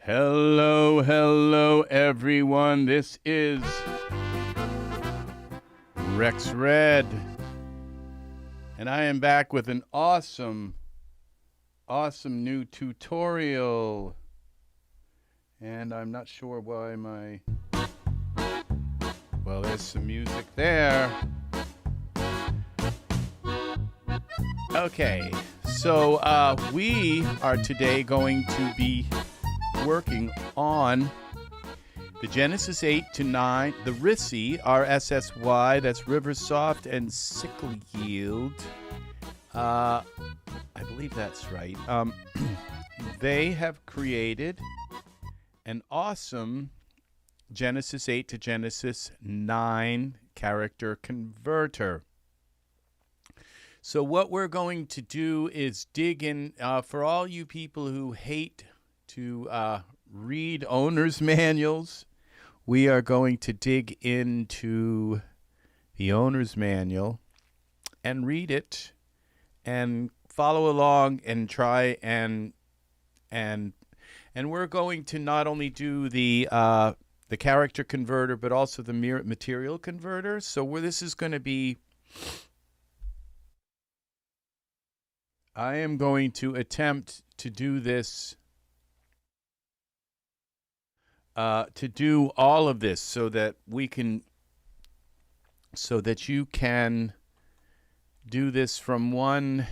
Hello, everyone. This is Rex Red, and I am back with an awesome new tutorial. And I'm not sure why well, there's some music there. Okay, so we are today going to be working on the Genesis 8 to 9, the RSSY, that's RiverSoft and Sickle Yield. I believe that's right. They have created an awesome Genesis 8 to Genesis 9 character converter. So what we're going to do is dig in, for all you people who hate to read owner's manuals, we are going to dig into the owner's manual and read it and follow along and try and we're going to not only do the character converter but also the material converter. So this is going to be, I am going to attempt to do this, to do all of this so that you can do this from one.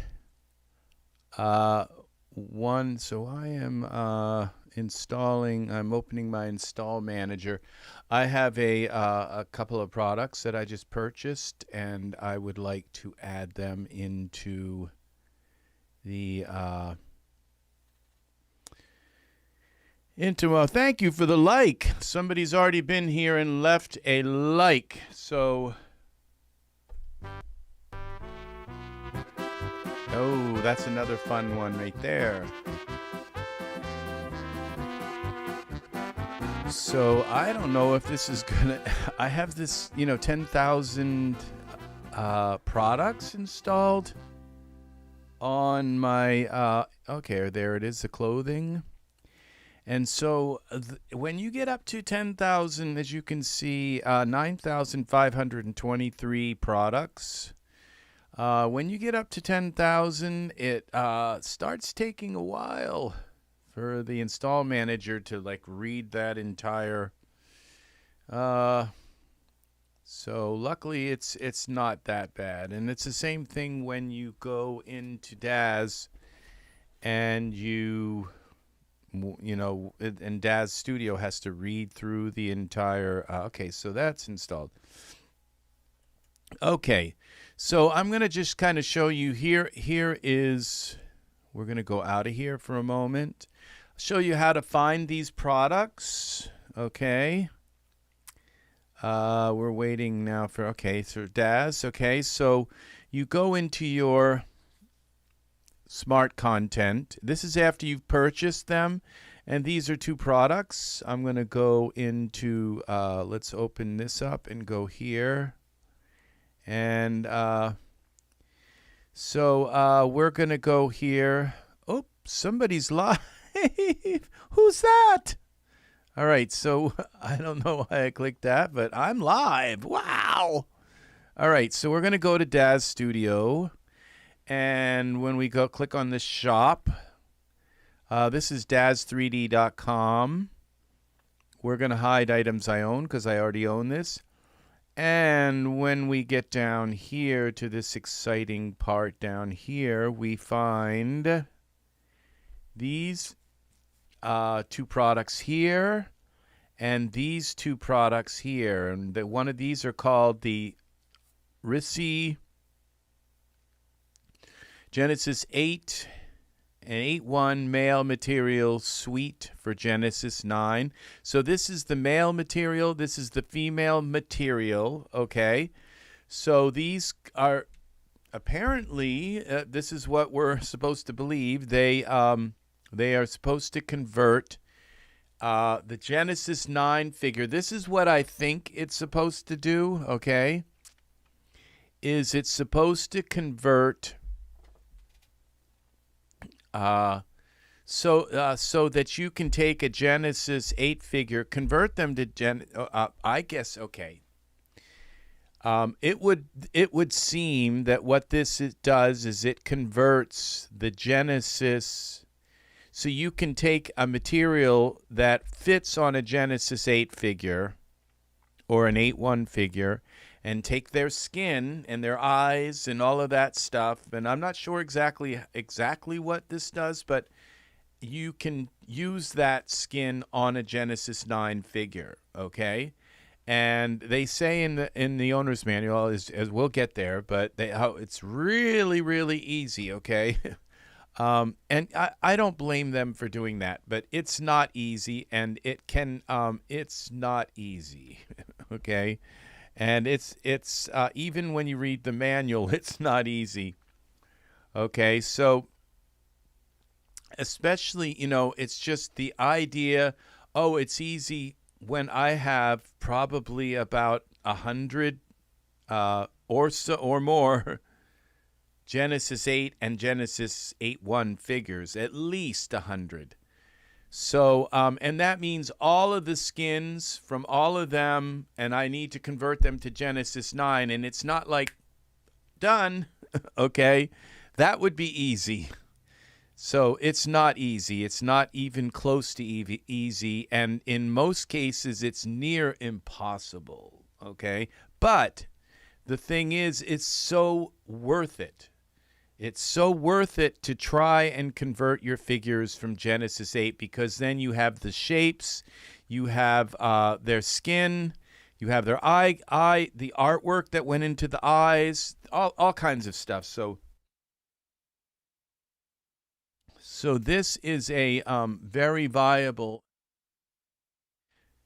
So I am installing. I'm opening my install manager. I have a couple of products that I just purchased, and I would like to add them into the thank you for the like. Somebody's already been here and left a like. So oh, that's another fun one right there. So I don't know if this is gonna, I have this, 10,000 products installed on my okay, there it is, the clothing. And so when you get up to 10,000, as you can see, 9,523 products. When you get up to 10,000, it starts taking a while for the install manager to read that entire. So luckily it's not that bad, and it's the same thing when you go into DAZ and and DAZ Studio has to read through the entire. Okay, so that's installed. Okay, so I'm going to just kind of show you here. We're going to go out of here for a moment. Show you how to find these products. Okay. We're waiting now for, okay, so DAZ. Okay, so you go into your smart content. This is after you've purchased them, and these are two products. I'm going to go into, let's open this up and go here. And so we're going to go here. Oh, somebody's live. Who's that? All right, so I don't know why I clicked that, but I'm live. Wow. All right, so we're going to go to DAZ Studio. And when we go click on this shop, this is EZ3D.com. We're going to hide items I own because I already own this. And when we get down here to this exciting part down here, we find these two products here and these two products here. And one of these are called the RSSY Genesis 8 and 8.1 male material suite for Genesis 9. So this is the male material. This is the female material. Okay. So these are apparently, this is what we're supposed to believe. They are supposed to convert the Genesis 9 figure. This is what I think it's supposed to do. Okay. Is it's supposed to convert so that you can take a Genesis 8 figure, convert them to I guess, okay. It would seem that what this does is it converts the Genesis, so you can take a material that fits on a Genesis 8 figure or an 8.1 figure and take their skin and their eyes and all of that stuff. And I'm not sure exactly what this does, but you can use that skin on a Genesis 9 figure, okay? And they say in the owner's manual, as we'll get there, but it's really, really easy, okay? And I don't blame them for doing that, but it's not easy, and it's not easy, okay? And it's even when you read the manual, it's not easy, okay? So especially, it's just the idea, oh, it's easy when I have probably about 100 or so or more Genesis 8 and Genesis 8.1 figures, at least 100. So, and that means all of the skins from all of them, and I need to convert them to Genesis 9, and it's not like done, okay? That would be easy. So it's not easy. It's not even close to easy, and in most cases, it's near impossible, okay? But the thing is, it's so worth it. It's so worth it to try and convert your figures from Genesis 8, because then you have the shapes, you have their skin, you have their eye, the artwork that went into the eyes, all kinds of stuff. So this is a very viable,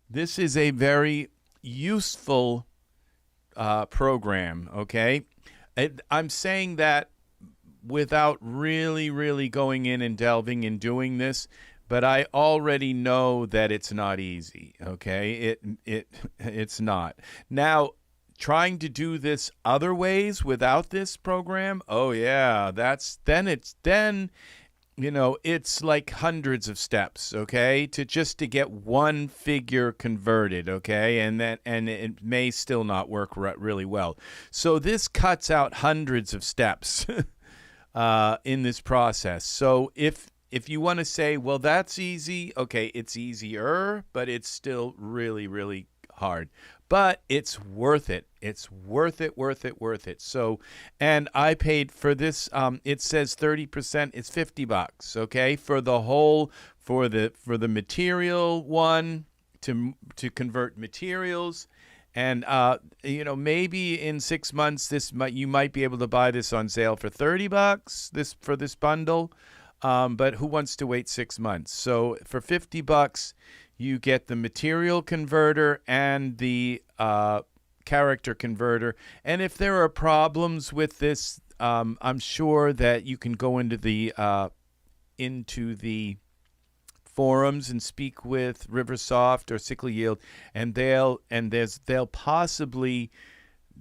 this is a very useful program, okay? I'm saying that without really going in and delving and doing this, but I already know that it's not easy, okay? It's not. Now, trying to do this other ways without this program, oh yeah, then it's like hundreds of steps, okay, to get one figure converted, okay, and it may still not work really well. So this cuts out hundreds of steps in this process. So if you want to say, well, that's easy, okay, it's easier, but it's still really hard. But it's worth it. It's worth it. So, and I paid for this. It says 30%. It's $50. Okay, for the whole, for the material one to convert materials, and maybe in 6 months you might be able to buy this on sale for $30. For this bundle, but who wants to wait 6 months? So for $50. You get the material converter and the character converter. And if there are problems with this, I'm sure that you can go into the forums and speak with RiverSoft or Sickle Yield, and they'll possibly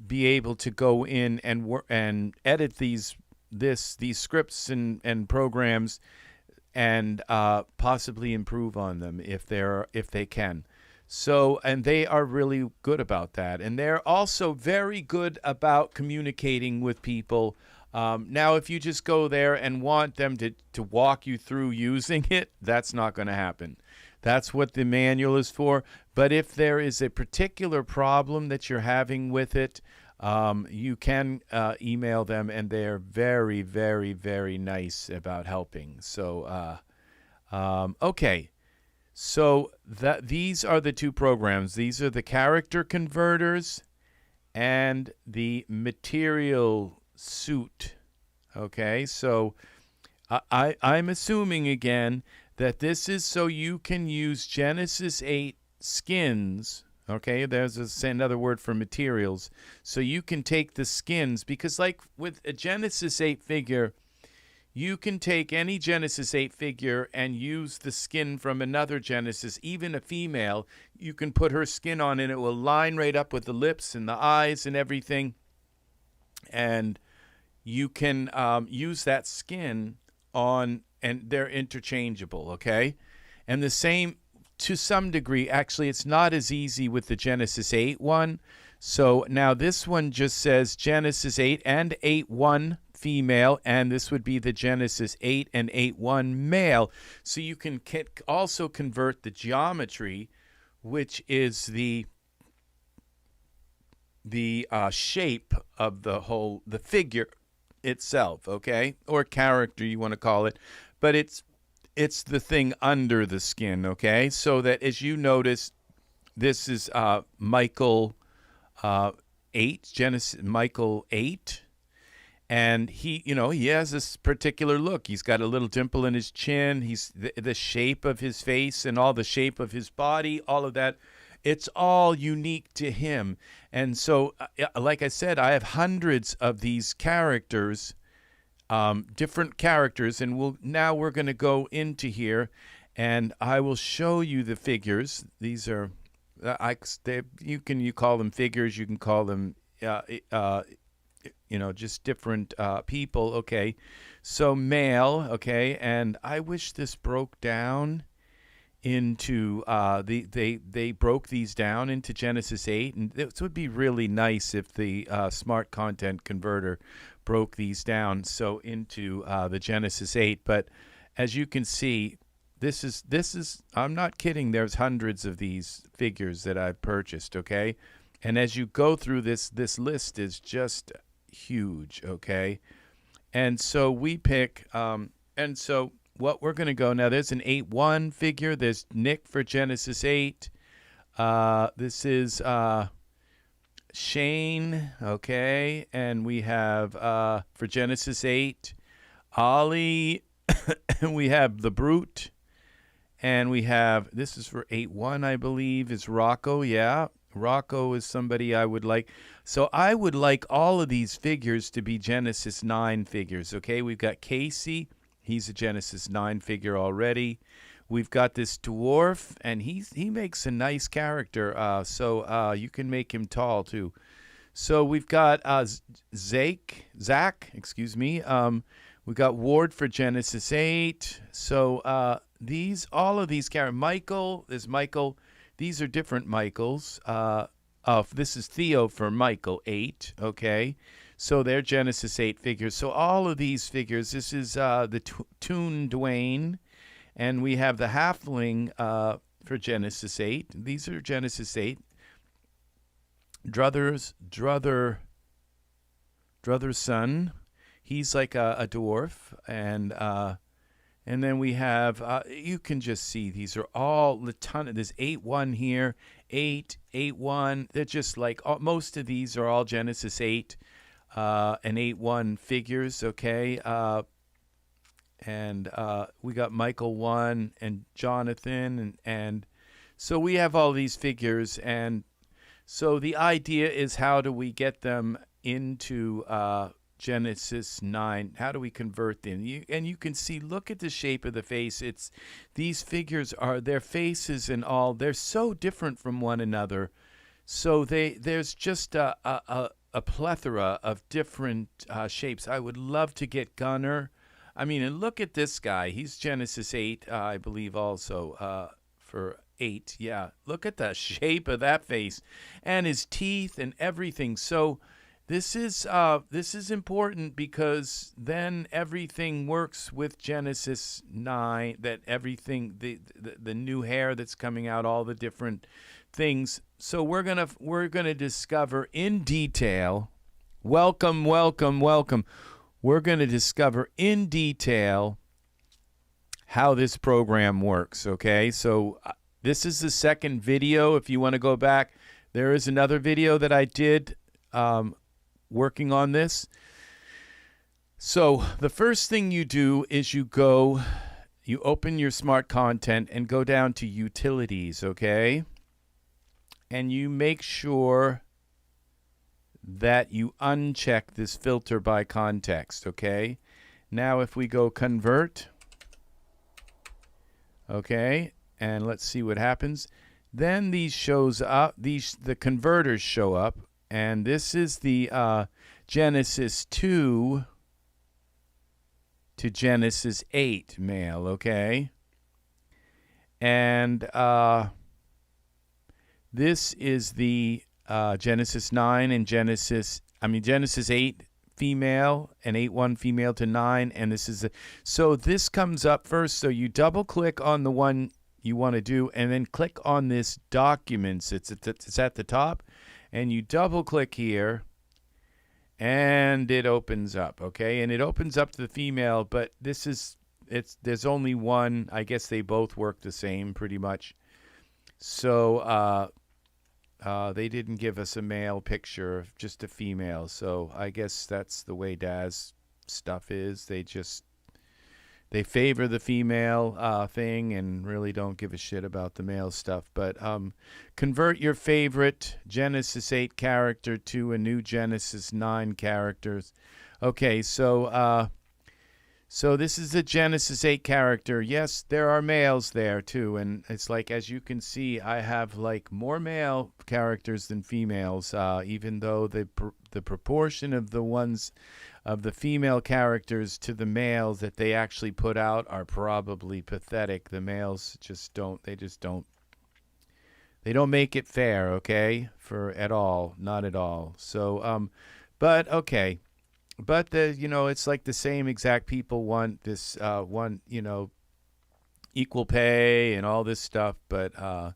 be able to go in and edit these scripts and programs, and possibly improve on them if they can. So, and they are really good about that, and they're also very good about communicating with people. Now, if you just go there and want them to walk you through using it, that's not going to happen. That's what the manual is for. But if there is a particular problem that you're having with it, you can email them, and they're very nice about helping. So, okay. So these are the two programs. These are the character converters and the material suit. Okay, so I'm assuming again that this is so you can use Genesis 8 skins. Okay, there's another word for materials. So you can take the skins, because like with a Genesis 8 figure, you can take any Genesis 8 figure and use the skin from another Genesis, even a female. You can put her skin on and it will line right up with the lips and the eyes and everything. And you can use that skin on and they're interchangeable, okay? And the same to some degree. Actually, it's not as easy with the Genesis 8 one. So now this one just says Genesis 8 and 8.1 female, and this would be the Genesis 8 and 8.1 male. So you can also convert the geometry, which is the shape of the figure itself, okay? Or character, you want to call it. But it's the thing under the skin, okay? So that as you notice, this is Michael 8, Genesis Michael 8. And he has this particular look. He's got a little dimple in his chin. He's the shape of his face and all the shape of his body, all of that. It's all unique to him. And so, like I said, I have hundreds of these characters, different characters. And we're going to go into here, and I will show you the figures. These are, you call them figures. You can call them, just different people, okay? So male, okay, and I wish this broke down into, they broke these down into Genesis 8, and this would be really nice if the Smart Content Converter broke these down so into the Genesis 8, but as you can see, this is, I'm not kidding, there's hundreds of these figures that I've purchased, okay? And as you go through this list is just huge, okay? And so we pick, and so what we're going to go now, there's an 8.1 figure. There's Nick for Genesis 8. This is Shane, okay? And we have, for Genesis 8, Ollie. We have The Brute. And we have, this is for 8.1, I believe, is Rocco, yeah. Rocco is somebody I would like. So I would like all of these figures to be Genesis 9 figures, okay? We've got Casey. He's a Genesis 9 figure already. We've got this dwarf, and he makes a nice character, so you can make him tall, too. So we've got Zach, we've got Ward for Genesis 8. So all of these characters, Michael, there's Michael. These are different Michaels. This is Theo for Michael 8, okay? So they're Genesis 8 figures. So all of these figures, this is the Toon Dwayne, and we have the Halfling for Genesis 8. These are Genesis 8. Druther's son, he's like a dwarf, and then we have, you can just see these are all the ton of, there's 8.1 here, 8.1. They're just like, most of these are all Genesis 8 and 8.1 figures, okay? And we got Michael 1 and Jonathan, and so we have all these figures, and so the idea is how do we get them into Genesis 9? How do we convert them? And you can see, look at the shape of the face. These figures are, their faces and all, they're so different from one another. So there's just a plethora of different shapes. I would love to get Gunner. I mean, and look at this guy. He's Genesis 8, I believe also, for 8. Yeah, look at the shape of that face and his teeth and everything. So this is important because then everything works with Genesis 9. That everything, the new hair that's coming out, all the different things. So we're gonna discover in detail. Welcome. We're gonna discover in detail how this program works. Okay, so this is the second video. If you want to go back, there is another video that I did. Working on this. So the first thing you do is you open your Smart Content and go down to Utilities, okay? And you make sure that you uncheck this Filter by Context, okay? Now if we go Convert, okay, and let's see what happens. Then these shows up, the converters show up. And this is the Genesis 2 to Genesis 8 male, okay? And this is the Genesis 9 and Genesis 8 female and 8.1 female to 9, and this is so this comes up first. So you double click on the one you want to do, and then click on this documents. It's at the top, and you double click here, and it opens up. Okay, and it opens up to the female, but there's only one. I guess they both work the same pretty much. So they didn't give us a male picture, just a female. So I guess that's the way DAS stuff is. They favor the female thing and really don't give a shit about the male stuff. But convert your favorite Genesis 8 character to a new Genesis 9 characters. Okay, so this is a Genesis 8 character. Yes, there are males there too, and it's like, as you can see, I have like more male characters than females, even though the proportion of the ones of the female characters to the males that they actually put out are probably pathetic. The males just don't make it fair, okay, at all, not at all. So but okay. But it's like the same exact people want this equal pay and all this stuff. But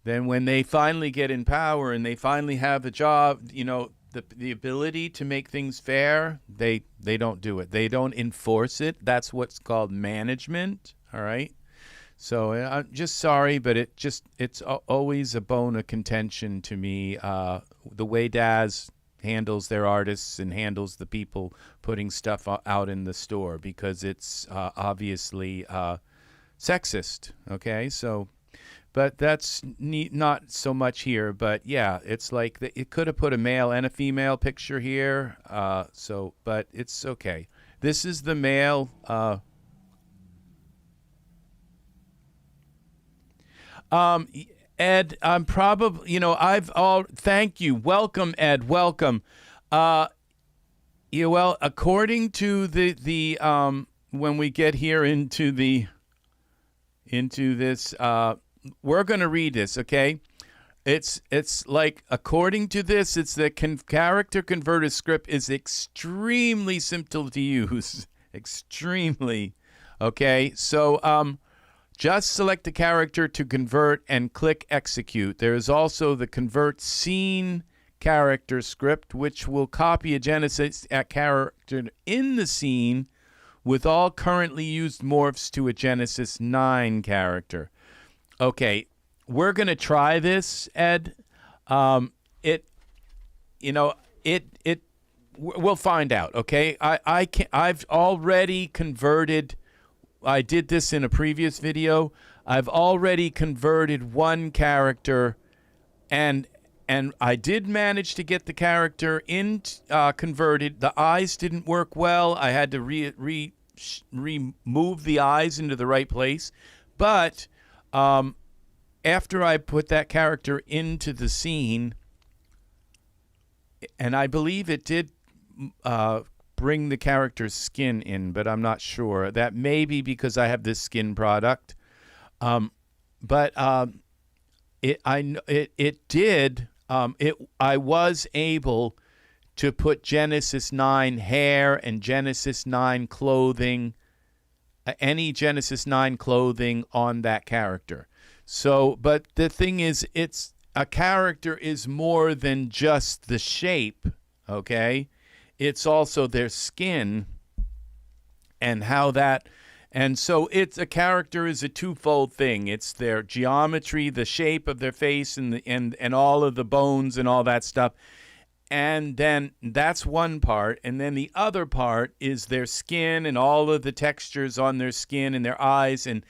then when they finally get in power and they finally have the job, the ability to make things fair, they don't do it. They don't enforce it. That's what's called management. All right. So I'm just sorry, but it's always a bone of contention to me. The way DAS handles their artists and handles the people putting stuff out in the store, because it's obviously sexist. Okay, so, but that's not so much here. But yeah, it's like it could have put a male and a female picture here. But it's okay. This is the male. Ed, I'm probably, thank you. Welcome, Ed. Welcome. Well, according to the when we get here into this, we're going to read this, okay? It's like, according to this, it's the character converter script is extremely simple to use. Extremely. Okay, so, just select the character to convert and click execute. There is also the convert scene character script, which will copy a Genesis character in the scene with all currently used morphs to a Genesis 9 character. Okay, we're going to try this, Ed. We'll find out, okay? I've already converted. I did this in a previous video. I've already converted one character, and I did manage to get the character converted. The eyes didn't work well. I had to remove the eyes into the right place. But after I put that character into the scene, and I believe it did bring the character's skin in, but I'm not sure. That may be because I have this skin product. I was able to put Genesis 9 hair and Genesis 9 clothing, any Genesis 9 clothing on that character. So, but the thing is, a character is more than just the shape, okay? It's also their skin and how that, and so a character is a twofold thing. It's their geometry, the shape of their face, and all of the bones and all that stuff. And then that's one part. And then the other part is their skin and all of the textures on their skin and their eyes and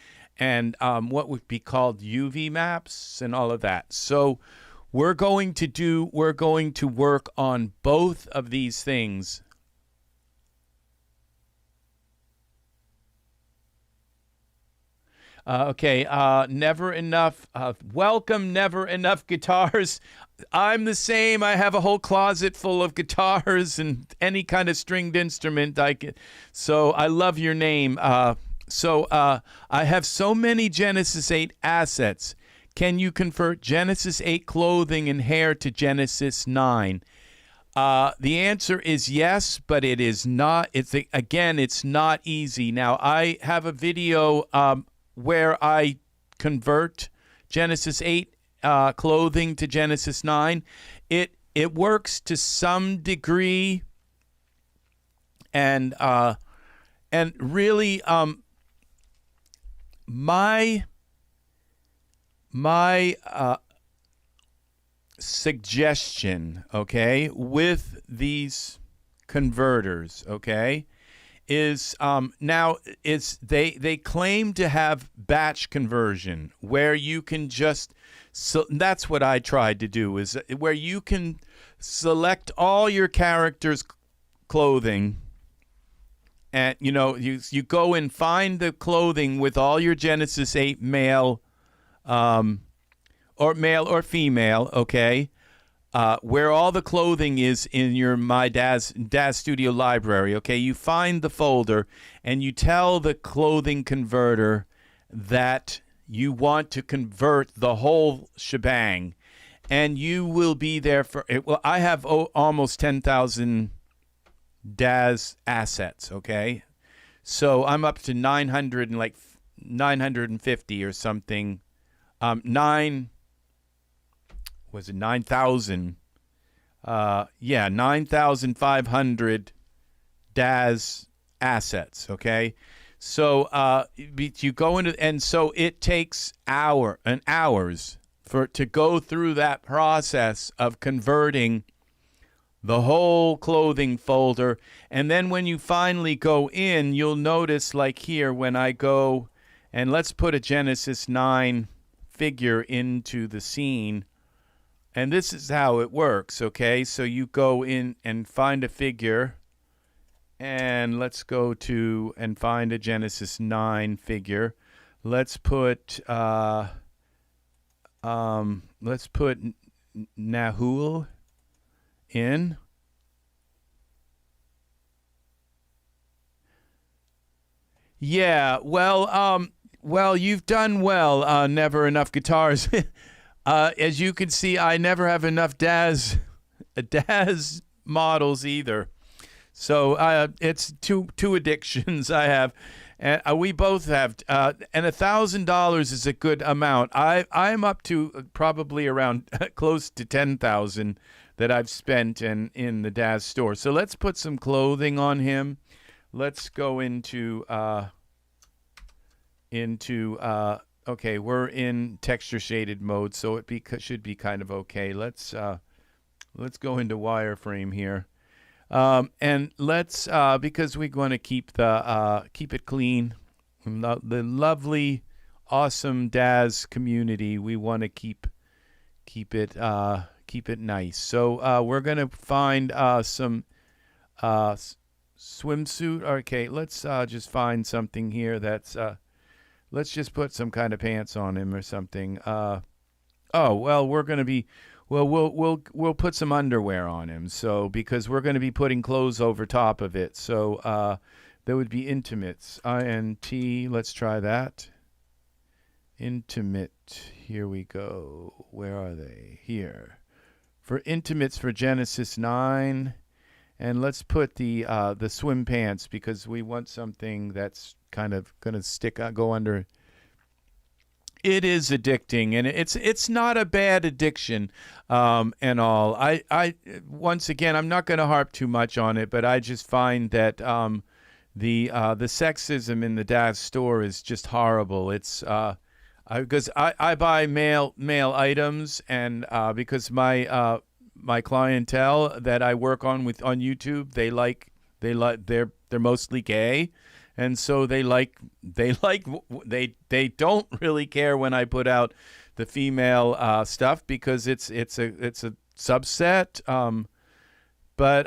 what would be called UV maps and all of that. So we're going to work on both of these things. Okay, never enough. Welcome, never enough guitars. I'm the same. I have a whole closet full of guitars and any kind of stringed instrument I can. So I love your name. I have so many Genesis 8 assets. Can you convert Genesis 8 clothing and hair to Genesis 9? The answer is yes, but it is not. It's not easy. Now, I have a video where I convert Genesis 8 clothing to Genesis 9. It works to some degree, and really my suggestion, okay, with these converters, okay, is they claim to have batch conversion where you can just that's what I tried to do, is where you can select all your characters' clothing, and you go and find the clothing with all your Genesis 8 male or female, okay, where all the clothing is in your My Daz Studio library, okay. You find the folder and you tell the clothing converter that you want to convert the whole shebang, and you will be there for it. Well, I have almost 10,000 Daz assets, okay. So I'm up to 950 or something. 9,000? 9,500 Daz assets, okay? So you go into, and so it takes hours to go through that process of converting the whole clothing folder. And then when you finally go in, you'll notice, like here, when I go, and let's put a Genesis 9 figure into the scene. And this is how it works, okay? So you go in and find a figure, and let's go to and find a Genesis 9 figure. Let's put Nahul in. Yeah, well, you've done well. Never enough guitars. As you can see, I never have enough Daz models either. So it's two addictions I have, and we both have. And $1,000 is a good amount. I'm up to probably around close to 10,000 that I've spent in the Daz store. So let's put some clothing on him. Let's go into okay, we're in texture shaded mode, so it should be kind of okay. Let's go into wireframe here, and let's because we want to keep it clean, the lovely, awesome Daz community. We want to keep it nice. So we're gonna find some swimsuit. Okay, let's just find something here that's. Let's just put some kind of pants on him or something. Oh well, we're gonna be. Well, we'll put some underwear on him. So because we're gonna be putting clothes over top of it. So there would be intimates. INT. Let's try that. Intimate. Here we go. Where are they? Here. For intimates for Genesis 9. And let's put the swim pants, because we want something that's kind of going to go under. It is addicting, and it's not a bad addiction, and all. I once again, I'm not going to harp too much on it, but I just find that the sexism in the Daz store is just horrible. It's because I buy male items, and because my clientele that I work on YouTube, they're mostly gay, and so they don't really care when I put out the female stuff, because it's a subset, but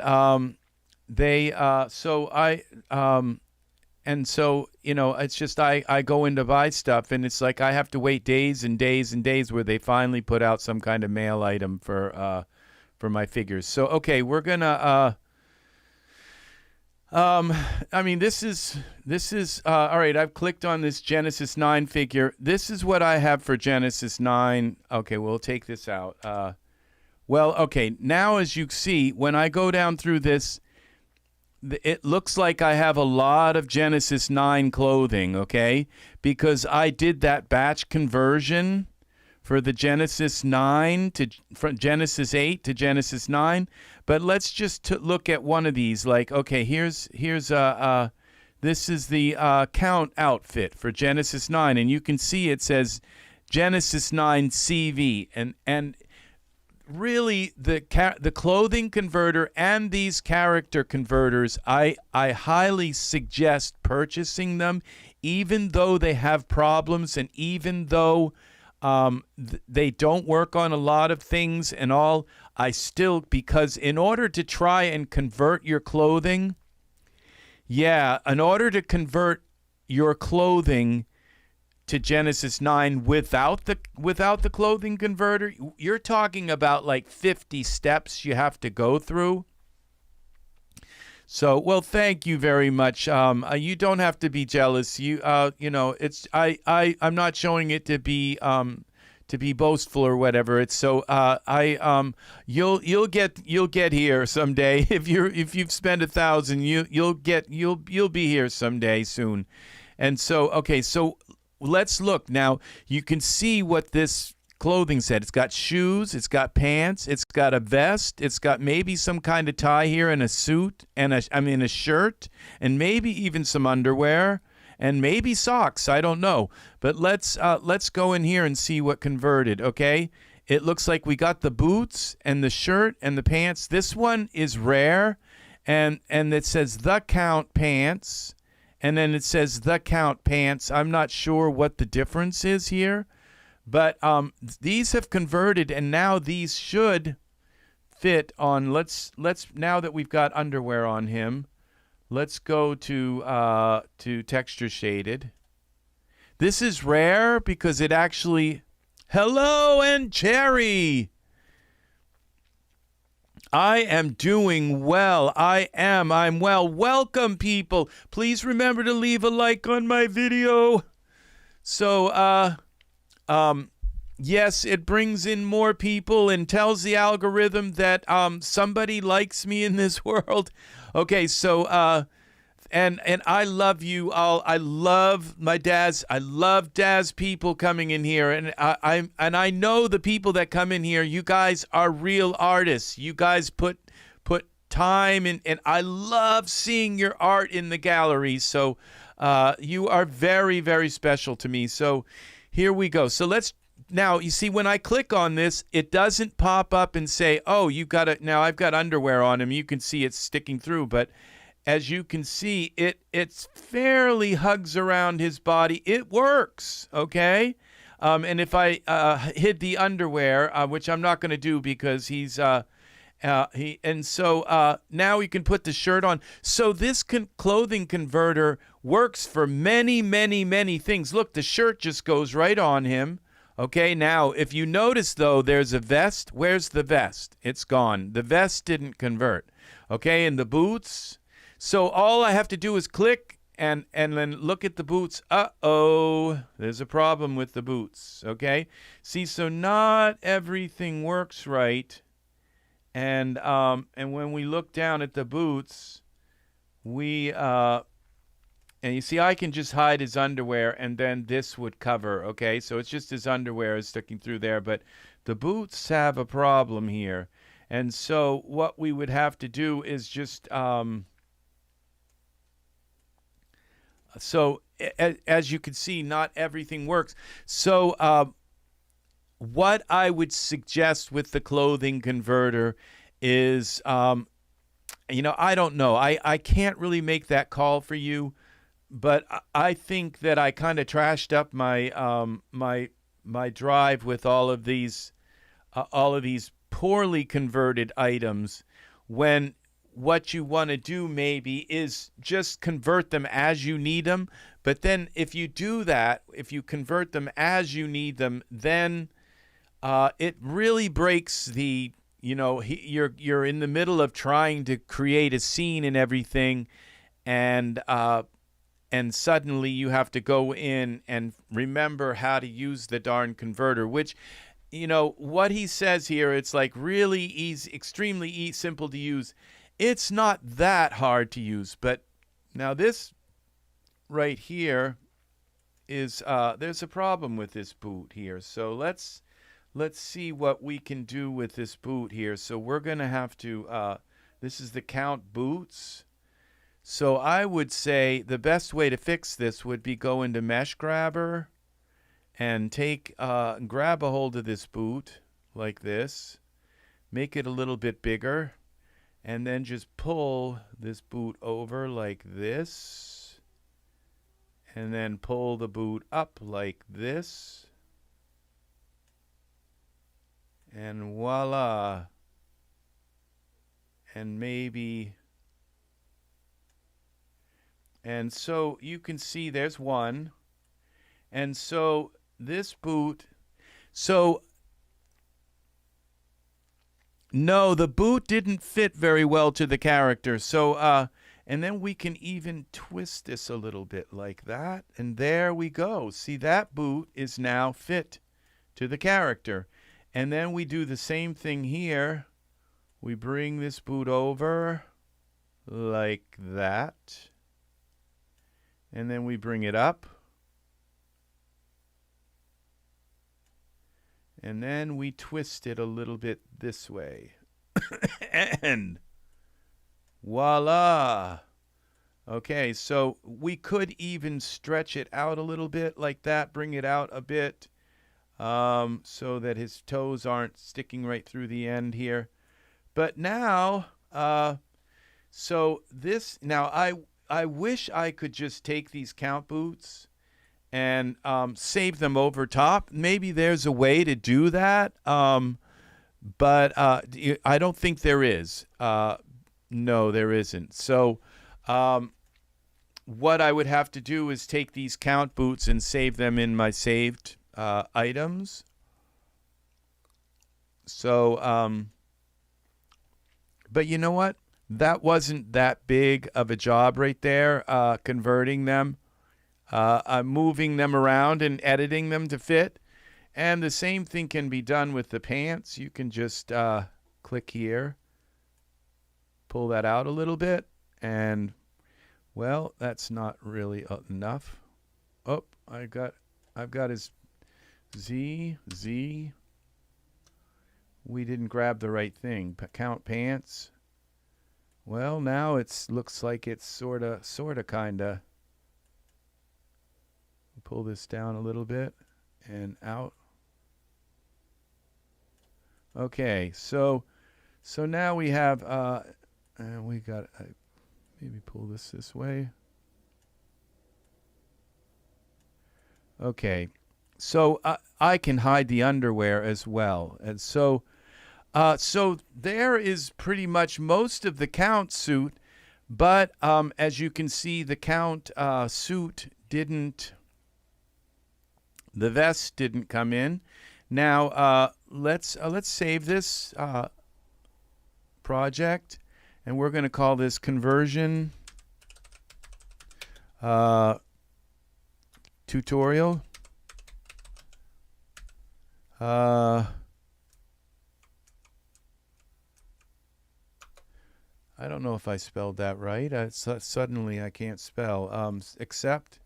and so, you know, it's just I go in to buy stuff, and it's like I have to wait days and days and days where they finally put out some kind of mail item for my figures. So, okay, we're gonna I mean, this is all right. I've clicked on this Genesis 9 figure. This is what I have for Genesis 9. Okay, we'll take this out. Well, okay, now as you see, when I go down through this, it looks like I have a lot of Genesis 9 clothing, okay? Because I did that batch conversion for the Genesis 9 from Genesis 8 to Genesis 9. But let's just look at one of these. Like, okay, here's this is the count outfit for Genesis 9, and you can see it says Genesis 9 CV, and really the clothing converter and these character converters, I highly suggest purchasing them, even though they have problems and even though they don't work on a lot of things and all. I still, because in order to try and convert your clothing, in order to convert your clothing to Genesis 9 without the clothing converter, you're talking about like 50 steps you have to go through. So, well, thank you very much. You don't have to be jealous. You know, it's I'm not showing it to be boastful or whatever. It's so you'll get here someday. If you've spent 1,000, you'll be here someday soon. And so, okay, so let's look now. You can see what this clothing said. It's got shoes, it's got pants, it's got a vest, it's got maybe some kind of tie here and a suit and a shirt and maybe even some underwear and maybe socks. I don't know. But let's go in here and see what converted, okay? It looks like we got the boots and the shirt and the pants. This one is rare, and it says the count pants. And then it says the count pants. I'm not sure what the difference is here, but these have converted, and now these should fit on. Let's now that we've got underwear on him, let's go to texture shaded. This is rare because it actually. Hello, and Cherry. I am doing well. I'm well. Welcome, people. Please remember to leave a like on my video. So, yes, it brings in more people and tells the algorithm that somebody likes me in this world. Okay, so and I love you all. I love my Daz. I love Daz people coming in here, and I know the people that come in here. You guys are real artists. You guys put time in, and I love seeing your art in the gallery. So you are very, very special to me. So here we go. So let's now. You see, when I click on this, it doesn't pop up and say, "Oh, you got it." Now I've got underwear on him. You can see it's sticking through, but as you can see, it's fairly hugs around his body. It works, okay? And if I hid the underwear, which I'm not going to do because he's now we can put the shirt on. So this clothing converter works for many, many, many things. Look, the shirt just goes right on him. Okay, now if you notice though, there's a vest. Where's the vest? It's gone. The vest didn't convert. Okay, and the boots. So all I have to do is click and then look at the boots. Uh-oh, there's a problem with the boots, okay? See, so not everything works right. And when we look down at the boots, and you see I can just hide his underwear and then this would cover, okay? So it's just his underwear is sticking through there, but the boots have a problem here. And so what we would have to do is just... So as you can see, not everything works. So what I would suggest with the clothing converter is, I don't know. I can't really make that call for you, but I think that I kind of trashed up my my drive with all of these poorly converted items when what you want to do maybe is just convert them as you need them. But then if you do that, if you convert them as you need them, then it really breaks the, you're in the middle of trying to create a scene and everything, and suddenly you have to go in and remember how to use the darn converter, which, what he says here, it's like really easy, extremely simple to use. It's not that hard to use, but now this right here is, there's a problem with this boot here. So let's see what we can do with this boot here. So we're going to have to, this is the count boots. So I would say the best way to fix this would be go into Mesh Grabber and grab a hold of this boot like this, make it a little bit bigger, and then just pull this boot over like this, and then pull the boot up like this, and voila. And maybe, and so you can see there's one. And so this boot, so no, the boot didn't fit very well to the character. So, and then we can even twist this a little bit like that. And there we go. See, that boot is now fit to the character. And then we do the same thing here. We bring this boot over like that. And then we bring it up. And then we twist it a little bit this way. And voila. Okay, so we could even stretch it out a little bit like that, bring it out a bit, so that his toes aren't sticking right through the end here. But now, so this, now I wish I could just take these count boots and save them over top. Maybe there's a way to do that, but I don't think there is. No, there isn't. So what I would have to do is take these count boots and save them in my saved items. So, but you know what? That wasn't that big of a job right there, converting them. I'm moving them around and editing them to fit. And the same thing can be done with the pants. You can just click here, pull that out a little bit, and, well, that's not really enough. Oh, I've got his Z. We didn't grab the right thing. Count pants. Well, now it looks like it's sorta, kinda. Pull this down a little bit and out. Okay, so now we have, and we got, maybe pull this way. Okay, so I can hide the underwear as well. And so there is pretty much most of the count suit, but as you can see, the count suit didn't, the vest didn't come in. Now let's save this project, and we're going to call this conversion tutorial. I don't know if I spelled that right. Suddenly I can't spell. Except.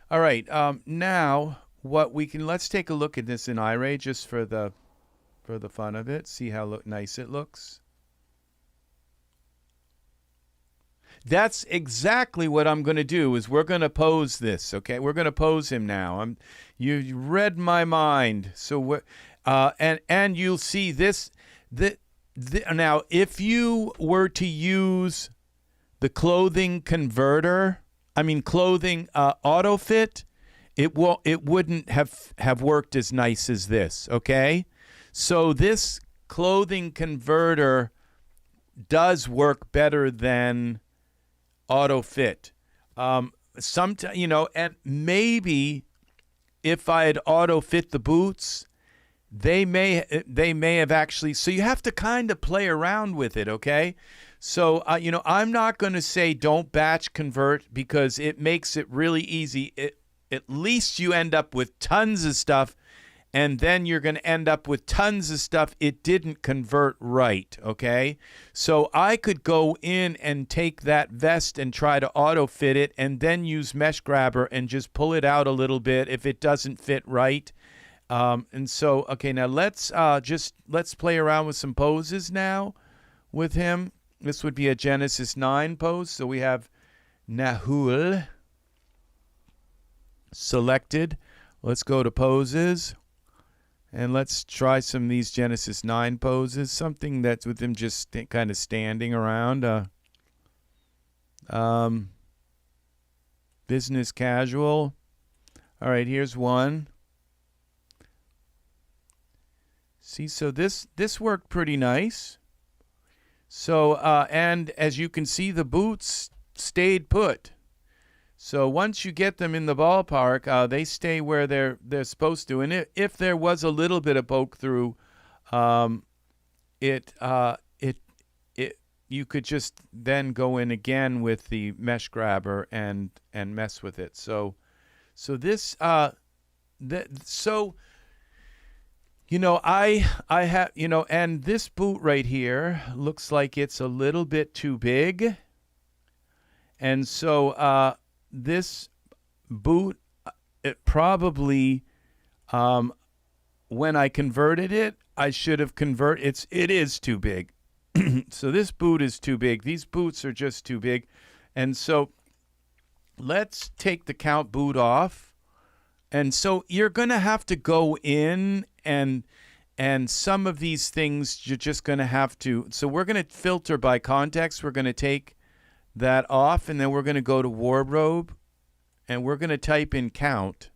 All right. Now what we can, let's take a look at this in Iray just for the fun of it. See how nice it looks. That's exactly what I'm going to do. Is we're going to pose this. Okay, we're going to pose him now. You read my mind. So and you'll see this. Now, if you were to use the clothing converter, clothing auto fit, it wouldn't have worked as nice as this. Okay, so this clothing converter does work better than auto fit. Sometimes, and maybe if I had auto fit the boots, they may have actually. So you have to kind of play around with it, okay? So I'm not going to say don't batch convert because it makes it really easy. At least you end up with tons of stuff, and then you're going to end up with tons of stuff it didn't convert right, okay? So I could go in and take that vest and try to auto-fit it and then use Mesh Grabber and just pull it out a little bit if it doesn't fit right. And so, okay, now let's play around with some poses now with him. This would be a Genesis 9 pose. So we have Nahul selected. Let's go to poses. And let's try some of these Genesis 9 poses. Something that's with him just kind of standing around. Business casual. All right, here's one. See, so this worked pretty nice. So, and as you can see, the boots stayed put. So once you get them in the ballpark, they stay where they're supposed to. And if there was a little bit of poke through, you could just then go in again with the Mesh Grabber and mess with it. So this I have, and this boot right here looks like it's a little bit too big. And so this boot, it probably, when I converted it, I should have converted, it is too big. So this boot is too big. These boots are just too big. And so let's take the count boot off. And so you're going to have to go in and some of these things you're just going to have to. So we're going to filter by context. We're going to take that off, and then we're going to go to wardrobe, and we're going to type in count.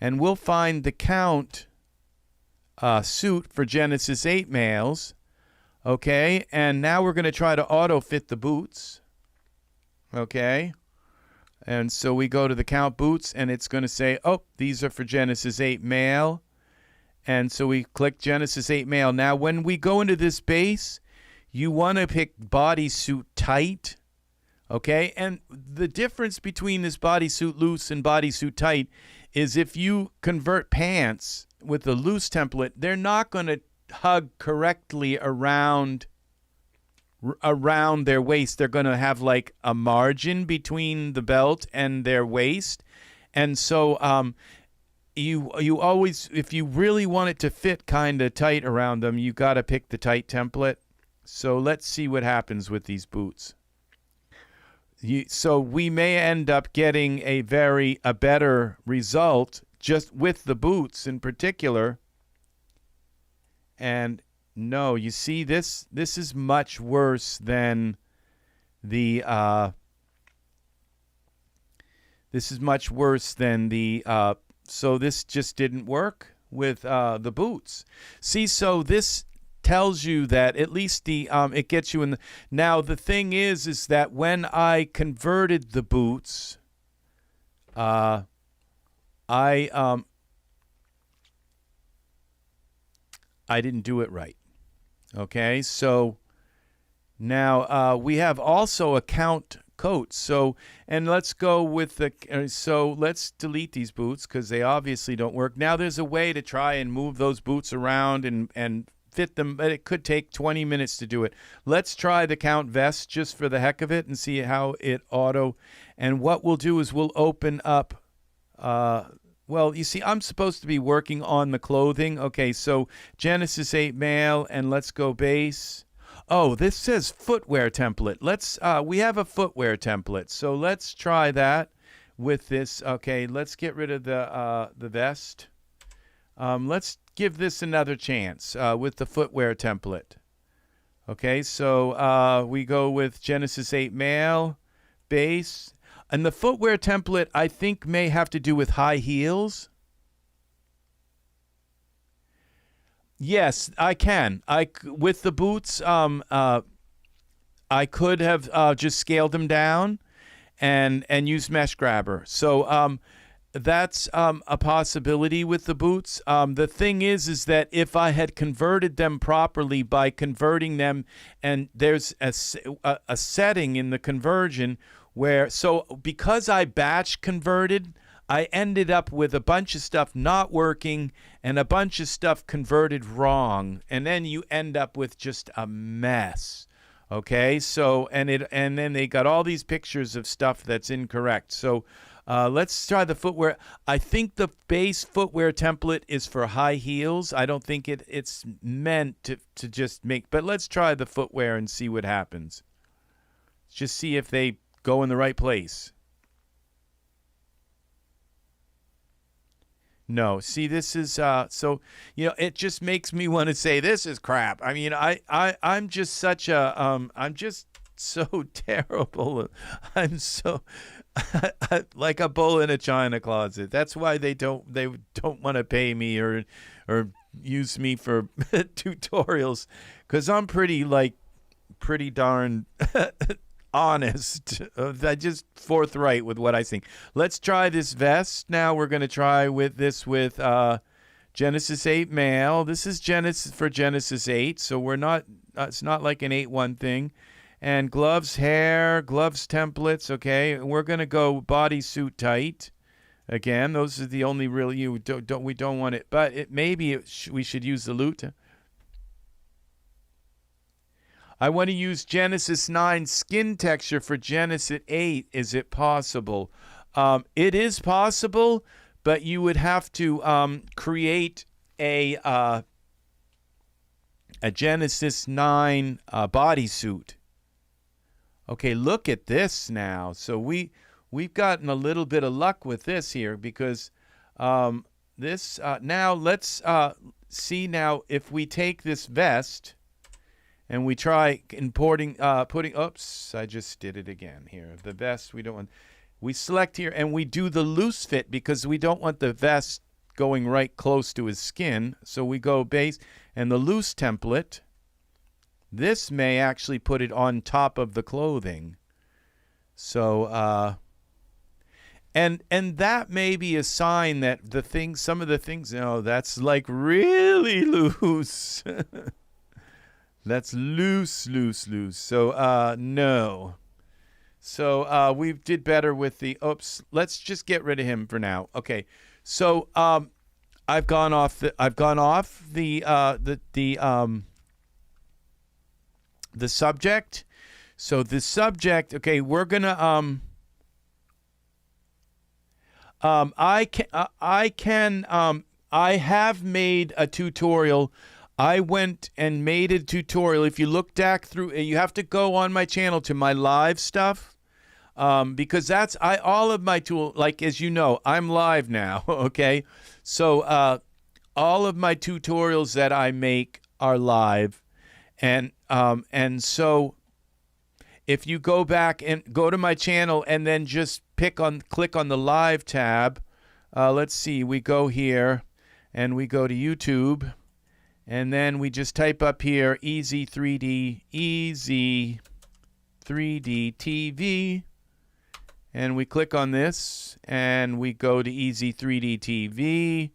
And we'll find the count suit for Genesis 8 males. Okay, and now we're going to try to auto-fit the boots. Okay. And so we go to the count boots, and it's going to say, oh, these are for Genesis 8 male. And so we click Genesis 8 male. Now, when we go into this base, you want to pick bodysuit tight. Okay? And the difference between this bodysuit loose and bodysuit tight is if you convert pants with the loose template, they're not going to hug correctly around their waist. They're going to have like a margin between the belt and their waist. And so you always, if you really want it to fit kind of tight around them, you got to pick the tight template. So let's see what happens with these boots. So we may end up getting a better result just with the boots in particular. And no, you see, this is much worse than the so this just didn't work with the boots. See, so this tells you that at least it gets you in the. Now the thing is that when I converted the boots, I didn't do it right. Okay, so now we have also a count coat. So, and let's go with the, so let's delete these boots because they obviously don't work. Now there's a way to try and move those boots around and fit them, but it could take 20 minutes to do it. Let's try the count vest just for the heck of it and see how it auto. And what we'll do is we'll open up, well, you see, I'm supposed to be working on the clothing. Okay, so Genesis 8 male, and let's go base. Oh, this says footwear template. Let's, we have a footwear template. So let's try that with this. Okay, let's get rid of the vest. Let's give this another chance with the footwear template. Okay, so we go with Genesis 8 male, base. And the footwear template, I think, may have to do with high heels. Yes, I can. With the boots, I could have just scaled them down and used Mesh Grabber. So that's a possibility with the boots. The thing is that if I had converted them properly by converting them, and there's a setting in the conversion where, so because I batch converted, I ended up with a bunch of stuff not working and a bunch of stuff converted wrong, and then you end up with just a mess. Okay, so and then they got all these pictures of stuff that's incorrect. So let's try the footwear. I think the base footwear template is for high heels. I don't think it's meant to just make, but let's try the footwear and see what happens. Just see if they go in the right place. No, see, this is so, you know, it just makes me want to say this is crap. I mean, I'm just such a I'm just so terrible. I'm so like a bull in a china closet. That's why they don't want to pay me or use me for tutorials, because I'm pretty darn honest. I just forthright with what I think. Let's try this vest. Now we're going to try with Genesis 8 male. This is Genesis 8, so we're not. It's not like an 8-1 thing. And gloves, hair, gloves templates. Okay, we're going to go bodysuit tight. Again, those are the only real we don't want it, but we should use the loot. I want to use Genesis 9 skin texture for Genesis 8. Is it possible? It is possible, but you would have to create a Genesis 9 bodysuit. Okay, look at this now. So we've gotten a little bit of luck with this here, because this now let's see now if we take this vest. And we try importing, oops, I just did it again here. The vest, we select here and we do the loose fit because we don't want the vest going right close to his skin. So we go base and the loose template. This may actually put it on top of the clothing. So, and that may be a sign that some of the things, that's like really loose. That's loose. So, no. So, we did better with the, let's just get rid of him for now. Okay. So, I've gone off the subject. So the subject, okay, we're going to, I have made a tutorial. I went and made a tutorial. If you look back through, you have to go on my channel to my live stuff, because all of my tool, like, as you know, I'm live now. Okay. So, all of my tutorials that I make are live. And so if you go back and go to my channel and then just click on the live tab, let's see, we go here and we go to YouTube. And then we just type up here EZ3DTV, and we click on this, and we go to EZ3DTV,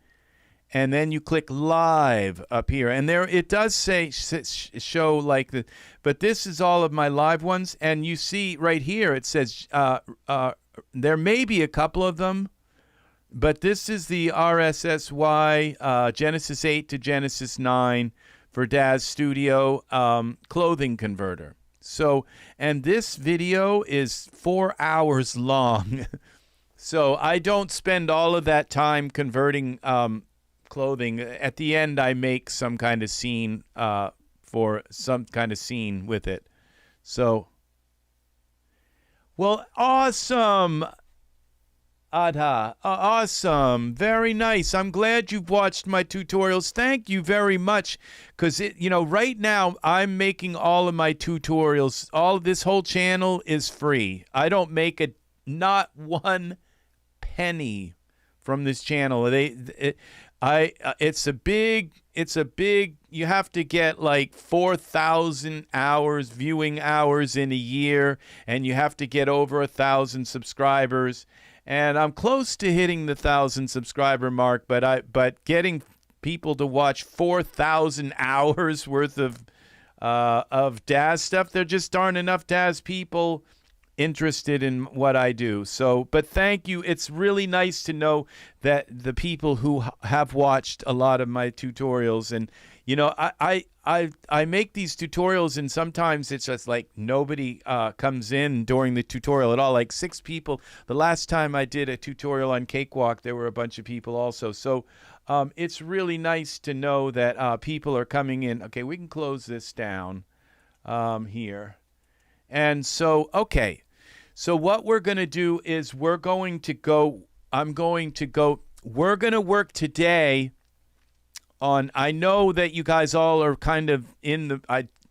and then you click live up here, and there it does show like the, but this is all of my live ones, and you see right here it says there may be a couple of them. But this is the RSSY Genesis 8 to Genesis 9 for Daz Studio clothing converter. So, and this video is 4 hours long. So I don't spend all of that time converting clothing. At the end, I make some kind of scene with it. So, well, awesome. Adha, awesome, very nice. I'm glad you've watched my tutorials. Thank you very much, because right now I'm making all of my tutorials. This whole channel is free. I don't make not one penny from this channel. It's a big. You have to get like 4,000 hours, viewing hours in a year, and you have to get over 1,000 subscribers. And I'm close to hitting the 1,000 subscriber mark, but getting people to watch 4,000 hours worth of DAZ stuff, there just aren't enough DAZ people interested in what I do. So, but thank you. It's really nice to know that the people who have watched a lot of my tutorials, and you know, I make these tutorials, and sometimes it's just like nobody comes in during the tutorial at all. Like 6 people. The last time I did a tutorial on Cakewalk, there were a bunch of people also. So it's really nice to know that people are coming in. Okay, we can close this down here. And so, okay. So what we're going to do is we're going to work today on, I know that you guys all are kind of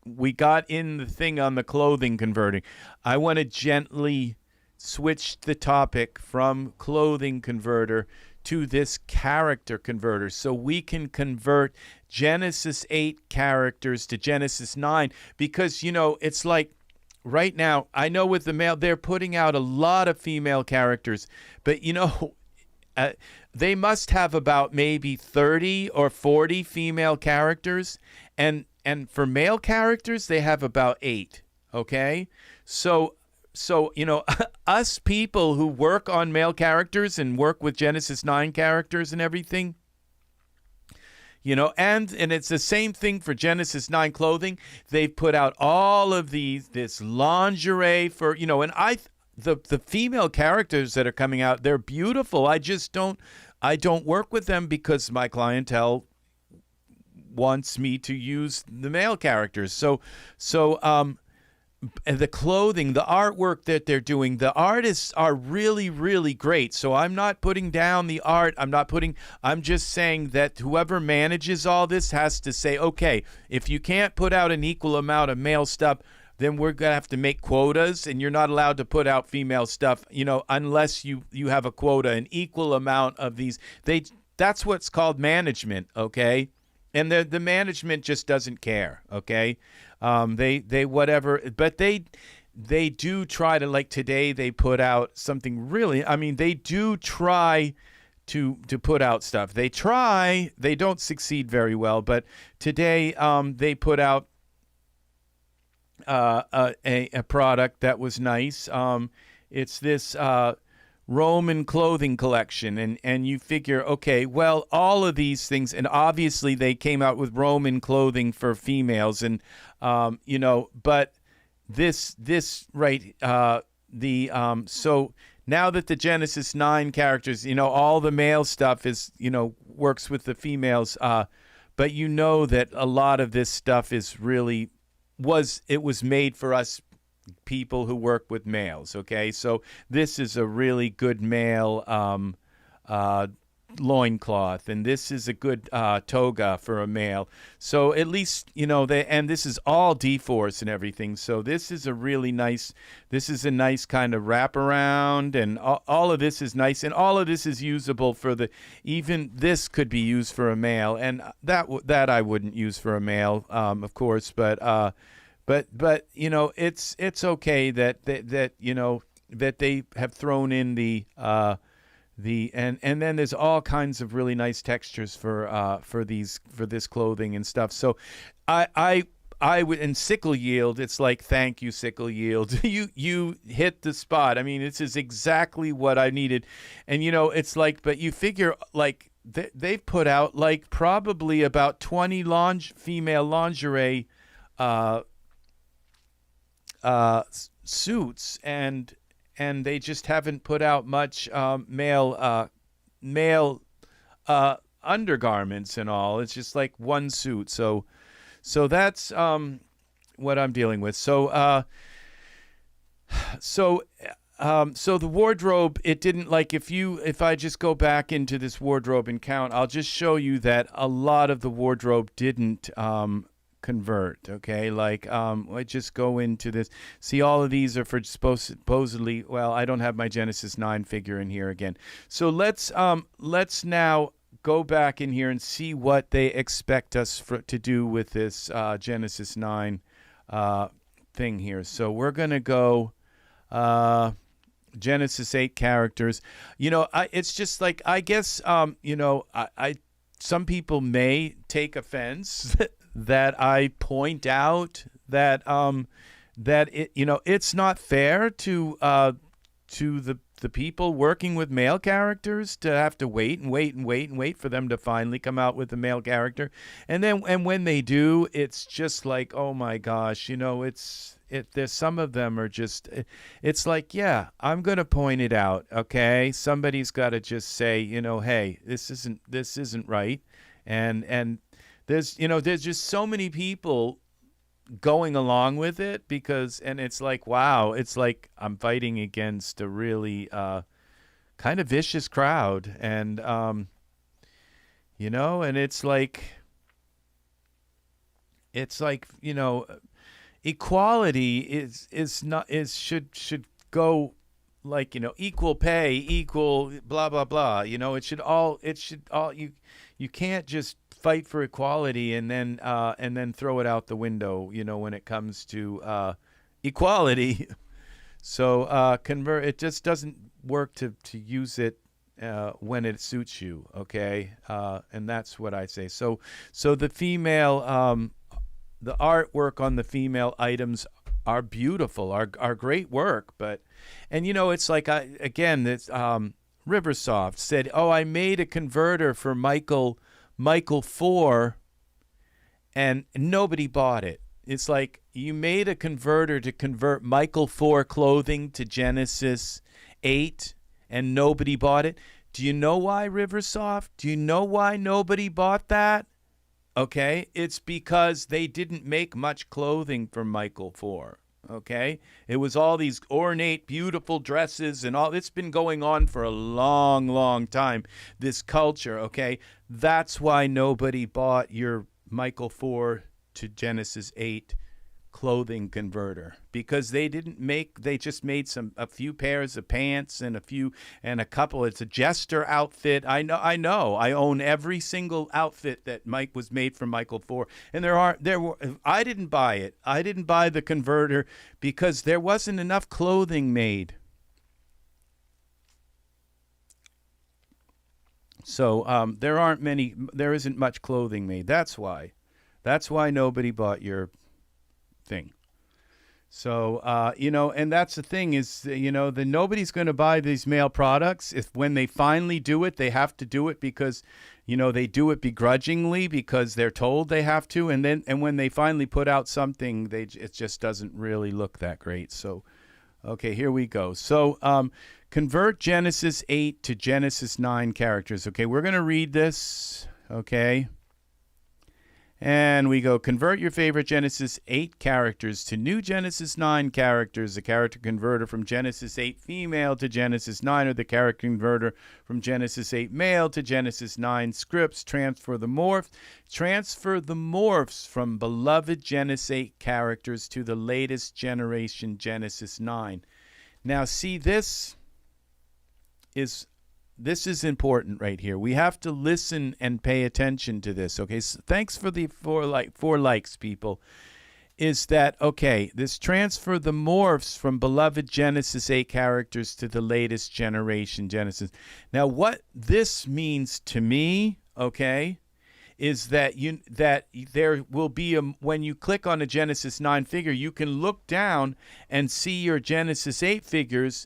we got in the thing on the clothing converting. I want to gently switch the topic from clothing converter to this character converter, so we can convert Genesis 8 characters to Genesis 9, because, you know, it's like, right now, I know with the male, they're putting out a lot of female characters, but, you know, they must have about maybe 30 or 40 female characters, and for male characters, they have about 8, okay? So you know, us people who work on male characters and work with Genesis 9 characters and everything, you know, and it's the same thing for Genesis 9 clothing. They've put out all of this lingerie for, you know, and the female characters that are coming out, they're beautiful. I don't work with them because my clientele wants me to use the male characters. So the clothing, the artwork that they're doing, the artists are really, really great. So I'm not putting down the art. I'm just saying that whoever manages all this has to say, okay, if you can't put out an equal amount of male stuff, then we're going to have to make quotas, and you're not allowed to put out female stuff, you know, unless you have a quota, an equal amount of these. That's what's called management, okay? And the management just doesn't care, okay? They whatever, but they do try to, like today they put out something really, I mean, they do try to put out stuff. They don't succeed very well, but today they put out a product that was nice. It's this Roman clothing collection, and you figure, okay, well, all of these things, and obviously they came out with Roman clothing for females, and you know, but this right, so now that the Genesis 9 characters, you know, all the male stuff is, you know, works with the females, but you know that a lot of this stuff is really was made for us people who work with males, okay? So this is a really good male loincloth, and this is a good toga for a male. So at least, you know, and this is all dForce and everything. So this is a nice kind of wraparound, and all of this is nice, and all of this is usable for even this could be used for a male, and that I wouldn't use for a male, of course, but you know, it's okay that you know that they have thrown in and then there's all kinds of really nice textures for this clothing and stuff. So I would, in Sickle Yield, it's like, thank you, Sickle Yield. you hit the spot. I mean, this is exactly what I needed. And you know, it's like, but you figure like they've put out like probably about 20 female lingerie suits, and they just haven't put out much male undergarments and all. It's just like one suit. So that's what I'm dealing with. So the wardrobe, it didn't, like, if I just go back into this wardrobe and count, I'll just show you that a lot of the wardrobe didn't convert, okay? Like, I just go into this. See, all of these are for supposedly, well, I don't have my Genesis 9 figure in here again. So let's now go back in here and see what they expect us to do with this Genesis 9 thing here. So we're going to go Genesis 8 characters. It's just like, I guess, I some people may take offense that I point out that that it's not fair to the people working with male characters to have to wait for them to finally come out with a male character, and when they do, it's just like, oh my gosh, there's some of them are just, it's like, yeah, I'm gonna point it out, okay? Somebody's got to just say, hey, this isn't right, and there's just so many people going along with it and it's like, wow, it's like I'm fighting against a really kind of vicious crowd, and and it's like equality should go like, equal pay, equal blah blah blah. It should all you can't just fight for equality and then throw it out the window, when it comes to equality. So convert, it just doesn't work to use it when it suits you, okay? And that's what I say. So the female, the artwork on the female items are beautiful, are great work, and it's like, this RiverSoft said, oh, I made a converter for Michael 4 and nobody bought it. It's like, you made a converter to convert Michael 4 clothing to Genesis 8 and nobody bought it. Do you know why, RiverSoft? Do you know why nobody bought that? Okay, it's because they didn't make much clothing for Michael 4. Okay, it was all these ornate, beautiful dresses and all. It's been going on for a long, long time, this culture. Okay, that's why nobody bought your Michael 4 to Genesis 8 clothing converter, because they just made a few pairs of pants and a couple. It's a jester outfit. I know. I own every single outfit that Mike was made from Michael 4, and I didn't buy it. I didn't buy the converter because there wasn't enough clothing made. So there isn't much clothing made. That's why nobody bought your thing. So and that's the thing is, that nobody's going to buy these male products. If when they finally do it, they have to do it because they do it begrudgingly because they're told they have to, and when they finally put out something, it just doesn't really look that great. So okay, here we go. So convert Genesis 8 to Genesis 9 characters. Okay, we're going to read this. Okay. And we go, convert your favorite Genesis 8 characters to new Genesis 9 characters. The character converter from Genesis 8 female to Genesis 9, or the character converter from Genesis 8 male to Genesis 9 scripts. Transfer the morphs from beloved Genesis 8 characters to the latest generation Genesis 9. Now, see, this is important right here. We have to listen and pay attention to this. Okay, so thanks for the four likes, people. Is that okay? This transfer the morphs from beloved Genesis 8 characters to the latest generation Genesis. Now, what this means to me, okay, is that there will be when you click on a Genesis 9 figure, you can look down and see your Genesis 8 figures,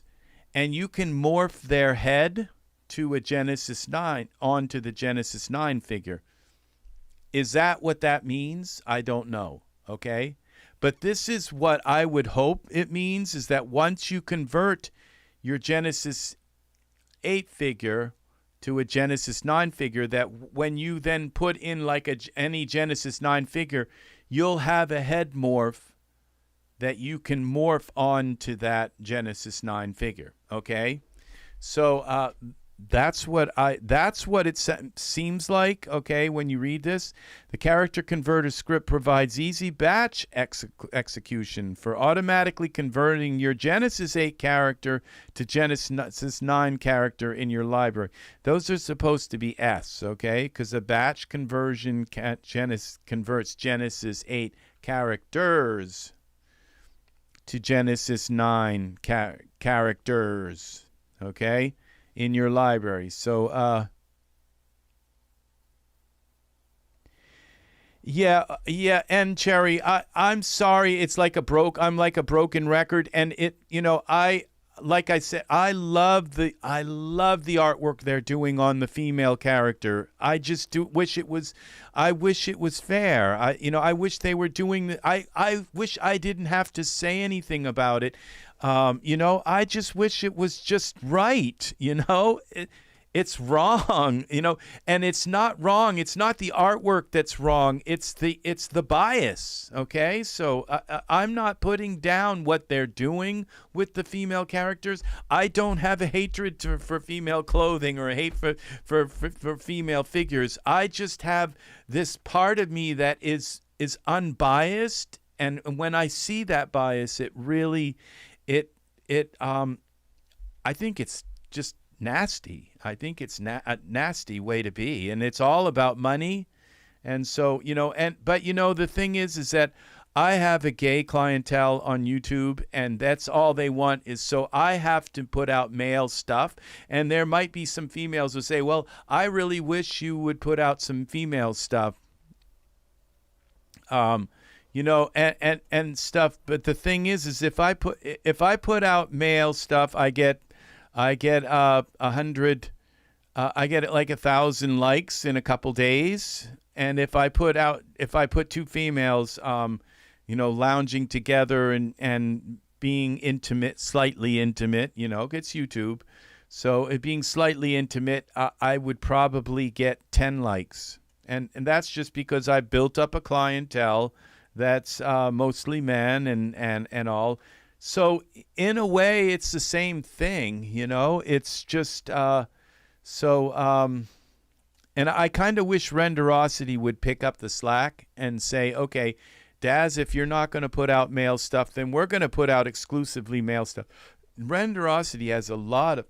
and you can morph their head to a Genesis 9 onto the Genesis 9 figure. Is that what that means? I don't know, okay? But this is what I would hope it means, is that once you convert your Genesis 8 figure to a Genesis 9 figure, that when you then put in like any Genesis 9 figure, you'll have a head morph that you can morph onto that Genesis 9 figure, okay? So that's what it seems like, okay, when you read this. The character converter script provides easy batch execution for automatically converting your Genesis 8 character to Genesis 9 character in your library. Those are supposed to be S, okay, because a batch conversion converts Genesis 8 characters to Genesis 9 characters, okay, in your library. So yeah, and Cherry, I'm sorry, it's like I'm like a broken record, and it, like I said, I love the artwork they're doing on the female character. I just wish it was fair. I wish they were doing I wish I didn't have to say anything about it. I just wish it was just right. It's wrong, and it's not wrong. It's not the artwork that's wrong. It's the bias. Okay, so I'm not putting down what they're doing with the female characters. I don't have a hatred for female clothing or a hate for female figures. I just have this part of me that is unbiased, and when I see that bias, it really, I think it's just nasty. I think it's a nasty way to be, and it's all about money. And so, but the thing is that I have a gay clientele on YouTube, and that's all they want is, so I have to put out male stuff. And there might be some females who say, well, I really wish you would put out some female stuff. And stuff. But the thing is if I put out male stuff, I get 100. I get like 1,000 likes in a couple days. And if I put two females, lounging together and being intimate, slightly intimate, it's YouTube. So it being slightly intimate, I would probably get 10 likes. And that's just because I built up a clientele that's mostly men and all. So in a way, it's the same thing, It's just and I kind of wish Renderosity would pick up the slack and say, okay, Daz, if you're not going to put out male stuff, then we're going to put out exclusively male stuff. Renderosity has a lot of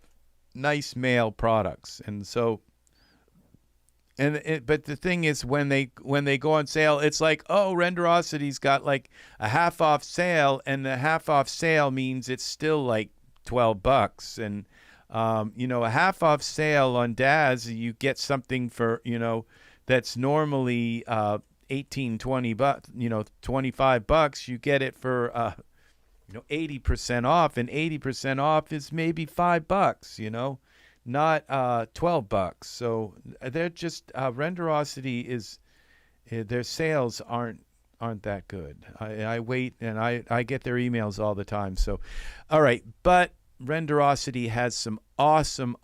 nice male products, and so. But the thing is, when they go on sale, it's like, oh, Renderosity's got like a half off sale, and the half off sale means it's still like $12, and a half off sale on Daz, you get something for that's normally $18-20, $25. You get it for 80% off, and 80% off is maybe $5, not $12. So they're just Renderosity is their sales aren't that good. I wait, and I get their emails all the time. So all right, but Renderosity has some awesome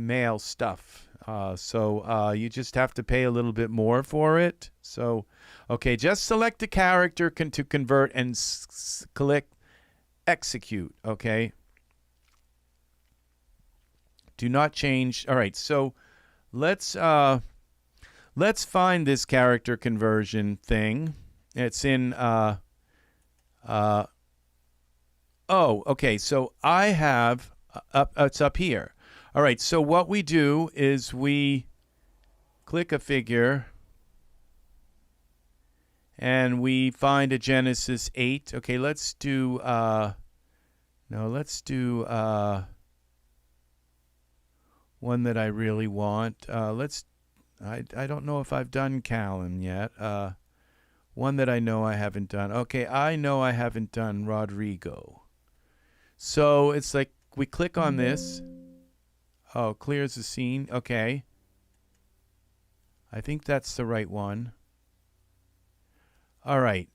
male stuff. So you just have to pay a little bit more for it. So okay, just select a character to convert and click execute. Okay. Do not change. All right, so let's find this character conversion thing. It's in okay, so I have it's up here. All right, so what we do is we click a figure and we find a Genesis 8. Okay, let's do one that I really want. I don't know if I've done Callan yet. One that I know I haven't done. Okay, I know I haven't done Rodrigo. So it's like we click on this. Oh, clears the scene. Okay. I think that's the right one. All right.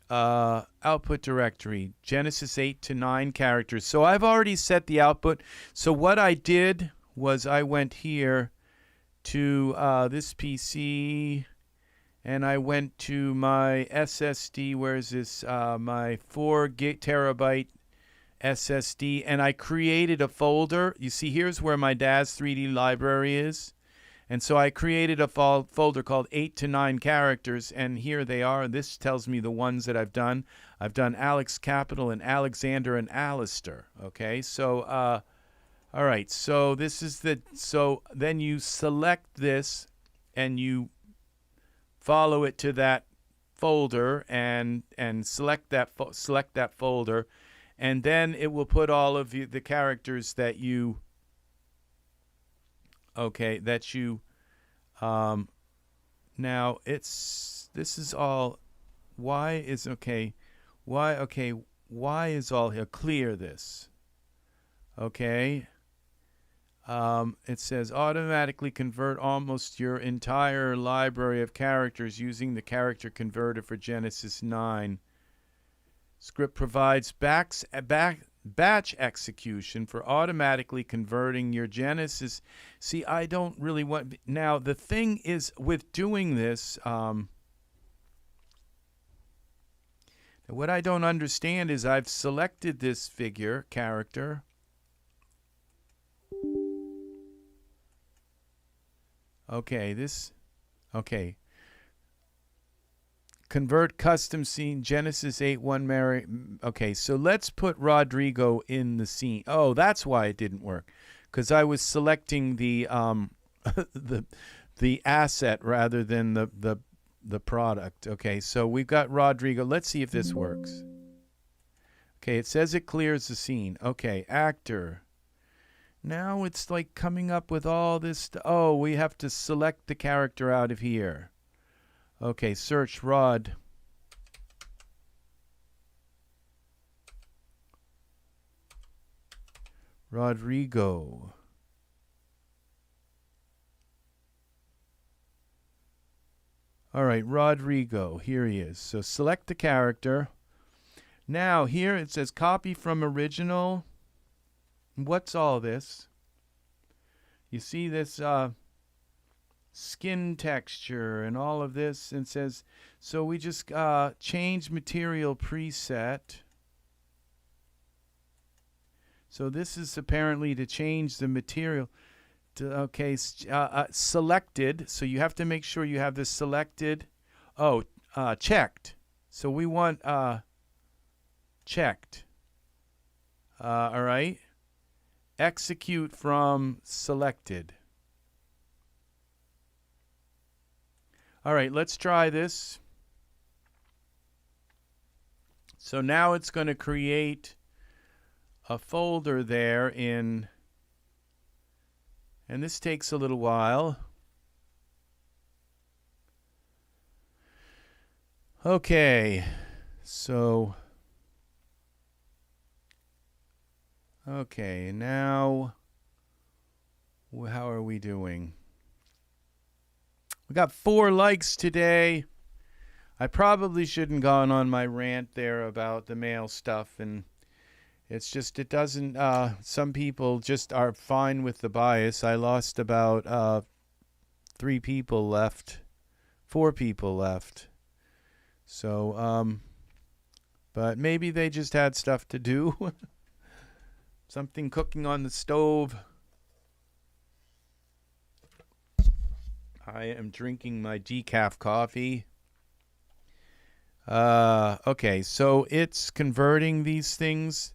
Output directory, Genesis 8 to 9 characters. So I've already set the output. So what I did was I went here to this PC, and I went to my SSD. Where is this? My 4 terabyte SSD, and I created a folder. You see, here's where my DAZ 3D library is. And so I created a folder called 8 to 9 characters, and here they are. This tells me the ones that I've done. I've done Alex Capital and Alexander and Aleister. Okay, so all right. So this is the. So then you select this, and you follow it to that folder, and select that folder, and then it will put all of the characters that you. Okay, that you, now this is all, why is all here, clear this, okay, it says automatically convert almost your entire library of characters using the character converter for Genesis 9. Script provides batch execution for automatically converting your Genesis. See, I don't really want. Now, the thing is with doing this, what I don't understand is I've selected this figure character. Okay, okay. Convert custom scene Genesis 8.1 Mary. Okay, so let's put Rodrigo in the scene. Oh, that's why it didn't work, because I was selecting the the asset rather than the product. Okay, so we've got Rodrigo. Let's see if this works. Okay, it says it clears the scene. Okay, actor. Now it's like coming up with all this. Oh, we have to select the character out of here. Okay, search Rodrigo. All right, Rodrigo. Here he is. So select the character. Now here it says copy from original. What's all this? You see this skin texture and all of this, and says, so we just change material preset. So this is apparently to change the material. Okay, selected. So you have to make sure you have this selected. Oh, checked. So we want checked. All right. Execute from selected. All right, let's try this. So now it's going to create a folder there in, and this takes a little while. Okay, so, okay, now, how are we doing? We got 4 likes today. I probably shouldn't gone on my rant there about the male stuff, and it's just, it doesn't, some people just are fine with the bias. I lost about 3 people left, 4 people left. So, but maybe they just had stuff to do. Something cooking on the stove. I am drinking my decaf coffee. Okay, so it's converting these things.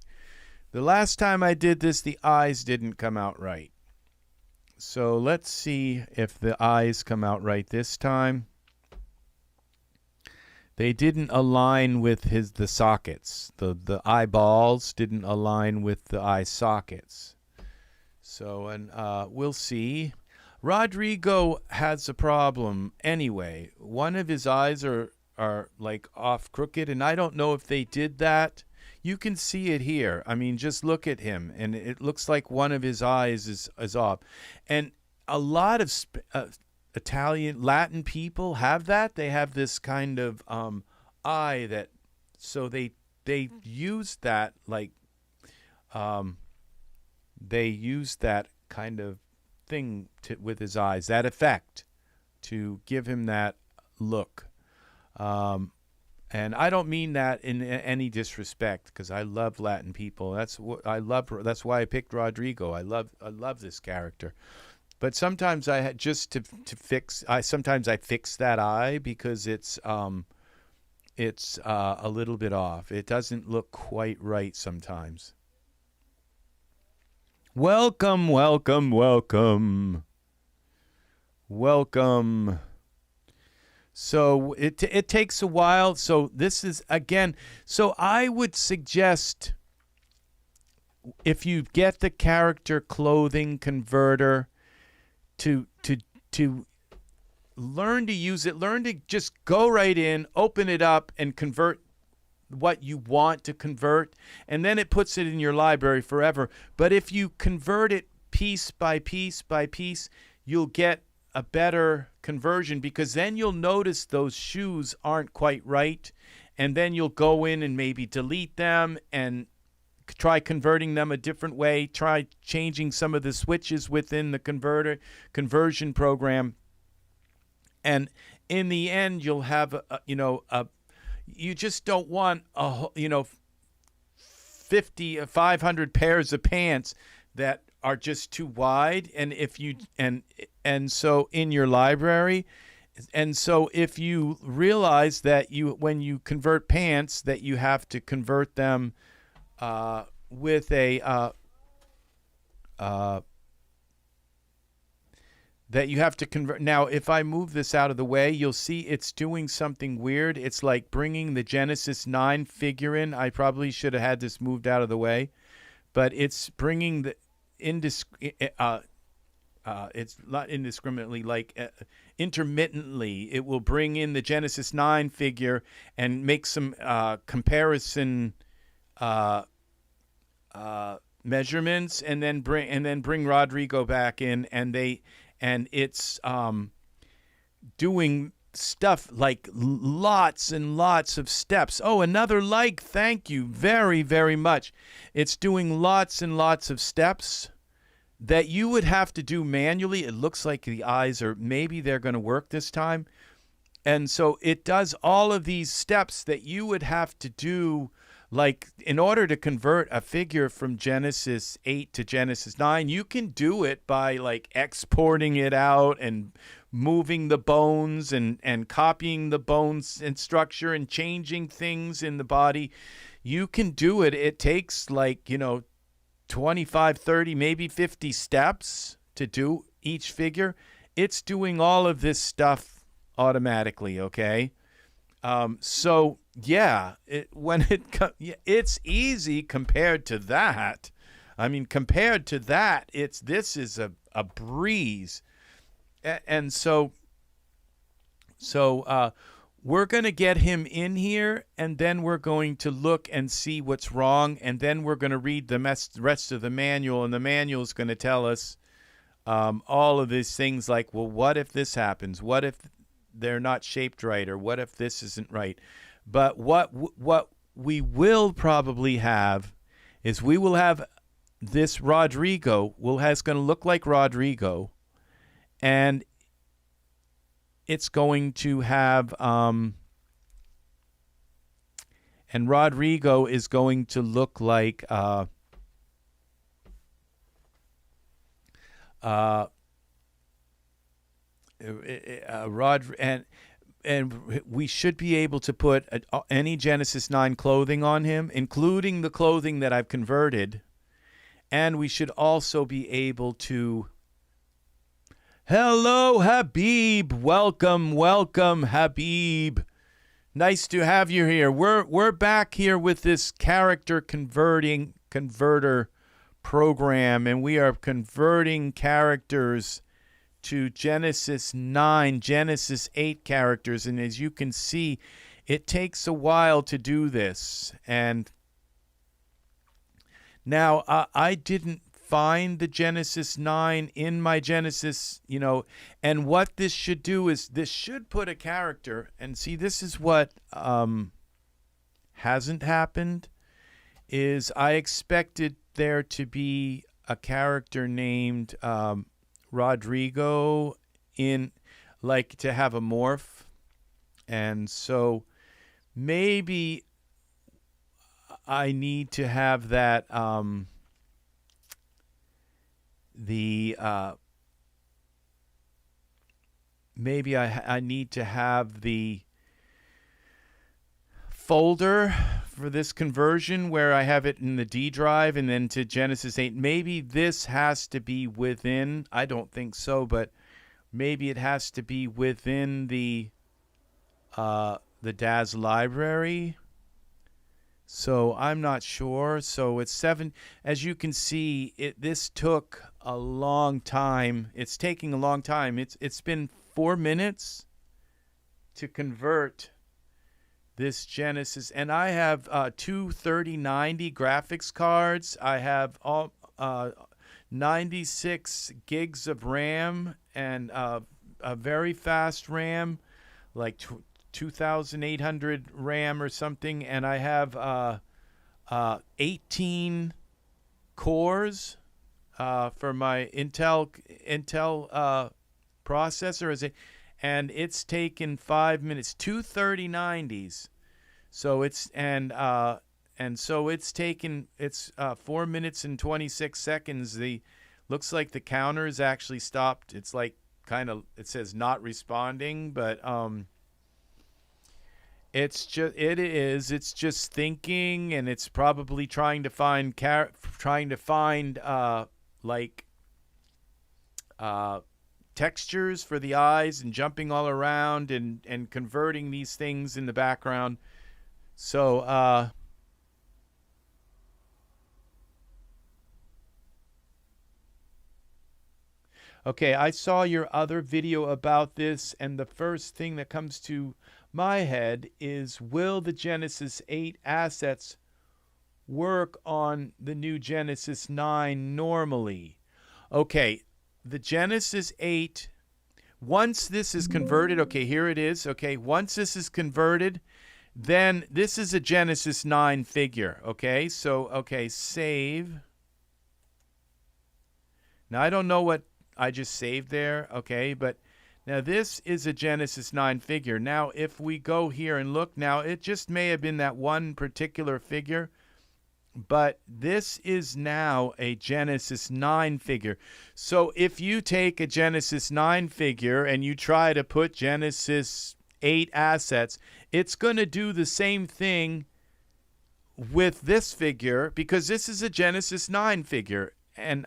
The last time I did this, the eyes didn't come out right. So let's see if the eyes come out right this time. They didn't align with the sockets. The eyeballs didn't align with the eye sockets. So, and we'll see. Rodrigo has a problem anyway. One of his eyes are like off crooked, and I don't know if they did that. You can see it here. I mean, just look at him, and it looks like one of his eyes is off. And a lot of Italian, Latin people have that. They have this kind of eye that, so they use that, like, they use that kind of thing with his eyes, that effect, to give him that look. And I don't mean that in any disrespect, because I love Latin people. That's what I love. That's why I picked Rodrigo. I love this character. But sometimes I had just to fix. Sometimes I fix that eye because it's a little bit off. It doesn't look quite right sometimes. Welcome, welcome, welcome, welcome. So it takes a while. So this is, again, so I would suggest if you get the character clothing converter to learn to use it, learn to just go right in, open it up, and convert what you want to convert, and then it puts it in your library forever. But if you convert it piece by piece by piece, you'll get a better conversion, because then you'll notice those shoes aren't quite right, and then you'll go in and maybe delete them and try converting them a different way, try changing some of the switches within the conversion program, and in the end you'll have you just don't want 500 pairs of pants that are just too wide, and if you and so in your library, and so if you realize that when you convert pants that you have to convert them with a that you have to convert. Now, if I move this out of the way, you'll see it's doing something weird. It's like bringing the Genesis 9 figure in. I probably should have had this moved out of the way, but it's bringing the it's not indiscriminately, like intermittently. It will bring in the Genesis 9 figure and make some comparison measurements, and then bring Rodrigo back in, and it's doing stuff like lots and lots of steps. Oh, another like, thank you very, very much. It's doing lots and lots of steps that you would have to do manually. It looks like the eyes maybe they're going to work this time. And so it does all of these steps that you would have to do, like in order to convert a figure from Genesis 8 to Genesis 9. You can do it by like exporting it out and moving the bones and copying the bones and structure and changing things in the body. You can do it. It takes 25, 30, maybe 50 steps to do each figure. It's doing all of this stuff automatically, okay? So yeah, it's easy compared to that. I mean, compared to that, this is a breeze. And so we're going to get him in here, and then we're going to look and see what's wrong, and then we're going to read the rest of the manual, and the manual is going to tell us all of these things like, well, what if this happens? What if they're not shaped right, or what if this isn't right? But what we will probably have is we will have this Rodrigo is going to look like Rodrigo, and it's going to have and Rodrigo is going to look like and we should be able to put any Genesis 9 clothing on him, including the clothing that I've converted. And we should also be able to... Hello, Habib. Welcome, Habib. Nice to have you here. We're back here with this character converter program, and we are converting characters to Genesis 9, Genesis 8 characters. And as you can see, it takes a while to do this. And now I didn't find the Genesis 9 in my Genesis, and what this should do is this should put a character, and see, this is what hasn't happened, is I expected there to be a character named Rodrigo to have a morph, and so maybe I need to have that maybe I need to have the folder for this conversion where I have it in the D drive and then to Genesis 8. Maybe this has to be within, I don't think so, but maybe it has to be within the DAS library. So I'm not sure. So it's 7. As you can see, this took a long time. It's taking a long time. It's been 4 minutes to convert this Genesis, and I have two 3090 graphics cards. I have all 96 gigs of RAM and a very fast RAM, like 2,800 RAM or something, and I have 18 cores for my Intel processor, and it's taken 5 minutes, two 3090s. So it's so it's taken 4 minutes and 26 seconds. Looks like the counter is actually stopped. It's like it says not responding, but it's just thinking, and it's probably trying to find textures for the eyes and jumping all around and converting these things in the background. So okay, I saw your other video about this, and the first thing that comes to my head is, will the Genesis 8 assets work on the new Genesis 9 normally? Okay, the Genesis 8, once this is converted, okay, here it is. Okay, once this is converted, then this is a Genesis 9 figure. Okay, so, okay, save. Now, I don't know what I just saved there. Okay, but now this is a Genesis 9 figure. Now, if we go here and look, now it just may have been that one particular figure, but this is now a Genesis 9 figure. So if you take a Genesis 9 figure and you try to put Genesis 8 assets, it's going to do the same thing with this figure, because this is a Genesis 9 figure, and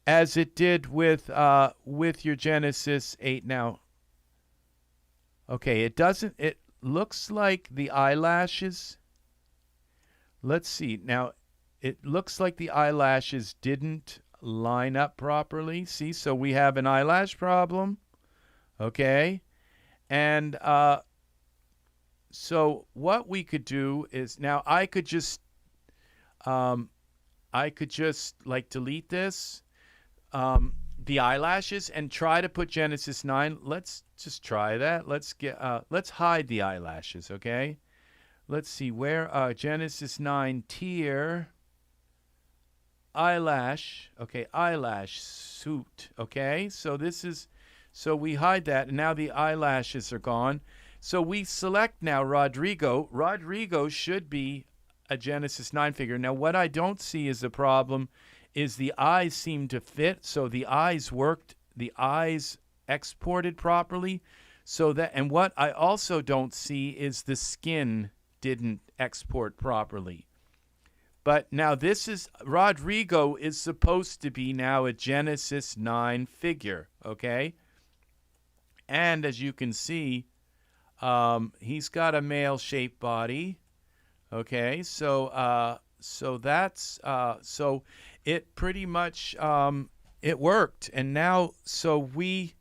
as it did with your Genesis 8. Now, okay, it looks like the eyelashes, let's see. Now, it looks like the eyelashes didn't line up properly. See, so we have an eyelash problem. Okay. And so what we could do is, now I could just like delete this, the eyelashes, and try to put Genesis 9. Let's just try that. Let's hide the eyelashes. Okay. Let's see where Genesis 9 tier eyelash. Okay, eyelash suit. Okay, so so we hide that, and now the eyelashes are gone. So we select now Rodrigo. Rodrigo should be a Genesis 9 figure. Now, what I don't see is the problem is the eyes seem to fit. So the eyes worked. The eyes exported properly. So that, and what I also don't see is the skin didn't export properly. But now this is, Rodrigo is supposed to be now a Genesis 9 figure, okay? And as you can see, he's got a male-shaped body, okay? So that's, so it pretty much, it worked. And now, so we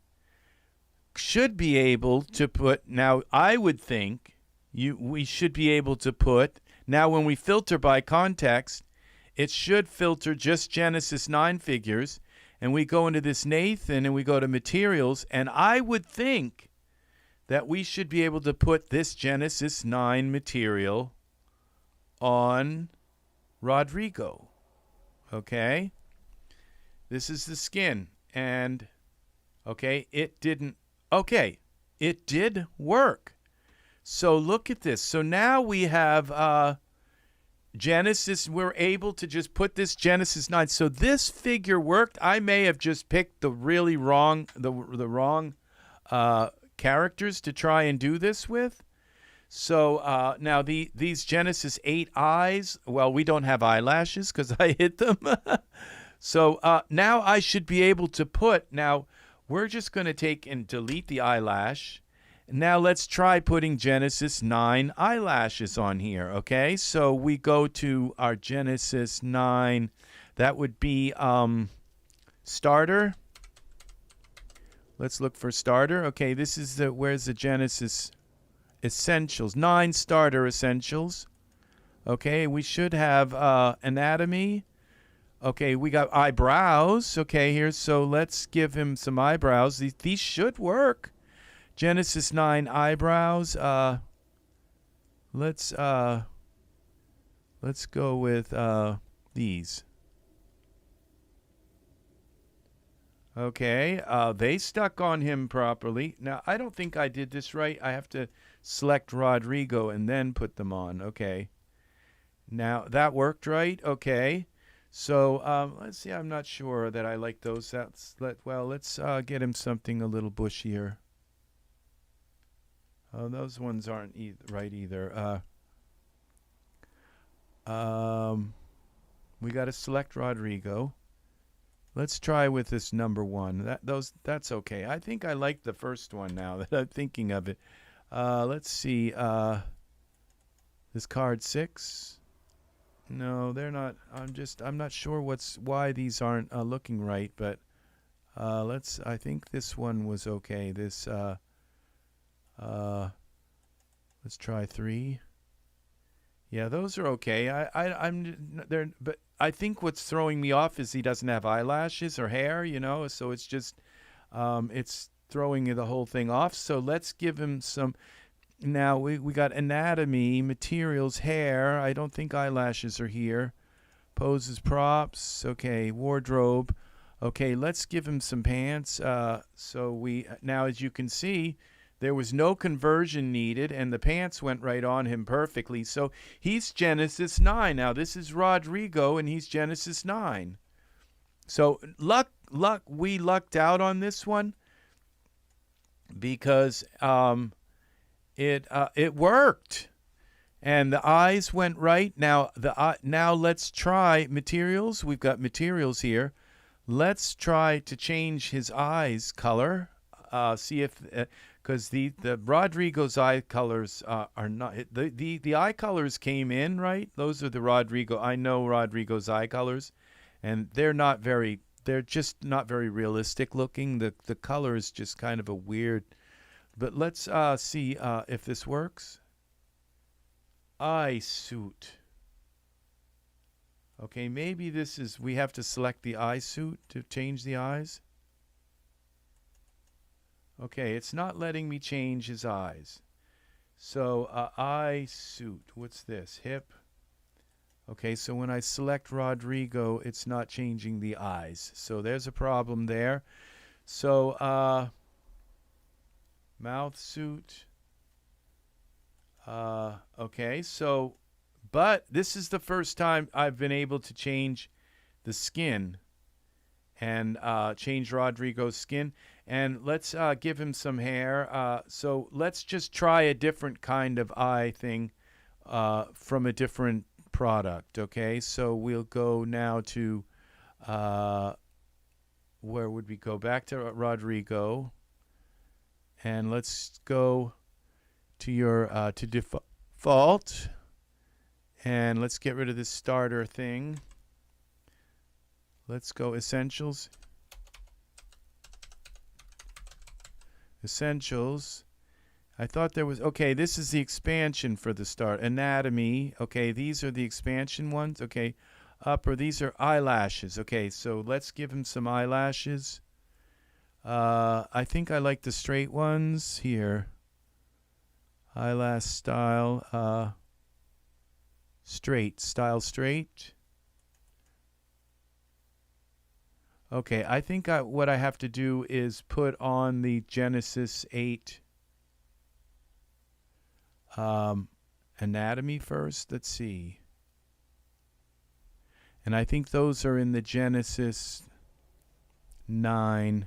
should be able to put, now I would think, we should be able to put, now when we filter by context, it should filter just Genesis 9 figures, and we go into this Nathan and we go to materials, and I would think that we should be able to put this Genesis 9 material on Rodrigo. Okay? This is the skin, and okay, it didn't, okay, it did work. So look at this. So now we have Genesis. We're able to just put this Genesis 9. So this figure worked. I may have just picked the really wrong, the wrong characters to try and do this with. So now these Genesis 8 eyes, well, we don't have eyelashes because I hit them. So now I should be able to put, now we're just going to take and delete the eyelash. Now let's try putting Genesis 9 eyelashes on here, okay? So we go to our Genesis 9. That would be starter. Let's look for starter. Okay, this is the, where's the Genesis essentials? 9 starter essentials. Okay, we should have anatomy. Okay, we got eyebrows. Okay, here, so let's give him some eyebrows. These should work. Genesis 9 eyebrows. Let's go with these. Okay, they stuck on him properly. Now, I don't think I did this right. I have to select Rodrigo and then put them on. Okay. Now, that worked right. Okay. So, let's see. I'm not sure that I like those. Well, let's get him something a little bushier. Oh, those ones aren't right either. We got to select Rodrigo. Let's try with this number 1. That's okay. I think I like the first one now that I'm thinking of it. Let's see. This card 6. No, they're not. I'm not sure why these aren't looking right, but I think this one was okay. This let's try 3. Yeah, those are okay. But I think what's throwing me off is he doesn't have eyelashes or hair, you know, so it's just it's throwing the whole thing off. So let's give him some. Now we got anatomy, materials, hair. I don't think eyelashes are here. Poses, props. Okay, wardrobe. Okay, let's give him some pants. Now, as you can see, there was no conversion needed, and the pants went right on him perfectly. So he's Genesis 9. Now, this is Rodrigo, and he's Genesis 9. So we lucked out on this one because it worked, and the eyes went right. Now now let's try materials. We've got materials here. Let's try to change his eyes color. See if because the Rodrigo's eye colors are not the eye colors came in right. Those are the Rodrigo. I know Rodrigo's eye colors, and they're just not very realistic looking. The color is just kind of a weird. But let's see if this works. Eye suit. Okay, maybe this is, we have to select the eye suit to change the eyes. Okay, it's not letting me change his eyes. So, eye suit. What's this? Hip. Okay, so when I select Rodrigo, it's not changing the eyes. So there's a problem there. So, mouth suit. Okay, so, but this is the first time I've been able to change the skin and change Rodrigo's skin. And let's give him some hair. So let's just try a different kind of eye thing from a different product. Okay, so we'll go now to, where would we go? Back to Rodrigo. And let's go to your to default, and let's get rid of this starter thing. Let's go essentials. Essentials. I thought there was, okay, this is the expansion for the start. Anatomy. Okay, these are the expansion ones. Okay, upper, these are eyelashes. Okay, so let's give him some eyelashes. I think I like the straight ones here. Eyelash style, straight. Okay, I think what I have to do is put on the Genesis 8 anatomy first. Let's see. And I think those are in the Genesis 9.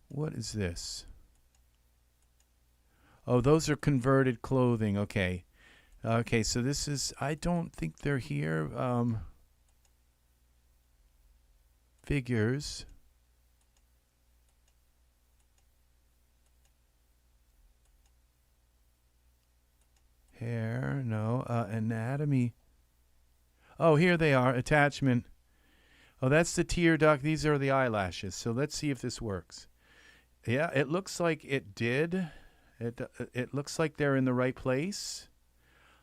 What is this? Oh, those are converted clothing. Okay. Okay, so this is, I don't think they're here. Figures. Hair, no. Anatomy. Oh, here they are. Attachment. Oh, that's the tear duct. These are the eyelashes. So let's see if this works. Yeah, it looks like it did. It looks like they're in the right place.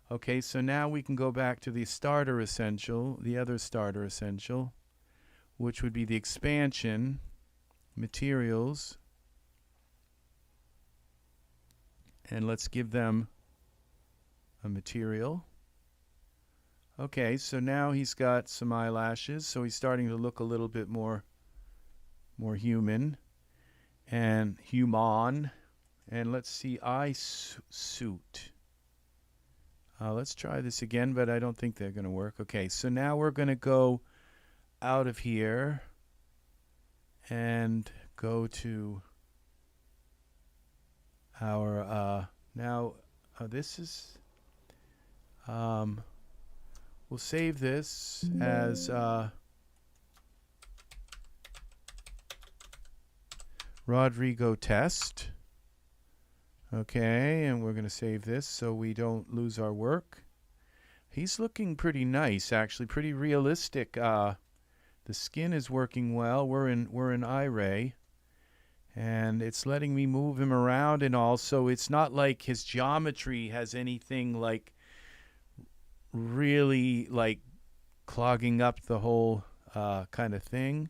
Okay, so now we can go back to the starter essential, the other starter essential, which would be the expansion, materials. And let's give them a material. Okay, so now he's got some eyelashes, so he's starting to look a little bit more human and human. And let's see, eye suit. Let's try this again, but I don't think they're going to work. Okay, so now we're going to go out of here and go to our this is we'll save this as Rodrigo test. Okay, and we're going to save this so we don't lose our work. He's looking pretty nice, actually, pretty realistic. The skin is working well. We're in Iray, and it's letting me move him around and all. So it's not like his geometry has anything like really like clogging up the whole kind of thing.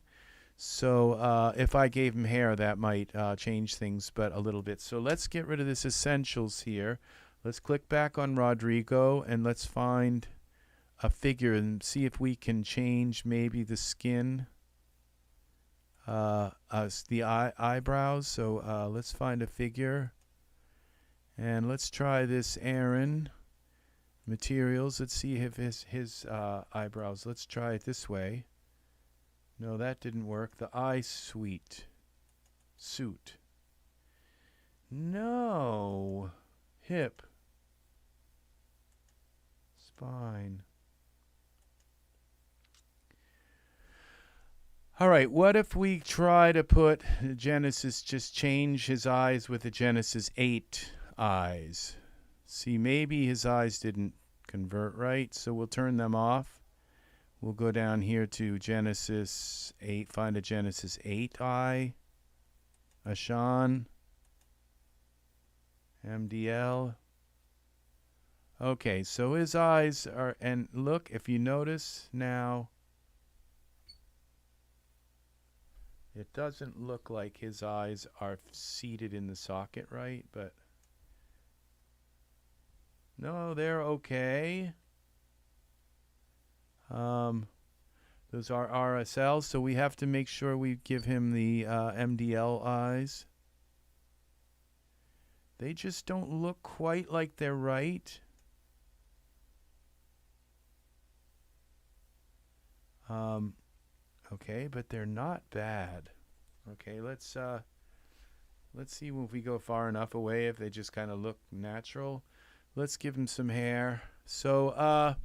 So if I gave him hair, that might change things but a little bit. So let's get rid of this essentials here. Let's click back on Rodrigo and let's find a figure and see if we can change maybe the skin, the eyebrows. So let's find a figure and let's try this Aaron materials. Let's see if his eyebrows. Let's try it this way. No, that didn't work. The eye suit. No. Hip. Spine. All right, what if we try to put Genesis, just change his eyes with the Genesis 8 eyes? See, maybe his eyes didn't convert right, so we'll turn them off. We'll go down here to Genesis 8, find a Genesis 8 eye, Ashan, MDL. Okay, so his eyes are, and look, if you notice now, it doesn't look like his eyes are seated in the socket right, but no, they're okay. Those are RSLs, so we have to make sure we give him the MDL eyes. They just don't look quite like they're right. Okay, but they're not bad. Okay, let's see if we go far enough away if they just kind of look natural. Let's give him some hair. So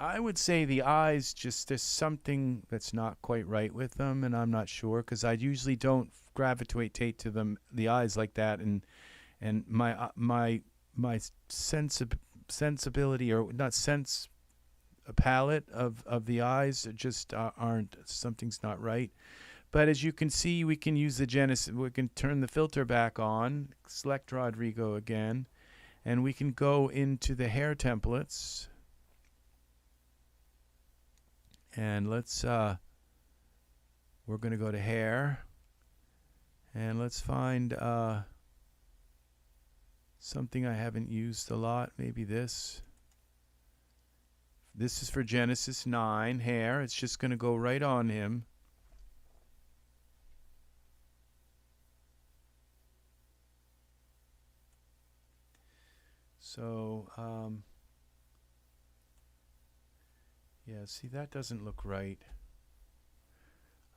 I would say the eyes, just there's something that's not quite right with them, and I'm not sure because I usually don't gravitate to them, the eyes like that, and my sensibility, or not sense, a palette of the eyes just aren't, something's not right. But as you can see, we can use the Genesis, we can turn the filter back on, select Rodrigo again, and we can go into the hair templates. And let's, we're going to go to hair. And let's find something I haven't used a lot. Maybe this. This is for Genesis 9, hair. It's just going to go right on him. So, yeah, see, that doesn't look right.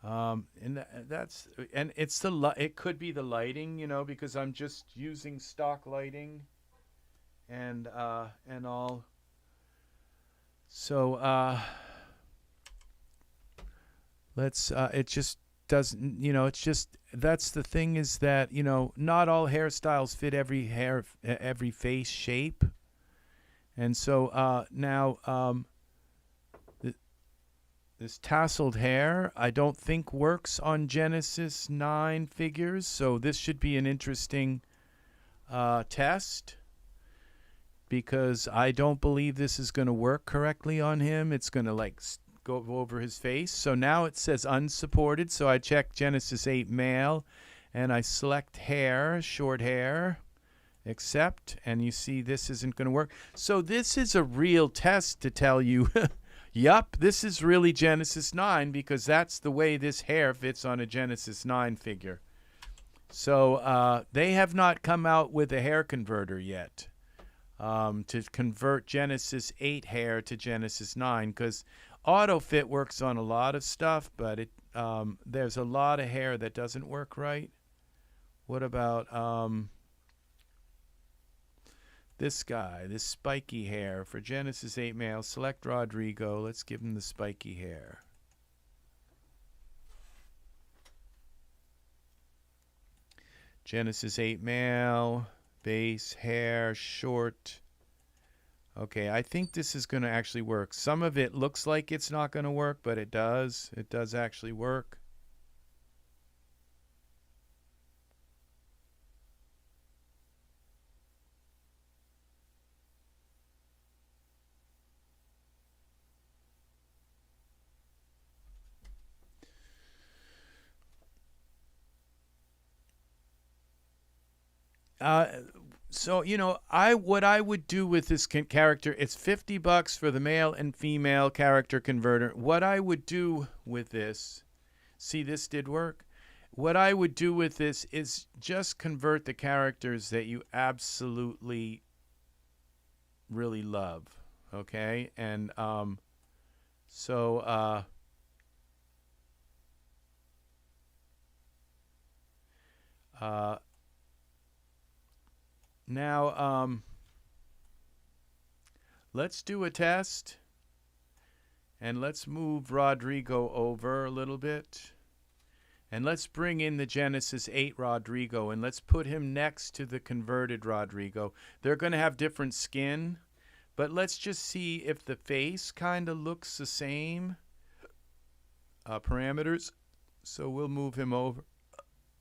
And it's it could be the lighting, you know, because I'm just using stock lighting and all. So, it just doesn't, you know, it's just, that's the thing, is that, you know, not all hairstyles fit every face shape. And so, now, this tasseled hair, I don't think works on Genesis 9 figures, so this should be an interesting test, because I don't believe this is going to work correctly on him. It's going to like go over his face. So now it says unsupported, so I check Genesis 8 male, and I select hair, short hair, accept, and you see this isn't going to work. So this is a real test to tell you yup, this is really Genesis 9, because that's the way this hair fits on a Genesis 9 figure. So they have not come out with a hair converter yet to convert Genesis 8 hair to Genesis 9, because AutoFit works on a lot of stuff, but there's a lot of hair that doesn't work right. What about this guy, this spiky hair for Genesis 8 male? Select Rodrigo. Let's give him the spiky hair. Genesis 8 male, base, hair, short. Okay, I think this is going to actually work. Some of it looks like it's not going to work, but it does. It does actually work. So, you know, what I would do with this character, it's $50 for the male and female character converter. What I would do with this, see, this did work. What I would do with this is just convert the characters that you absolutely really love, okay? And so now, let's do a test, and let's move Rodrigo over a little bit, and let's bring in the Genesis 8 Rodrigo, and let's put him next to the converted Rodrigo. They're going to have different skin, but let's just see if the face kind of looks the same parameters. So we'll move him over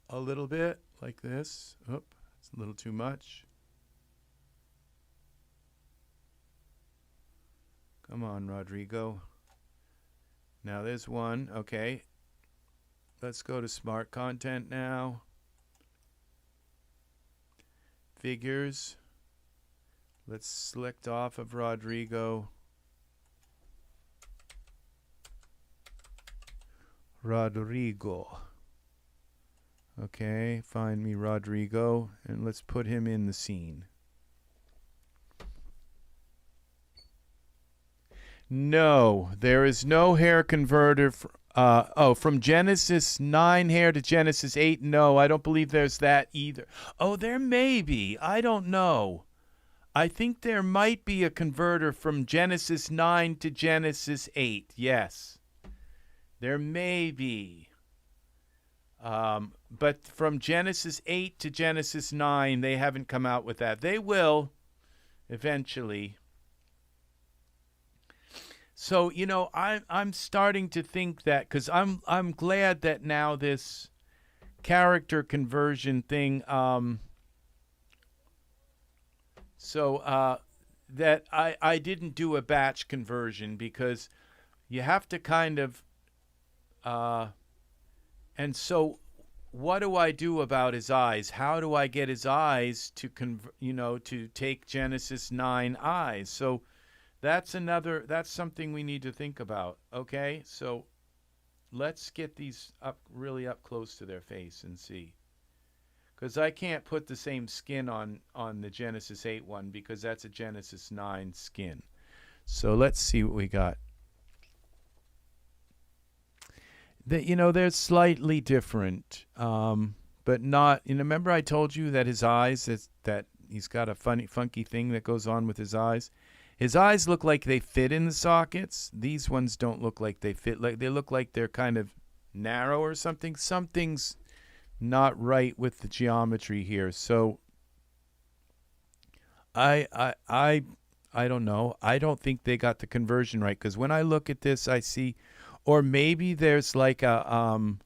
a little bit like this. Oop, it's a little too much. Come on, Rodrigo. Now there's one. Okay. Let's go to Smart Content now. Figures. Let's select off of Rodrigo. Rodrigo. Okay, find me Rodrigo, and let's put him in the scene. No, there is no hair converter. From Genesis 9 hair to Genesis 8, no, I don't believe there's that either. Oh, there may be. I don't know. I think there might be a converter from Genesis 9 to Genesis 8. Yes, there may be. But from Genesis 8 to Genesis 9, they haven't come out with that. They will eventually. So, you know, I'm starting to think that, because I'm glad that now this character conversion thing, that I didn't do a batch conversion, because you have to kind of, and so what do I do about his eyes? How do I get his eyes to to take Genesis 9 eyes? So that's something we need to think about. Okay, so let's get these really up close to their face and see. because I can't put the same skin on the Genesis 8 one because that's a Genesis 9 skin. So let's see what we got. You know, they're slightly different, but not. You know, remember I told you that his eyes, that he's got a funky thing that goes on with his eyes. His eyes look like they fit in the sockets. These ones don't look like they fit. Like they look like they're kind of narrow or something. Something's not right with the geometry here. So I don't know. I don't think they got the conversion right, because when I look at this, I see, or maybe there's like a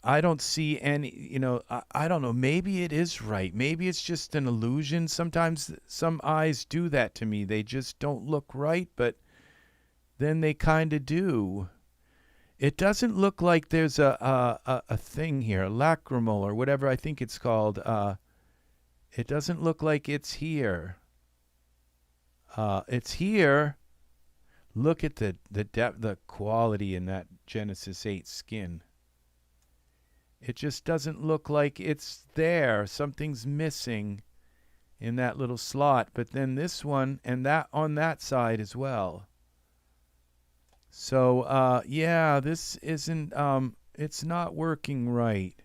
I don't see any, you know, I don't know. Maybe it is right. Maybe it's just an illusion. Sometimes some eyes do that to me. They just don't look right, but then they kind of do. It doesn't look like there's a thing here, lacrimal or whatever I think it's called. It doesn't look like it's here. It's here. Look at the depth, the quality in that Genesis 8 skin. It just doesn't look like it's there. Something's missing in that little slot. But then this one, and that on that side as well. So, yeah, this isn't, it's not working right.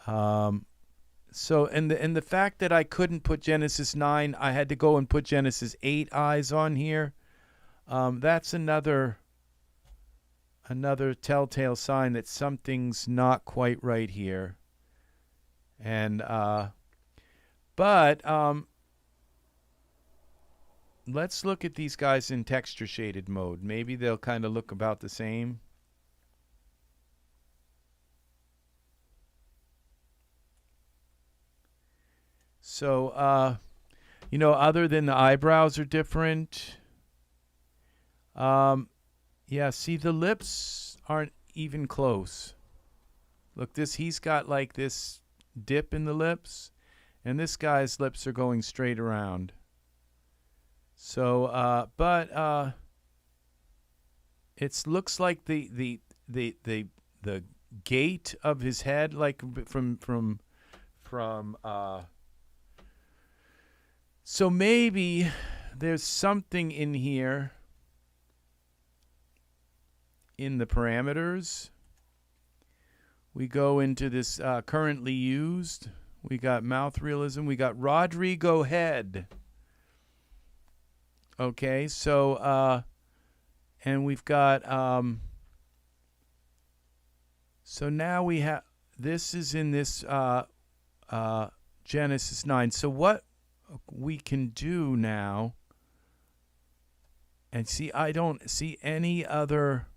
So, and the fact that I couldn't put Genesis 9, I had to go and put Genesis 8 eyes on here. That's another telltale sign that something's not quite right here. And but let's look at these guys in texture shaded mode. Maybe they'll kind of look about the same. So you know, other than the eyebrows are different, yeah, see, the lips aren't even close. Look, he's got like this dip in the lips, and this guy's lips are going straight around. So, but it looks like the gait of his head, like from so maybe there's something in here in the parameters. We go into this currently used. We got mouth realism. We got Rodrigo head. Okay, so and we've got so now we have, this is in this Genesis 9. So what we can do now, and see, I don't see any other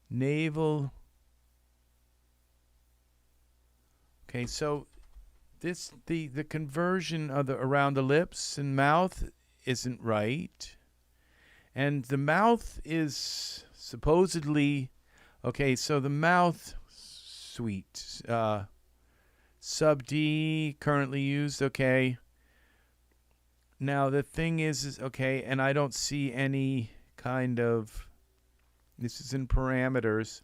navel. Okay, so this the conversion of the around the lips and mouth isn't right, and the mouth is supposedly okay. So the mouth sweet sub D currently used. Okay, now the thing is okay, and I don't see any kind of, this is in parameters.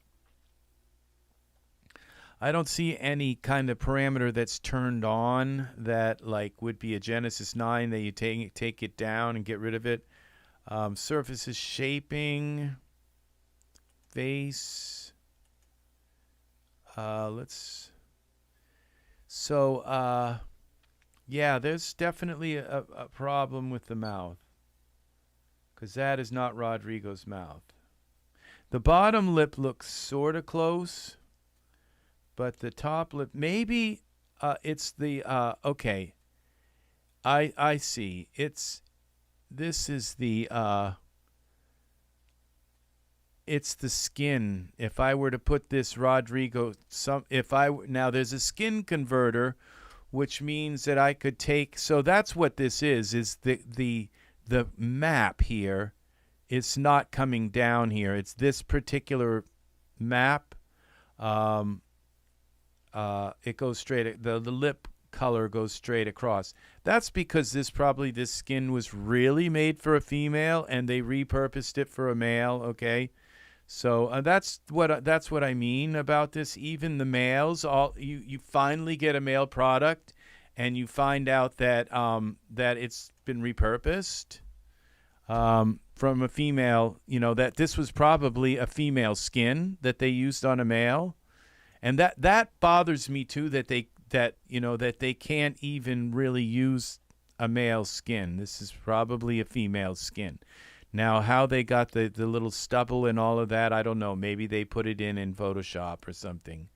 I don't see any kind of parameter that's turned on that like would be a Genesis 9 that you take it down and get rid of it. Surfaces shaping, face. Yeah, there's definitely a problem with the mouth, because that is not Rodrigo's mouth. The bottom lip looks sort of close, but the top lip, maybe it's the, okay, I see. This is the, it's the skin. If I were to put this Rodrigo, now there's a skin converter, which means that I could take, so that's what this is the map here. It's not coming down here. It's this particular map. It goes straight, the lip color goes straight across. That's because this skin was really made for a female and they repurposed it for a male, okay? So that's what I mean about this. Even the males, all you finally get a male product, and you find out that that it's been repurposed from a female. You know that this was probably a female skin that they used on a male, and that bothers me too. That they can't even really use a male skin. This is probably a female skin. Now, how they got the little stubble and all of that, I don't know. Maybe they put it in Photoshop or something.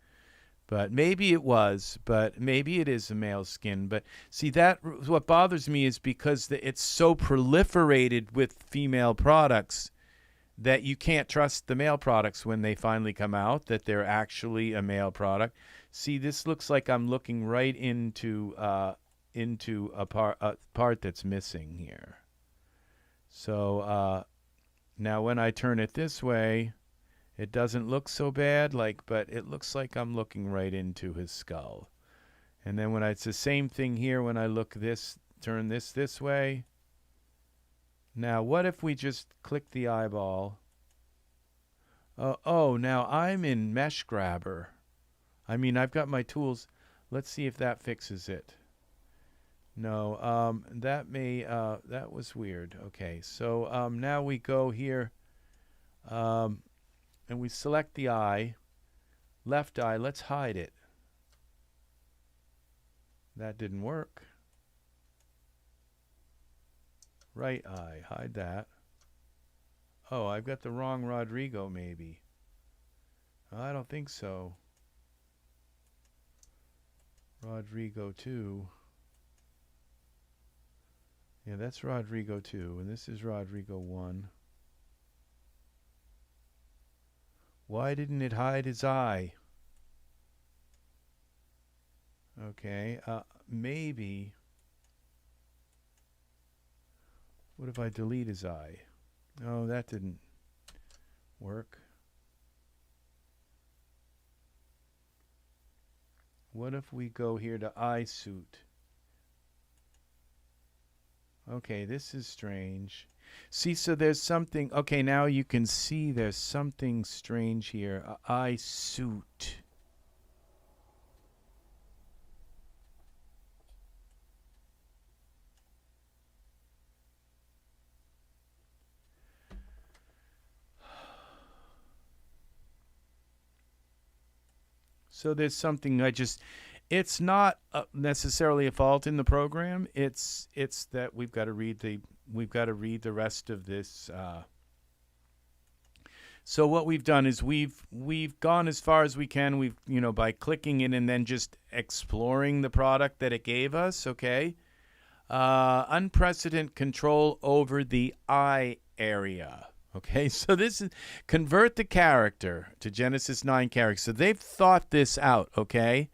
But maybe it was. But maybe it is a male skin. But see, what bothers me is because it's so proliferated with female products that you can't trust the male products when they finally come out, that they're actually a male product. See, this looks like I'm looking right into a part that's missing here. So now when I turn it this way, it doesn't look so bad, but it looks like I'm looking right into his skull. And then it's the same thing here when I turn this way. Now, what if we just click the eyeball? Oh, now I'm in Mesh Grabber. I mean, I've got my tools. Let's see if that fixes it. No, that was weird. Okay, so now we go here, and we select the eye, left eye. Let's hide it. That didn't work. Right eye, hide that. Oh, I've got the wrong Rodrigo, maybe. I don't think so. Rodrigo 2. Yeah, that's Rodrigo 2, and this is Rodrigo 1. Why didn't it hide his eye? Okay, maybe. What if I delete his eye? Oh, that didn't work. What if we go here to eye suit? Okay, this is strange. See, so there's something. Okay, now you can see there's something strange here. Eye suit. So there's something it's not necessarily a fault in the program. It's that we've got to read the rest of this. So what we've done is we've gone as far as we can. We've by clicking it and then just exploring the product that it gave us. Okay, unprecedented control over the eye area. Okay, so this is convert the character to Genesis 9 characters. So they've thought this out, okay?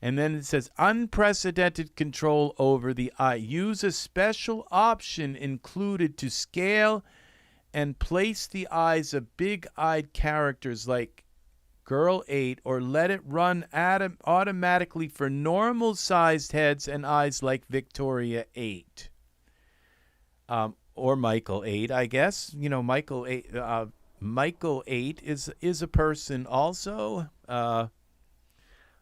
And then it says unprecedented control over the eye. Use a special option included to scale and place the eyes of big-eyed characters like Girl 8, or let it run automatically for normal-sized heads and eyes like Victoria 8. Or Michael 8, I guess. Michael 8. Michael 8 is a person also,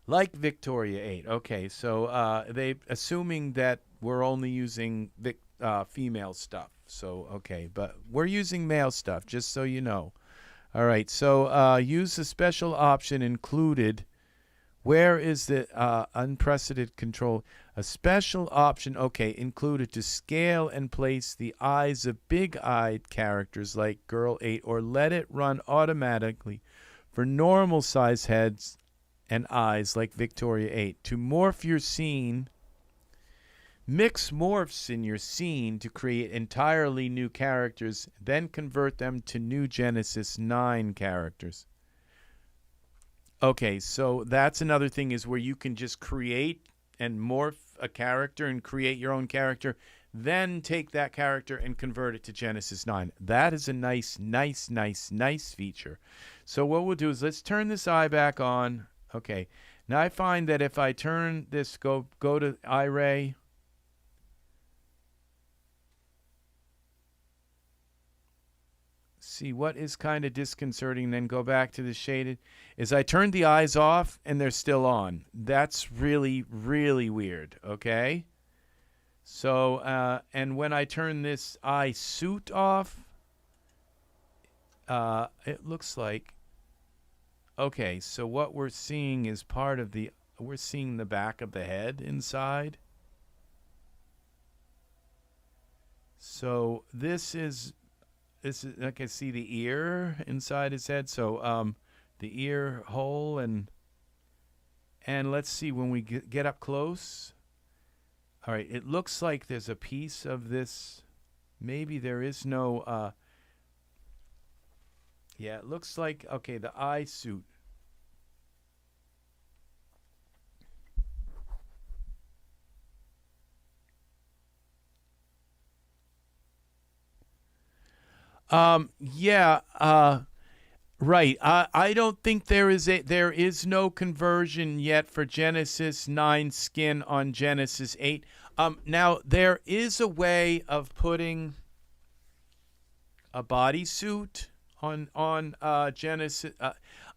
like Victoria 8. Okay, so they assuming that we're only using female stuff. So okay, but we're using male stuff, just so you know. All right, so use the special option included. Where is the unprecedented control? A special option, okay, included to scale and place the eyes of big-eyed characters like Girl 8, or let it run automatically for normal-sized heads and eyes like Victoria 8. To morph your scene, mix morphs in your scene to create entirely new characters, then convert them to new Genesis 9 characters. Okay, so that's another thing, is where you can just create and morph a character and create your own character, then take that character and convert it to Genesis 9. That is a nice feature. So what we'll do is let's turn this eye back on. Okay, now I find that if I turn this, go to Iray, see, what is kind of disconcerting, then go back to the shaded, is I turned the eyes off and they're still on. That's really, really weird, okay? So, and when I turn this eye suit off, it looks like, okay, so what we're seeing is part of the, we're seeing the back of the head inside. So this is, I can see the ear inside his head. So the ear hole, and let's see when we get up close. All right, it looks like there's a piece of this. Maybe there is no, yeah, it looks like, okay, the eye suit. Yeah, right. I don't think there is no conversion yet for Genesis 9 skin on Genesis 8. Now there is a way of putting a bodysuit on Genesis.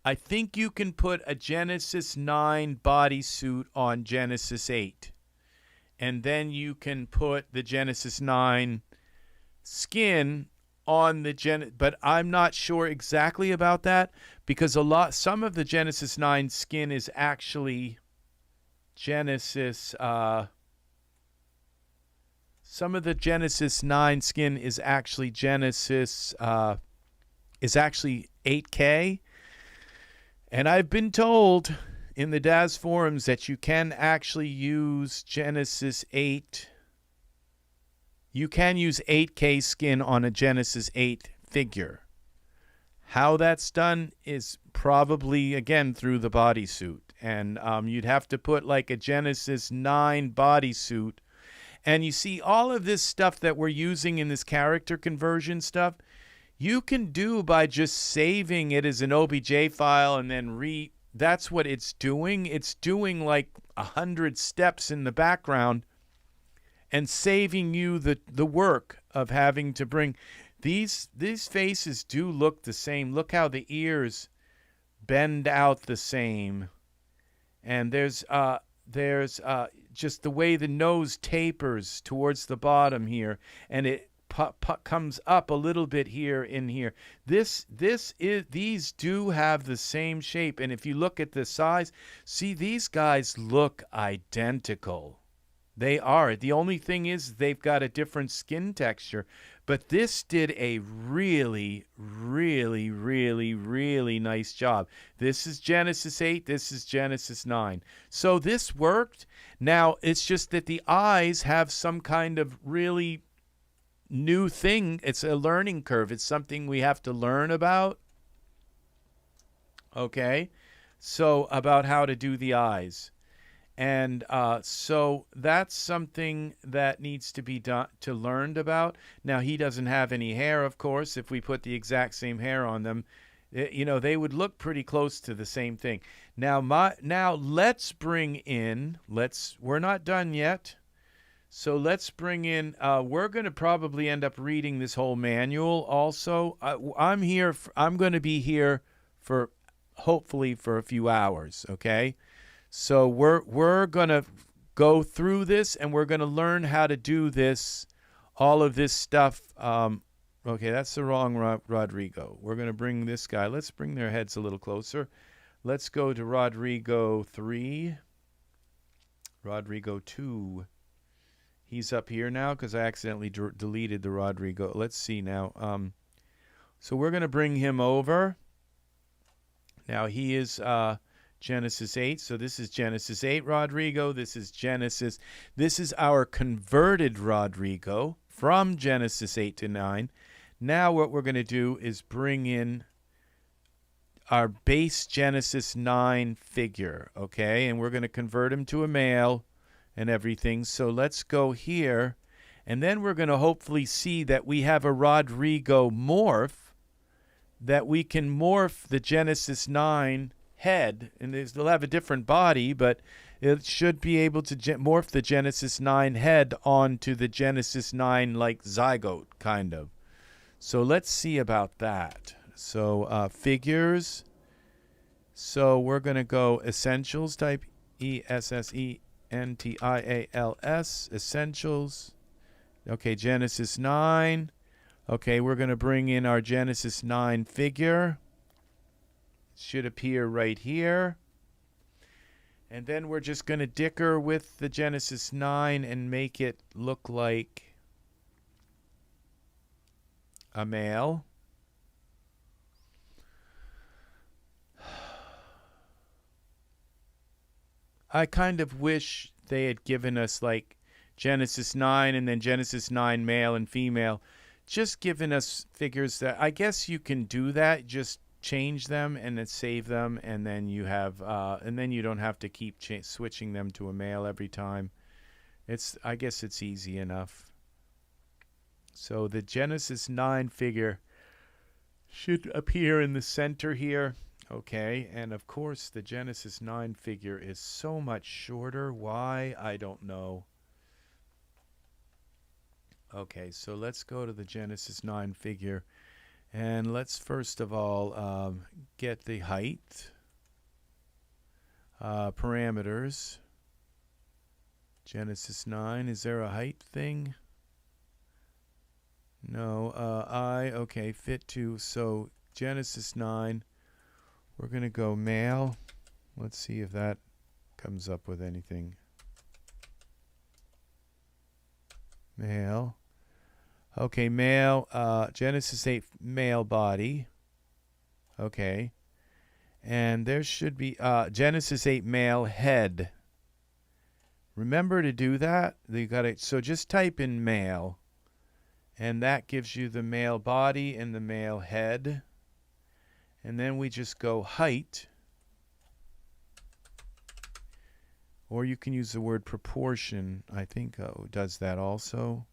I think you can put a Genesis 9 bodysuit on Genesis 8, and then you can put the Genesis 9 skin on the but I'm not sure exactly about that, because some of the Genesis 9 skin is actually Genesis, some of the Genesis 9 skin is actually Genesis, is actually 8K. And I've been told in the DAS forums that you can actually use Genesis 8. You can use 8K skin on a Genesis 8 figure. How that's done is probably, again, through the bodysuit. And you'd have to put like a Genesis 9 bodysuit. And you see, all of this stuff that we're using in this character conversion stuff, you can do by just saving it as an OBJ file and then that's what it's doing. It's doing like 100 steps in the background and saving you the work of having to bring these faces do look the same. Look how the ears bend out the same, and there's just the way the nose tapers towards the bottom here, and it comes up a little bit here in here. These do have the same shape, and if you look at the size, see, these guys look identical. They are. The only thing is they've got a different skin texture. But this did a really, really, really, really nice job. This is Genesis 8. This is Genesis 9. So this worked. Now, it's just that the eyes have some kind of really new thing. It's a learning curve. It's something we have to learn about. Okay? So, about how to do the eyes. And so that's something that needs to be learned about. Now, he doesn't have any hair, of course. If we put the exact same hair on them, they would look pretty close to the same thing. Now let's bring in, we're not done yet. So let's bring in, we're going to probably end up reading this whole manual also. I'm going to be here for, hopefully, for a few hours, okay? So we're going to go through this, and we're going to learn how to do this, all of this stuff. Okay, that's the wrong Rodrigo. We're going to bring this guy. Let's bring their heads a little closer. Let's go to Rodrigo 3. Rodrigo 2. He's up here now because I accidentally deleted the Rodrigo. Let's see now. So we're going to bring him over. Now he is... Genesis 8. So this is Genesis 8 Rodrigo. This is our converted Rodrigo from Genesis 8 to 9. Now what we're going to do is bring in our base Genesis 9 figure, okay? And we're going to convert him to a male and everything. So let's go here, and then we're going to hopefully see that we have a Rodrigo morph, that we can morph the Genesis 9 head, and they'll have a different body, but it should be able to morph the Genesis 9 head onto the Genesis 9 like zygote, kind of. So let's see about that. So figures. So we're going to go essentials, type ESSENTIALS, essentials. Okay, Genesis 9. Okay, we're going to bring in our Genesis 9 figure. It should appear right here. And then we're just going to dicker with the Genesis 9 and make it look like a male. I kind of wish they had given us like Genesis 9 and then Genesis 9 male and female. Just given us figures that I guess you can do that. Just change them and then save them, and then you have and then you don't have to keep switching them to a male every time. I guess it's easy enough. So the Genesis 9 figure should appear in the center here. Okay, and of course the Genesis 9 figure is so much shorter. Why? I don't know. Okay, so let's go to the Genesis 9 figure. And let's first of all get the height parameters. Genesis 9, is there a height thing? No. Okay, fit to. So Genesis 9, we're going to go male. Let's see if that comes up with anything. Male. Okay, male, Genesis 8 male body. Okay. And there should be Genesis 8 male head. Remember to do that. You got it. So just type in male, and that gives you the male body and the male head. And then we just go height. Or you can use the word proportion. I think does that also.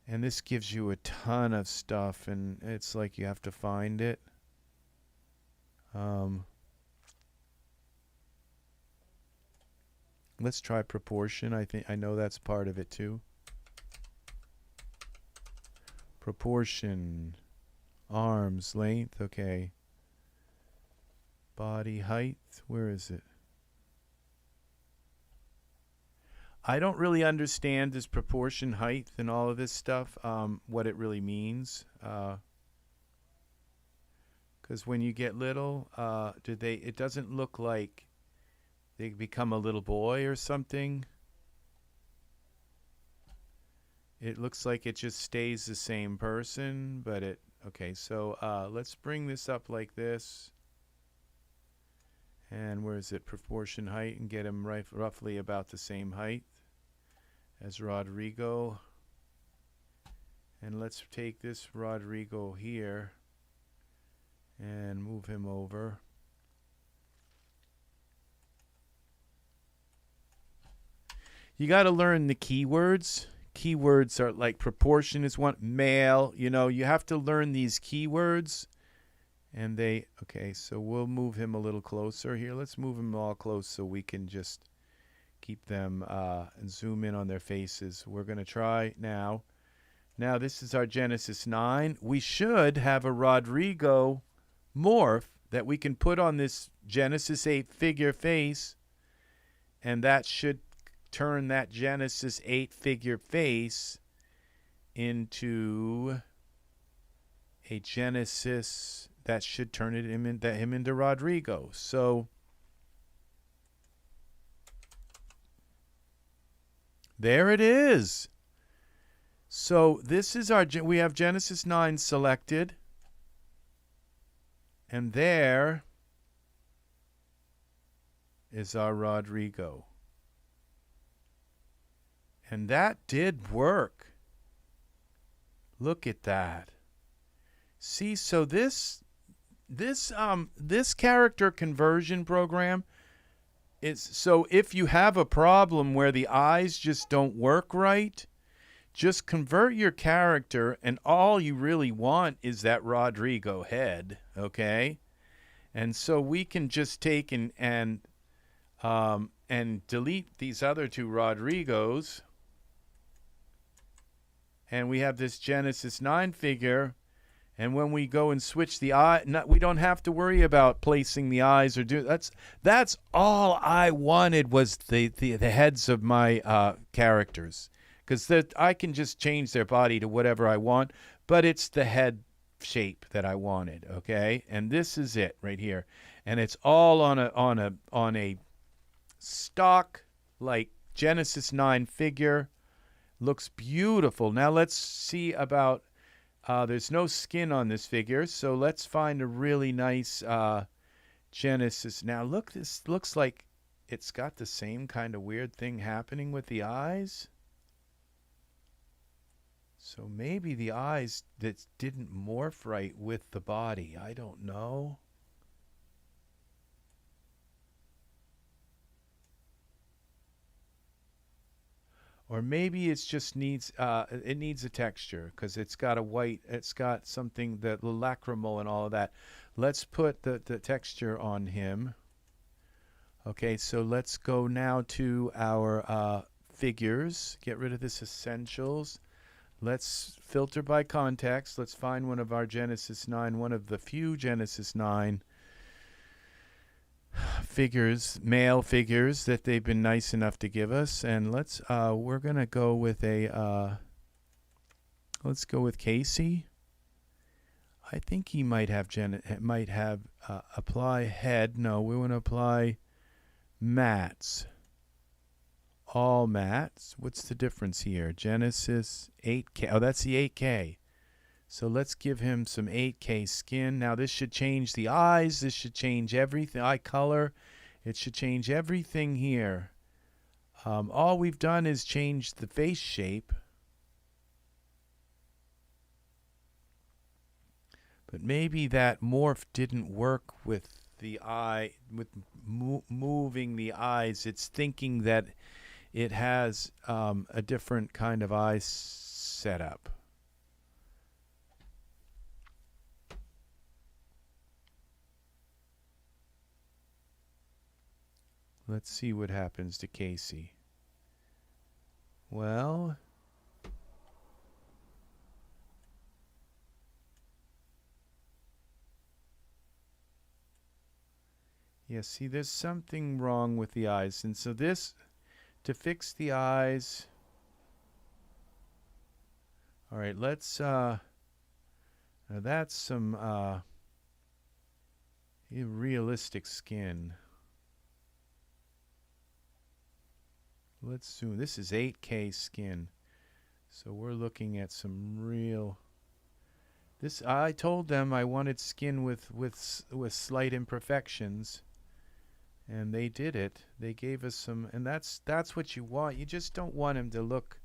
And this gives you a ton of stuff, and it's like you have to find it. Let's try proportion. I know that's part of it too. Proportion, arms, length, okay. Body height, where is it? I don't really understand this proportion, height, and all of this stuff, what it really means. Because when you get little, it doesn't look like they become a little boy or something. It looks like it just stays the same person, but okay, so let's bring this up like this. And where is it? Proportion height, and get him roughly about the same height as Rodrigo. And let's take this Rodrigo here and move him over. You got to learn the keywords. Keywords are like proportion is one, male, you have to learn these keywords. And okay, so we'll move him a little closer here. Let's move him all close so we can just keep them and zoom in on their faces. We're going to try now. Now, this is our Genesis 9. We should have a Rodrigo morph that we can put on this Genesis 8 figure face, and that should turn that Genesis 8 figure face into a Genesis that should turn him into Rodrigo. So there it is. So this is we have Genesis 9 selected, and there is our Rodrigo. And that did work. Look at that. See, so this character conversion program is, so if you have a problem where the eyes just don't work right, just convert your character, and all you really want is that Rodrigo head, okay? And so we can just take and delete these other two Rodrigos, and we have this Genesis 9 figure. And when we go and switch the eye, we don't have to worry about placing the eyes or do that's all I wanted was the heads of my characters, because I can just change their body to whatever I want, but it's the head shape that I wanted. Okay, and this is it right here, and it's all on a stock like Genesis 9 figure. Looks beautiful. Now let's see about. There's no skin on this figure, so let's find a really nice Genesis. Now look, this looks like it's got the same kind of weird thing happening with the eyes. So maybe the eyes that didn't morph right with the body. I don't know. Or maybe it just needs it needs a texture, because it's got a white, it's got something, the lacrimal and all of that. Let's put the texture on him. Okay, so let's go now to our figures. Get rid of this essentials. Let's filter by context. Let's find one of our Genesis 9, one of the few Genesis 9 figures, male figures that they've been nice enough to give us, and let's we're gonna go with a let's go with Casey. I think he might have apply head. No, we want to apply mats, all mats. What's the difference here? Genesis 8K. Oh, that's the 8K. So let's give him some 8K skin. Now this should change the eyes. This should change everything. Eye color. It should change everything here. All we've done is change the face shape. But maybe that morph didn't work with the eye, with moving the eyes. It's thinking that it has a different kind of eye setup. Let's see what happens to Casey. Well, yeah, see, there's something wrong with the eyes. And so this, to fix the eyes, all right, let's, now that's some realistic skin. Let's zoom. This is 8K skin. So we're looking at some real. This, I told them I wanted skin with slight imperfections, and they did it. They gave us some, and that's what you want. You just don't want him to look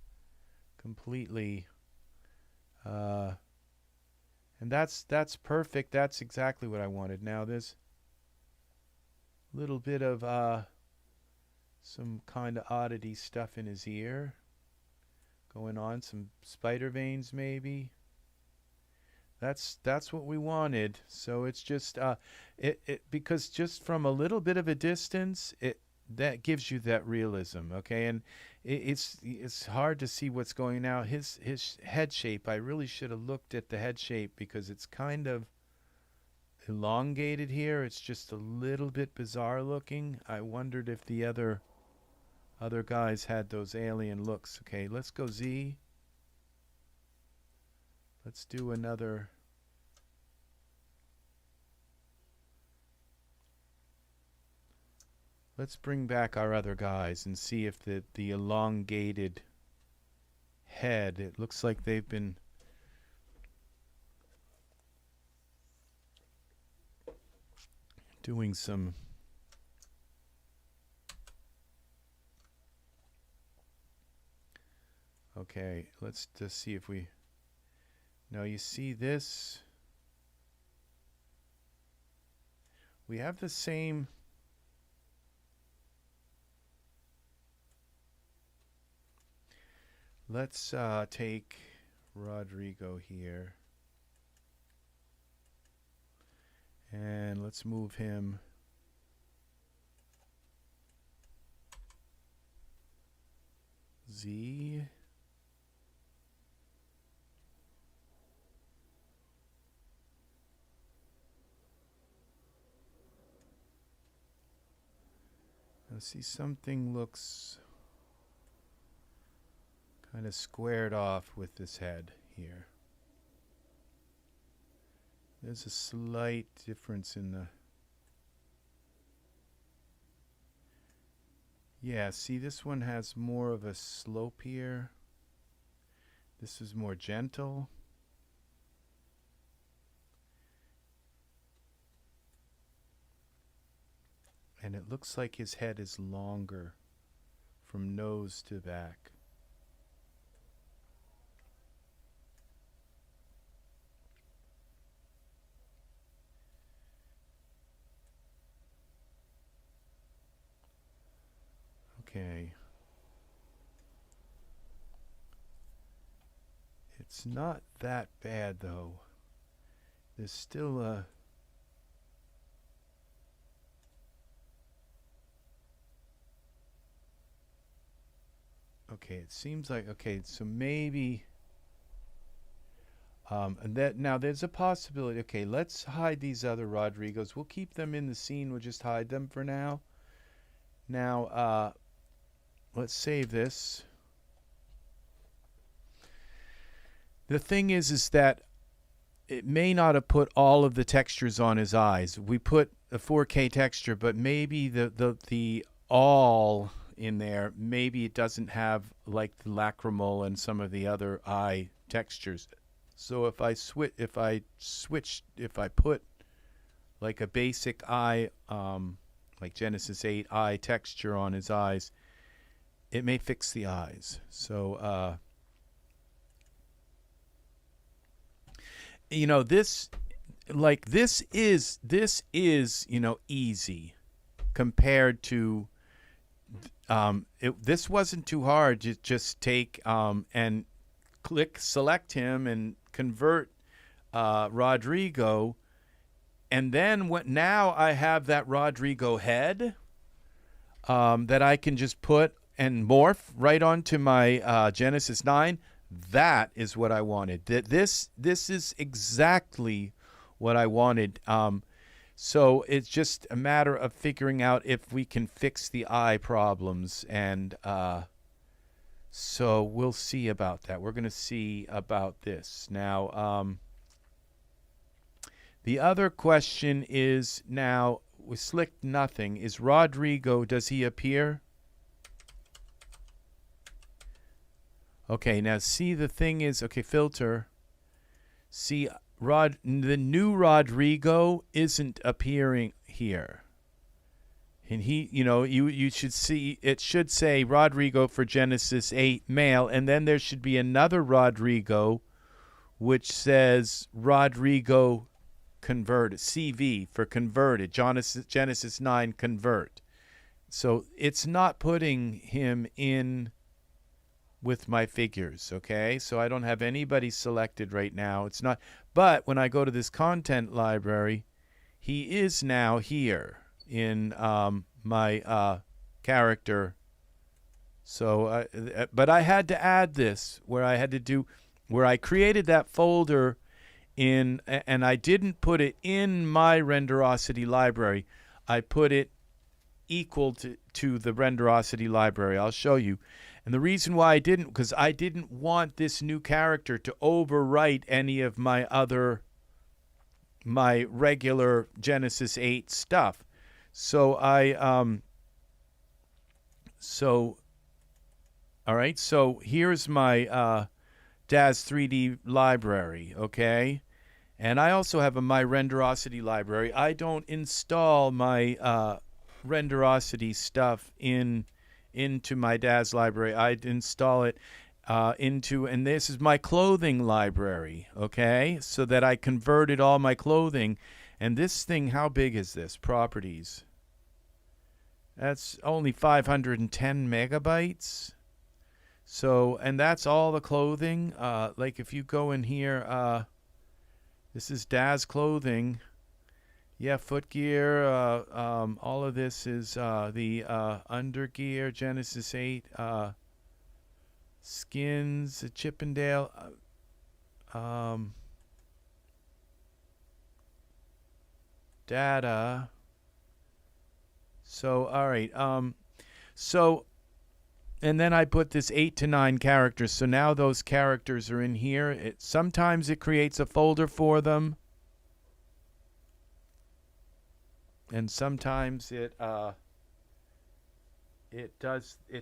completely and that's perfect. That's exactly what I wanted. Now there's a little bit of some kind of oddity stuff in his ear going on, some spider veins maybe. That's what we wanted. So it's just because just from a little bit of a distance, that gives you that realism, okay? And it's hard to see what's going now. His head shape, I really should have looked at the head shape, because it's kind of elongated here. It's just a little bit bizarre looking. I wondered if the other guys had those alien looks. Okay, let's go Z. Let's do another. Let's bring back our other guys and see if the elongated head, it looks like they've been doing some okay, let's just see if we now you see this, we have the same. Let's take Rodrigo here and let's move him Z. See, something looks kind of squared off with this head here. There's a slight difference in the... Yeah, see, this one has more of a slope here. This is more gentle. And it looks like his head is longer from nose to back. Okay. It's not that bad though. There's still a... Okay, it seems like, okay, so maybe, and that, now there's a possibility. Okay, let's hide these other Rodrigos. We'll keep them in the scene. We'll just hide them for now. Now, let's save this. The thing is that it may not have put all of the textures on his eyes. We put a 4K texture, but maybe the all in there, maybe it doesn't have like the lacrimal and some of the other eye textures. So if I put like a basic eye, like Genesis 8 eye texture on his eyes, it may fix the eyes. So you know, this is you know, easy compared to this wasn't too hard. Just take and select him and convert Rodrigo, and then now I have that Rodrigo head that I can just put and morph right onto my Genesis 9. That is what I wanted. This is exactly what I wanted. So it's just a matter of figuring out if we can fix the eye problems, and so we'll see about that. We're going to see about this. Now, the other question is, now, with Slick Nothing, is Rodrigo, does he appear? Okay, now see, the thing is, okay, filter. See, the new Rodrigo isn't appearing here. And he, you know, you should see, it should say Rodrigo for Genesis 8 male, and then there should be another Rodrigo which says Rodrigo converted, CV for converted, Genesis 9 convert. So it's not putting him in with my figures, okay? So I don't have anybody selected right now. It's not, but when I go to this content library, he is now here in my character. So, but I had to add this where I created that folder in, and I didn't put it in my Renderosity library. I put it equal to the Renderosity library. I'll show you. And the reason why I didn't, because I didn't want this new character to overwrite any of my regular Genesis 8 stuff. So all right, so here's my DAZ 3D library, okay? And I also have my Renderosity library. I don't install my Renderosity stuff into my DAZ library. I'd install it and this is my clothing library, okay? So that I converted all my clothing. And this thing, how big is this? Properties. That's only 510 megabytes. So, and that's all the clothing. Like if you go in here, this is DAZ clothing. Yeah, footgear, all of this is the undergear, Genesis 8, skins, Chippendale, data. So, all right, So, and then I put this 8 to 9 characters. So now those characters are in here. Sometimes it creates a folder for them. And sometimes it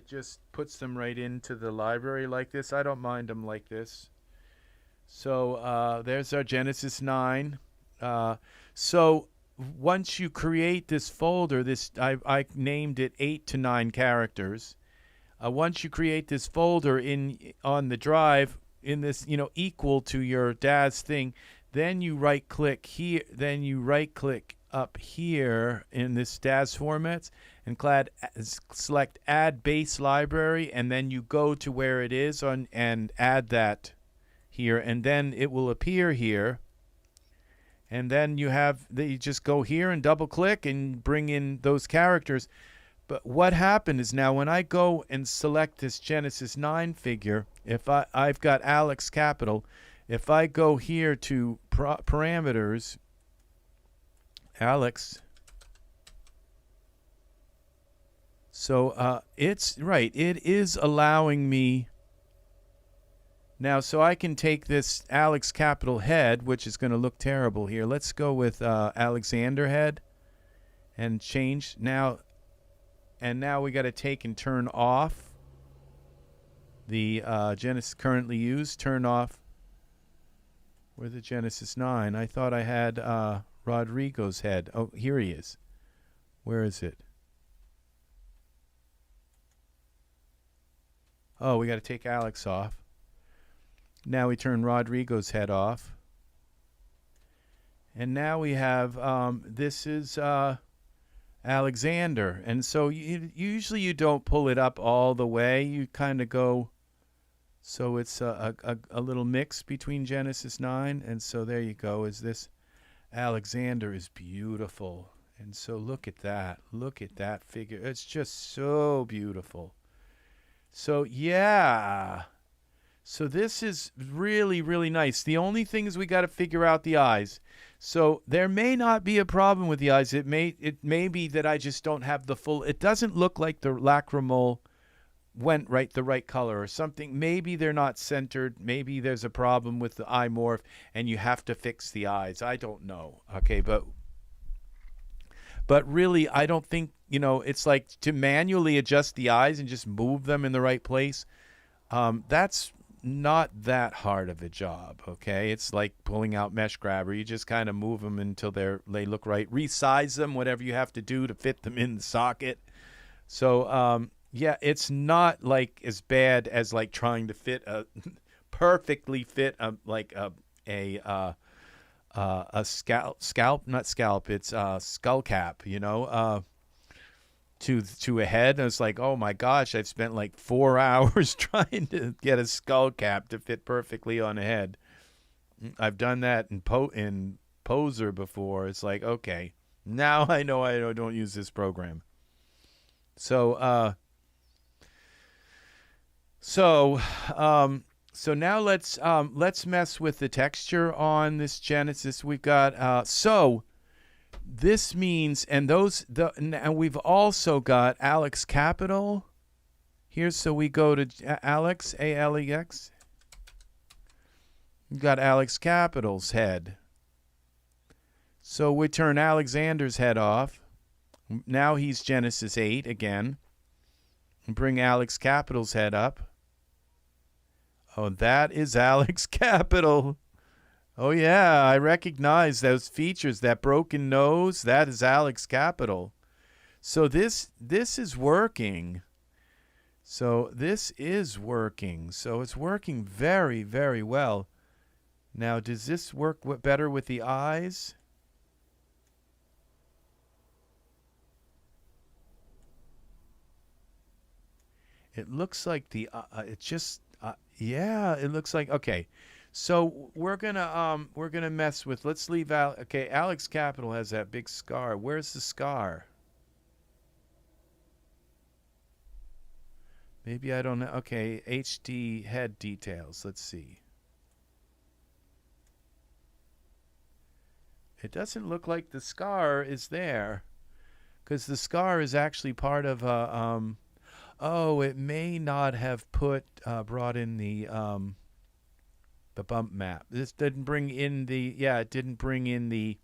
just puts them right into the library like this. I don't mind them like this. So there's our Genesis 9. So once you create this folder, I named it 8 to 9 characters. Once you create this folder on the drive in this, equal to your DAS thing, then you right click here, then you right click up here in this DAS formats and select add base library, and then you go to where it is and add that here, and then it will appear here. And then you just go here and double click and bring in those characters. But what happened is now when I go and select this Genesis 9 figure, if I've got Alex Capital, if I go here to parameters, Alex, so it's right, it is allowing me now, so I can take this Alex Capital head, which is going to look terrible here. Let's go with Alexander head and change now. And now we got to take and turn off the Genesis currently used. Turn off. Where's the Genesis 9? I thought I had Rodrigo's head. Oh, here he is. Where is it? Oh, we got to take Alex off. Now we turn Rodrigo's head off. And now we have, this is Alexander. And so usually you don't pull it up all the way. You kind of go, so it's a little mix between Genesis 9. And so there you go, is this Alexander is beautiful. And so look at that. Look at that figure. It's just so beautiful. So yeah. So this is really, really nice. The only thing is we got to figure out the eyes. So there may not be a problem with the eyes. It may be that I just don't have the full. It doesn't look like the lacrimal went the right color or something. Maybe they're not centered. Maybe there's a problem with the eye morph and you have to fix the eyes. I don't know. Okay, but really I don't think, it's like to manually adjust the eyes and just move them in the right place. That's not that hard of a job, okay? It's like pulling out mesh grabber. You just kind of move them until they look right. Resize them, whatever you have to do to fit them in the socket. So, yeah, it's not like as bad as like trying to perfectly fit a scalp. It's skull cap, to a head. And it's like, oh my gosh, I've spent like 4 hours trying to get a skull cap to fit perfectly on a head. I've done that in Poser before. It's like, okay, now I know I don't use this program. So now let's mess with the texture on this Genesis. We've got this means, and and we've also got Alex Capital here. So we go to Alex, ALEX. We've got Alex Capital's head. So we turn Alexander's head off. Now he's Genesis 8 again. And bring Alex Capital's head up. Oh, that is Alex Capital. Oh, yeah, I recognize those features. That broken nose, that is Alex Capital. So this is working. So this is working. So it's working very, very well. Now, does this work better with the eyes? It looks like yeah, it looks like, okay. So we're gonna mess with, let's leave out, okay, Alex Capital has that big scar. Where's the scar? Maybe I don't know. Okay, HD head details. Let's see. It doesn't look like the scar is there, because the scar is actually part of a, Oh, it may not have brought in the bump map. This didn't bring in the, yeah, it didn't bring in the,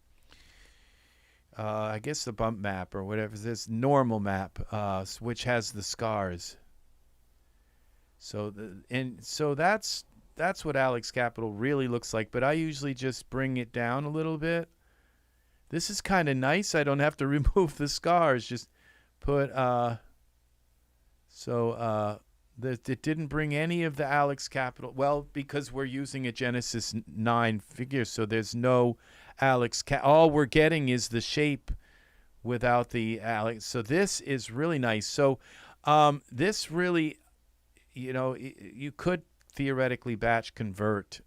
I guess the bump map or whatever, this normal map, which has the scars. So that's what Alex Capital really looks like, but I usually just bring it down a little bit. This is kind of nice. I don't have to remove the scars. Just put it didn't bring any of the Alex Capital. Well, because we're using a Genesis 9 figure, so there's no Alex all we're getting is the shape without the Alex. So this is really nice. So this really, you know, you could theoretically batch convert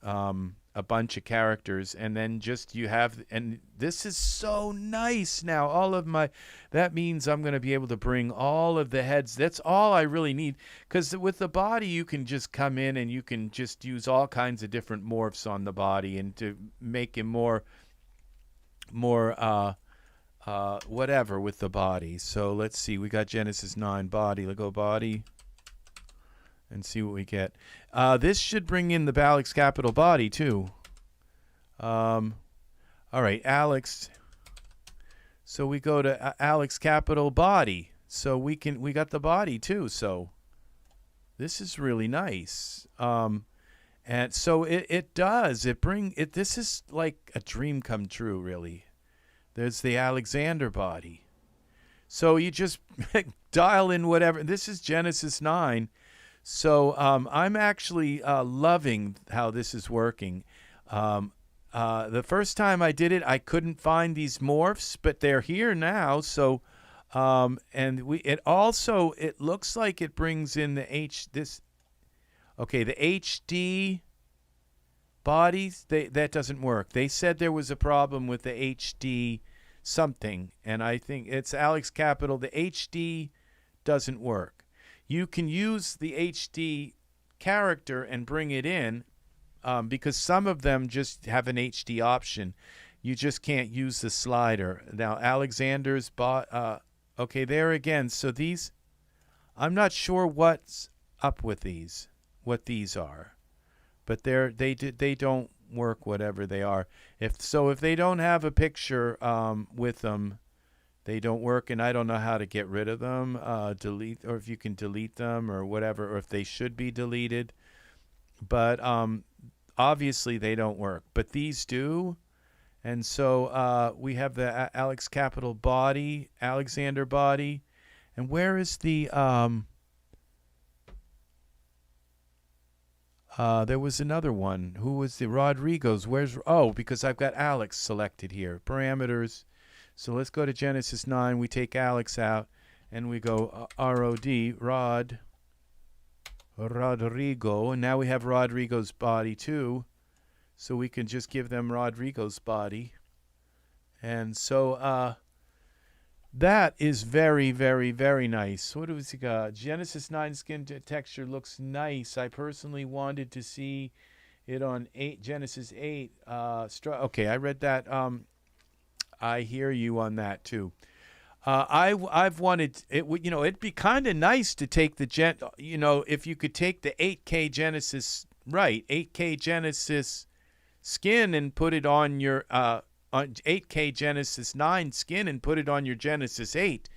a bunch of characters, and then just you have, and this is so nice now. All of my, that means I'm going to be able to bring all of the heads. That's all I really need, because with the body you can just come in and you can just use all kinds of different morphs on the body and to make him more whatever with the body. So let's see, we got Genesis 9 body. Let's go body and see what we get. This should bring in the Alex Capital body too. All right, Alex. So we go to Alex Capital body. So we got the body too. So this is really nice. And so this is like a dream come true, really. There's the Alexander body. So you just dial in whatever. This is Genesis 9. So I'm actually loving how this is working. The first time I did it, I couldn't find these morphs, but they're here now. So, it looks like it brings in the HD bodies. That doesn't work. They said there was a problem with the HD something, and I think it's Alex Capital. The HD doesn't work. You can use the HD character and bring it in because some of them just have an HD option. You just can't use the slider. Now, Alexander's okay, there again. So these, I'm not sure what's up with these, what these are, but they don't work, whatever they are. If they don't have a picture with them, they don't work, and I don't know how to get rid of them, delete, or if you can delete them or whatever, or if they should be deleted. But obviously they don't work, but these do. And so we have the Alex Capital body, Alexander body. And where is the there was another one. Who was the Rodrigo's? Because I've got Alex selected here. Parameters. So let's go to Genesis 9. We take Alex out, and we go Rodrigo, and now we have Rodrigo's body too. So we can just give them Rodrigo's body. And so that is very, very, very nice. What has he got? Genesis 9 skin texture looks nice. I personally wanted to see it on Genesis 8. Okay, I read that. I hear you on that too. I've wanted it. You know, it'd be kind of nice to take the if you could take the 8K Genesis 8K Genesis skin and put it on your on 8K Genesis 9 skin and put it on your Genesis 8.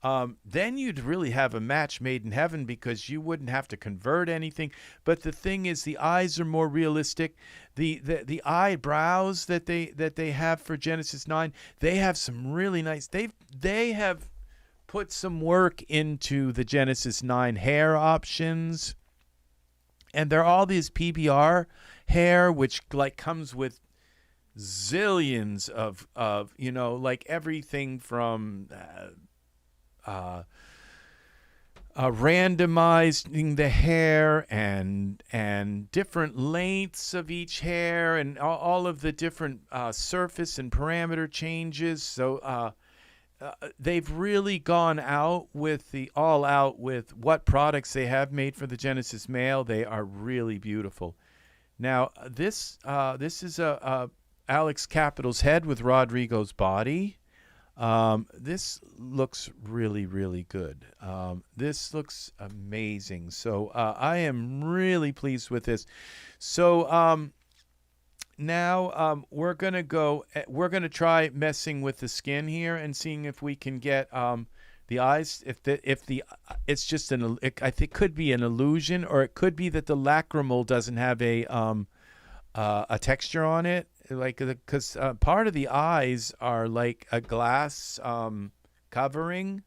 Then you'd really have a match made in heaven, because you wouldn't have to convert anything. But the thing is, the eyes are more realistic. The eyebrows that they have for Genesis 9, they have some really nice. They have put some work into the Genesis 9 hair options, and they're all these PBR hair, which like comes with zillions of like everything from randomizing the hair and different lengths of each hair and all of the different surface and parameter changes. So they've really gone all out with what products they have made for the Genesis male. They are really beautiful. Now this is a Alex Capital's head with Rodrigo's body. This looks really, really good. This looks amazing. So I am really pleased with this. So now we're gonna go. We're gonna try messing with the skin here and seeing if we can get the eyes. If the it's just I think could be an illusion, or it could be that the lacrimal doesn't have a texture on it, like because part of the eyes are like a glass covering,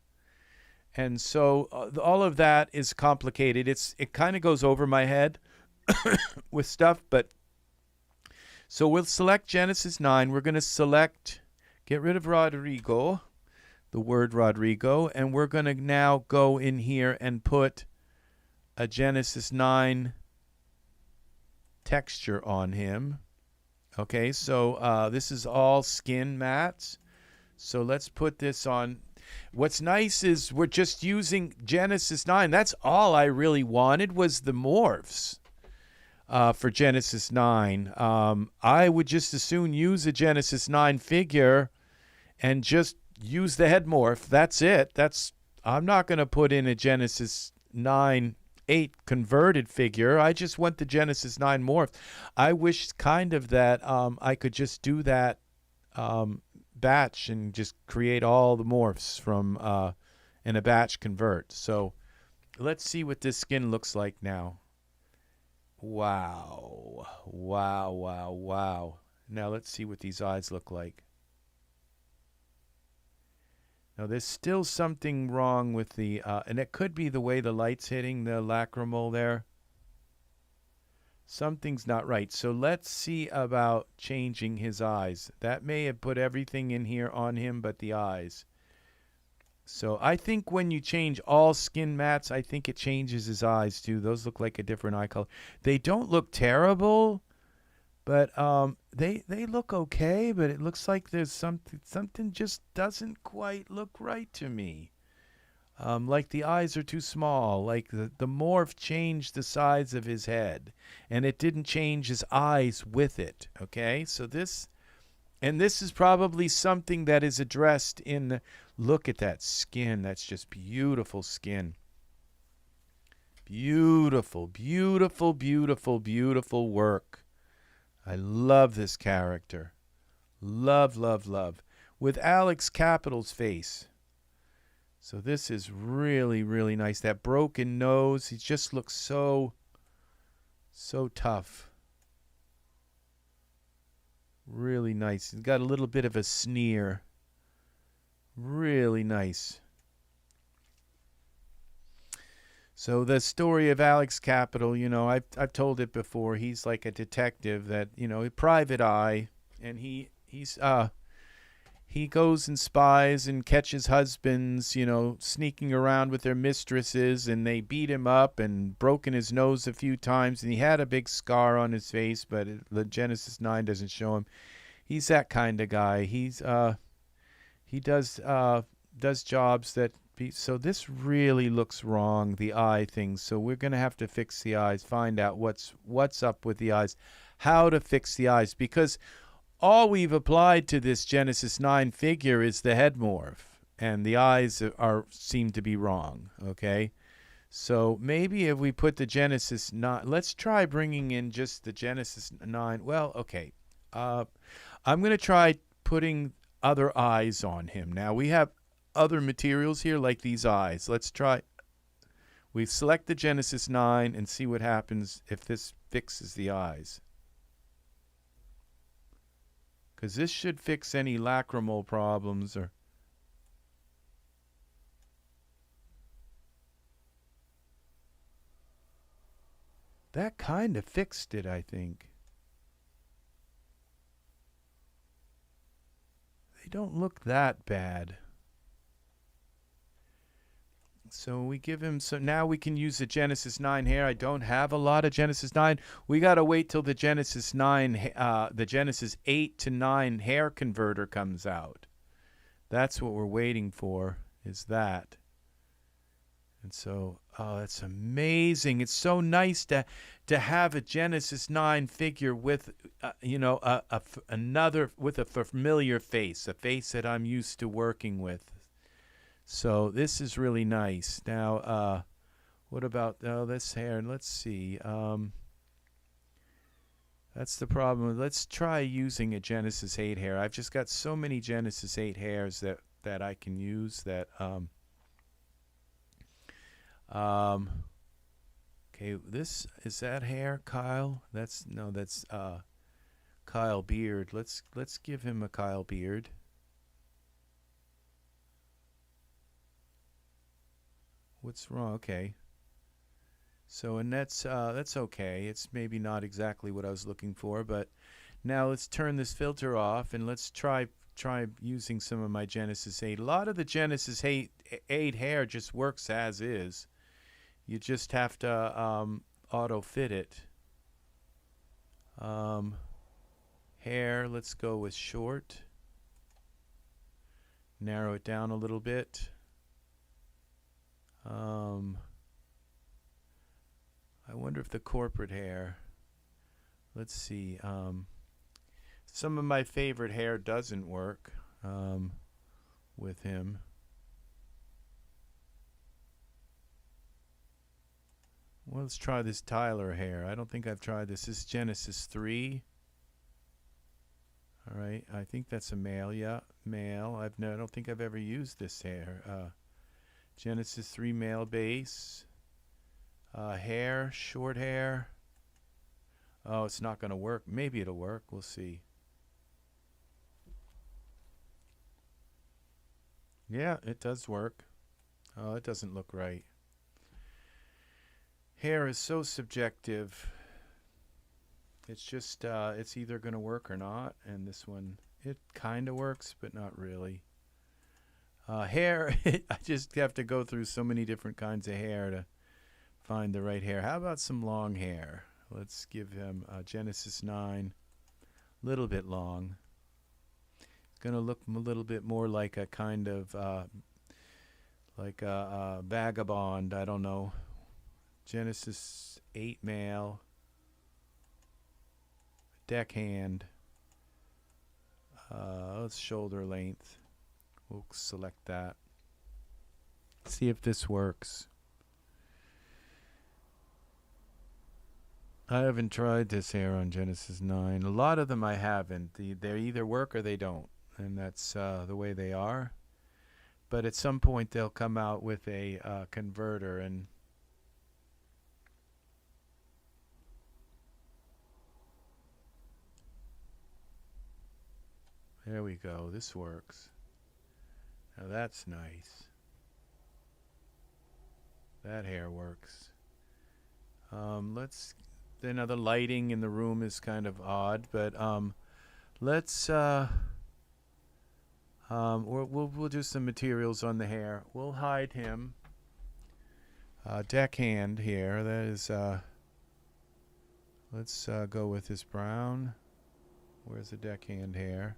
and so all of that is complicated. It kind of goes over my head with stuff, but. So we'll select Genesis 9. We're going to get rid of Rodrigo, the word Rodrigo, and we're going to now go in here and put a Genesis 9 texture on him. Okay, so this is all skin mats. So let's put this on. What's nice is we're just using Genesis 9. That's all I really wanted was the morphs. For Genesis 9. I would just as soon use a Genesis 9 figure and just use the head morph. That's it. I'm not going to put in a Genesis 9 8 converted figure. I just want the Genesis 9 morph. I wish kind of that I could just do that batch and just create all the morphs from in a batch convert. So let's see what this skin looks like now. Wow. Wow, wow, wow. Now let's see what these eyes look like. Now there's still something wrong with the, and it could be the way the light's hitting the lacrimal there. Something's not right. So let's see about changing his eyes. That may have put everything in here on him but the eyes. So I think when you change all skin mats, I think it changes his eyes too. Those look like a different eye color. They don't look terrible, but they look okay. But it looks like there's something just doesn't quite look right to me. Like the eyes are too small. Like the morph changed the size of his head, and it didn't change his eyes with it. Okay, so this is probably something that is addressed in the. Look at that skin. That's just beautiful skin. Beautiful, beautiful, beautiful, beautiful work. I love this character. Love, love, love. With Alex Capital's face. So this is really, really nice. That broken nose. He just looks so tough. Really nice. He's got a little bit of a sneer. Really nice. So the story of Alex Capital, you know, I've told it before. He's like a detective that, you know, a private eye, and he goes and spies and catches husbands, you know, sneaking around with their mistresses, and they beat him up and broken his nose a few times, and he had a big scar on his face, but the Genesis 9 doesn't show him. He's that kind of guy. He does jobs that so this really looks wrong, the eye thing. So we're going to have to fix the eyes, find out what's up with the eyes, how to fix the eyes, because all we've applied to this Genesis 9 figure is the head morph, and the eyes seem to be wrong, okay? So maybe if we put the Genesis 9, let's try bringing in just the Genesis 9. Well, okay. I'm going to try putting other eyes on him. Now we have other materials here like these eyes. Let's try. We select the Genesis 9 and see what happens if this fixes the eyes. Because this should fix any lacrimal problems or. That kind of fixed it, I think. They don't look that bad. So we give him, so now we can use the Genesis 9 hair. I don't have a lot of Genesis 9. We got to wait till the Genesis 9, the Genesis 8 to 9 hair converter comes out. That's what we're waiting for, is that. And so Oh, that's amazing. It's so nice to have a Genesis 9 figure with, you know, another, with a familiar face, a face that I'm used to working with. So this is really nice. Now, what about this hair? Let's see. That's the problem. Let's try using a Genesis 8 hair. I've just got so many Genesis 8 hairs that I can use that. Okay, this is that hair, Kyle. That's Kyle Beard. Let's give him a Kyle Beard. What's wrong? Okay. So, and that's okay. It's maybe not exactly what I was looking for, but now let's turn this filter off and let's try using some of my Genesis 8. A lot of the Genesis 8 hair just works as is. You just have to auto fit it. Hair, let's go with short. Narrow it down a little bit. I wonder if the corporate hair, let's see, some of my favorite hair doesn't work with him. Well, let's try this Tyler hair. I don't think I've tried this. This is Genesis 3. All right, I think that's a male. Yeah, male. I don't think I've ever used this hair. Genesis 3 male base. Hair, short hair. Oh, it's not going to work. Maybe it'll work. We'll see. Yeah, it does work. Oh, it doesn't look right. Hair is so subjective. It's just, it's either going to work or not. And this one, it kind of works, but not really. Hair, I just have to go through so many different kinds of hair to find the right hair. How about some long hair? Let's give him Genesis 9, a little bit long. It's going to look a little bit more like a kind of, like a vagabond, I don't know. Genesis 8 male. Deckhand. Let's shoulder length. We'll select that. See if this works. I haven't tried this hair on Genesis 9. A lot of them I haven't. They either work or they don't. And that's the way they are. But at some point they'll come out with a converter, and there we go. This works. Now that's nice. That hair works. Let's. Now the lighting in the room is kind of odd, but let's. We'll do some materials on the hair. We'll hide him. Deckhand here. That is. Let's go with this brown. Where's the deckhand hair?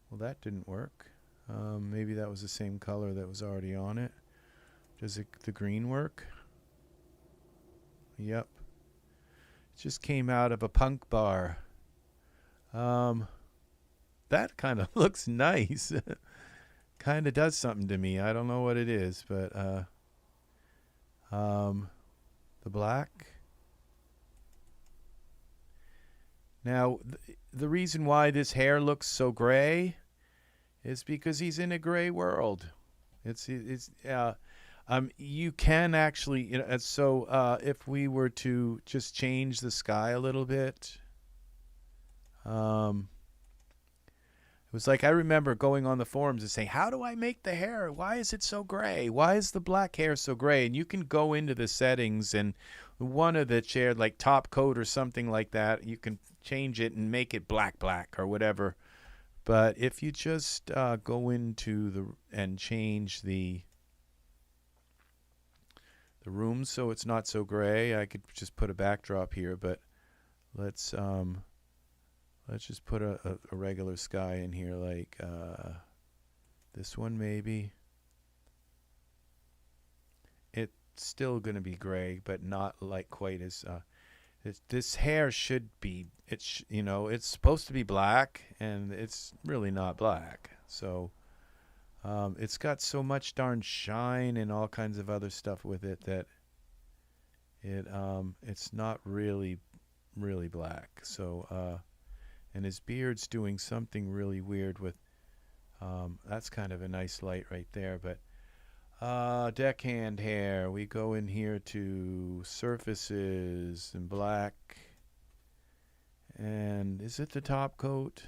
Well, that didn't work. Maybe that was the same color that was already on it. Does the green work? Yep. It just came out of a punk bar. That kind of looks nice. Kind of does something to me. I don't know what it is, but the black. Now, the reason why this hair looks so gray is because he's in a gray world. You can actually, you know, so if we were to just change the sky a little bit, it was like I remember going on the forums and saying, how do I make the hair? Why is it so gray? Why is the black hair so gray? And you can go into the settings, and one of the shared, like top coat or something like that, you can change it and make it black or whatever. But if you just go into and change the room so it's not so gray, I could just put a backdrop here, but let's just put a regular sky in here, like This one maybe. It's still going to be gray, but not like quite as this hair should be, you know, it's supposed to be black, and it's really not black. So it's got so much darn shine and all kinds of other stuff with it that it's not really black. So and his beard's doing something really weird with that's kind of a nice light right there. But deckhand hair, we go in here to surfaces and black, and is it the top coat?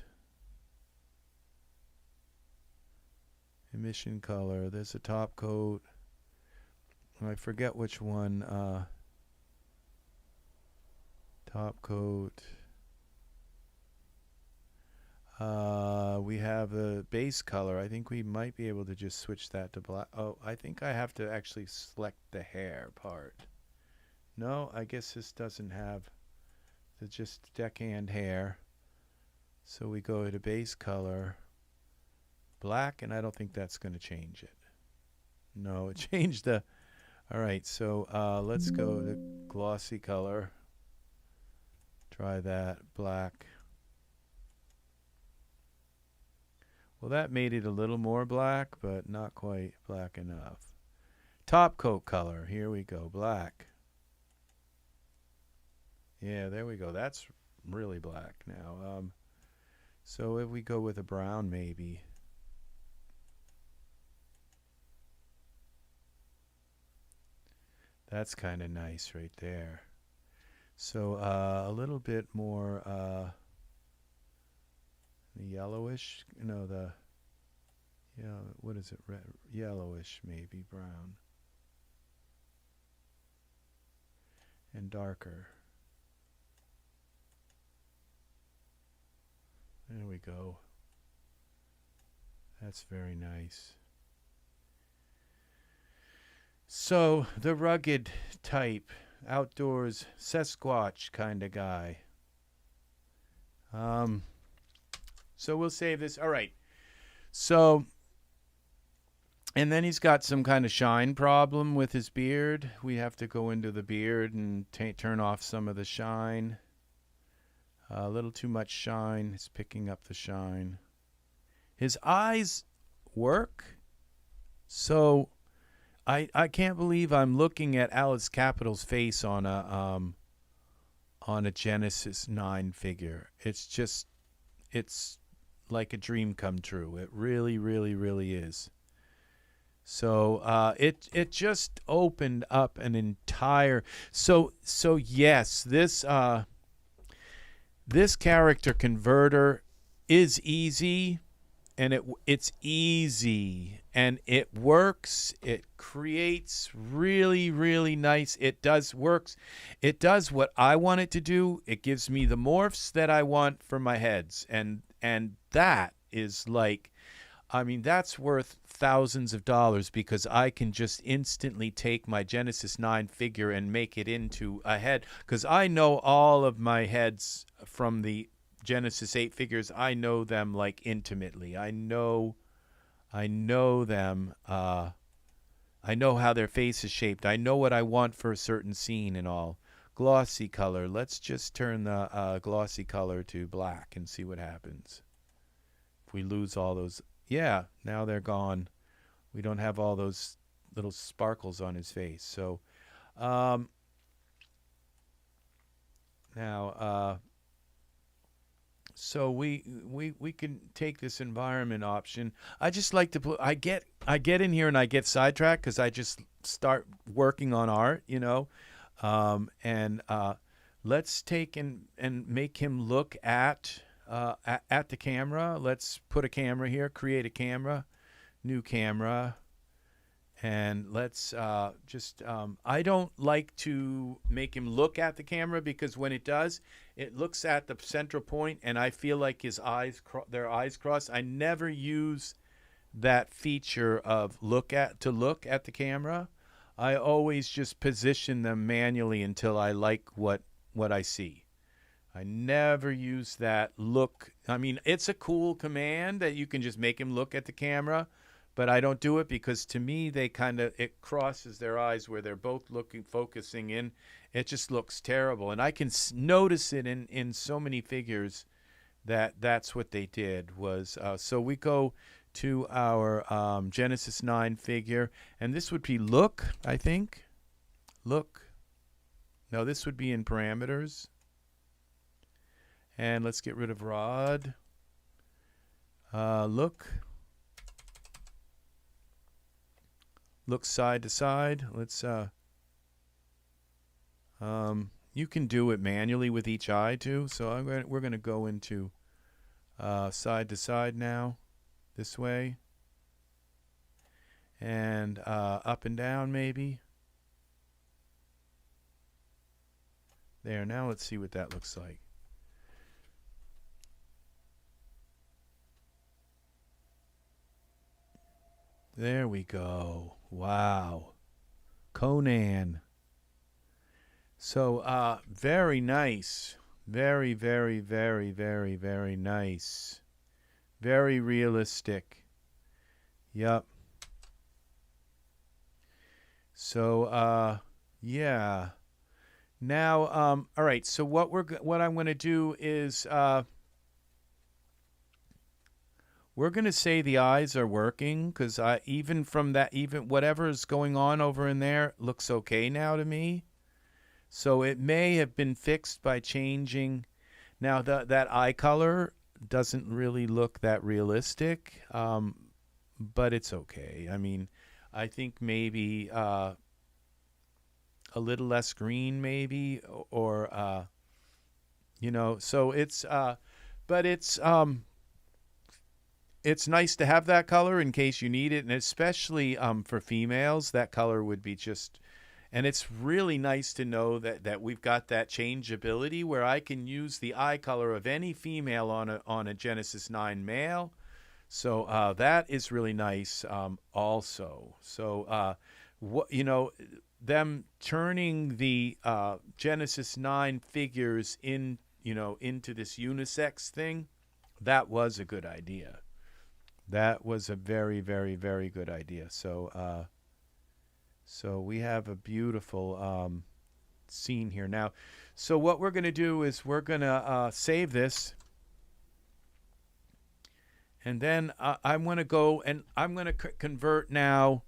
Emission color, there's a top coat. I forget which one. Top coat. We have a base color. I think we might be able to just switch that to black. Oh, I think I have to actually select the hair part. No, I guess this doesn't have the just deckhand hair. So we go to base color, black, and I don't think that's going to change it. No, it changed the... All right, so let's go to glossy color. Try that, black. Well, that made it a little more black, but not quite black enough. Top coat color, here we go, black. Yeah, there we go. That's really black now. So if we go with a brown, maybe. That's kind of nice right there. So a little bit more the yellowish, no, the, yeah, what is it, red, yellowish, maybe brown, and darker. There we go. That's very nice. So the rugged type, outdoors, Sasquatch kind of guy. So we'll save this. All right. So, and then he's got some kind of shine problem with his beard. We have to go into the beard and turn off some of the shine. A little too much shine. It's picking up the shine. His eyes work. So I can't believe I'm looking at Alice Capital's face on a Genesis 9 figure. It's just, it's like a dream come true. It really, really, really is. So it just opened up an entire. So yes, this character converter is easy, and it's easy, and it works. It creates really, really nice. It does works. It does what I want it to do. It gives me the morphs that I want for my heads, and that is like, I mean, that's worth thousands of dollars, because I can just instantly take my Genesis 9 figure and make it into a head, because I know all of my heads from the Genesis 8 figures. I know them like intimately. I know them. I know how their face is shaped. I know what I want for a certain scene and all. Glossy color. Let's just turn the glossy color to black and see what happens. If we lose all those, yeah, now they're gone. We don't have all those little sparkles on his face. So now so we can take this environment option. I just like to put, I get in here and I get sidetracked because I just start working on art, you know. Let's take and make him look at the camera. Let's put a camera here, create a camera, new camera, and let's just I don't like to make him look at the camera, because when it does, it looks at the central point and I feel like his eyes their eyes cross. I never use that feature of look at the camera. I always just position them manually until I like what I see. I never use that look. I mean, it's a cool command that you can just make him look at the camera, but I don't do it because to me they kind of, it crosses their eyes where they're both focusing in. It just looks terrible, and I can notice it in so many figures that's what they did was. So we go to our Genesis 9 figure, and this would be look, I think. Look. No, this would be in parameters. And let's get rid of rod. Look. Look side to side. Let's you can do it manually with each eye too. So we're going to go into side to side now, this way, and up and down maybe. There. Now let's see what that looks like. There we go. Wow. Conan. So, very nice. Very, very, very, very, very nice. Very realistic. Yep. So, yeah. Now, all right. So what I'm going to do is, we're going to say the eyes are working, because even from that, even whatever is going on over in there looks okay now to me. So it may have been fixed by changing. Now that eye color doesn't really look that realistic, but it's okay. I mean, I think maybe a little less green, maybe, or you know. So it's, but it's nice to have that color in case you need it, and especially for females, that color would be just. And it's really nice to know that we've got that changeability where I can use the eye color of any female on a Genesis 9 male. So that is really nice also. So you know, them turning the Genesis 9 figures into this unisex thing, that was a good idea. That was a very, very, very good idea. So so we have a beautiful scene here now. So what we're going to do is we're going to save this. And then I'm going to go and I'm going to convert now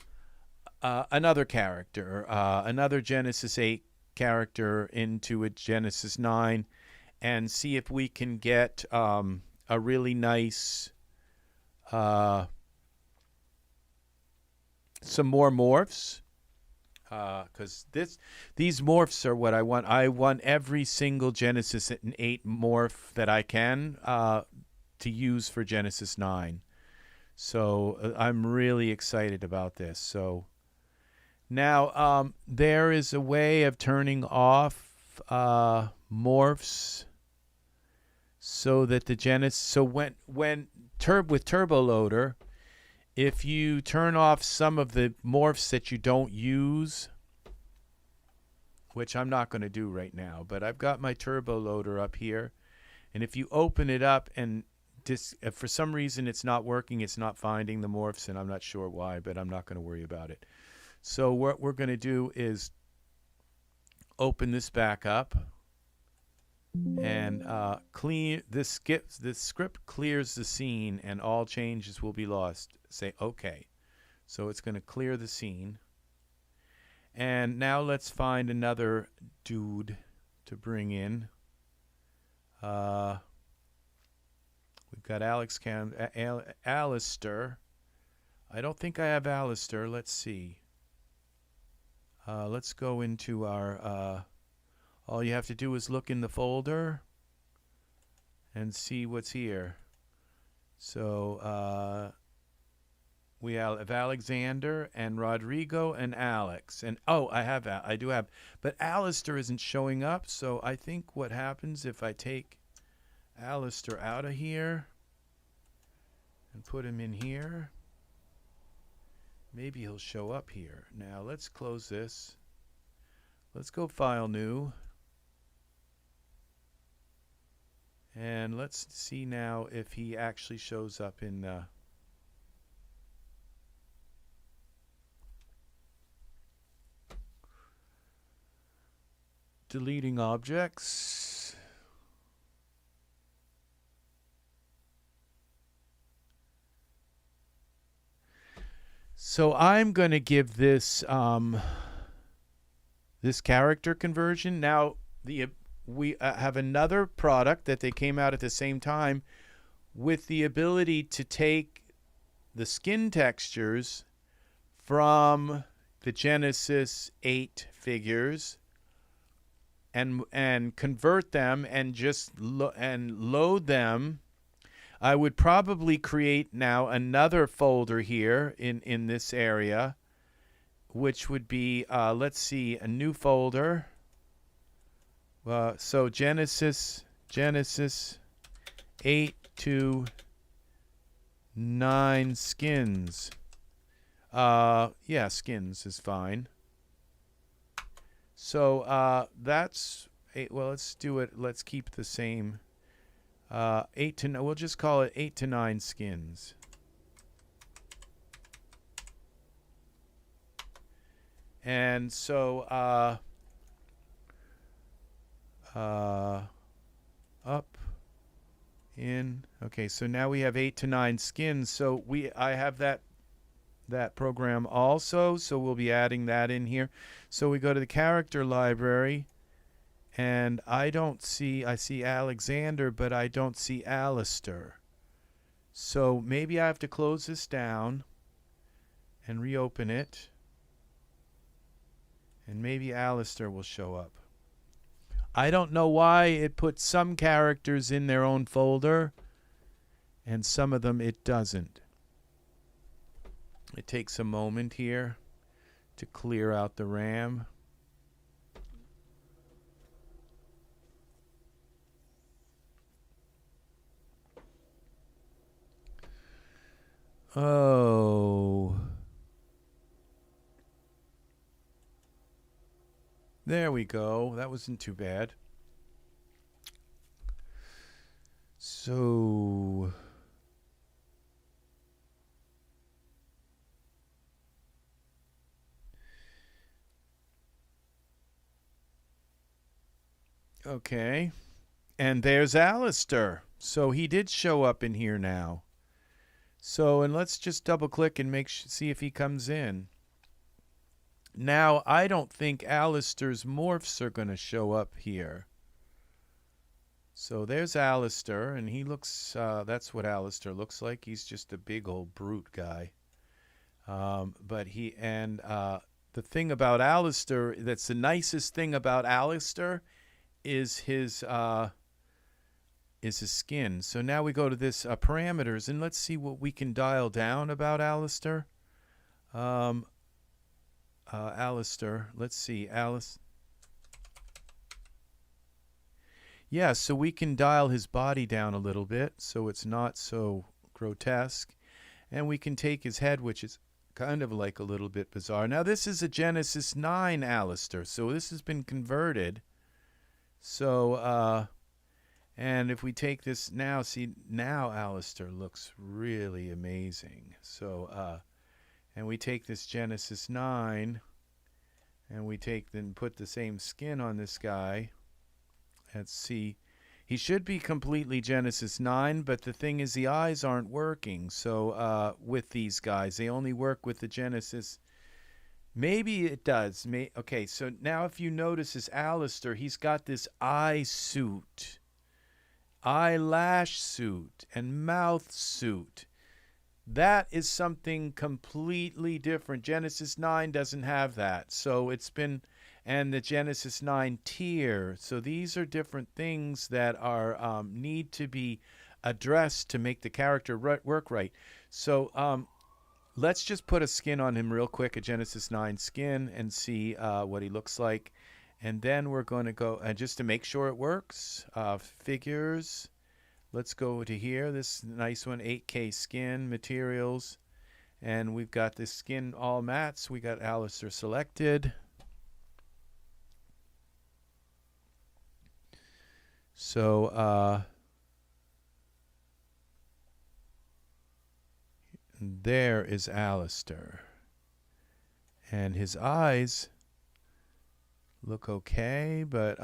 another character, another Genesis 8 character into a Genesis 9, and see if we can get a really nice, some more morphs. Because these morphs are what I want. I want every single Genesis 8 morph that I can to use for Genesis 9. So I'm really excited about this. So now there is a way of turning off morphs so that the Genesis. So when with Turbo Loader, if you turn off some of the morphs that you don't use, which I'm not going to do right now, but I've got my turbo loader up here, and if you open it up and if for some reason it's not working, it's not finding the morphs, and I'm not sure why, but I'm not going to worry about it. So what we're going to do is open this back up, and clean this. This script clears the scene, and all changes will be lost. Say OK. So it's going to clear the scene. And now let's find another dude to bring in. We've got Aleister. I don't think I have Aleister. Let's see. Let's go into our. All you have to do is look in the folder and see what's here. So we have Alexander and Rodrigo and Alex. And oh, I do have, but Aleister isn't showing up. So I think what happens if I take Aleister out of here and put him in here, maybe he'll show up here. Now let's close this. Let's go File New. And let's see now if he actually shows up in deleting objects. So I'm going to give this this character conversion. Now we have another product that they came out at the same time with the ability to take the skin textures from the Genesis 8 figures and convert them and just load them. I would probably create now another folder here in this area, which would be, let's see, a new folder. So Genesis 8 to 9 skins. Yeah, skins is fine. So that's 8. Well, let's do it. Let's keep the same. 8 to 9. We'll just call it 8 to 9 skins. And so up in. Okay, so now we have 8 to 9 skins. So I have that program also, so we'll be adding that in here. So we go to the character library, and I see Alexander, but I don't see Aleister. So maybe I have to close this down and reopen it, and maybe Aleister will show up. I don't know why it puts some characters in their own folder and some of them it doesn't. It takes a moment here to clear out the RAM. Oh. There we go. That wasn't too bad. So okay. And there's Aleister. So he did show up in here now. So, and let's just double click and see if he comes in. Now, I don't think Aleister's morphs are going to show up here. So there's Aleister, and he looks, that's what Aleister looks like. He's just a big old brute guy. But the thing about Aleister, that's the nicest thing about Aleister, is his skin. So now we go to this parameters, and let's see what we can dial down about Aleister. Aleister, let's see, yeah, so we can dial his body down a little bit so it's not so grotesque, and we can take his head, which is kind of like a little bit bizarre. Now this is a Genesis 9 Aleister, so this has been converted. So and if we take this now, see, now Aleister looks really amazing. So and we take this Genesis 9 and we put the same skin on this guy. Let's see. He should be completely Genesis 9, but the thing is the eyes aren't working. So with these guys, they only work with the Genesis. Maybe it does. Okay, so now if you notice this Aleister, he's got this eye suit, eyelash suit, and mouth suit. That is something completely different. Genesis 9 doesn't have that. So it's been, and the Genesis 9 tier. So these are different things that are need to be addressed to make the character work right. So let's just put a skin on him real quick, a Genesis 9 skin, and see what he looks like. And then we're going to go, just to make sure it works, figures. Let's go to here, this nice one, 8K skin, materials. And we've got this skin all mats. We got Aleister selected. So there is Aleister. And his eyes look okay, but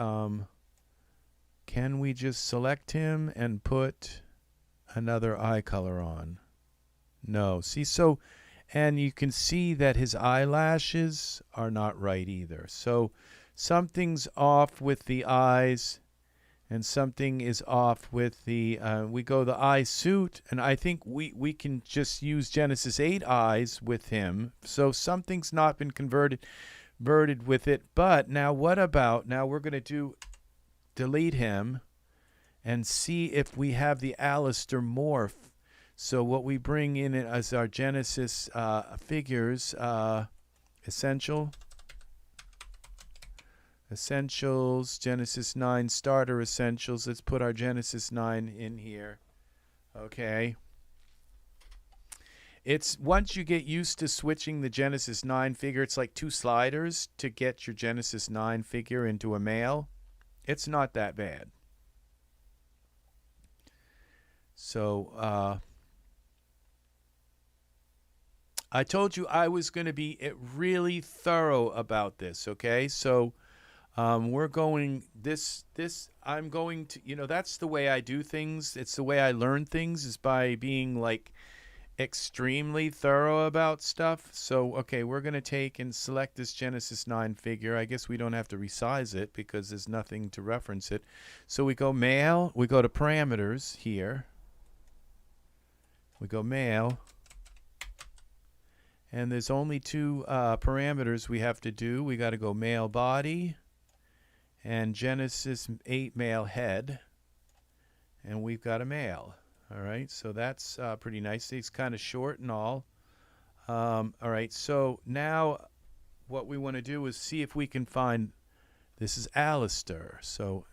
can we just select him and put another eye color on? No. See, so, and you can see that his eyelashes are not right either. So something's off with the eyes, and something is off with the, we go the eye suit, and I think we can just use Genesis 8 eyes with him. So something's not been converted with it. But now what about, now we're going to delete him and see if we have the Aleister morph. So what we bring in as our Genesis figures, essentials, Genesis 9 starter essentials. Let's put our Genesis 9 in here. Okay. It's once you get used to switching the Genesis 9 figure, it's like 2 sliders to get your Genesis 9 figure into a male. It's not that bad. So I told you I was going to be really thorough about this, okay? So we're going, I'm going to, you know, that's the way I do things. It's the way I learn things, is by being like extremely thorough about stuff. So, okay, we're going to take and select this Genesis 9 figure. I guess we don't have to resize it because there's nothing to reference it. So we go male, we go to parameters here. We go male. And there's only 2 parameters we have to do. We got to go male body and Genesis 8 male head. And we've got a male. All right, so that's pretty nice. It's kind of short and all. All right, so now what we want to do is see if we can find, this is Aleister. So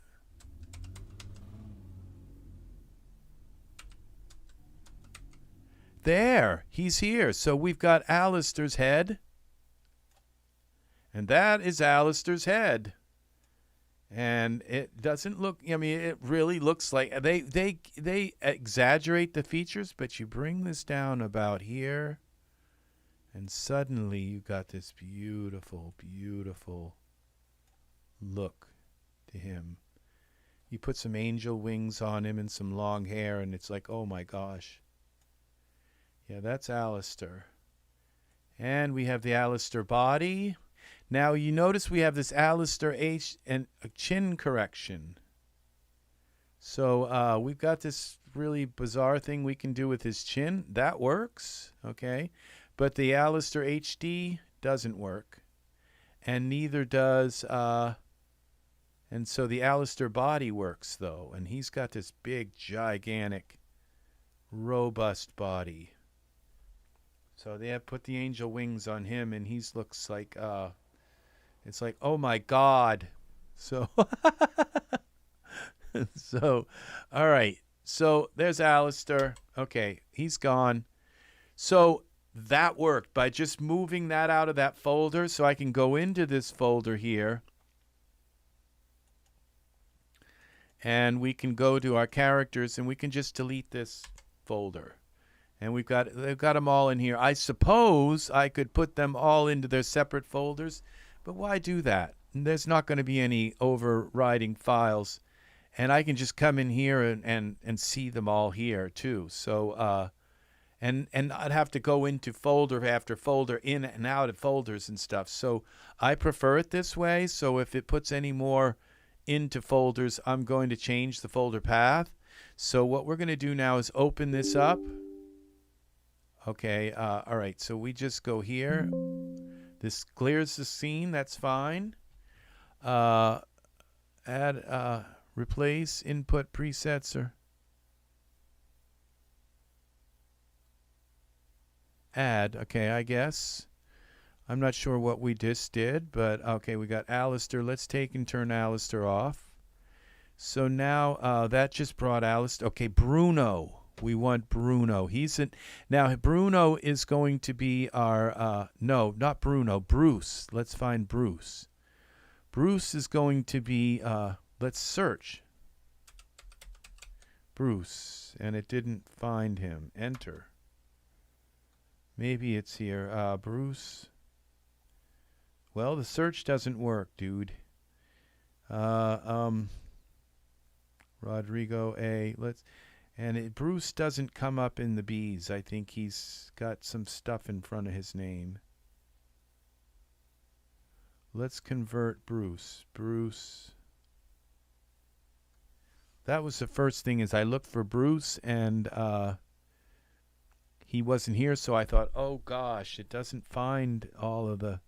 there, he's here. So we've got Aleister's head. And that is Aleister's head. And it doesn't look, I mean, it really looks like they exaggerate the features, but you bring this down about here, and suddenly you got this beautiful, beautiful look to him. You put some angel wings on him and some long hair, and it's like, oh my gosh. Yeah, that's Aleister. And we have the Aleister body. Now you notice we have this Aleister H and a chin correction. So we've got this really bizarre thing we can do with his chin. That works, okay? But the Aleister HD doesn't work. And neither does, and so the Aleister body works though. And he's got this big, gigantic, robust body. So they have put the angel wings on him, and he looks like, it's like, oh my God. So, so, all right. So there's Aleister. Okay, he's gone. So that worked by just moving that out of that folder. So I can go into this folder here. And we can go to our characters, and we can just delete this folder. And they've got them all in here. I suppose I could put them all into their separate folders, but why do that? There's not going to be any overriding files, and I can just come in here and see them all here too. So and I'd have to go into folder after folder, in and out of folders and stuff. So I prefer it this way. So if it puts any more into folders, I'm going to change the folder path. So what we're going to do now is open this up. Okay, all right, so we just go here. This clears the scene, that's fine. Add, replace input presets or add, okay, I guess. I'm not sure what we just did, but okay, we got Aleister. Let's take and turn Aleister off. So now that just brought Aleister. Okay, Bruno. We want Bruno. Now Bruno is going to be our, no, not Bruno, Bruce. Let's find Bruce. Bruce is going to be, let's search. Bruce, and it didn't find him. Enter. Maybe it's here. Bruce. Well, the search doesn't work, dude. Rodrigo A. Bruce doesn't come up in the B's. I think he's got some stuff in front of his name. Let's convert Bruce. Bruce. That was the first thing, is I looked for Bruce, and he wasn't here, so I thought, oh gosh, it doesn't find all of the...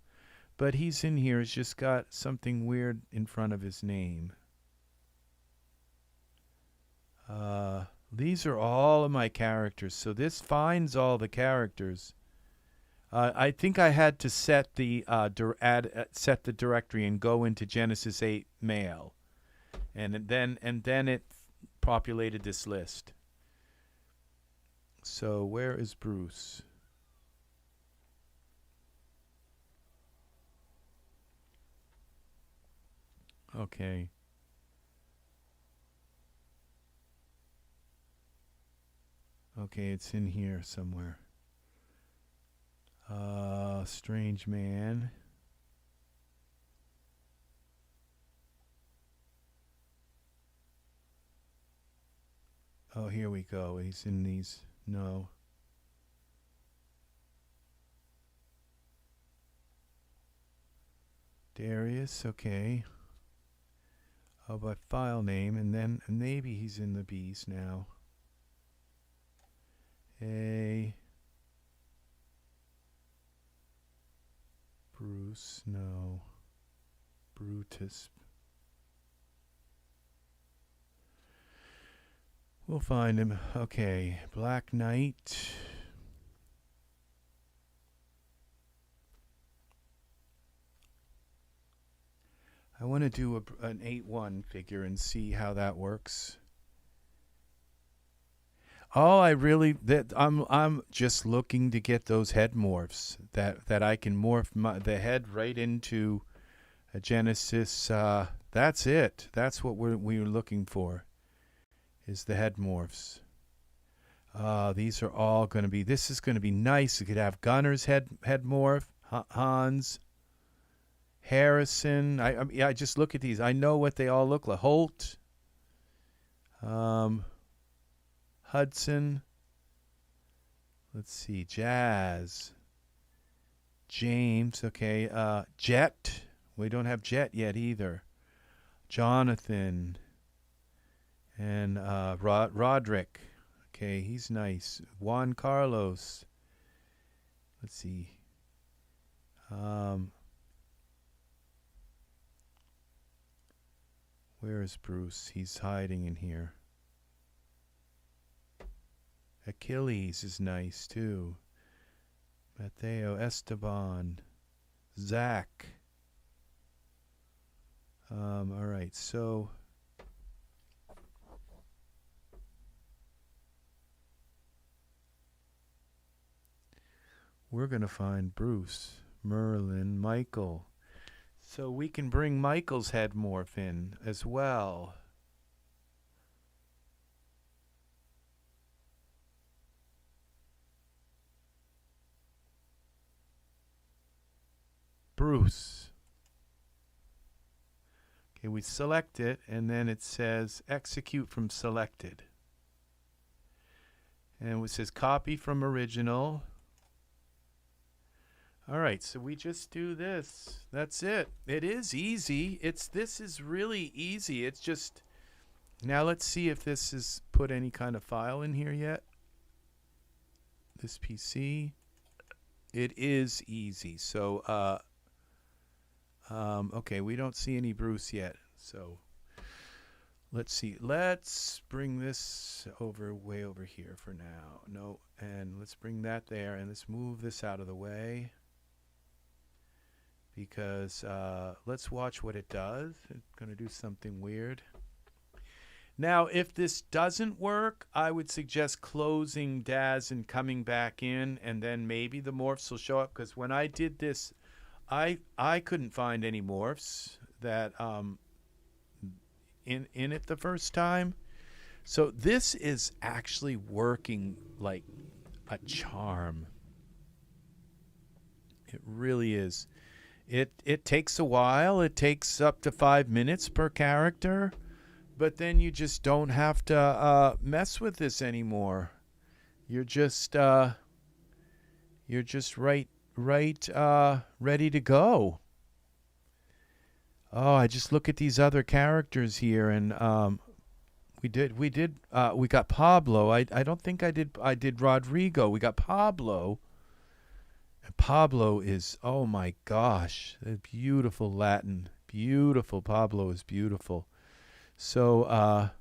But he's in here. He's just got something weird in front of his name. These are all of my characters, so this finds all the characters. I think I had to set the set the directory and go into Genesis 8 male, and then it populated this list. So where is Bruce? Okay. Okay, it's in here somewhere. Strange man. Oh, here we go. He's in these. No. Darius, okay. Oh, by file name, and then maybe he's in the B's now. A Bruce, no. Brutus. We'll find him. Okay, Black Knight. I want to do an 8-1 figure and see how that works. Oh, I'm just looking to get those head morphs that I can morph the head right into a Genesis. That's it. That's what we're looking for, is the head morphs. These are all going to be. This is going to be nice. You could have Gunner's head morph, Hans, Harrison. I just look at these. I know what they all look like. Holt. Hudson. Let's see. Jazz. James. Okay. Jet. We don't have Jet yet either. Jonathan. And Roderick. Okay, he's nice. Juan Carlos. Let's see. Where is Bruce? He's hiding in here. Achilles is nice too. Mateo, Esteban, Zach. All right, so we're going to find Bruce, Merlin, Michael. So we can bring Michael's head morph in as well. Bruce. Okay, we select it, and then it says execute from selected. And it says copy from original. All right, so we just do this. That's it. It is easy. This is really easy. It's just, now let's see if this has put any kind of file in here yet. This PC. It is easy. So, okay, we don't see any Bruce yet. So let's see. Let's bring this way over here for now. No, and let's bring that there, and let's move this out of the way. Because let's watch what it does. It's going to do something weird. Now, if this doesn't work, I would suggest closing Daz and coming back in, and then maybe the morphs will show up. Because when I did this, I couldn't find any morphs that in it the first time. So this is actually working like a charm. It really is. It takes a while. It takes up to 5 minutes per character, but then you just don't have to mess with this anymore. You're just right ready to go. Oh, I just look at these other characters here, and we got Pablo. I don't think I did Rodrigo. We got Pablo. And Pablo is, oh my gosh, a beautiful Latin. Beautiful. Pablo is beautiful. So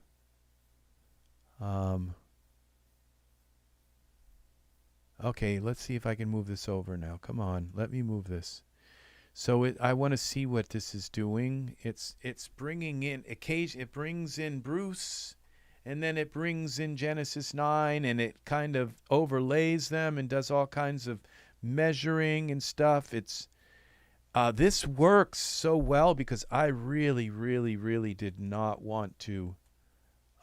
okay, let's see if I can move this over now. Come on, let me move this. So I want to see what this is doing. It's bringing in it brings in Bruce, and then it brings in Genesis 9, and it kind of overlays them and does all kinds of measuring and stuff. It's this works so well because I really did not want to.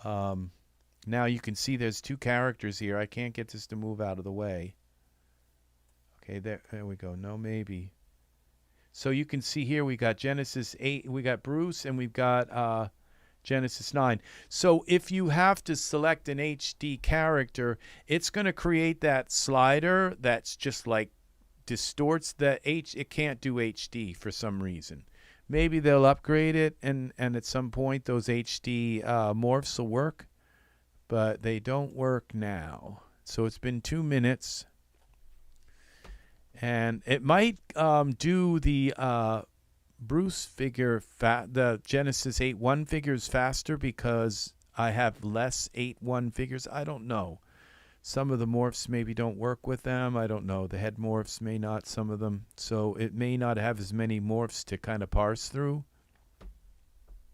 Now you can see there's two characters here. I can't get this to move out of the way. Okay, there we go. No, maybe. So you can see here we got Genesis 8, we got Bruce, and we've got Genesis 9. So if you have to select an HD character, it's going to create that slider that's just like distorts the it can't do HD for some reason. Maybe they'll upgrade it, and at some point those HD morphs will work, but they don't work now. So it's been 2 minutes. And it might do the Bruce figure, the Genesis 8.1 figures faster because I have less 8.1 figures. I don't know. Some of the morphs maybe don't work with them. I don't know. The head morphs may not, some of them. So it may not have as many morphs to kind of parse through.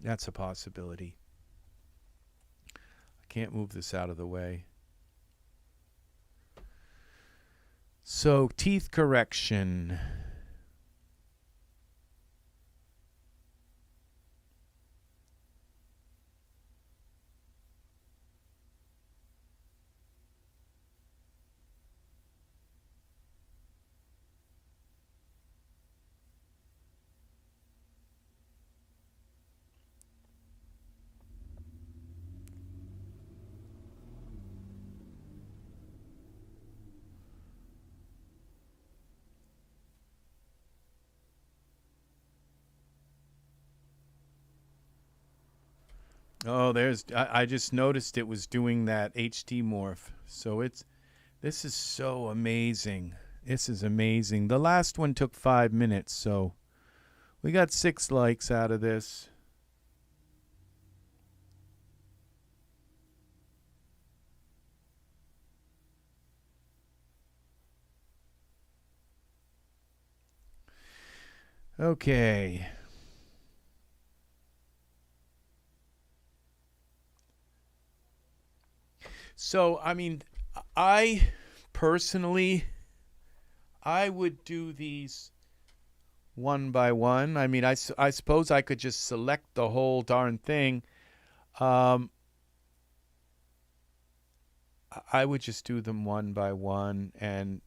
That's a possibility. I can't move this out of the way. So, teeth correction. Oh, I just noticed it was doing that HD morph. So this is so amazing. This is amazing. The last one took 5 minutes, so we got 6 likes out of this. Okay. So, I mean, I personally, I would do these one by one. I mean, I suppose I could just select the whole darn thing. I would just do them one by one and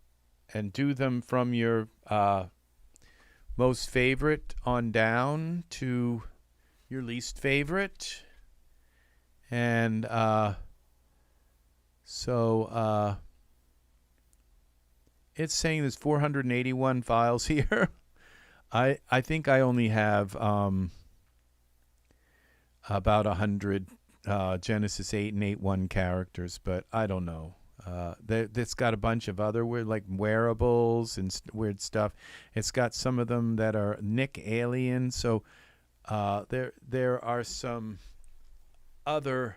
do them from your most favorite on down to your least favorite. And so it's saying there's 481 files here. I think I only have about 100 Genesis 8 and 8.1 characters, but I don't know. It's got a bunch of other weird, like wearables and weird stuff. It's got some of them that are Nick Alien. So there are some other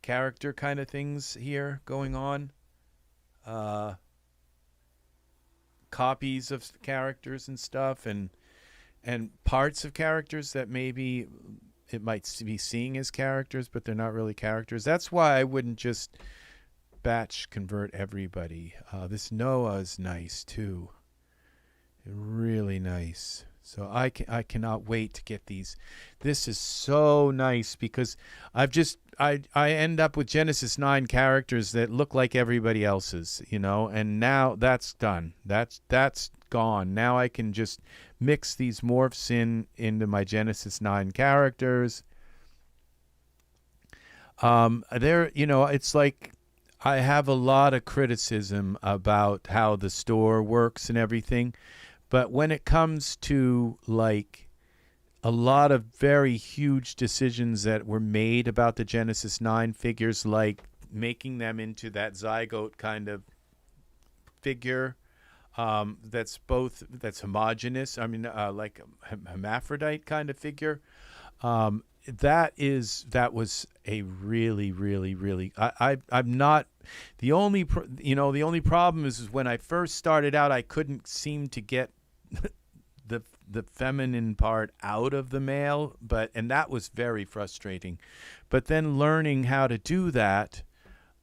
character kind of things here going on. Copies of characters and stuff, and parts of characters that maybe it might be seeing as characters, but they're not really characters. That's why I wouldn't just batch convert everybody. This Noah is nice too. Really nice. So I cannot wait to get these. This is so nice because I end up with Genesis 9 characters that look like everybody else's, you know, and now that's done. That's gone. Now I can just mix these morphs into my Genesis 9 characters. It's like I have a lot of criticism about how the store works and everything, but when it comes to like a lot of very huge decisions that were made about the Genesis 9 figures, like making them into that zygote kind of figure, that's homogeneous. I mean, like a hermaphrodite kind of figure. That was a really I'm not the only the only problem is when I first started out I couldn't seem to get the feminine part out of the male, and that was very frustrating. But then learning how to do that,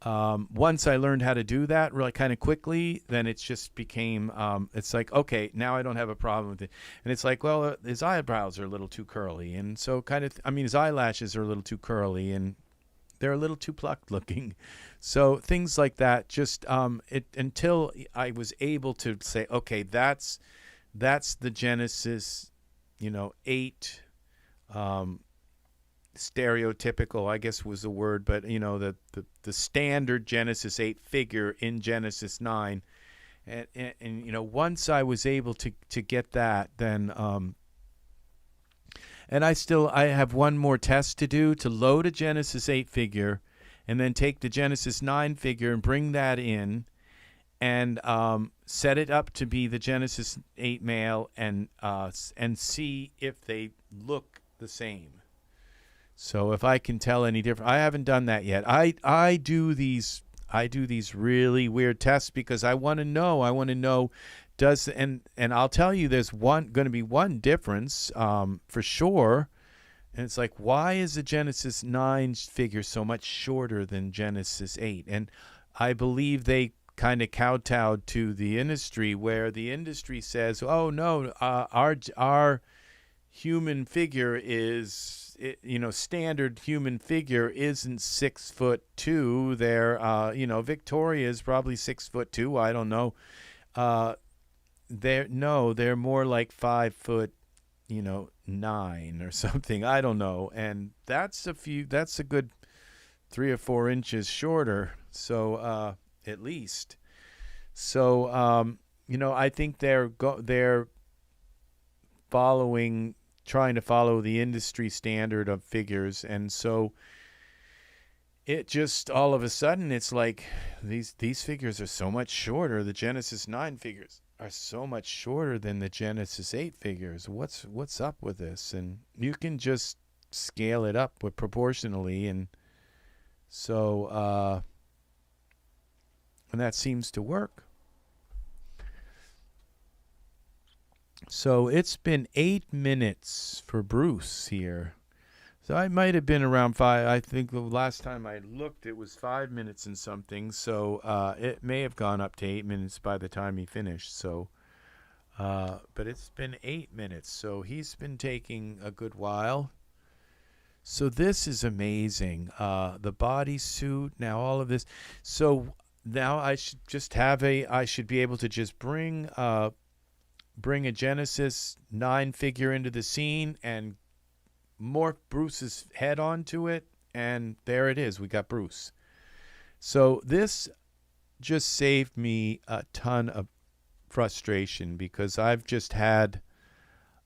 once I learned how to do that really kind of quickly, then it just became, it's like, okay, now I don't have a problem with it. And it's like, well, his eyebrows are a little too curly. And so his eyelashes are a little too curly and they're a little too plucked looking. So things like that, just until I was able to say, okay, that's the Genesis, 8, stereotypical, I guess was the word, but the standard Genesis 8 figure in Genesis 9, and once I was able to get that, then and I have one more test to do to load a Genesis 8 figure, and then take the Genesis 9 figure and bring that in, and set it up to be the Genesis 8 male, and see if they look the same. So if I can tell any different, I haven't done that yet. I do these really weird tests because I want to know. And I'll tell you, there's going to be one difference for sure. And it's like, why is the Genesis 9 figure so much shorter than Genesis 8? And I believe they kind of kowtowed to the industry, where the industry says, oh no, our human figure is, standard human figure isn't 6'2". They're, Victoria is probably 6'2". I don't know. They're more like 5'9" or something. I don't know. And that's a good 3 or 4 inches shorter. So, at least. So, I think they're trying to follow the industry standard of figures, and so it just all of a sudden it's like these figures are so much shorter. The Genesis 9 figures are so much shorter than the Genesis 8 figures. What's up with this? And you can just scale it up proportionally, and so and that seems to work. So it's been 8 minutes for Bruce here. So I might have been around 5. I think the last time I looked, it was 5 minutes and something. So it may have gone up to 8 minutes by the time he finished. So, but it's been 8 minutes. So he's been taking a good while. So this is amazing. The bodysuit, now all of this. So now I should be able to just bring a Genesis 9 figure into the scene and morph Bruce's head onto it, and there it is. We got Bruce. So this just saved me a ton of frustration, because I've just had,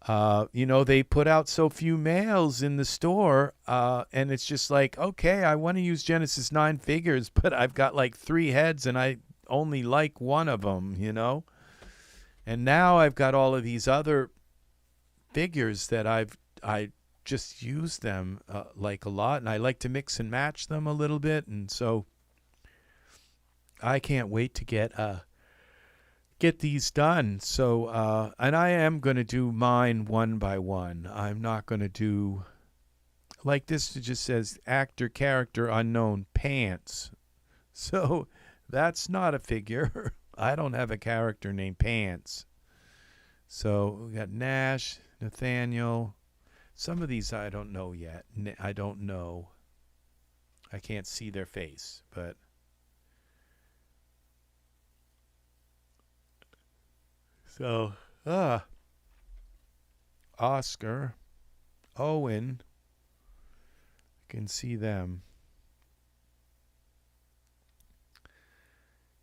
they put out so few males in the store, and it's just like, okay, I want to use Genesis 9 figures, but I've got like 3 heads and I only like one of them, And now I've got all of these other figures that I just use them like a lot, and I like to mix and match them a little bit, and so I can't wait to get these done. So and I am going to do mine one by one. I'm not going to do like this. It just says actor character unknown pants. So that's not a figure. I don't have a character named Pants. So we got Nash, Nathaniel. Some of these I don't know yet. I don't know. I can't see their face, but So, Oscar, Owen, I can see them.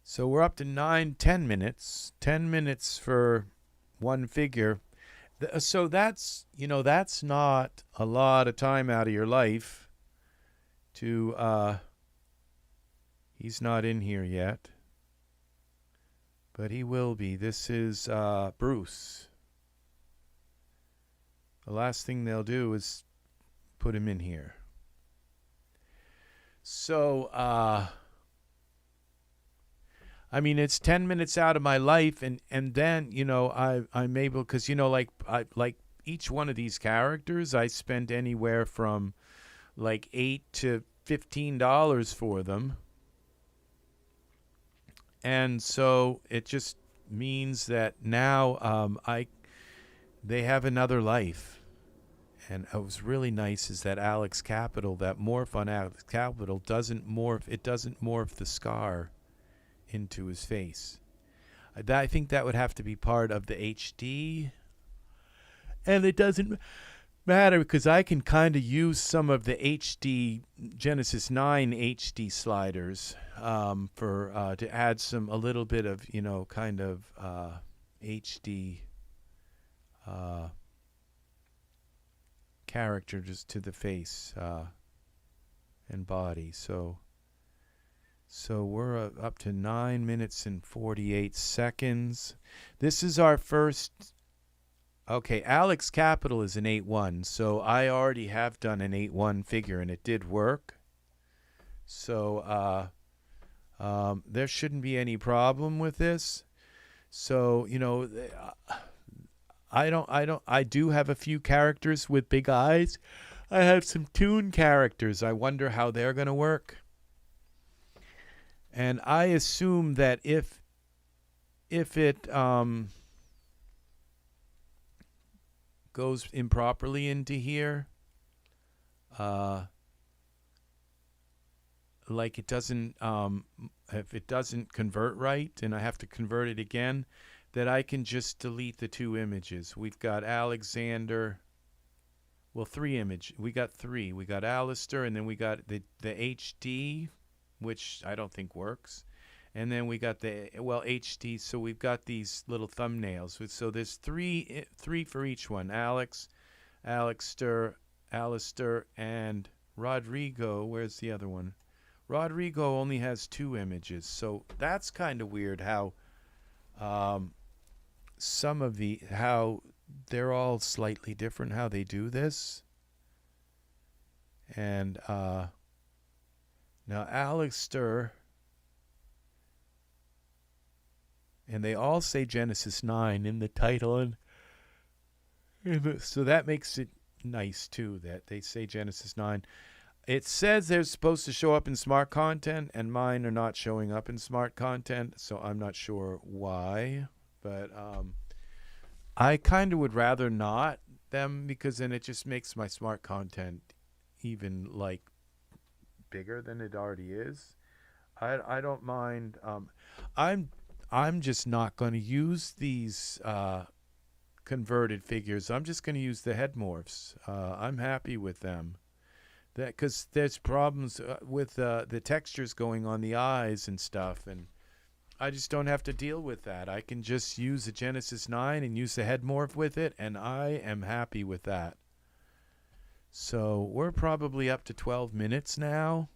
So we're up to 10 minutes. 10 minutes for one figure. So that's, that's not a lot of time out of your life to, he's not in here yet, but he will be. This is Bruce. The last thing they'll do is put him in here. So, I mean, it's 10 minutes out of my life, and then, I'm able, because, like each one of these characters, I spend anywhere from like $8 to $15 for them. And so it just means that now they have another life. And what was really nice is that Alex Capital, that morph on Alex Capital doesn't morph the scar into his face. I think that would have to be part of the HD. And it doesn't matter because I can kind of use some of the HD Genesis 9 HD sliders for to add a little bit of kind of HD character just to the face and body. So we're up to 9 minutes and 48 seconds. This is our first. Okay, Alex Capital is an 8-1, so I already have done an 8-1 figure, and it did work. So there shouldn't be any problem with this. So I do have a few characters with big eyes. I have some toon characters. I wonder how they're going to work. And I assume that if it goes improperly into here, like it doesn't, if it doesn't convert right, and I have to convert it again, that I can just delete the two images. We've got Alexander. Well, three images. We got three. We got Aleister, and then we got the HD, which I don't think works. And then we got the, HD, so we've got these little thumbnails. So there's three for each one. Alex, Aleister, and Rodrigo. Where's the other one? Rodrigo only has two images. So that's kind of weird how how they're all slightly different how they do this. And now Aleister, and they all say Genesis 9 in the title, and so that makes it nice too that they say Genesis 9. It says they're supposed to show up in smart content, and mine are not showing up in smart content, so I'm not sure why. But I kind of would rather not them, because then it just makes my smart content even like bigger than it already is. I don't mind. I'm just not going to use these converted figures. I'm just going to use the head morphs. I'm happy with them. That because there's problems with the textures going on the eyes and stuff, and I just don't have to deal with that. I can just use the Genesis 9 and use the head morph with it, and I am happy with that. So we're probably up to 12 minutes now.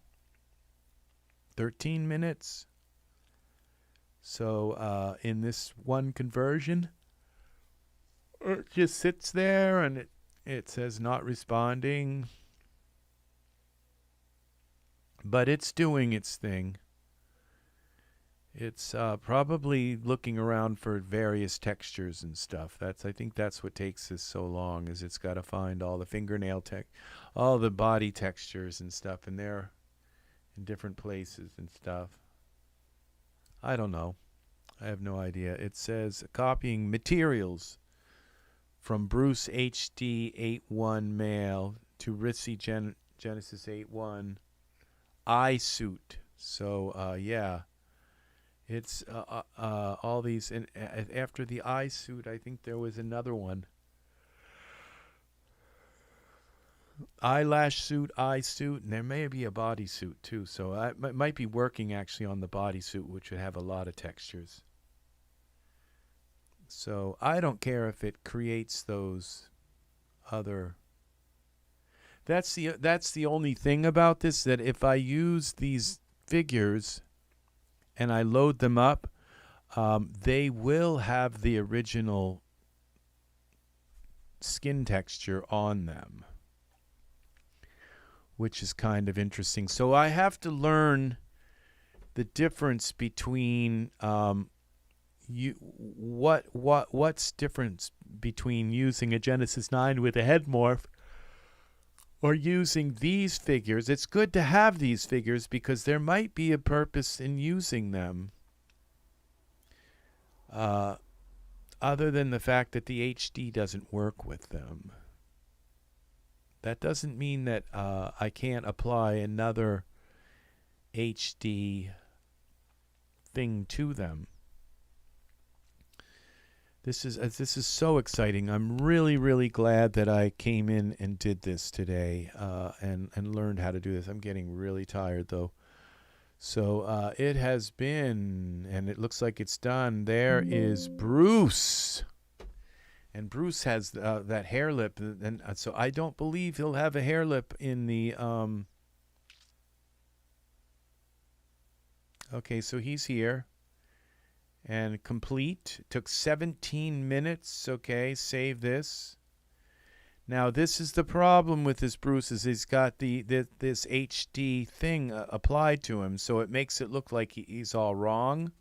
13 minutes. So in this one conversion, it just sits there and it says not responding. But it's doing its thing. It's probably looking around for various textures and stuff. I think that's what takes this so long, is it's got to find all the fingernail all the body textures and stuff, and they're in different places and stuff. I don't know. I have no idea. It says copying materials from Bruce HD 8.1 male to Ritzy Genesis 8.1 eye suit. So yeah. It's all these, and after the eye suit, I think there was another one. Eyelash suit, eye suit, and there may be a body suit too. So I might be working actually on the body suit, which would have a lot of textures. So I don't care if it creates those other. That's the only thing about this, that if I use these figures and I load them up, they will have the original skin texture on them, which is kind of interesting. So I have to learn the difference between what's difference between using a Genesis 9 with a head morph or using these figures. It's good to have these figures because there might be a purpose in using them, other than the fact that the HD doesn't work with them. That doesn't mean that I can't apply another HD thing to them. This is so exciting. I'm really glad that I came in and did this today and learned how to do this. I'm getting really tired though. So it has been, and it looks like it's done. There is Bruce. And Bruce has that hair lip, and so I don't believe he'll have a hair lip in the. Okay, so he's here, and complete. Took 17 minutes. Okay, save this. Now this is the problem with this Bruce, is he's got this HD thing applied to him, so it makes it look like he's all wrong,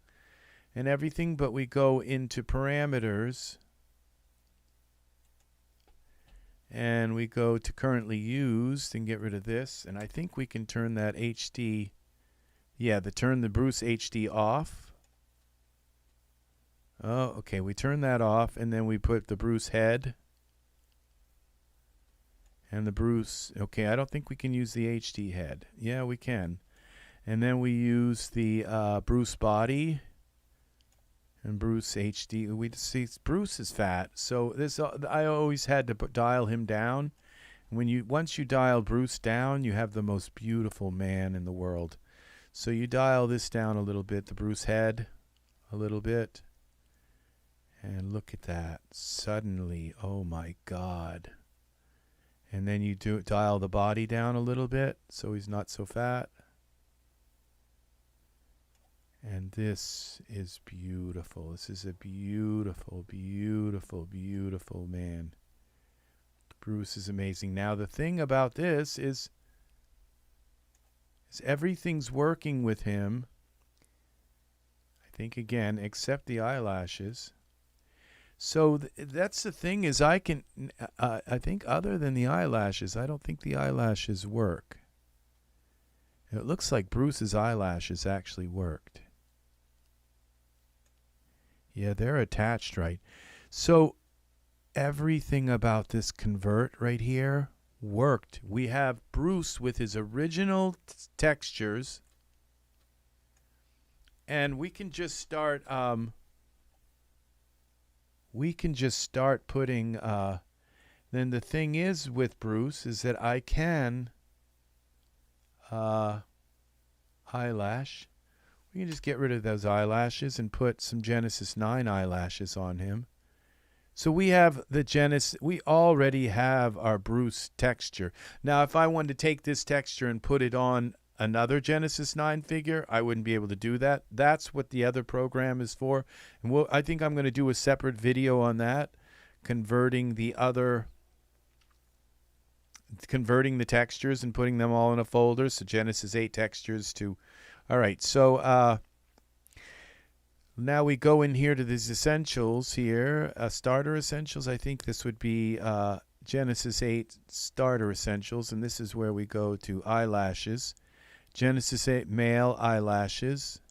and everything. But we go into parameters. And we go to currently used and get rid of this. And I think we can turn that HD, turn the Bruce HD off. Oh, okay, we turn that off, and then we put the Bruce head. And the Bruce, okay, I don't think we can use the HD head. Yeah, we can. And then we use the Bruce body. And Bruce HD, we see Bruce is fat, so this I always had to dial him down. Once you dial Bruce down, you have the most beautiful man in the world. So you dial this down a little bit, the Bruce head, a little bit, and look at that. Suddenly, oh my God! And then you dial the body down a little bit, so he's not so fat. And this is beautiful. This is a beautiful, beautiful, beautiful man. Bruce is amazing. Now, the thing about this is everything's working with him. I think, again, except the eyelashes. So that's the thing, is I think other than the eyelashes, I don't think the eyelashes work. It looks like Bruce's eyelashes actually worked. Yeah, they're attached right. So everything about this convert right here worked. We have Bruce with his original textures, and we can just start putting then the thing is with Bruce is that I can eyelash. We can just get rid of those eyelashes and put some Genesis 9 eyelashes on him. So we have we already have our Bruce texture. Now, if I wanted to take this texture and put it on another Genesis 9 figure, I wouldn't be able to do that. That's what the other program is for. And I think I'm going to do a separate video on that, converting the textures and putting them all in a folder. So Genesis 8 textures to. All right, so now we go in here to these essentials here. Starter essentials, I think this would be Genesis 8 starter essentials, and this is where we go to eyelashes. Genesis 8 male eyelashes.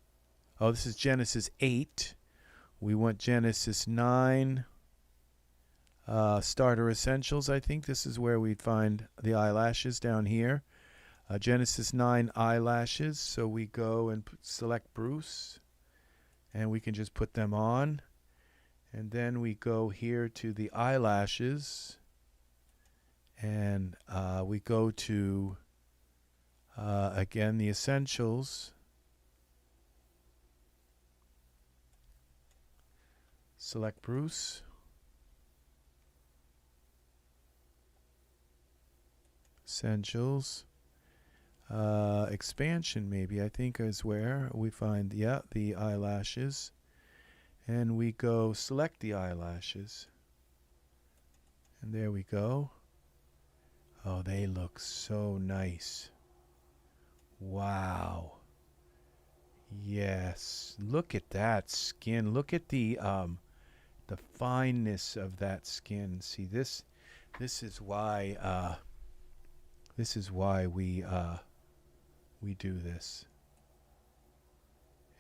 Oh, this is Genesis 8. We want Genesis 9 starter essentials. I think this is where we'd find the eyelashes down here. Genesis 9 eyelashes. So we go and select Bruce. and we can just put them on. And then we go here to the eyelashes, and we go to, again, the essentials. Select Bruce. Essentials. Expansion, maybe, I think, is where we find, yeah, the eyelashes. And we go select the eyelashes. And there we go. Oh, they look so nice. Wow. Yes. Look at that skin. Look at the fineness of that skin. See, this is why we do this.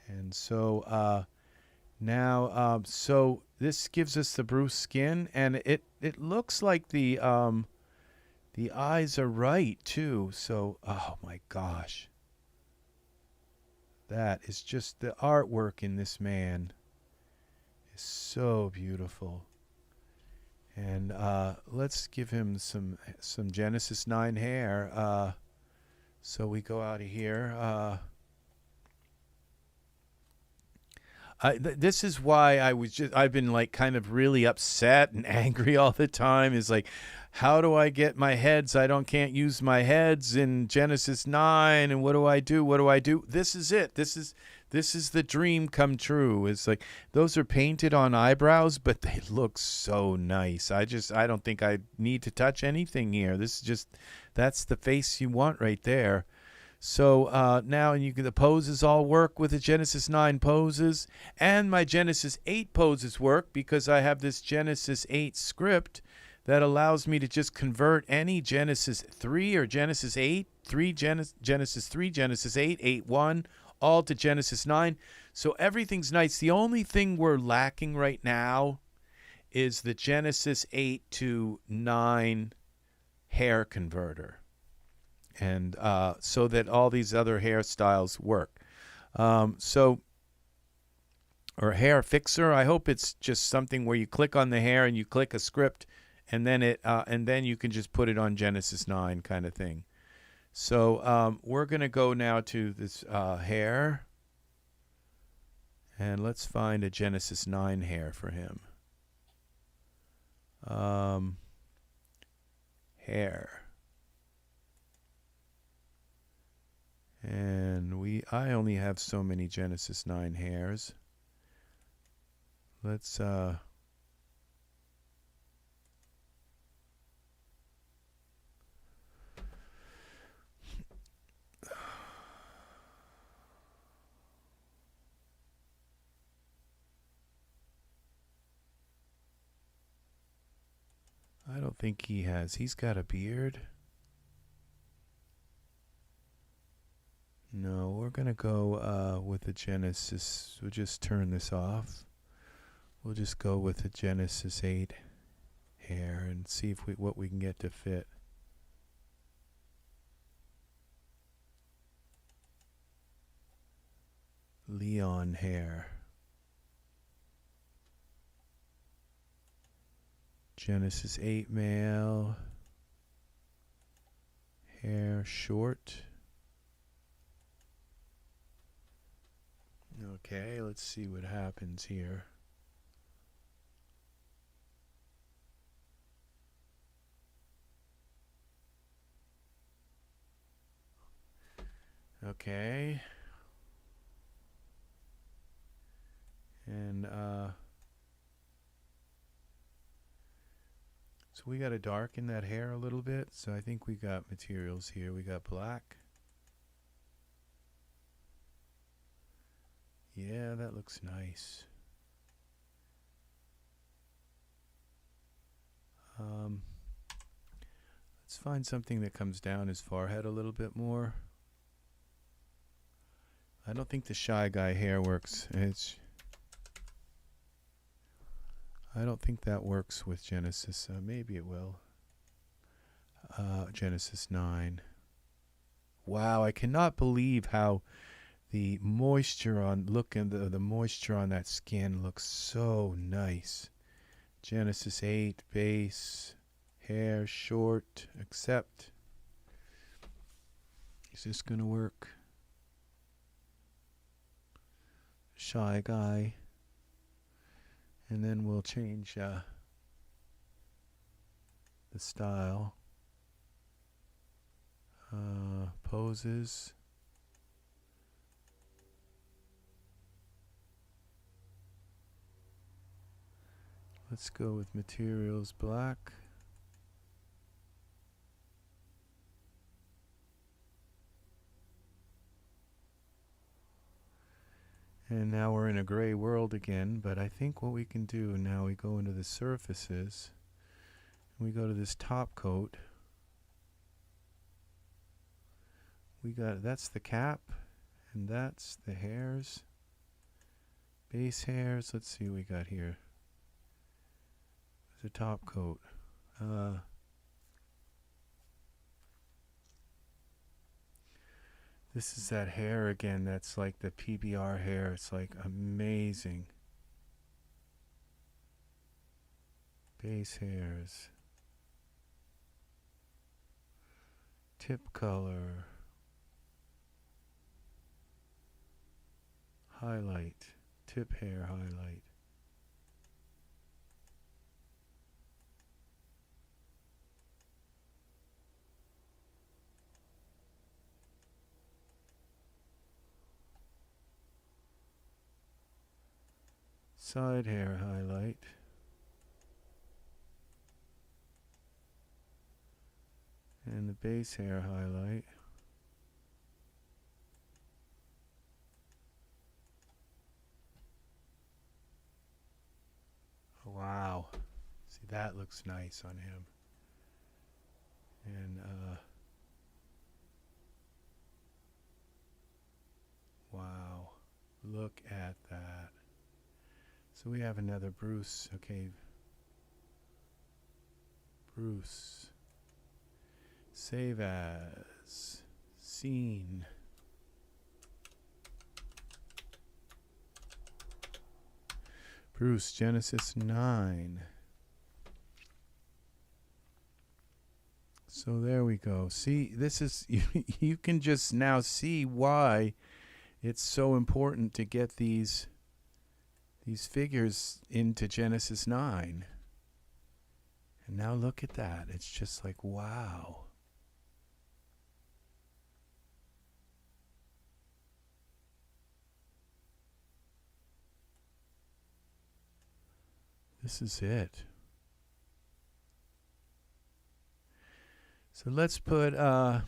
And so now so this gives us the Bruce skin, and it looks like the eyes are right too. So oh my gosh, that is just, the artwork in this man is so beautiful. And let's give him some Genesis 9 hair. So we go out of here. This is why I've been like kind of really upset and angry all the time. Is like, how do I get my heads? Can't use my heads in Genesis 9. And what do I do? What do I do? This is it. This is the dream come true. It's like, those are painted on eyebrows, but they look so nice. I don't think I need to touch anything here. That's the face you want right there. So now the poses all work with the Genesis 9 poses, and my Genesis 8 poses work because I have this Genesis 8 script that allows me to just convert any Genesis 3 or Genesis 8, Genesis 3, Genesis 8, 8.1, all to Genesis 9. So everything's nice. The only thing we're lacking right now is the Genesis 8 to 9 hair converter. And so that all these other hairstyles work. Or hair fixer. I hope it's just something where you click on the hair and you click a script, and then you can just put it on Genesis 9 kind of thing. So we're going to go now to this hair, and let's find a Genesis 9 hair for him. Hair. And I only have so many Genesis 9 hairs. Let's I don't think he has. He's got a beard. No, we're going to go with the Genesis. We'll just turn this off. We'll just go with the Genesis 8 hair and see what we can get to fit. Leon hair. Genesis 8 male. Hair short. Okay, let's see what happens here. Okay. And so we got to darken that hair a little bit. So I think we got materials here. We got black. Yeah, that looks nice. Let's find something that comes down his forehead a little bit more. I don't think the Shy Guy hair works. I don't think that works with Genesis. Maybe it will. Genesis 9. Wow, I cannot believe how the moisture on, look at the moisture on that skin looks so nice. Genesis 8, base, hair, short, accept. Is this gonna work? Shy guy. And then we'll change the style. Poses. Let's go with materials black. And now we're in a gray world again, but I think what we can do now, we go into the surfaces, and we go to this top coat. We got, that's the cap, and that's the hairs, base hairs. Let's see what we got here. The top coat. This is that hair again. That's like the PBR hair. It's like amazing. Base hairs. Tip color. Highlight. Tip hair highlight. Side hair highlight. And the base hair highlight. Wow. See, that looks nice on him. And wow. Look at that. So we have another Bruce. Okay. Bruce. Save as. Scene. Bruce, Genesis 9. So there we go. See, this is, you can just now see why it's so important to get these figures into Genesis 9. And now look at that. It's just like, wow. This is it. So let's put, I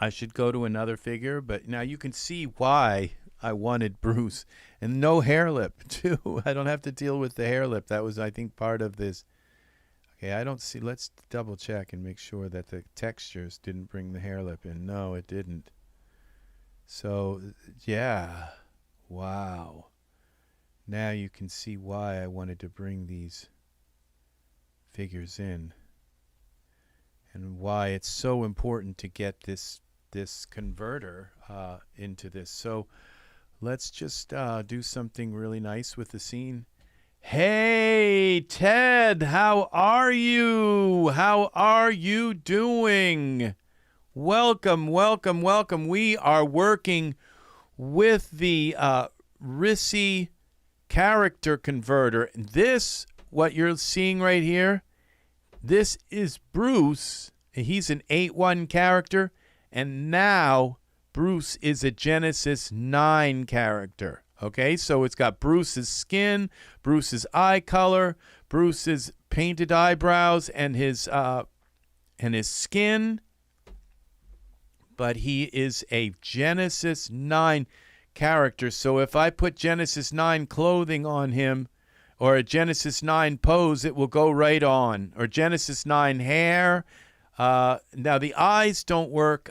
should go to another figure, but now you can see why I wanted Bruce. And no hair lip, too. I don't have to deal with the hair lip. That was, I think, part of this. Okay, I don't see. Let's double check and make sure that the textures didn't bring the hair lip in. No, it didn't. So, yeah. Wow. Now you can see why I wanted to bring these figures in. And why it's so important to get this converter into this. So let's just do something really nice with the scene. Hey, Ted, how are you? How are you doing? Welcome, welcome, welcome. We are working with the RSSY Character Converter. This, what you're seeing right here, this is Bruce. He's an 8.1 character, and now Bruce is a Genesis 9 character. Okay, so it's got Bruce's skin, Bruce's eye color, Bruce's painted eyebrows, and his skin. But he is a Genesis 9 character. So if I put Genesis 9 clothing on him, or a Genesis 9 pose, it will go right on. Or Genesis 9 hair. Now the eyes don't work.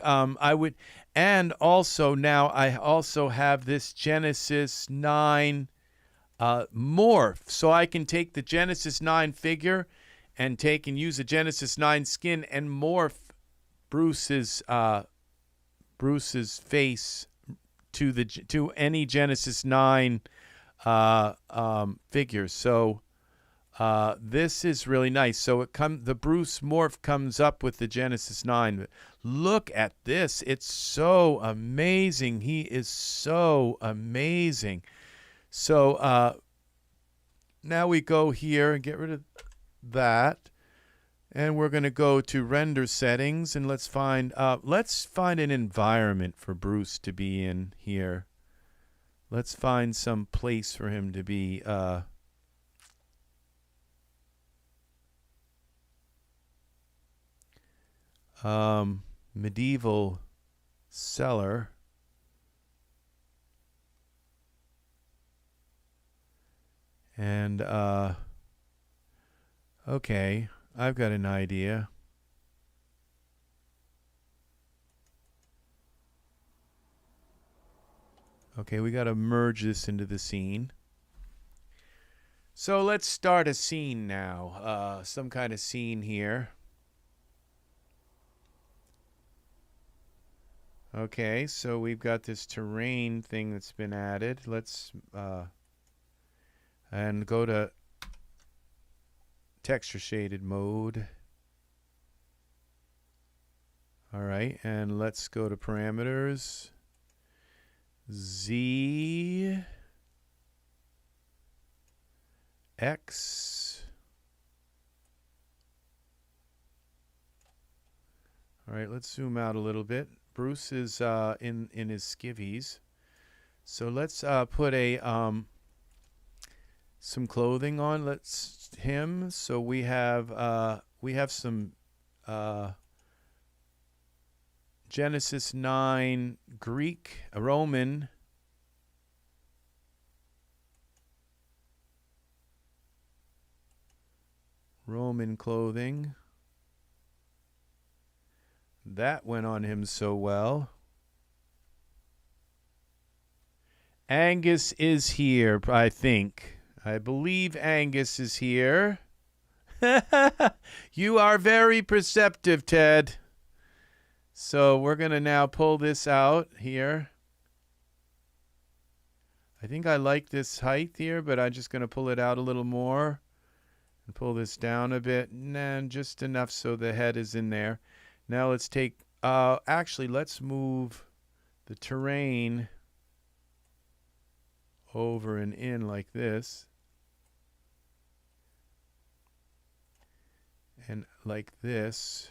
And also now I also have this Genesis 9 morph. So I can take the Genesis 9 figure and use a Genesis 9 skin and morph Bruce's face to to any Genesis 9 figures. So this is really nice. So the Bruce morph comes up with the Genesis 9. Look at this. It's so amazing. He is so amazing. So now we go here and get rid of that. And we're going to go to render settings, and let's find an environment for Bruce to be in here. Let's find some place for him to be. Medieval cellar. And okay, I've got an idea. Okay, we got to merge this into the scene. So let's start a scene now. Some kind of scene here. Okay, so we've got this terrain thing that's been added. Let's and go to texture shaded mode. All right, and let's go to parameters. Z X. All right, let's zoom out a little bit. Bruce is in his skivvies, so let's put a some clothing on. Let's him. So we have some Genesis 9 Greek, Roman. Roman clothing. That went on him so well. Angus is here, I think. I believe Angus is here. You are very perceptive, Ted. So we're going to now pull this out here. I think I like this height here, but I'm just going to pull it out a little more. And pull this down a bit. And just enough so the head is in there. Now let's take, actually let's move the terrain over and in like this. And like this.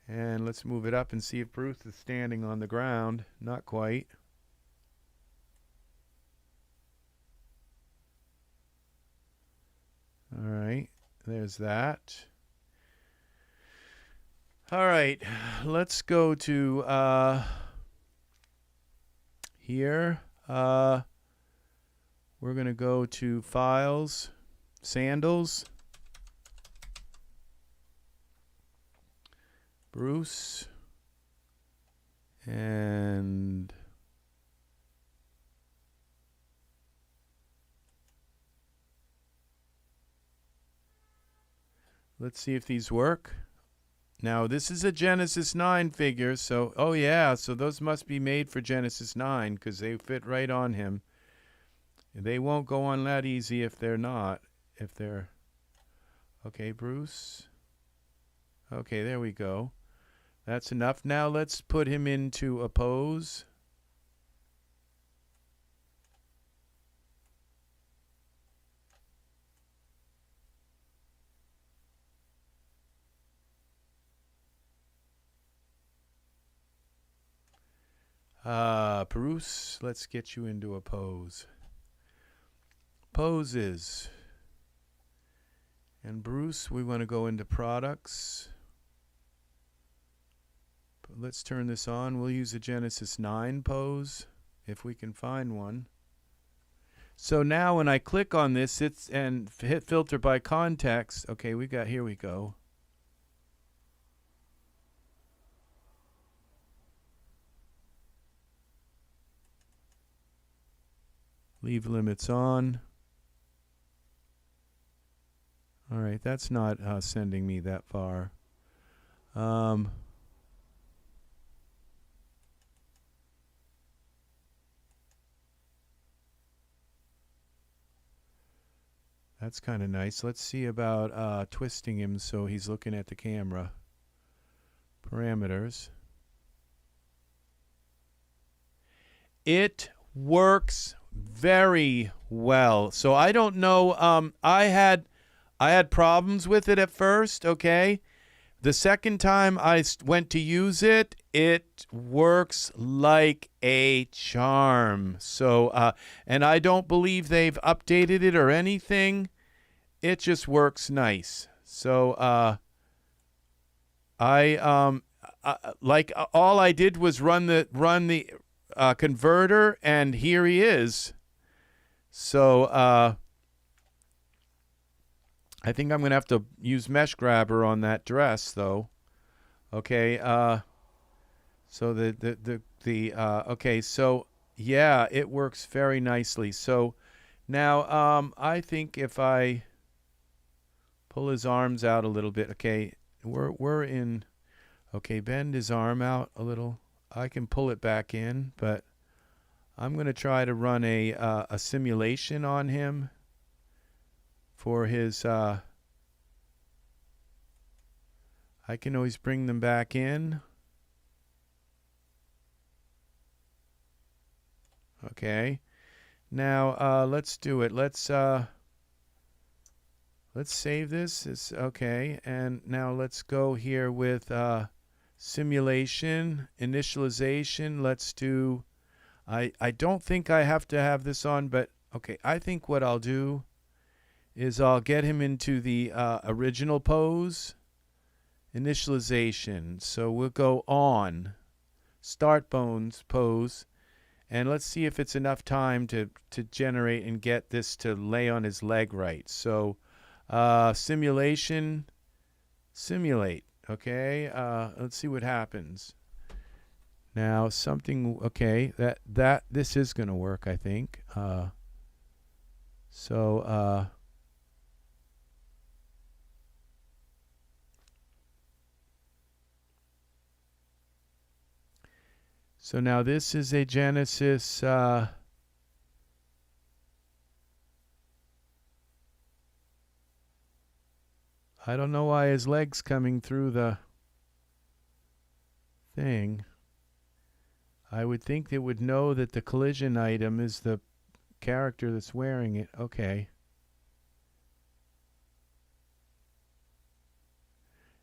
And let's move it up and see if Bruce is standing on the ground. Not quite. All right, there's that. All right, let's go to here. We're going to go to Files, Sandals, Bruce, and let's see if these work. Now, this is a Genesis 9 figure, so, oh yeah, so those must be made for Genesis 9 because they fit right on him. They won't go on that easy if they're not. If they're, okay, Bruce. Okay, there we go. That's enough. Now let's put him into a pose. Bruce, let's get you into a pose. Poses. And Bruce, we want to go into products. But let's turn this on. We'll use a Genesis 9 pose if we can find one. So now when I click on this, it's and hit filter by context. Okay, here we go. Leave limits on. All right, that's not sending me that far. But That's kind of nice. Let's see about twisting him so he's looking at the camera. Parameters. It works very well. So I don't know. I had problems with it at first. Okay. The second time I went to use it, it works like a charm. So, and I don't believe they've updated it or anything. It just works nice. So, like all I did was run the converter, and here he is. So, I think I'm going to have to use Mesh Grabber on that dress, though. Okay, so okay, so yeah, it works very nicely. So now, I think if I pull his arms out a little bit, okay, we're in, okay, bend his arm out a little. I can pull it back in, but I'm going to try to run a simulation on him for his, I can always bring them back in. Okay. Now, let's do it. Let's save this. It's okay. And now let's go here with simulation, initialization. Let's do, I don't think I have to have this on, but okay. I think what I'll do is I'll get him into the original pose, initialization. So we'll go on, start bones pose, and let's see if it's enough time to generate and get this to lay on his leg right. So simulation, simulate. Okay, let's see what happens. Now something, okay, this is going to work, I think. So now this is a Genesis I don't know why his leg's coming through the thing. I would think it would know that the collision item is the character that's wearing it. Okay.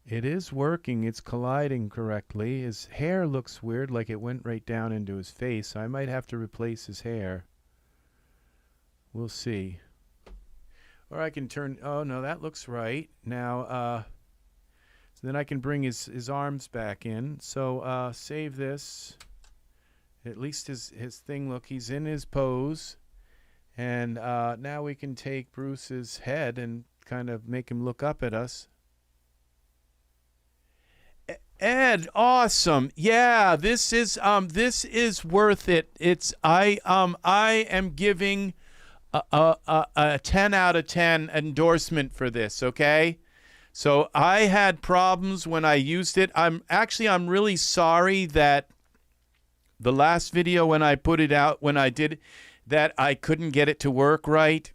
It is working. It's colliding correctly. His hair looks weird, like it went right down into his face. I might have to replace his hair. We'll see. Or I can turn, oh no, that looks right. Now, so then I can bring his arms back in. So save this. At least his thing, look, he's in his pose. And now we can take Bruce's head and kind of make him look up at us. Ed, awesome. Yeah, this is worth it. It's I am giving a 10 out of 10 endorsement for this, okay? So I had problems when I used it. I'm really sorry that the last video when I put it out, when I did that, I couldn't get it to work right.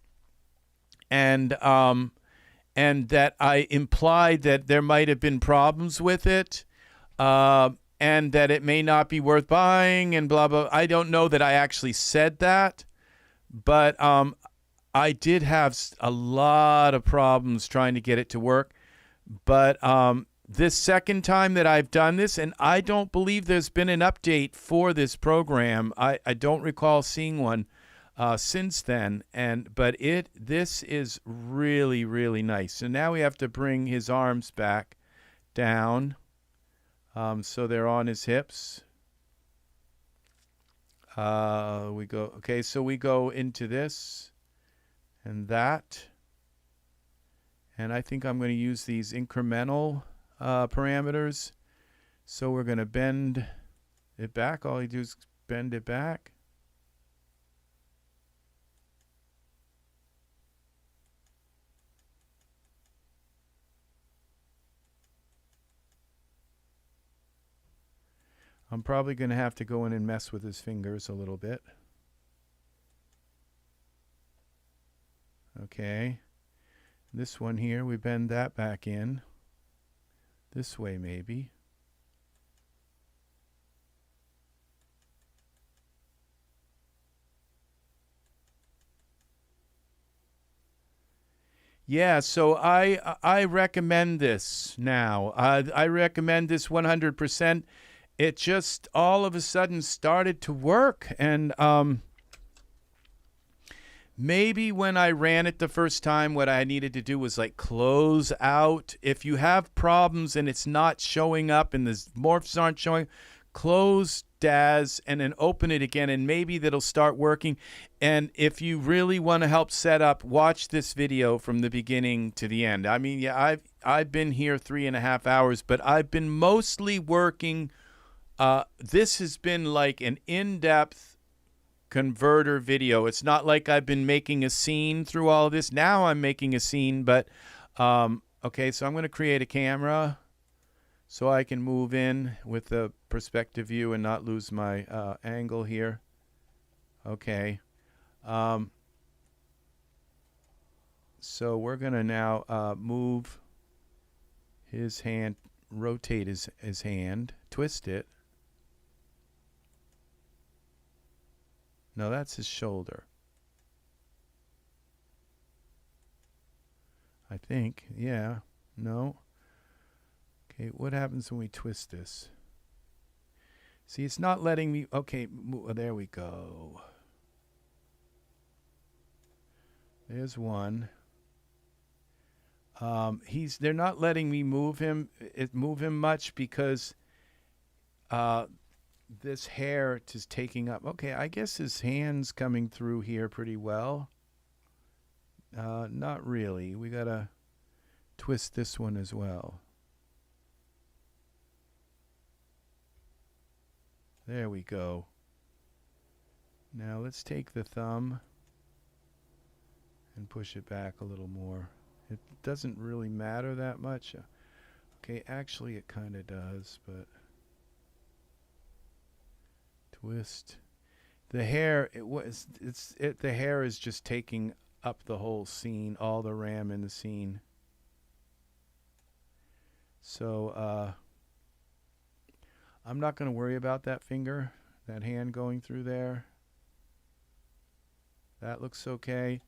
And that I implied that there might have been problems with it. And that it may not be worth buying and blah, blah. I don't know that I actually said that, but I did have a lot of problems trying to get it to work. But this second time that I've done this, and I don't believe there's been an update for this program. I don't recall seeing one since then. But this is really, really nice. So now we have to bring his arms back down. So they're on his hips. We go, okay, so we go into this and that. And I think I'm going to use these incremental parameters. So we're going to bend it back. All you do is bend it back. I'm probably going to have to go in and mess with his fingers a little bit. Okay. This one here, we bend that back in. This way maybe. Yeah, so I recommend this now. I recommend this 100%. It just all of a sudden started to work, and maybe when I ran it the first time, what I needed to do was like close out. If you have problems and it's not showing up and the morphs aren't showing, close DAS and then open it again, and maybe that'll start working. And if you really want to help set up, watch this video from the beginning to the end. I mean, yeah, I've been here 3.5 hours, but I've been mostly working. This has been like an in-depth converter video. It's not like I've been making a scene through all of this. Now I'm making a scene, but okay, so I'm going to create a camera so I can move in with the perspective view and not lose my angle here. Okay. So we're going to now move his hand, rotate his hand, twist it. No, that's his shoulder. I think. Yeah. No. Okay, what happens when we twist this? See, it's not letting me. Okay, there we go. There's one. They're not letting me move him much because this hair is taking up. Okay, I guess his hand's coming through here pretty well. Not really. We gotta twist this one as well. There we go. Now let's take the thumb and push it back a little more. It doesn't really matter that much. Okay, actually it kind of does, but twist. The hair, the hair is just taking up the whole scene, all the RAM in the scene. So I'm not going to worry about that finger, that hand going through there. That looks okay,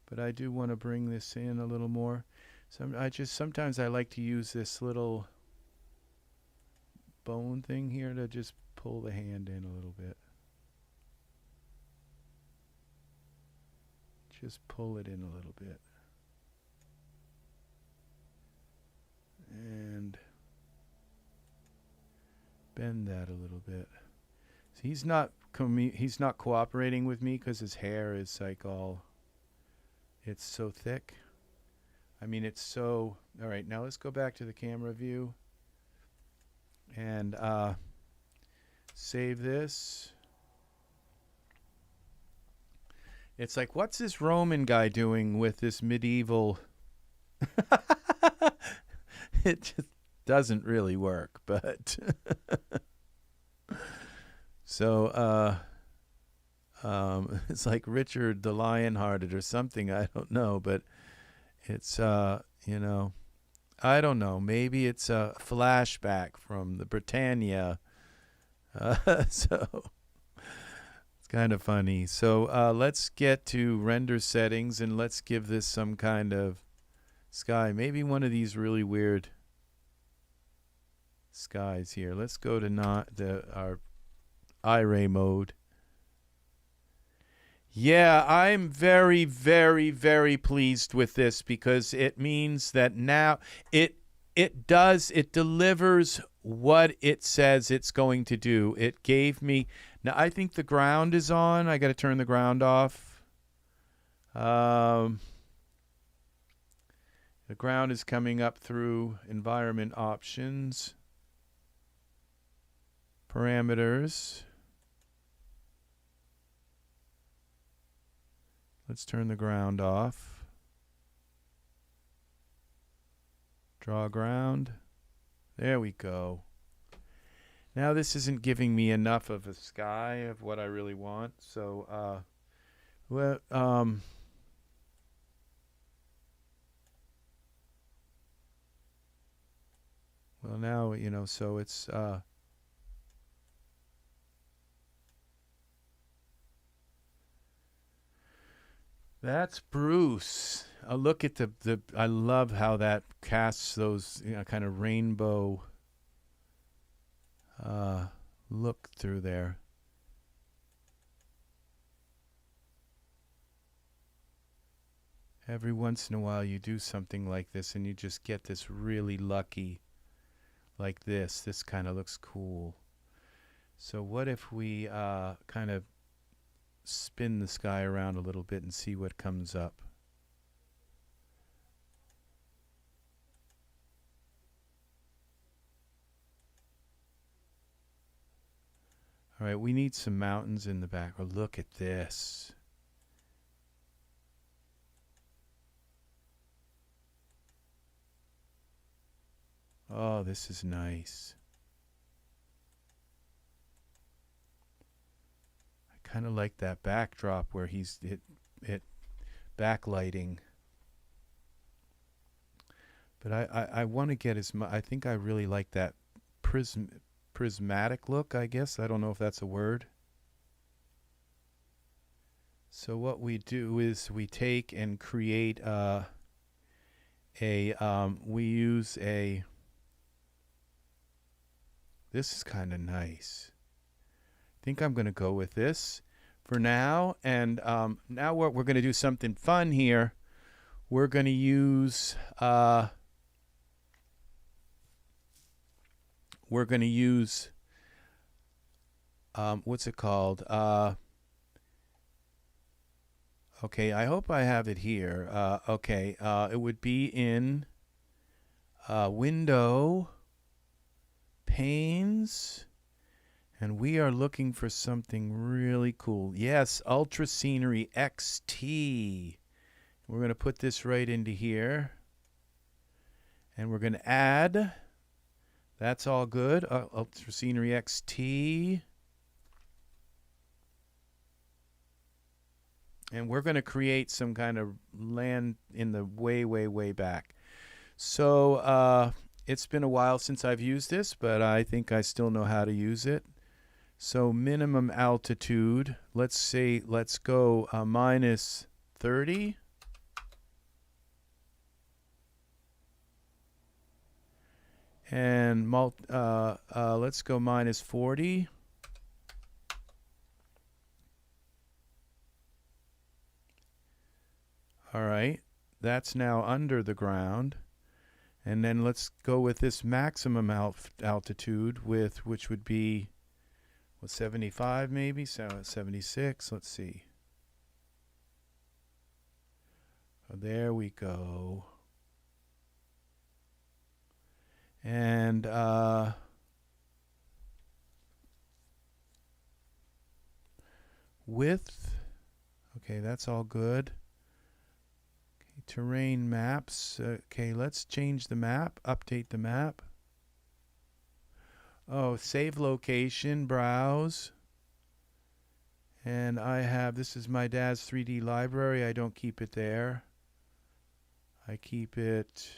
but I do want to bring this in a little more. Sometimes I like to use this little bone thing here to just pull the hand in a little bit. Just pull it in a little bit. And bend that a little bit. So he's not cooperating with me because his hair is like it's so thick. I mean, it's so. All right, now let's go back to the camera view and save this. It's like, what's this Roman guy doing with this medieval? It just doesn't really work, but so it's like Richard the Lionhearted or something. I don't know, but it's you know, I don't know. Maybe it's a flashback from the Britannia. So it's kind of funny. So let's get to render settings and let's give this some kind of sky. Maybe one of these really weird skies here. Let's go to our Iray mode. Yeah, I'm very, very, very pleased with this because it means that now it delivers what it says it's going to do. It gave me. Now I think the ground is on. I got to turn the ground off. The ground is coming up through environment options. Parameters. Let's turn the ground off. Draw ground. There we go. Now this isn't giving me enough of a sky of what I really want. So Well, now, you know, so it's that's Bruce. Look at the I love how that casts those, you know, kind of rainbow look through there. Every once in a while you do something like this and you just get this really lucky, like this. This kind of looks cool. So what if we kind of spin the sky around a little bit and see what comes up? All right, we need some mountains in the back. Oh, look at this. Oh, this is nice. I kind of like that backdrop where he's it backlighting. But I want to get as much. I think I really like that prismatic look, I guess. I don't know if that's a word. So what we do is we take and create we use a, this is kind of nice. I think I'm going to go with this for now. And now what we're going to do something fun here. We're going to use what's it called? Okay, I hope I have it here. Okay, it would be in Window, Panes, and we are looking for something really cool. Yes, Ultra Scenery XT. We're going to put this right into here, and we're going to add. That's all good. Ultra Scenery XT. And we're going to create some kind of land in the way, way, way back. So it's been a while since I've used this, but I think I still know how to use it. So minimum altitude, let's go minus 30. And let's go minus 40. All right, that's now under the ground. And then let's go with this maximum altitude which would be, what, 75 maybe? So 76, let's see. Oh, there we go. And width, okay, that's all good. Terrain maps. Okay, let's change the map, update the map. Oh, save location, browse. And I have, this is my dad's 3D library. I don't keep it there. I keep it,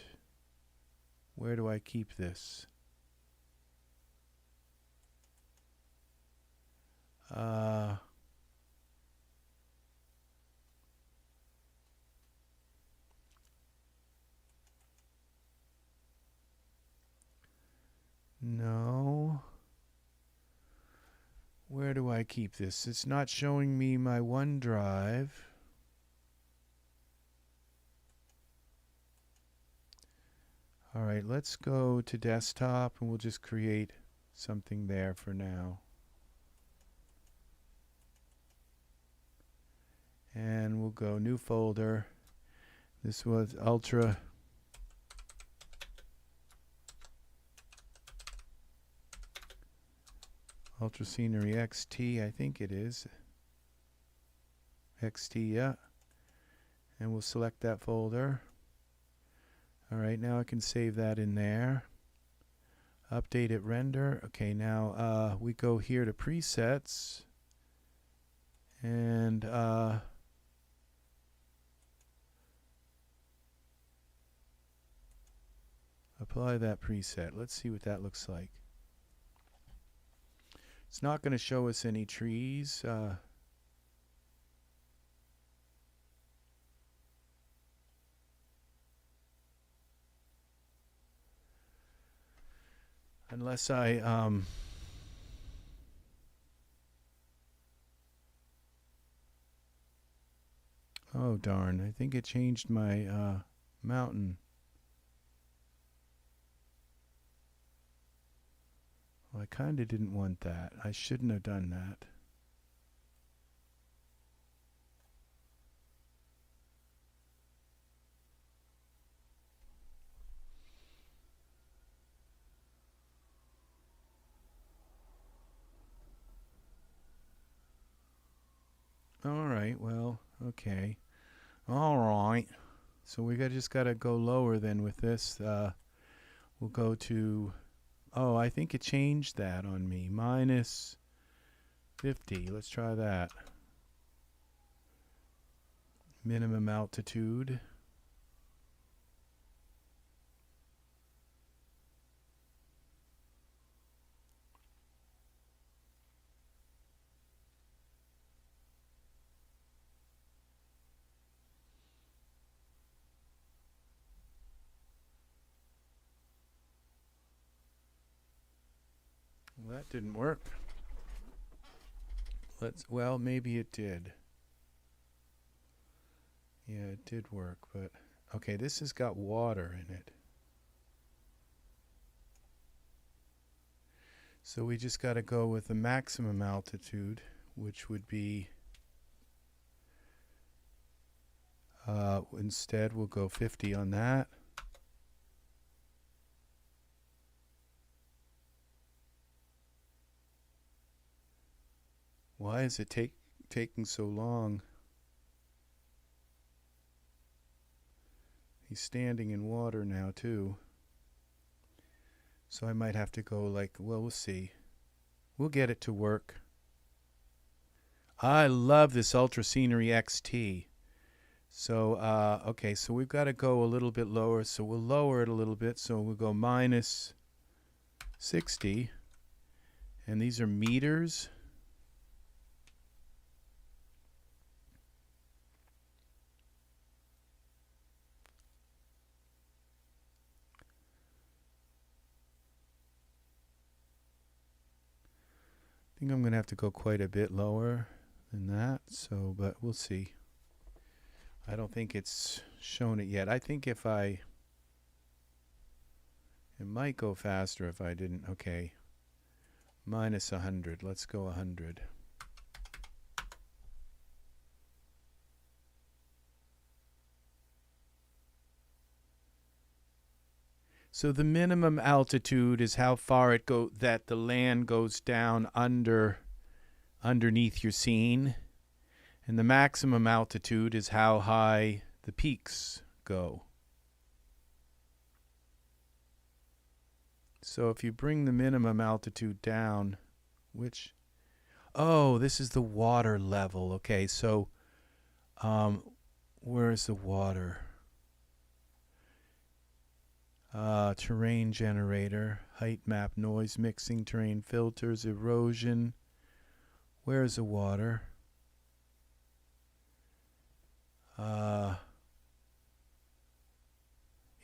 where do I keep this? No. Where do I keep this? It's not showing me my OneDrive. All right, let's go to desktop and we'll just create something there for now. And we'll go new folder. This was Ultra Scenery XT, I think it is. XT, yeah. And we'll select that folder. All right, now I can save that in there. Update it, render. Okay, now we go here to presets. And Apply that preset. Let's see what that looks like. It's not going to show us any trees. Unless I oh darn, I think it changed my mountain. Well, I kind of didn't want that. I shouldn't have done that. All right, well, okay. All right. So we just got to go lower then with this. We'll go to, oh, I think it changed that on me. Minus 50. Let's try that. Minimum altitude. Well, that didn't work. Well, maybe it did. Yeah, it did work, but okay, this has got water in it. So we just got to go with the maximum altitude, which would be, instead we'll go 50 on that. Why is it taking so long? He's standing in water now too. So I might have to go like, well, we'll see. We'll get it to work. I love this Ultra Scenery XT. So, okay, so we've got to go a little bit lower. So we'll lower it a little bit. So we'll go minus 60. And these are meters. I think I'm going to have to go quite a bit lower than that, so, but we'll see. I don't think it's shown it yet. I think it might go faster if I didn't. Okay, minus 100. Let's go 100. So the minimum altitude is how far that the land goes down underneath your scene, and the maximum altitude is how high the peaks go. So if you bring the minimum altitude down, this is the water level. Okay, so where is the water? Terrain generator, height map, noise mixing, terrain filters, erosion. Where's the water?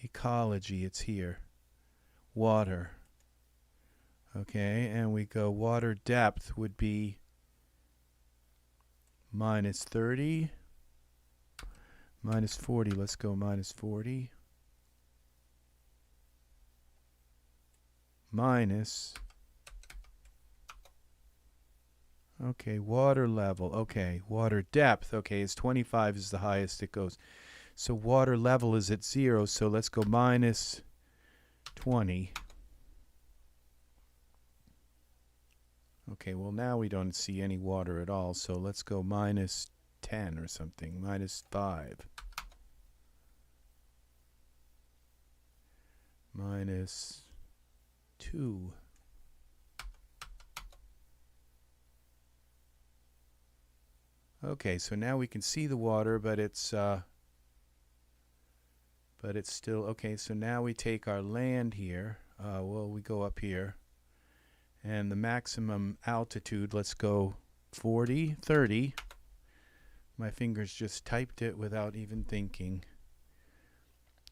Ecology, it's here. Water. Okay, and we go water depth would be minus 30. Minus 40, let's go minus 40. Minus, okay, water level, okay, water depth, okay, is 25 is the highest it goes. So water level is at 0, so let's go minus 20. Okay, well now we don't see any water at all, so let's go minus 10 or something, minus 5. Minus 2. Okay, so now we can see the water, but it's but it's still okay. So now we take our land here. Well, we go up here, and the maximum altitude, let's go 40, 30. My fingers just typed it without even thinking.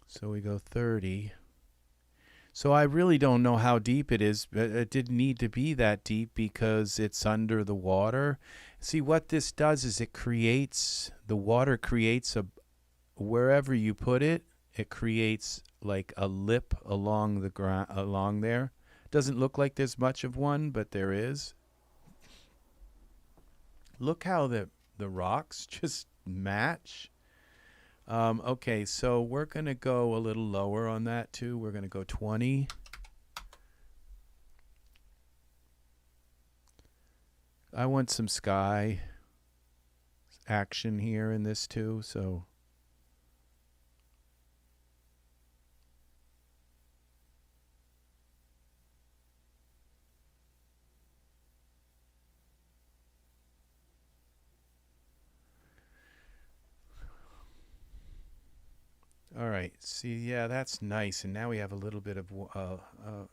So we go 30. So I really don't know how deep it is, but it didn't need to be that deep because it's under the water. See, what this does is it creates, the water creates a, wherever you put it, it creates like a lip along the ground, along there. Doesn't look like there's much of one, but there is. Look how the rocks just match. Okay, so we're going to go a little lower on that too. We're going to go 20. I want some sky action here in this too, so all right, see, yeah, that's nice. And now we have a little bit of,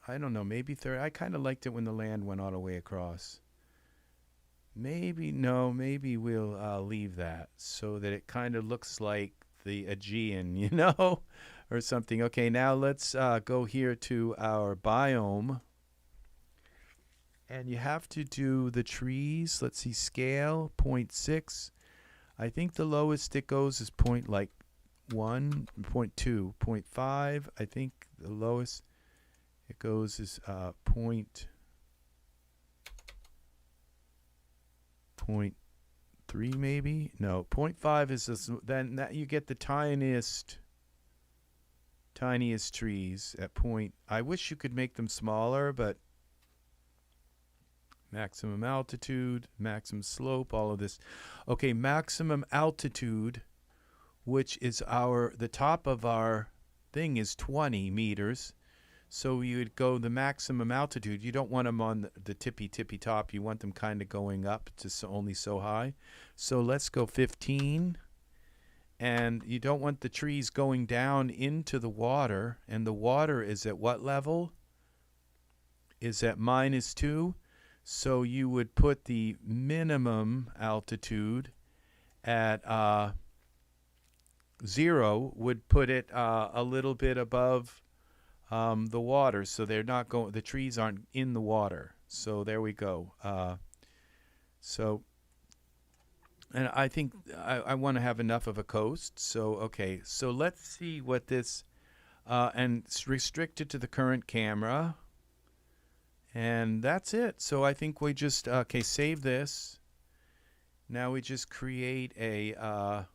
I don't know, maybe 30. I kind of liked it when the land went all the way across. Maybe, no, maybe we'll leave that so that it kind of looks like the Aegean, you know, or something. Okay, now let's go here to our biome. And you have to do the trees. Let's see, scale, 0.6. I think the lowest it goes is 0.1, 0.2, 0.5. I think the lowest it goes is 0.3 maybe. No, 0.5 is this, then that you get the tiniest trees at point. I wish you could make them smaller, but maximum altitude, maximum slope, all of this. Okay, maximum altitude, which is the top of our thing is 20 meters. So you would go the maximum altitude. You don't want them on the tippy top. You want them kind of going up to only so high. So let's go 15. And you don't want the trees going down into the water. And the water is at what level? Is at -2. So you would put the minimum altitude at 0, would put it a little bit above the water, so they're not going. The trees aren't in the water. So there we go. And I think I want to have enough of a coast. So okay, so let's see what this and it's restricted to the current camera. And that's it. So I think we just okay, save this. Now we just create a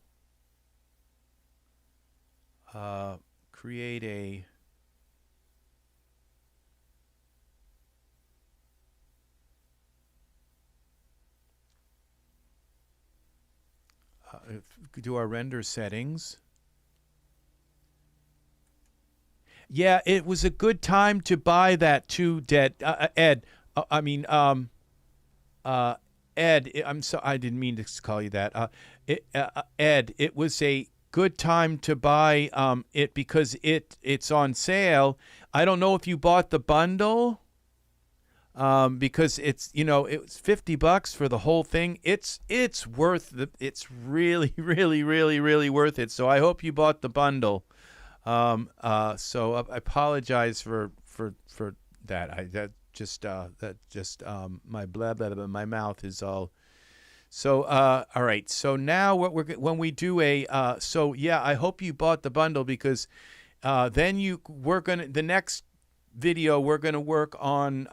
do our render settings. Yeah, it was a good time to buy that too, Ed. Ed, I'm so I didn't mean to call you that. Ed, it was a good time to buy it because it's on sale. I don't know if you bought the bundle. Because it's, you know, it was $50 for the whole thing. It's worth it's really worth it. So I hope you bought the bundle. So I apologize for that. My blah blah blah. My mouth is all. So all right. So now when we do so yeah, I hope you bought the bundle because then the next video we're gonna work on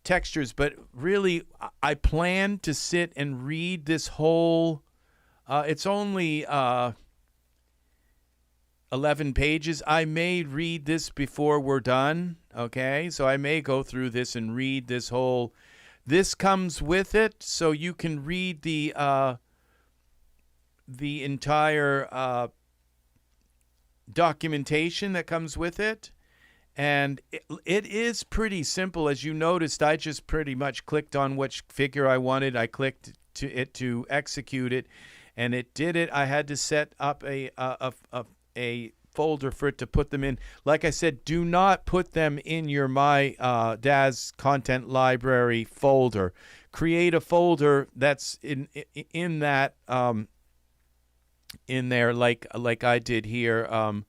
textures, but really I plan to sit and read this whole. It's only 11 pages. I may read this before we're done. Okay, so I may go through this and read this whole. This comes with it, so you can read the entire documentation that comes with it. And it is pretty simple. As you noticed, I just pretty much clicked on which figure I wanted. I clicked to execute it, and it did it. I had to set up a a folder for it to put them in. Like I said, do not put them in your My DAZ content library folder. Create a folder that's in that in there, like I did here.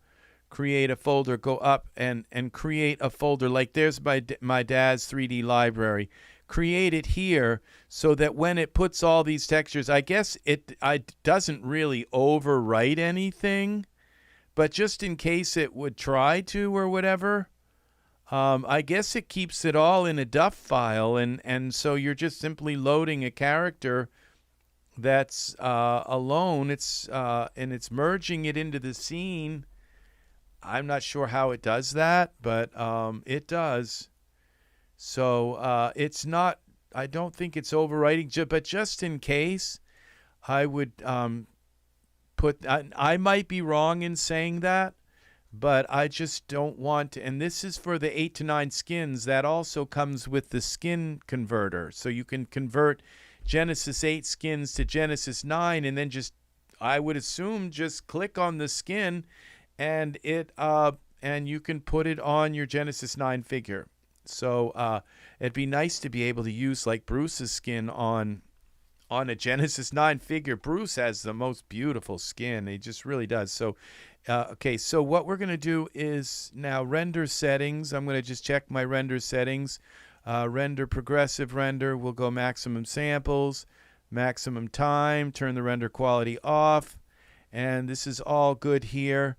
Create a folder, go up and create a folder. Like there's my DAZ 3D library. Create it here so that when it puts all these textures, I guess it doesn't really overwrite anything, but just in case it would try to or whatever, I guess it keeps it all in a DUF file, and so you're just simply loading a character that's alone. It's and it's merging it into the scene. I'm not sure how it does that, but it does. So it's not, I don't think it's overwriting, but just in case, I would I might be wrong in saying that, but I just don't want to, and this is for the 8 to 9 skins. That also comes with the skin converter. So you can convert Genesis 8 skins to Genesis 9, and then just, I would assume, just click on the skin, and it and you can put it on your Genesis 9 figure. So it'd be nice to be able to use like Bruce's skin on a Genesis 9 figure. Bruce has the most beautiful skin. He just really does. So okay, so what we're going to do is now render settings. I'm going to just check my render settings. Render progressive render. We'll go maximum samples, maximum time, turn the render quality off, and this is all good here.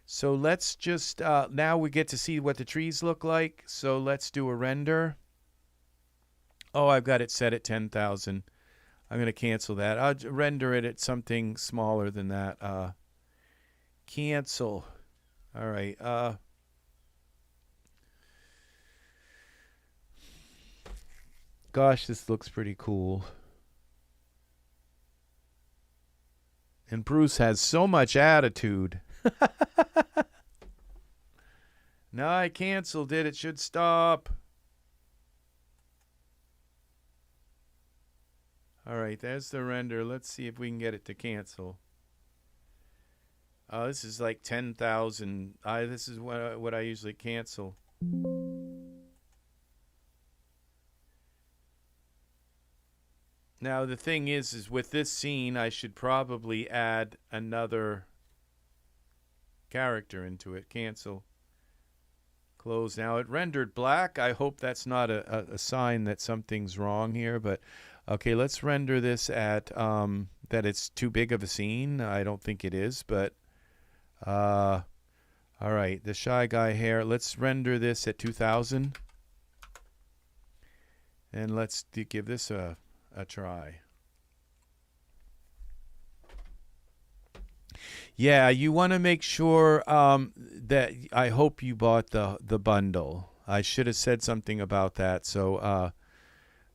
So let's just, now we get to see what the trees look like. So let's do a render. Oh, I've got it set at 10,000. I'm going to cancel that. I'll render it at something smaller than that. Cancel. All right. Gosh, this looks pretty cool. And Bruce has so much attitude. No, I canceled it. It should stop. All right, there's the render. Let's see if we can get it to cancel. Oh, this is like 10,000. This is what I usually cancel. Now, the thing is with this scene, I should probably add another character into it. Cancel. Close. Now, it rendered black. I hope that's not a sign that something's wrong here, but okay, let's render this at that it's too big of a scene. I don't think it is, but all right, the Shy Guy hair. Let's render this at 2000, and let's give this a try. Yeah, you want to make sure that, I hope you bought the bundle. I should have said something about that. So,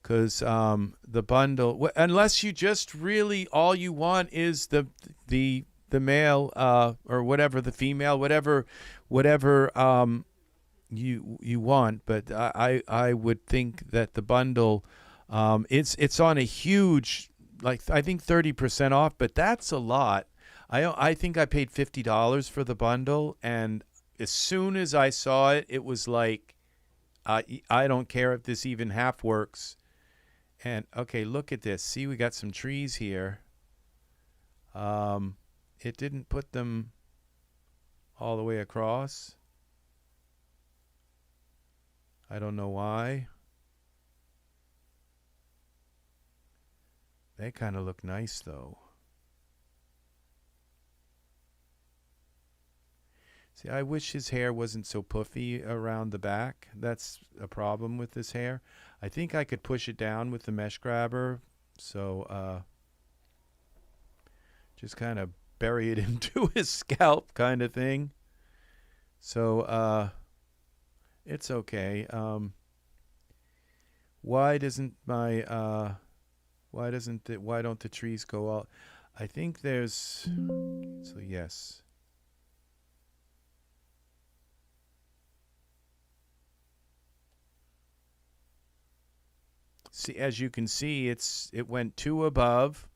because the bundle, unless you just really, all you want is the male or whatever, the female, whatever you want. But I would think that the bundle, it's on a huge, like I think 30% off, but that's a lot. I think I paid $50 for the bundle, and as soon as I saw it, it was like, I don't care if this even half works. And okay, look at this. See, we got some trees here. It didn't put them all the way across. I don't know why. They kind of look nice, though. See, I wish his hair wasn't so puffy around the back. That's a problem with this hair. I think I could push it down with the mesh grabber. So just kind of bury it into his scalp kind of thing. So it's okay. Why don't the trees go out? I think there's, so yes. See, as you can see, it went 2 above,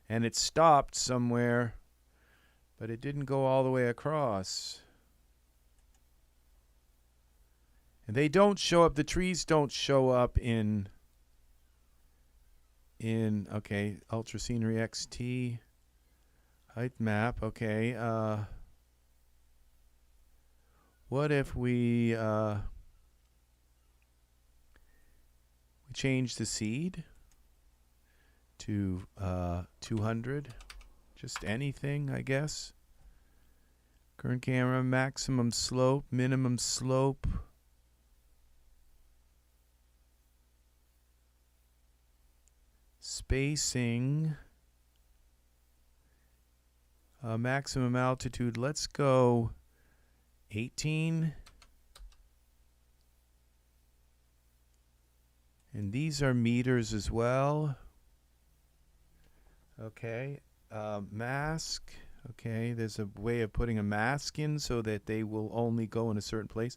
and it stopped somewhere. but it didn't go all the way across. And they don't show up, the trees don't show up in okay, Ultra Scenery XT, height map, okay. What if we change the seed to 200, just anything, I guess. Current camera, maximum slope, minimum slope. Spacing, maximum altitude, let's go 18. And these are meters as well. Okay, mask. Okay, there's a way of putting a mask in so that they will only go in a certain place.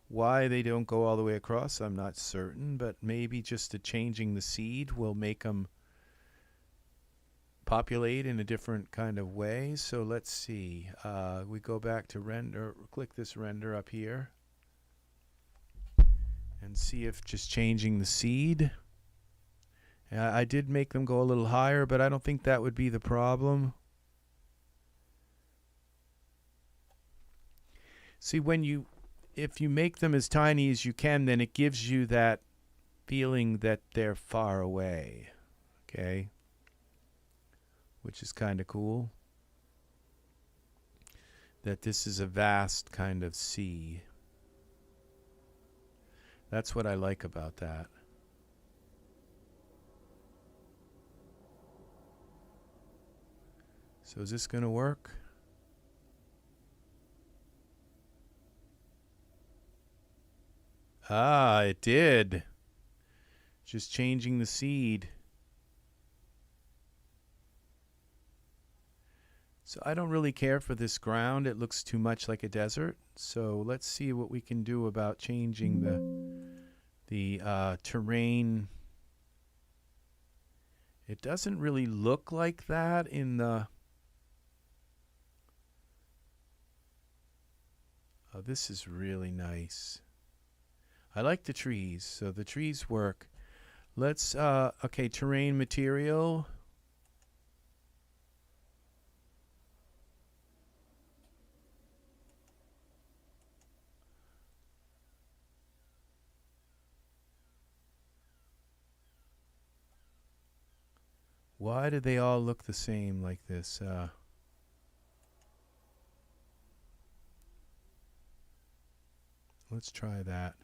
Why they don't go all the way across, I'm not certain, but maybe just changing the seed will make them populate in a different kind of way. So let's see. We go back to render, click this render up here, and see if just changing the seed. I did make them go a little higher, but I don't think that would be the problem. See, if you make them as tiny as you can, then it gives you that feeling that they're far away, okay? Which is kind of cool. That this is a vast kind of sea. That's what I like about that. So is this going to work? Ah, it did. Just changing the seed. So I don't really care for this ground. It looks too much like a desert. So let's see what we can do about changing the terrain. It doesn't really look like that in the... Oh, this is really nice. I like the trees, so the trees work. Let's, okay, terrain material. Why do they all look the same like this? Let's try that.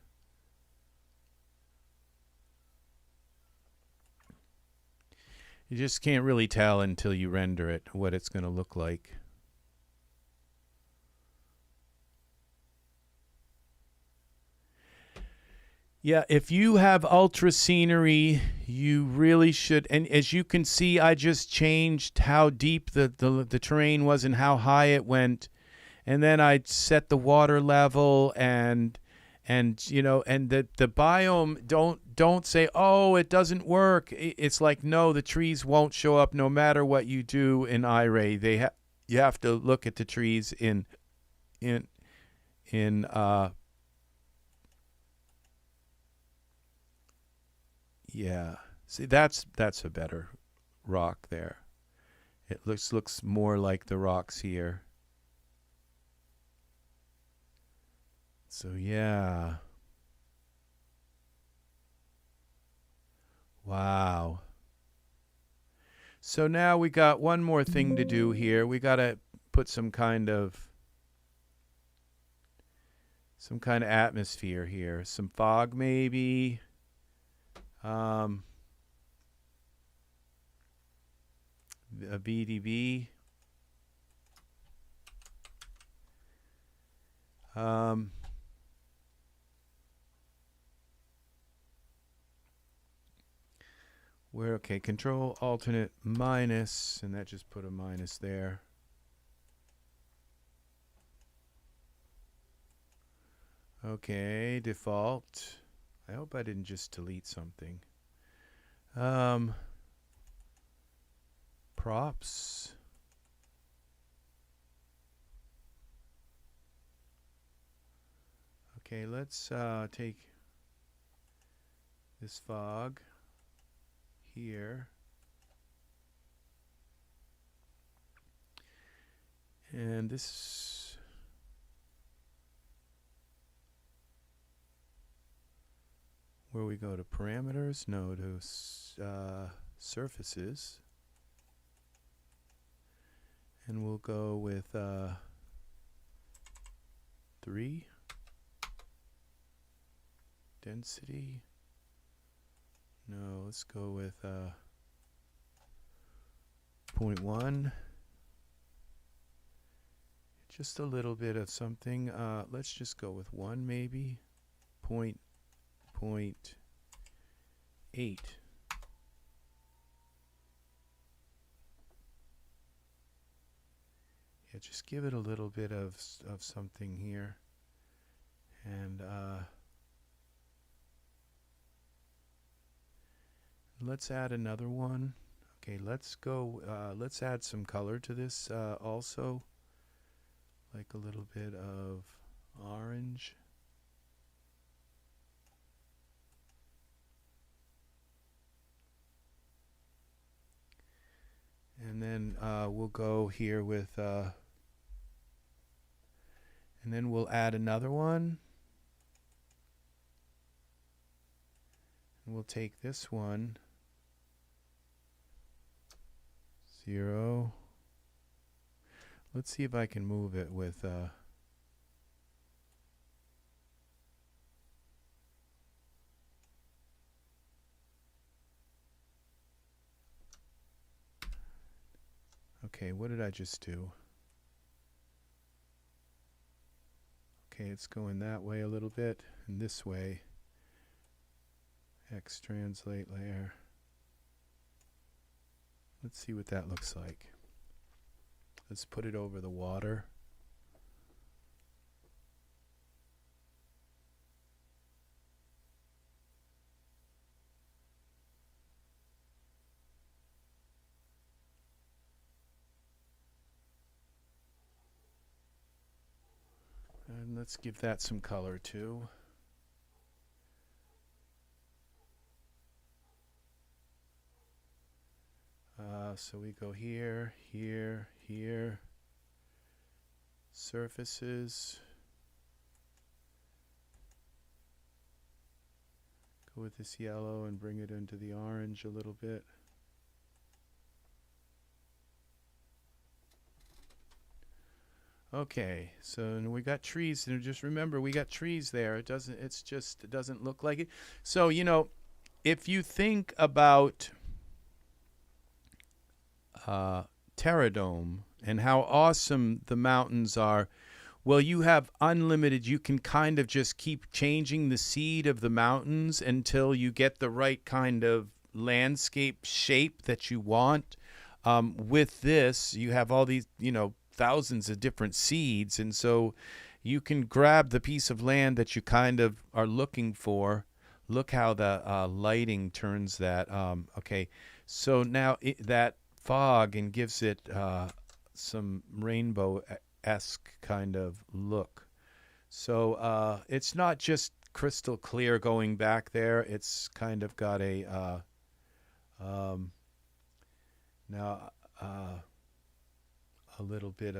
You just can't really tell until you render it what it's going to look like. Yeah, if you have ultra scenery, you really should. And as you can see, I just changed how deep the terrain was and how high it went. And then I set the water level and you know, and the biome, don't say, oh, it doesn't work. It's like, no, the trees won't show up no matter what you do in Iray. You have to look at the trees in yeah. See, that's a better rock there. It looks more like the rocks here. So yeah. Wow. So now we got one more thing to do here. We got to put some kind of atmosphere here. Some fog maybe. A BDB. Where, okay, control alternate minus, and that just put a minus there. Okay, default. I hope I didn't just delete something. Props. Okay, let's take this fog here. And this where we go to parameters, no, to surfaces. And we'll go with 3. Density. No, let's go with 0.1. Just a little bit of something. Let's just go with 1 maybe. 0.8. Yeah, just give it a little bit of something here. And let's add another one. Okay, let's go, let's add some color to this also. Like a little bit of orange. And then we'll go here with, and then we'll add another one. And we'll take this one, 0. Let's see if I can move it with, okay, what did I just do? Okay, it's going that way a little bit, and this way. X translate layer. Let's see what that looks like. Let's put it over the water. And let's give that some color too. So we go here, here, here. Surfaces. Go with this yellow and bring it into the orange a little bit. Okay, so we got trees, and just remember we got trees there. It doesn't look like it. So, you know, if you think about Terradome and how awesome the mountains are, well, you have unlimited. You can kind of just keep changing the seed of the mountains until you get the right kind of landscape shape that you want. With this, you have all these, you know, thousands of different seeds, and so you can grab the piece of land that you kind of are looking for. Look how the lighting turns that. Okay, so now that fog and gives it some rainbow-esque kind of look. So it's not just crystal clear going back there. It's kind of got a now a little bit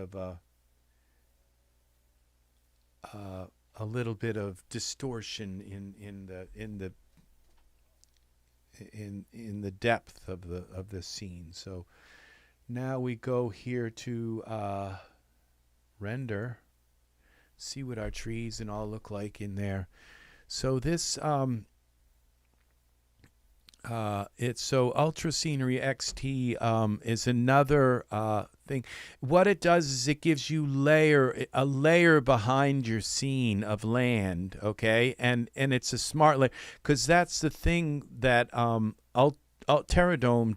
of distortion in the depth of the scene. So now we go here to render, see what our trees and all look like in there. So this it's so Ultra Scenery XT is another thing. What it does is it gives you a layer behind your scene of land, okay? And it's a smart layer, because that's the thing that Terradome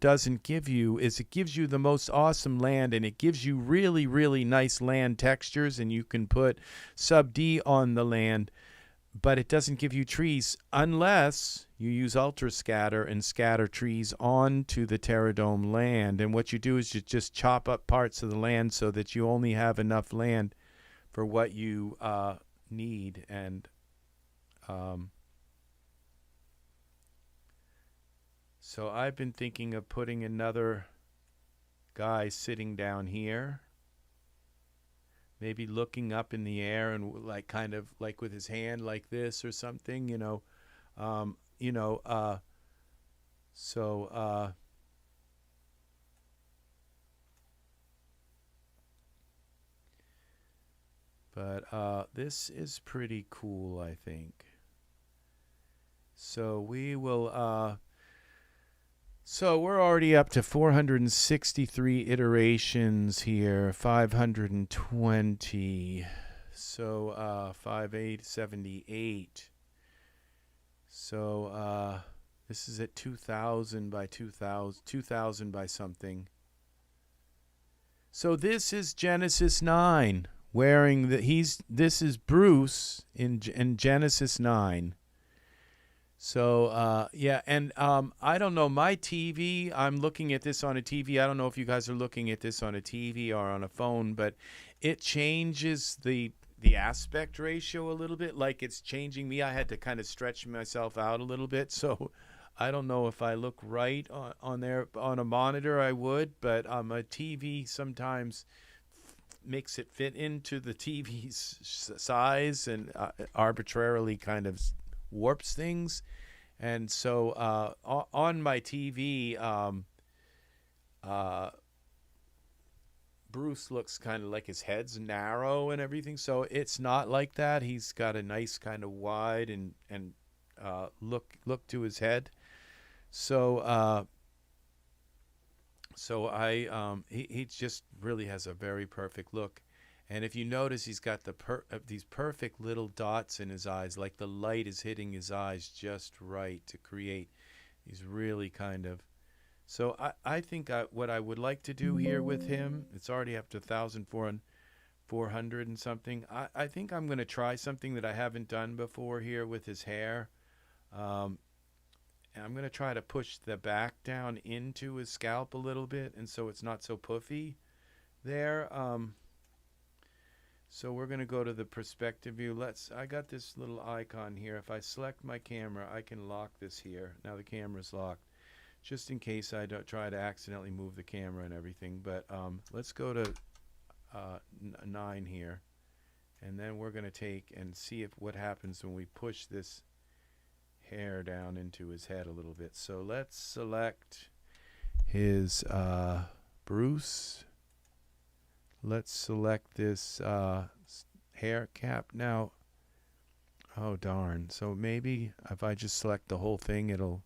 doesn't give you, is it gives you the most awesome land, and it gives you really, really nice land textures, and you can put sub D on the land, but it doesn't give you trees unless you use Ultra Scatter and scatter trees onto the Terradome land. And what you do is you just chop up parts of the land so that you only have enough land for what you need. And So I've been thinking of putting another guy sitting down here, maybe looking up in the air and like kind of like with his hand like this or something, you know. But this is pretty cool, I think. So we will, so we're already up to 463 iterations here, 520. So 5878. So this is at 2000 by 2000 by something. So this is Genesis 9 wearing this is Bruce in Genesis 9. So yeah, and I don't know, my TV, I'm looking at this on a TV. I don't know if you guys are looking at this on a TV or on a phone, but it changes the aspect ratio a little bit, like it's changing me. I had to kind of stretch myself out a little bit, so I don't know if I look right on there. On a monitor I would, but a TV sometimes makes it fit into the TV's size and arbitrarily kind of warps things. And so on my TV, Bruce looks kind of like his head's narrow and everything, so it's not like that. He's got a nice kind of wide and look to his head. So he just really has a very perfect look. And if you notice, he's got these perfect little dots in his eyes, like the light is hitting his eyes just right to create these really kind of. So I think what I would like to do here with him, it's already up to 1,400 and something. I think I'm going to try something that I haven't done before here with his hair. And I'm going to try to push the back down into his scalp a little bit, and so it's not so puffy there. So we're going to go to the perspective view. I got this little icon here. If I select my camera, I can lock this here. Now the camera's locked, just in case I don't try to accidentally move the camera and everything. But let's go to 9 here, and then we're going to take and see what happens when we push this hair down into his head a little bit. So let's select his Bruce. Let's select this hair cap. Now, oh darn. So maybe if I just select the whole thing, it'll.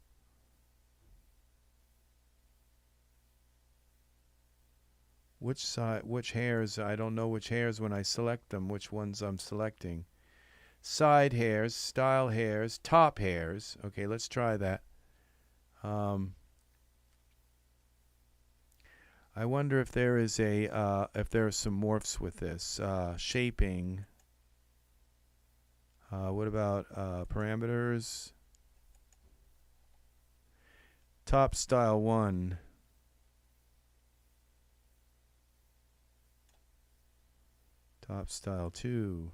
Which hairs? I don't know which hairs when I select them, which ones I'm selecting. Side hairs, style hairs, top hairs. Okay, let's try that. I wonder if there is if there are some morphs with this shaping. What about parameters? Top style 1. Top style 2.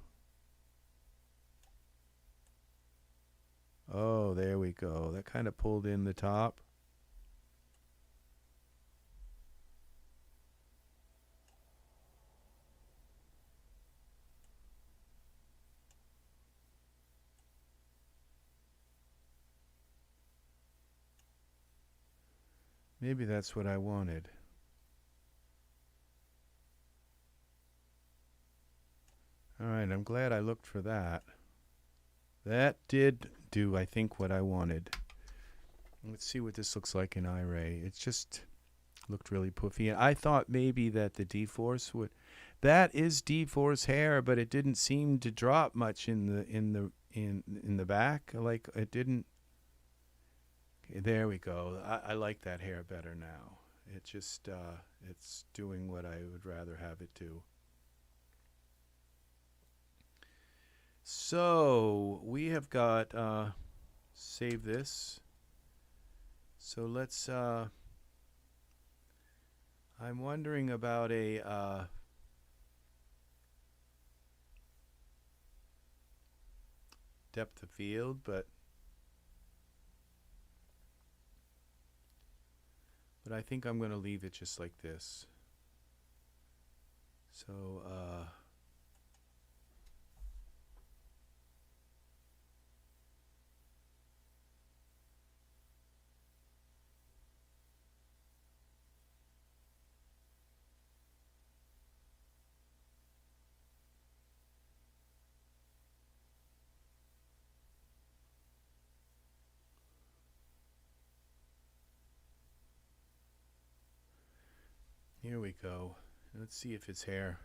Oh, there we go. That kind of pulled in the top. Maybe that's what I wanted. All right, I'm glad I looked for that. That did do, I think, what I wanted. Let's see what this looks like in Iray. It just looked really puffy. I thought maybe that the dForce would. That is dForce hair, but it didn't seem to drop much in the back. Like it didn't. Okay, there we go. I like that hair better now. It just it's doing what I would rather have it do. So we have got save this. So let's I'm wondering about a depth of field, but I think I'm going to leave it just like this. So, here we go. Let's see if it's hair.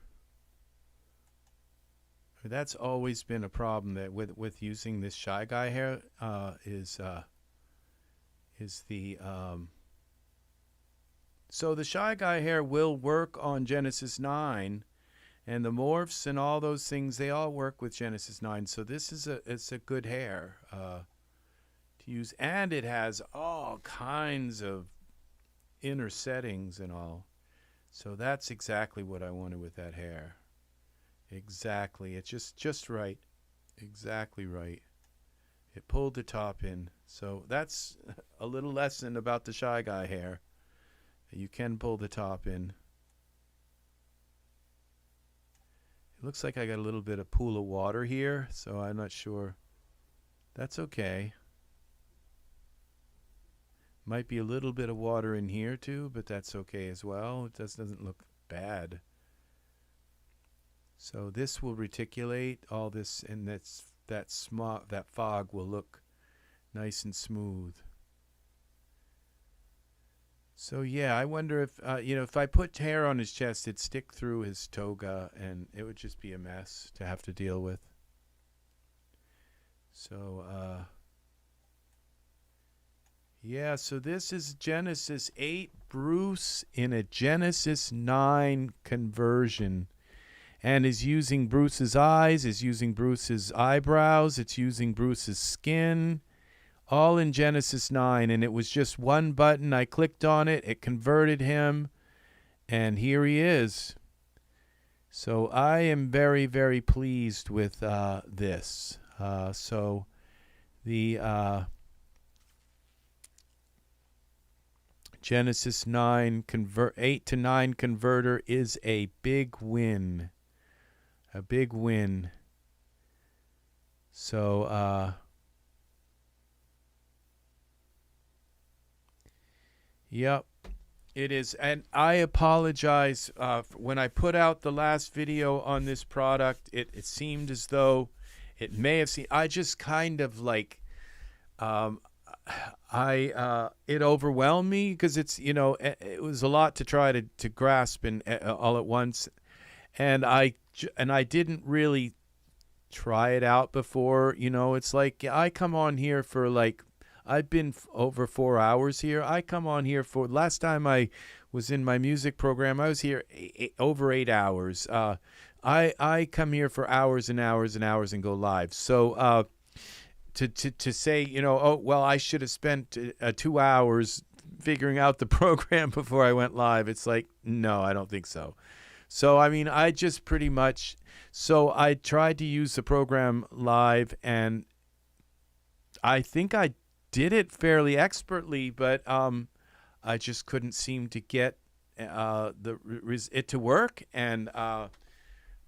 That's always been a problem that with using this Shy Guy hair is the so the Shy Guy hair will work on Genesis 9, and the morphs and all those things, they all work with Genesis 9. So this is it's a good hair to use, and it has all kinds of inner settings and all. So that's exactly what I wanted with that hair. Exactly. It's just right. Exactly right. It pulled the top in. So that's a little lesson about the Shy Guy hair. You can pull the top in. It looks like I got a little bit of pool of water here, so I'm not sure. That's okay. Might be a little bit of water in here too, but that's okay as well. It doesn't look bad. So this will reticulate all this, and that fog will look nice and smooth. So yeah, I wonder if if I put hair on his chest, it'd stick through his toga, and it would just be a mess to have to deal with. So yeah, so this is Genesis 8 Bruce in a Genesis 9 conversion. And is using Bruce's eyes, is using Bruce's eyebrows, it's using Bruce's skin, all in Genesis 9. And it was just one button. I clicked on it, it converted him, and here he is. So I am very, very pleased with this. So the Genesis 9 8 to 9 converter is a big win. A big win. So, yep, it is. And I apologize. When I put out the last video on this product, it seemed as though it may have seemed, I just kind of like, it overwhelmed me because it's, it was a lot to try to grasp all at once. And I didn't really try it out before. It's like I come on here for like, I've been over 4 hours here. I come on here for, last time I was in my music program, I was here over 8 hours. I come here for hours and hours and hours and go live. So to say, oh, well, I should have spent 2 hours figuring out the program before I went live. It's like, no, I don't think so. So, I mean, I just pretty much, so I tried to use the program live, and I think I did it fairly expertly, but I just couldn't seem to get it to work. And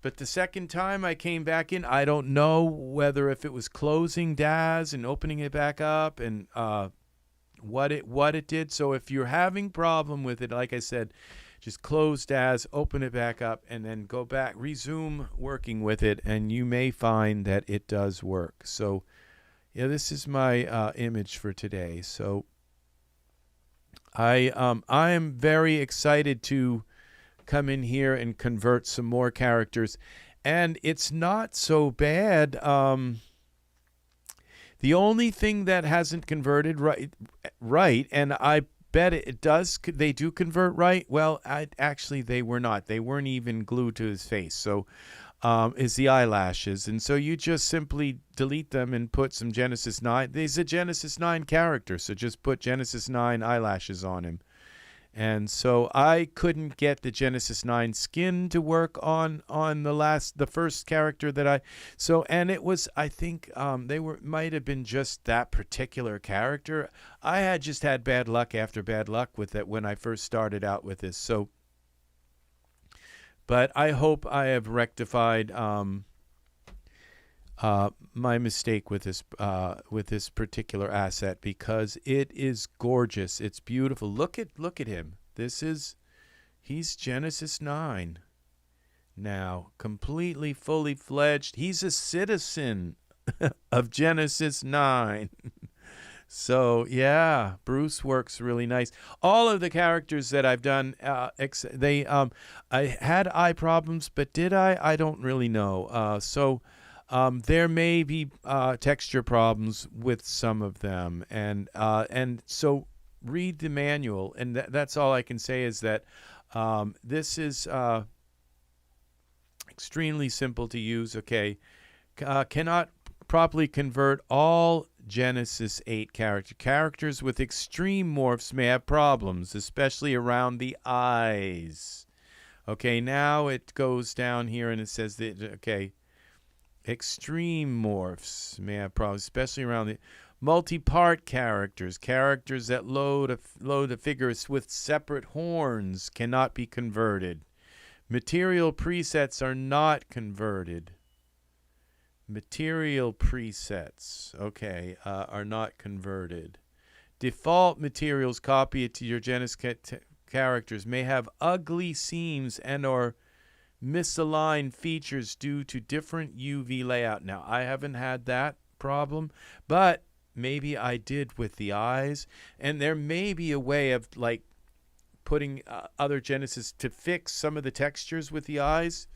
but the second time I came back in, I don't know whether if it was closing DAS and opening it back up and what it did. So if you're having problem with it, like I said, just close DAS, open it back up, and then go back, resume working with it, and you may find that it does work. So, yeah, this is my image for today. So, I am very excited to come in here and convert some more characters, and it's not so bad. The only thing that hasn't converted right, and I bet it does. They do convert right. Well, actually, they were not. They weren't even glued to his face. So, is the eyelashes, and so you just simply delete them and put some Genesis 9. There's a Genesis 9 character, so just put Genesis 9 eyelashes on him, And so I couldn't get the Genesis 9 skin to work on the first character that and it was, I think might have been just that particular character. I had just had bad luck after bad luck with it when I first started out with this. So, but I hope I have rectified my mistake with this particular asset, because it is gorgeous. It's beautiful. Look at him. He's Genesis 9 now, completely fully fledged. He's a citizen of Genesis 9. So yeah, Bruce works really nice. All of the characters that I've done, I had eye problems, but did I? I don't really know. There may be texture problems with some of them, and so read the manual, and that's all I can say is that this is extremely simple to use. Okay, cannot properly convert all Genesis 8 characters with extreme morphs may have problems, especially around the eyes. Okay, now it goes down here and it says that extreme morphs may have problems, especially around the multi-part characters that load a figure with separate horns cannot be converted. Material presets are not converted. Material presets, are not converted. Default materials copied to your Genesis characters may have ugly seams and or misaligned features due to different UV layout. Now, I haven't had that problem, but maybe I did with the eyes, and there may be a way of like putting other Genesis to fix some of the textures with the eyes.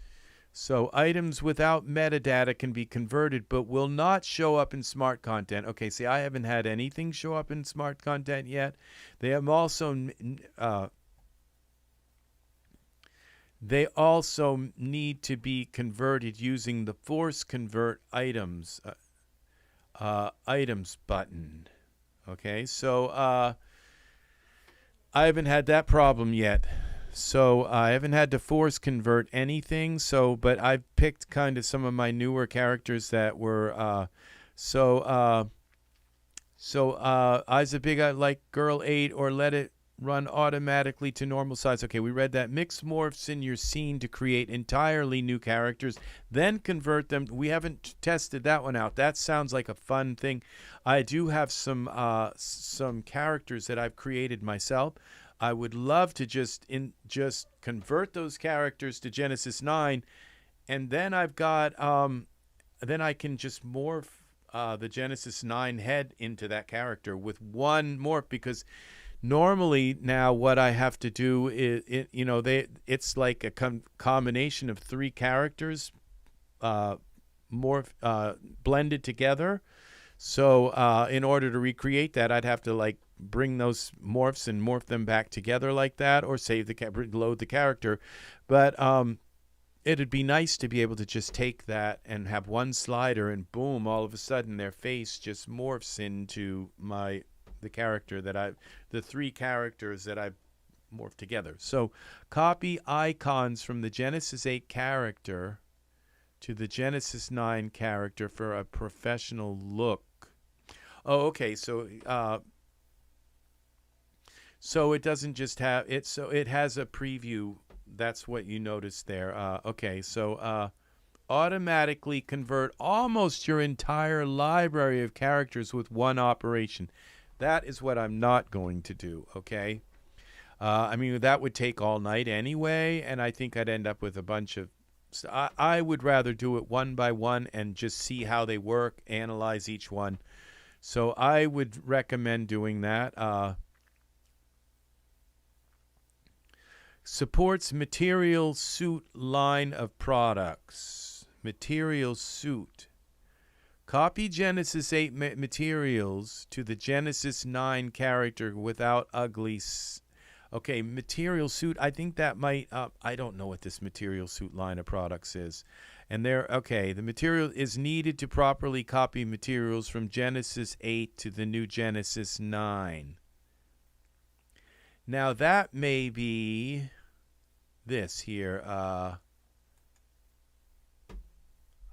So items without metadata can be converted but will not show up in smart content. Okay, see, I haven't had anything show up in smart content yet. They have also need to be converted using the force convert items button. Okay, so I haven't had that problem yet. So I haven't had to force convert anything. But I've picked kind of some of my newer characters that were eyes a big like girl 8, or let it run automatically to normal size. Okay, we read that. Mix morphs in your scene to create entirely new characters, then convert them. We haven't tested that one out. That sounds like a fun thing. I do have some characters that I've created myself. I would love to just convert those characters to Genesis 9, and then I've got then I can just morph the Genesis 9 head into that character with one morph, because normally now what I have to do is it's like a combination of 3 characters blended together. So in order to recreate that, I'd have to like bring those morphs and morph them back together like that, or load the character. But it'd be nice to be able to just take that and have one slider, and boom, all of a sudden their face just morphs into the 3 characters that I've morphed together. So copy icons from the Genesis 8 character to the Genesis 9 character for a professional look. Oh, okay. So it doesn't just have it. So it has a preview. That's what you noticed there. Okay. So automatically convert almost your entire library of characters with one operation. That is what I'm not going to do. Okay. I mean, that would take all night anyway, and I think I'd end up with a bunch of. I would rather do it one by one and just see how they work, analyze each one. So I would recommend doing that. Supports Material Suit line of products. Material Suit. Copy Genesis 8 materials to the Genesis 9 character without ugly. Okay, Material Suit. I think that might. I don't know what this Material Suit line of products is. And the material is needed to properly copy materials from Genesis 8 to the new Genesis 9. Now that may be this here.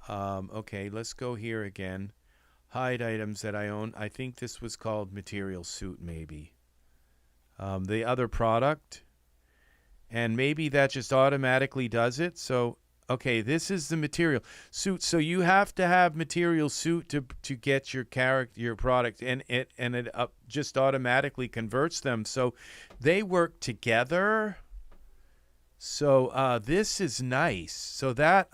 Okay, let's go here again. Hide items that I own. I think this was called Material Suit, maybe. The other product. And maybe that just automatically does it. So, okay, this is the Material Suit. So you have to have Material Suit to get your product, and it just automatically converts them. So they work together. So this is nice. So that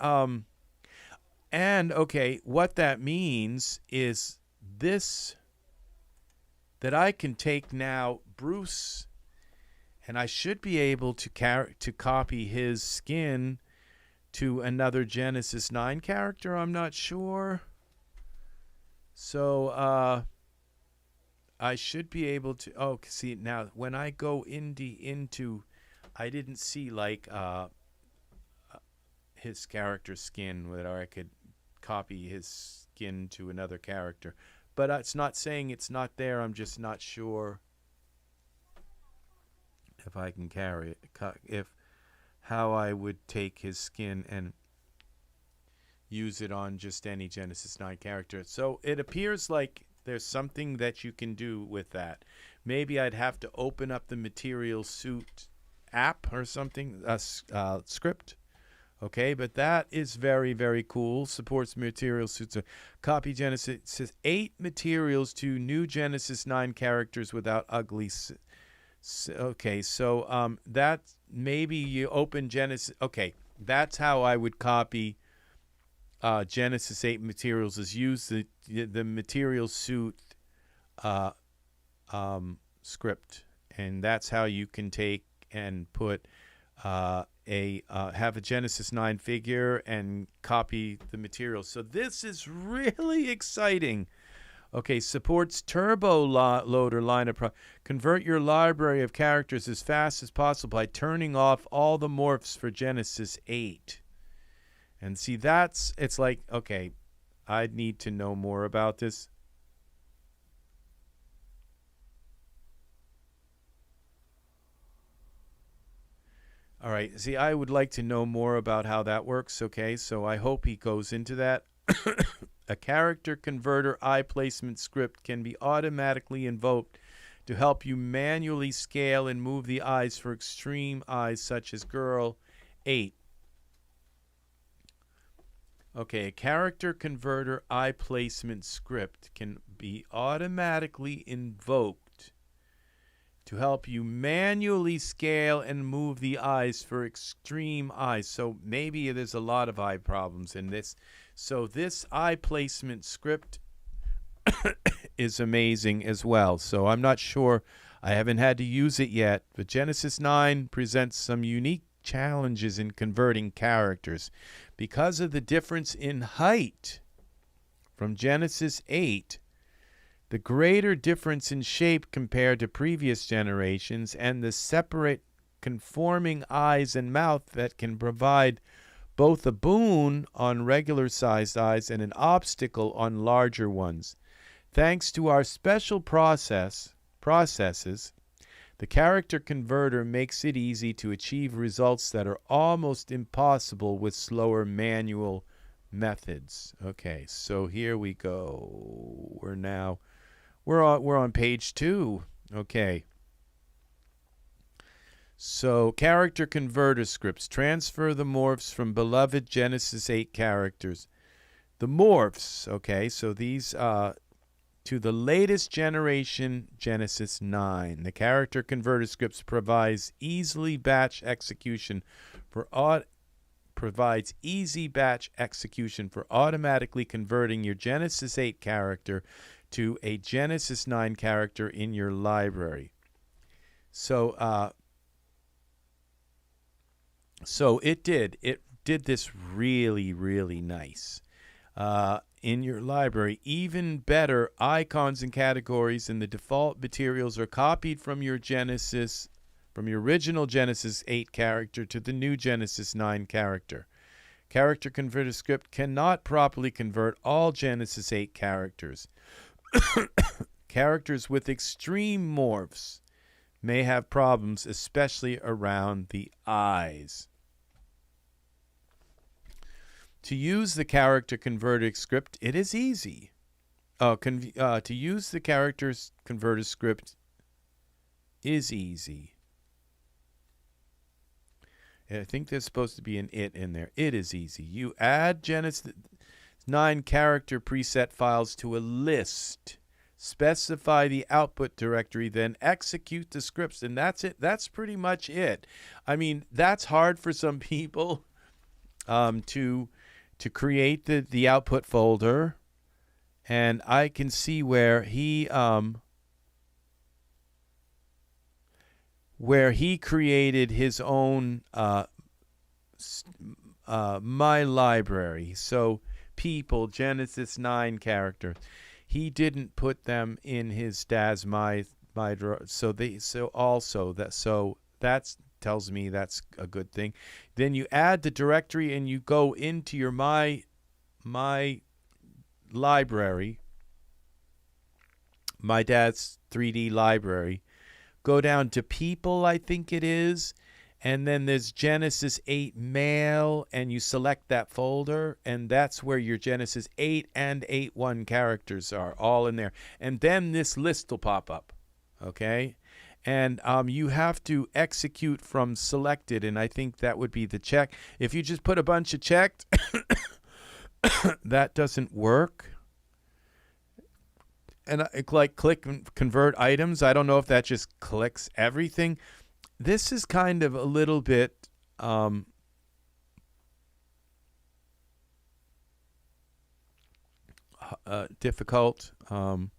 and okay, what that means is this, that I can take now Bruce, and I should be able to copy his skin to another Genesis 9 character. I'm not sure. So I should be able to. Oh, see, now when I go into I didn't see like his character skin where I could copy his skin to another character. But it's not saying it's not there. I'm just not sure if I can carry it, how I would take his skin and use it on just any Genesis 9 character. So it appears like there's something that you can do with that. Maybe I'd have to open up the Material Suit app or something, script. Okay, but that is very, very cool. Supports Material Suits. Copy Genesis. It says 8 materials to new Genesis 9 characters without ugly. Okay, so that maybe you open Genesis. Okay, that's how I would copy Genesis 8 materials, is use the Material Suit script, and that's how you can take and put have a Genesis 9 figure and copy the materials. So this is really exciting. Okay, supports turbo loader lineup. Convert your library of characters as fast as possible by turning off all the morphs for Genesis 8. And see, it's like, okay, I'd need to know more about this. All right, see, I would like to know more about how that works, okay? So I hope he goes into that. A character converter eye placement script can be automatically invoked to help you manually scale and move the eyes for extreme eyes such as Girl 8. Okay, a character converter eye placement script can be automatically invoked to help you manually scale and move the eyes for extreme eyes. So maybe there's a lot of eye problems in this. So this eye placement script is amazing as well. So I'm not sure. I haven't had to use it yet. But Genesis 9 presents some unique challenges in converting characters. Because of the difference in height from Genesis 8, the greater difference in shape compared to previous generations, and the separate conforming eyes and mouth that can provide both a boon on regular-sized eyes and an obstacle on larger ones. Thanks to our special processes, the character converter makes it easy to achieve results that are almost impossible with slower manual methods. Okay, so here we go. We're on page 2. Okay. So, character converter scripts. Transfer the morphs from beloved Genesis 8 characters. The morphs, okay, so these to the latest generation Genesis 9. The character converter scripts provides easy batch execution for automatically converting your Genesis 8 character to a Genesis 9 character in your library. So it did this really, really nice in your library. Even better, icons and categories and the default materials are copied from your original Genesis 8 character to the new Genesis 9 character. Character converter script cannot properly convert all Genesis 8 characters. Characters with extreme morphs may have problems, especially around the eyes. To use the character converter script, it is easy. To use the character converter script is easy. I think there's supposed to be an it in there. It is easy. You add Genesis 9 character preset files to a list. Specify the output directory, then execute the scripts, and that's it. That's pretty much it. I mean, that's hard for some people to create the output folder, and I can see where he created his own my library. So people, Genesis 9 characters. He didn't put them in his DAS my so that tells me that's a good thing. Then you add the directory and you go into your my library, my dad's 3D library. Go down to people, I think it is, and then there's Genesis 8 mail, and you select that folder, and that's where your Genesis 8 and 8.1 characters are, all in there. And then this list will pop up, okay? And you have to execute from selected, and I think that would be the check. If you just put a bunch of checked, that doesn't work. And like click and convert items. I don't know if that just clicks everything. This is kind of a little bit difficult. And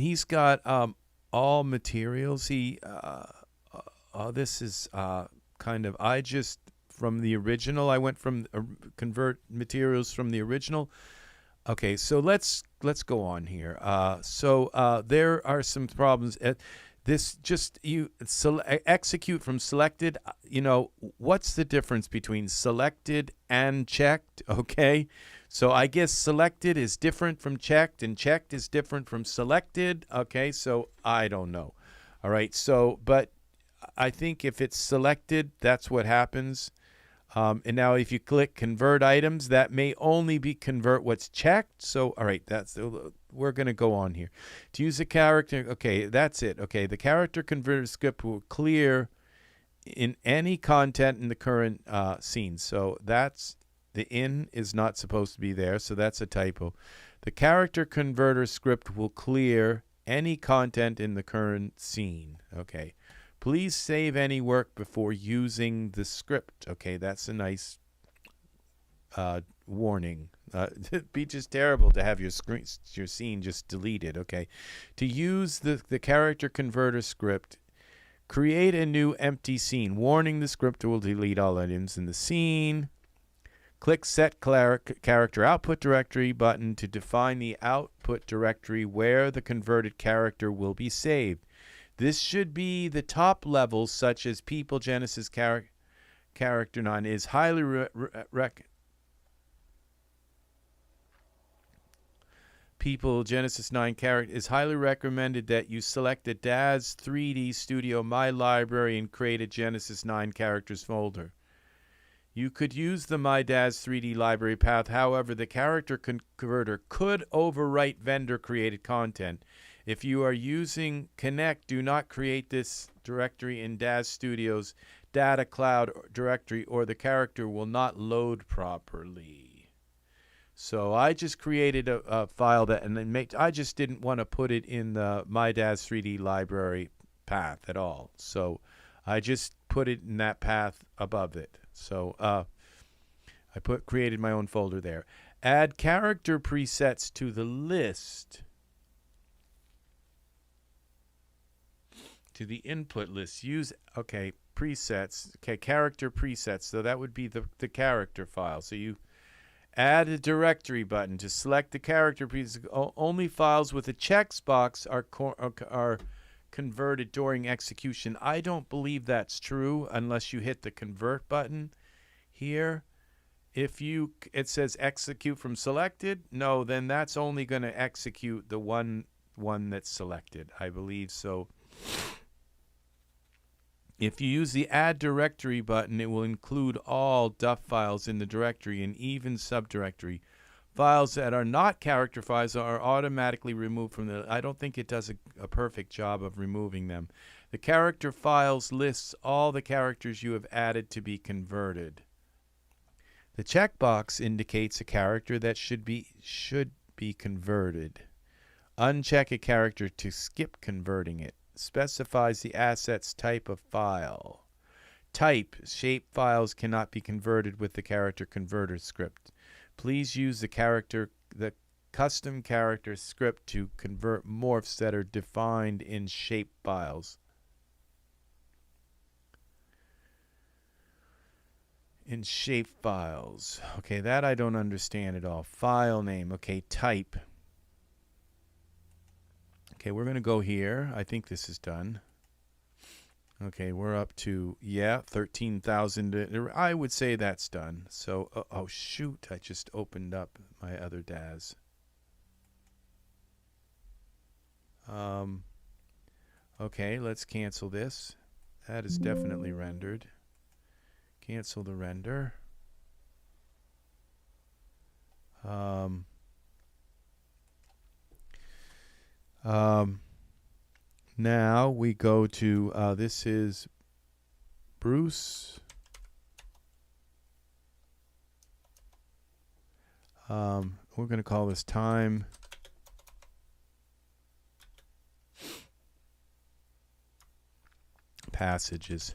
he's got all materials. This is kind of, I just, from the original, I went from convert materials from the original. Okay, so let's go on here. There are some problems. This just execute from selected. You know, what's the difference between selected and checked? Okay, so I guess selected is different from checked, and checked is different from selected. Okay, so I don't know. All right, so but I think if it's selected, that's what happens. And now if you click convert items, that may only be convert what's checked. So, all right, we're going to go on here. To use a character, okay, that's it. Okay, the character converter script will clear in any content in the current scene. So that's, the in is not supposed to be there, so that's a typo. The character converter script will clear any content in the current scene. Okay. Please save any work before using the script. Okay, that's a nice warning. It'd be just terrible to have your scene just deleted. Okay, to use the character converter script, create a new empty scene. Warning: the script will delete all items in the scene. Click Set Character Output Directory button to define the output directory where the converted character will be saved. This should be the top levels, such as people Genesis character 9 is highly people Genesis 9 character is highly recommended that you select the DAS 3D Studio My Library and create a Genesis 9 characters folder. You could use the My DAS 3D library path. However, the character converter could overwrite vendor created content. If you are using Connect, do not create this directory in DAS Studio's Data Cloud directory, or the character will not load properly. So I just created a file that, and then I just didn't want to put it in the My DAS 3D library path at all. So I just put it in that path above it. So I created my own folder there. Add character presets to the list. To the input list. Use, okay, presets. Okay, character presets. So that would be the character file. So you add a directory button to select the character preset. Only files with a checkbox are converted during execution. I don't believe that's true unless you hit the convert button here. If it says execute from selected, no, then that's only going to execute the one that's selected. I believe so. If you use the Add Directory button, it will include all DUF files in the directory and even subdirectory. Files that are not character files are automatically removed from the... I don't think it does a perfect job of removing them. The character files lists all the characters you have added to be converted. The checkbox indicates a character that should be converted. Uncheck a character to skip converting it. Specifies the asset's type of file. Type: shape files cannot be converted with the character converter script. Please use the custom character script to convert morphs that are defined in shape files. In shape files. Okay, that I don't understand at all. File name. Okay, type. Okay, we're going to go here. I think this is done. Okay, we're up to, yeah, 13,000. I would say that's done. So, oh shoot, I just opened up my other DAS. Okay, let's cancel this. That is definitely rendered. Cancel the render. Now we go to, this is Bruce. We're going to call this time. Passages.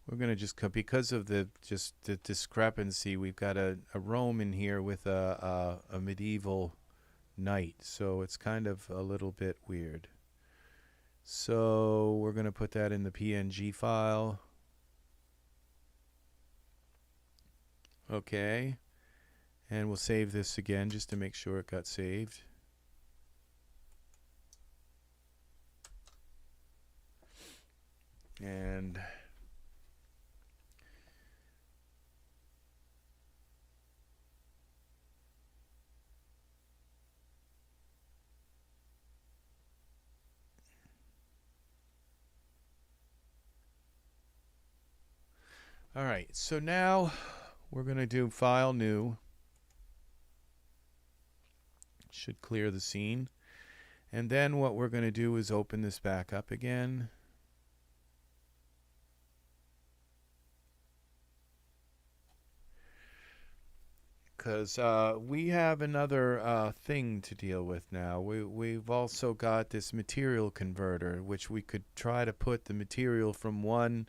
We're going to just, because of the discrepancy, we've got a Rome in here with a medieval knight, so it's kind of a little bit weird. So we're going to put that in the PNG file. Okay, and we'll save this again just to make sure it got saved. And all right, so now we're going to do File New. Should clear the scene. And then what we're going to do is open this back up again. Because we have another thing to deal with now. We've also got this material converter, which we could try to put the material from one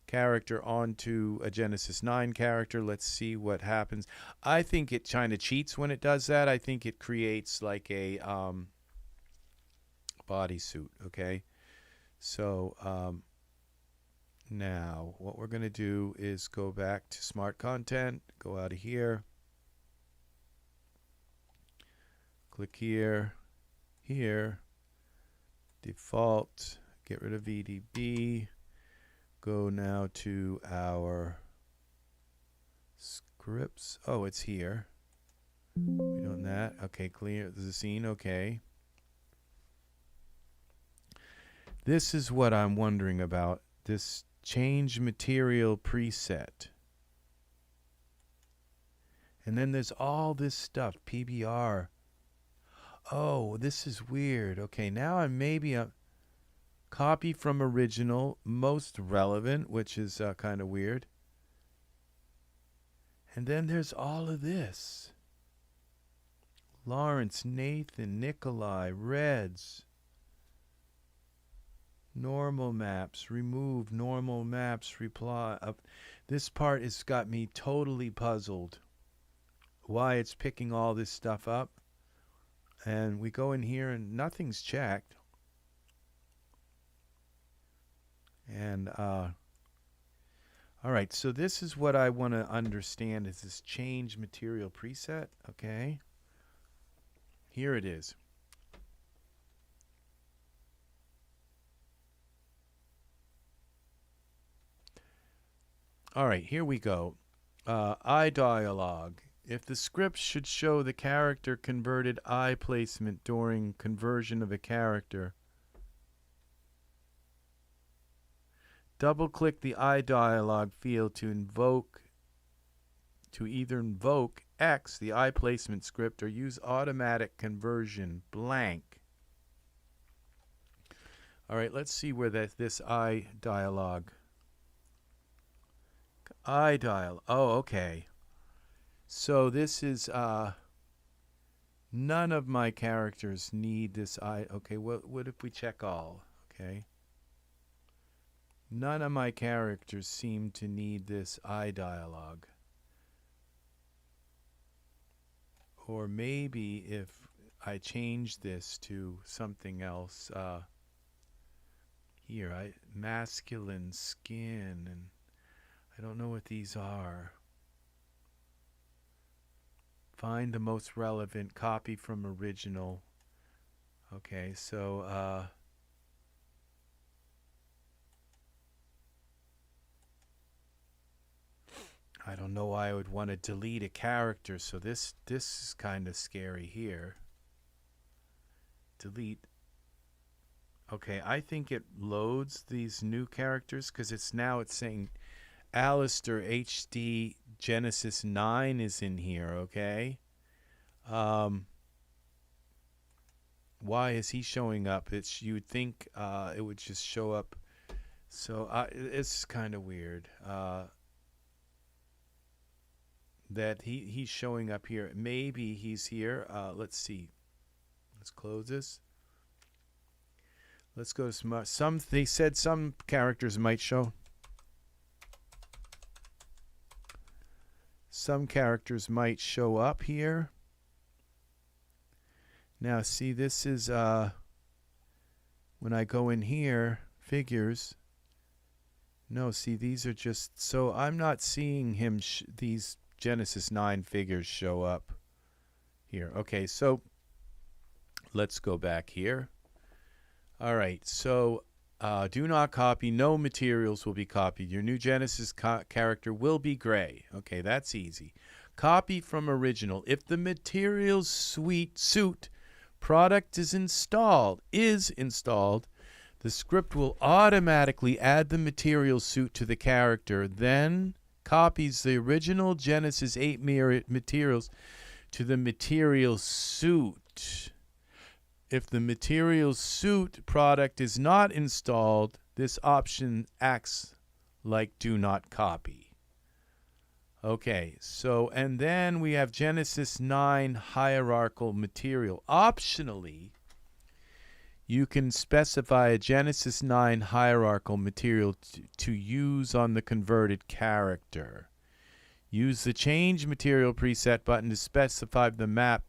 character onto a Genesis 9 character. Let's see what happens. I think it kind of cheats when it does that. I think it creates like a bodysuit, okay? So now what we're going to do is go back to Smart Content, go out of here, click here, here, default, get rid of VDB. Go now to our scripts. Oh, it's here. We doing that. Okay, clear the scene. Okay. This is what I'm wondering about. This change material preset. And then there's all this stuff. PBR. Oh, this is weird. Okay, now I'm maybe a copy from original, most relevant, which is kind of weird. And then there's all of this. Lawrence, Nathan, Nikolai, Reds. Normal maps, remove normal maps, reply. This part has got me totally puzzled. Why it's picking all this stuff up. And we go in here and nothing's checked. And all right, so this is what I want to understand is this change material preset. Okay, here it is. All right, here we go. I dialogue. If the script should show the character converted I placement during conversion of a character, double-click the iDialog field to either invoke X, the iPlacement script, or use automatic conversion blank. All right, let's see where this iDialog. iDial. Oh, okay. So this is none of my characters need this okay, what if we check all? Okay. None of my characters seem to need this iDialog. Or maybe if I change this to something else, here, masculine skin, and I don't know what these are. Find the most relevant, copy from original. Okay, so I don't know why I would want to delete a character, so this is kind of scary here. Delete. Okay, I think it loads these new characters because it's saying Aleister HD Genesis 9 is in here, okay? Why is he showing up? You would think it would just show up. So it's kind of weird. That he's showing up here. Maybe he's here. Let's see. Let's close this. Let's go to some. They said some characters might show. Some characters might show up here. Now, see, this is when I go in here, figures. No, see, these are just so I'm not seeing him. These Genesis 9 figures show up here. Okay, so let's go back here. All right, so do not copy. No materials will be copied. Your new Genesis character will be gray. Okay, that's easy. Copy from original. If the materials suit product is installed, the script will automatically add the material suit to the character, then copies the original Genesis 8 materials to the material suit. If the material suit product is not installed, this option acts like do not copy. Okay, so, and then we have Genesis 9 hierarchical material. Optionally, you can specify a Genesis 9 hierarchical material to use on the converted character. Use the Change Material preset button to specify the map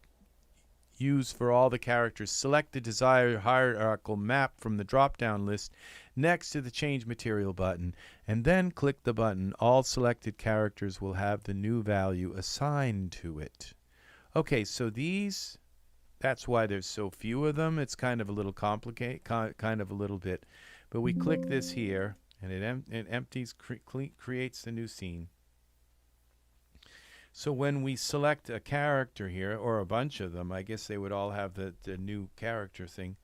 used for all the characters. Select the desired hierarchical map from the drop-down list next to the Change Material button, and then click the button. All selected characters will have the new value assigned to it. Okay, so these, that's why there's so few of them. It's kind of a little complicated, kind of a little bit. But we click this here, and it empties, creates the new scene. So when we select a character here, or a bunch of them, I guess they would all have the new character thing.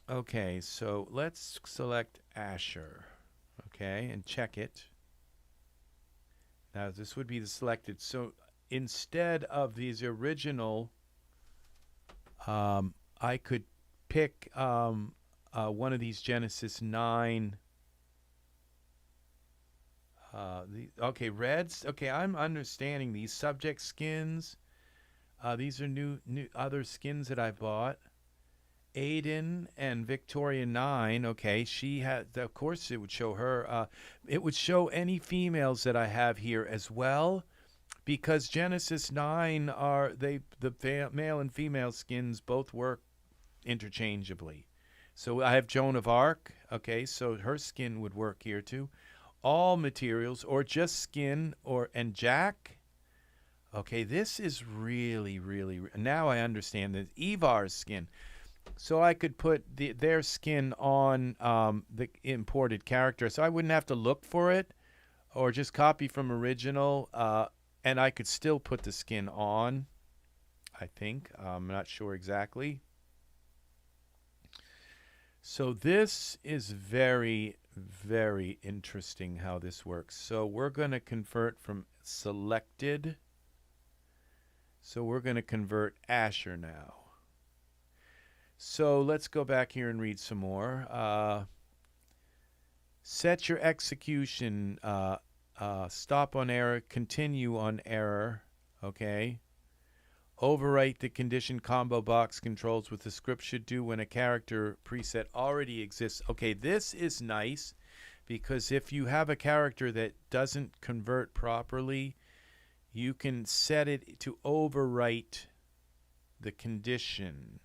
Okay, so let's select Asher, okay, and check it. Now this would be the selected. So instead of these original, I could pick one of these Genesis 9. Okay, reds. Okay, I'm understanding these subject skins. These are new other skins that I bought. Aiden and Victoria 9. Okay, she had. Of course, it would show her. It would show any females that I have here as well, because Genesis 9 are the male and female skins both work interchangeably. So I have Joan of Arc. Okay, so her skin would work here too. All materials, or just skin, and Jack. Okay, this is really, now I understand this. Evar's skin. So I could put their skin on the imported character, so I wouldn't have to look for it, or just copy from original, and I could still put the skin on, I think. I'm not sure exactly. So this is very, very interesting how this works. So we're going to convert from selected. So we're going to convert Asher now. So let's go back here and read some more. Set your execution, stop on error, continue on error, okay? Overwrite the condition combo box controls what the script should do when a character preset already exists. Okay, this is nice because if you have a character that doesn't convert properly, you can set it to overwrite the condition.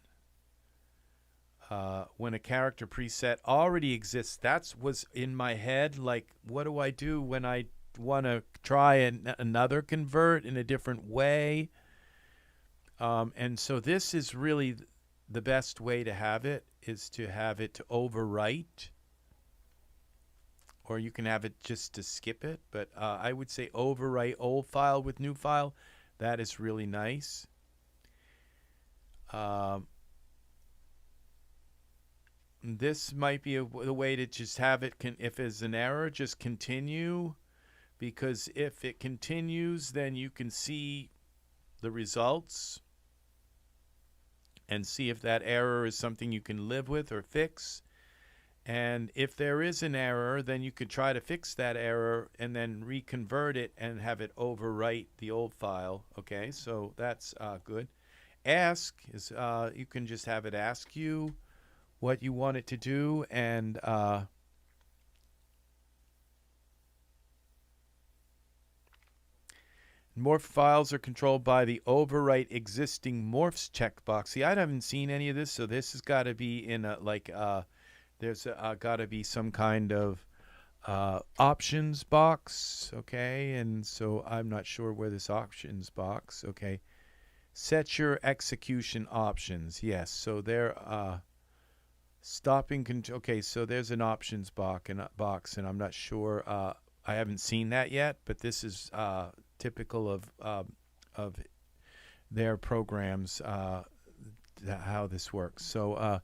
When a character preset already exists, that was in my head. Like, what do I do when I want to try another convert in a different way? And so this is really the best way to have it, is to have it to overwrite. Or you can have it just to skip it. But I would say overwrite old file with new file. That is really nice. This might be a way to just have it, if there's an error, just continue. Because if it continues, then you can see the results and see if that error is something you can live with or fix. And if there is an error, then you could try to fix that error and then reconvert it and have it overwrite the old file. Okay, so that's good. Ask is you can just have it ask you what you want it to do, and morph files are controlled by the overwrite existing morphs checkbox. See, I haven't seen any of this, so this has got to be in a there's got to be some kind of options box, okay? And so I'm not sure where this options box, okay? Set your execution options, yes. So there, stopping control. Okay, so there's an options box, and I'm not sure. I haven't seen that yet, but this is typical of their programs, how this works. So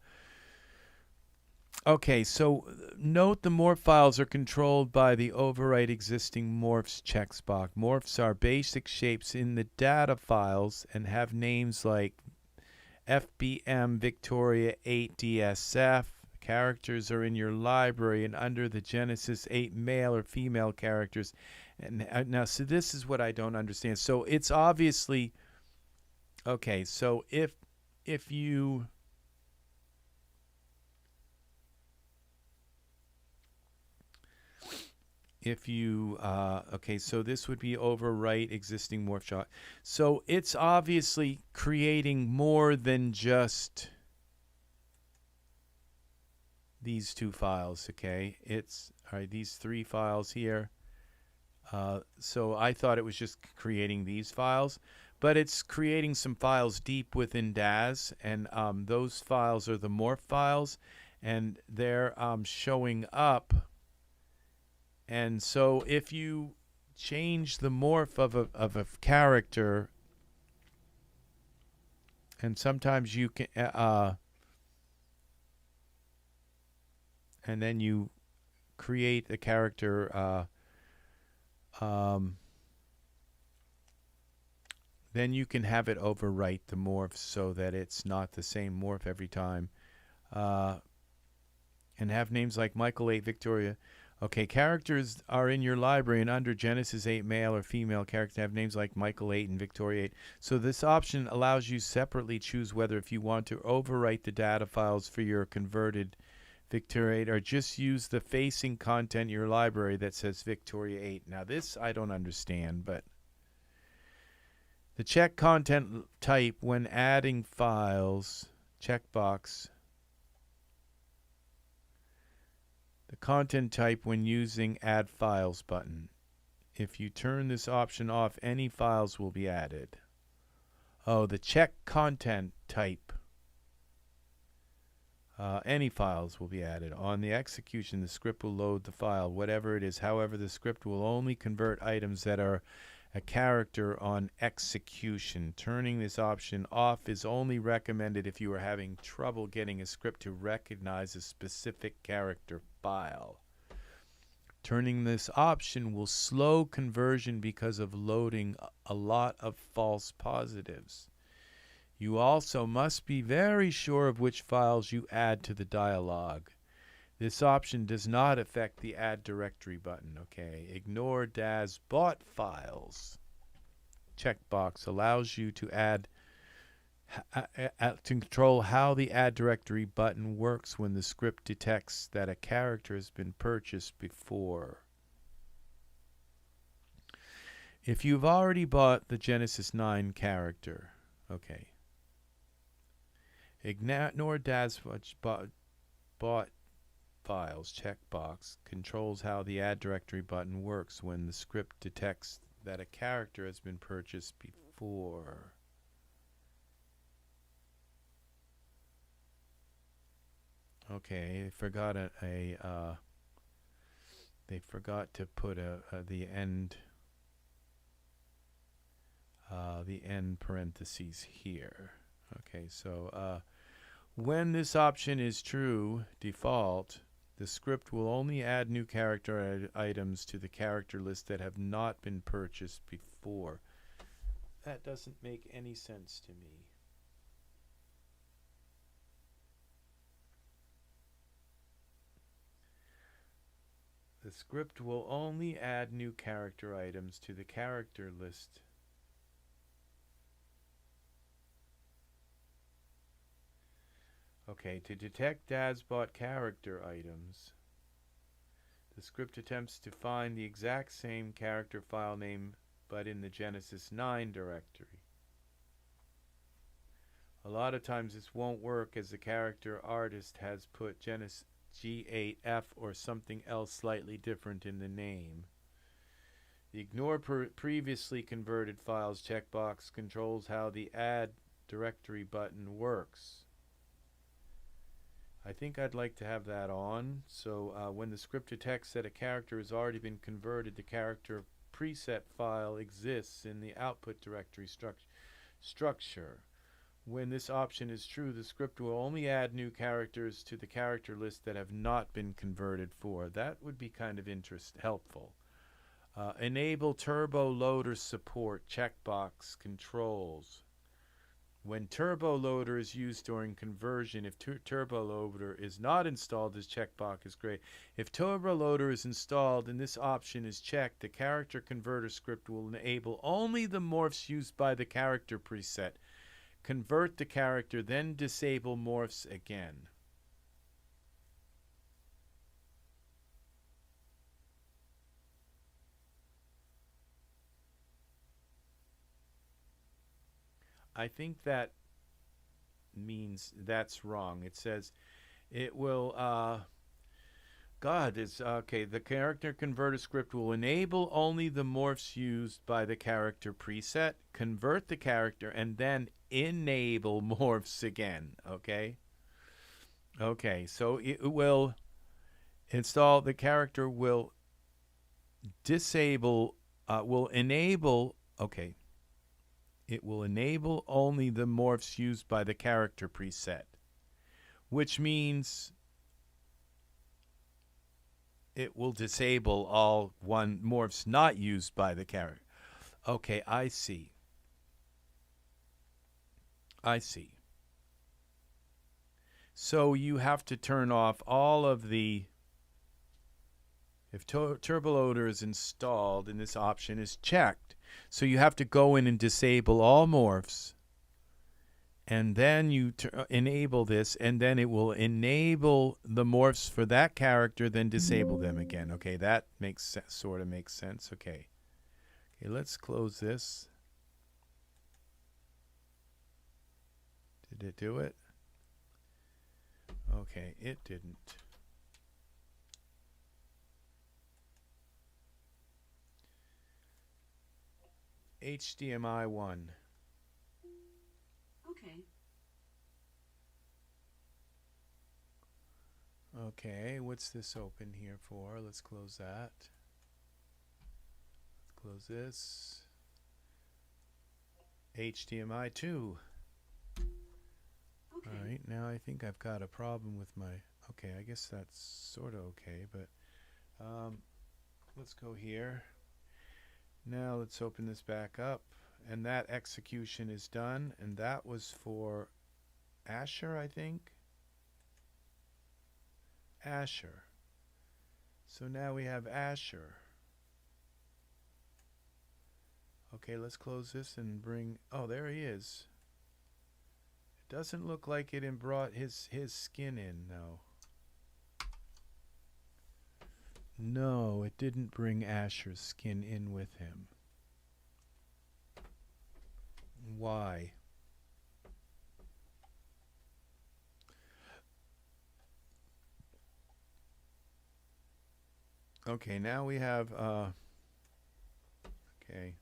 okay, so note the morph files are controlled by the overwrite existing morphs checkbox. Morphs are basic shapes in the data files and have names like FBM Victoria 8 DSF. Characters are in your library and under the Genesis 8 male or female characters. And now, so this is what I don't understand. So it's obviously okay. So if you okay, so this would be overwrite existing morph shot. So it's obviously creating more than just these two files, okay? It's, all right, these three files here. So I thought it was just creating these files, but it's creating some files deep within DAS, and those files are the morph files, and they're showing up. And so if you change the morph of a character, and sometimes you can, and then you create a character, then you can have it overwrite the morphs so that it's not the same morph every time, and have names like Michael 8 Victoria. Okay, characters are in your library and under Genesis 8 male or female characters have names like Michael 8 and Victoria 8. So this option allows you separately choose whether if you want to overwrite the data files for your converted Victoria 8 or just use the facing content in your library that says Victoria 8. Now this I don't understand, but the check content type when adding files, checkbox. The content type when using Add Files button. If you turn this option off, any files will be added. Oh, the check content type. Any files will be added. On the execution, the script will load the file, whatever it is. However, the script will only convert items that are a character on execution. Turning this option off is only recommended if you are having trouble getting a script to recognize a specific character file. Turning this option will slow conversion because of loading a lot of false positives. You also must be very sure of which files you add to the dialog. This option does not affect the Add Directory button. Okay, ignore DAS bought files. Checkbox allows you to add to control how the Add Directory button works when the script detects that a character has been purchased before. If you've already bought the Genesis 9 character, okay. Ignore DAS bought files checkbox controls how the Add Directory button works when the script detects that a character has been purchased before. Okay, they forgot they forgot to put the end parentheses here. Okay, so when this option is true, default, the script will only add new character items to the character list that have not been purchased before. That doesn't make any sense to me. The script will only add new character items to the character list. Okay, to detect DASBot character items, the script attempts to find the exact same character file name but in the Genesis 9 directory. A lot of times this won't work as the character artist has put Genesis G8F or something else slightly different in the name. The Ignore Previously Converted Files checkbox controls how the Add Directory button works. I think I'd like to have that on, so when the script detects that a character has already been converted, the character preset file exists in the output directory structure. When this option is true, the script will only add new characters to the character list that have not been converted for. That would be kind of helpful. Enable turbo loader support checkbox controls. When turbo loader is used during conversion, if turbo loader is not installed, this checkbox is gray. If turbo loader is installed and this option is checked, the character converter script will enable only the morphs used by the character preset. Convert the character, then disable morphs again. I think that means that's wrong. It says it will okay, the character converter script will enable only the morphs used by the character preset, convert the character, and then enable morphs again. Okay, so it will install the character, will disable, will enable, okay, it will enable only the morphs used by the character preset, which means it will disable all morphs not used by the character. Okay, I see. So you have to turn off all of the, if turbo loader is installed and this option is checked, so you have to go in and disable all morphs, and then you enable this, and then it will enable the morphs for that character, then disable them again. Okay, that sort of makes sense. Okay, let's close this. Did it do it? Okay, it didn't. HDMI 1. Okay. Okay, what's this open here for? Let's close that. Let's close this. HDMI 2. Okay. All right, now I think I've got a problem with my, okay, I guess that's sort of okay, but let's go here. Now let's open this back up, and that execution is done, and that was for Asher, I think. Asher. So now we have Asher. Okay, let's close this and bring, oh, there he is. It doesn't look like it brought his skin in, no. No, it didn't bring Asher's skin in with him. Why? Okay, now we have, okay.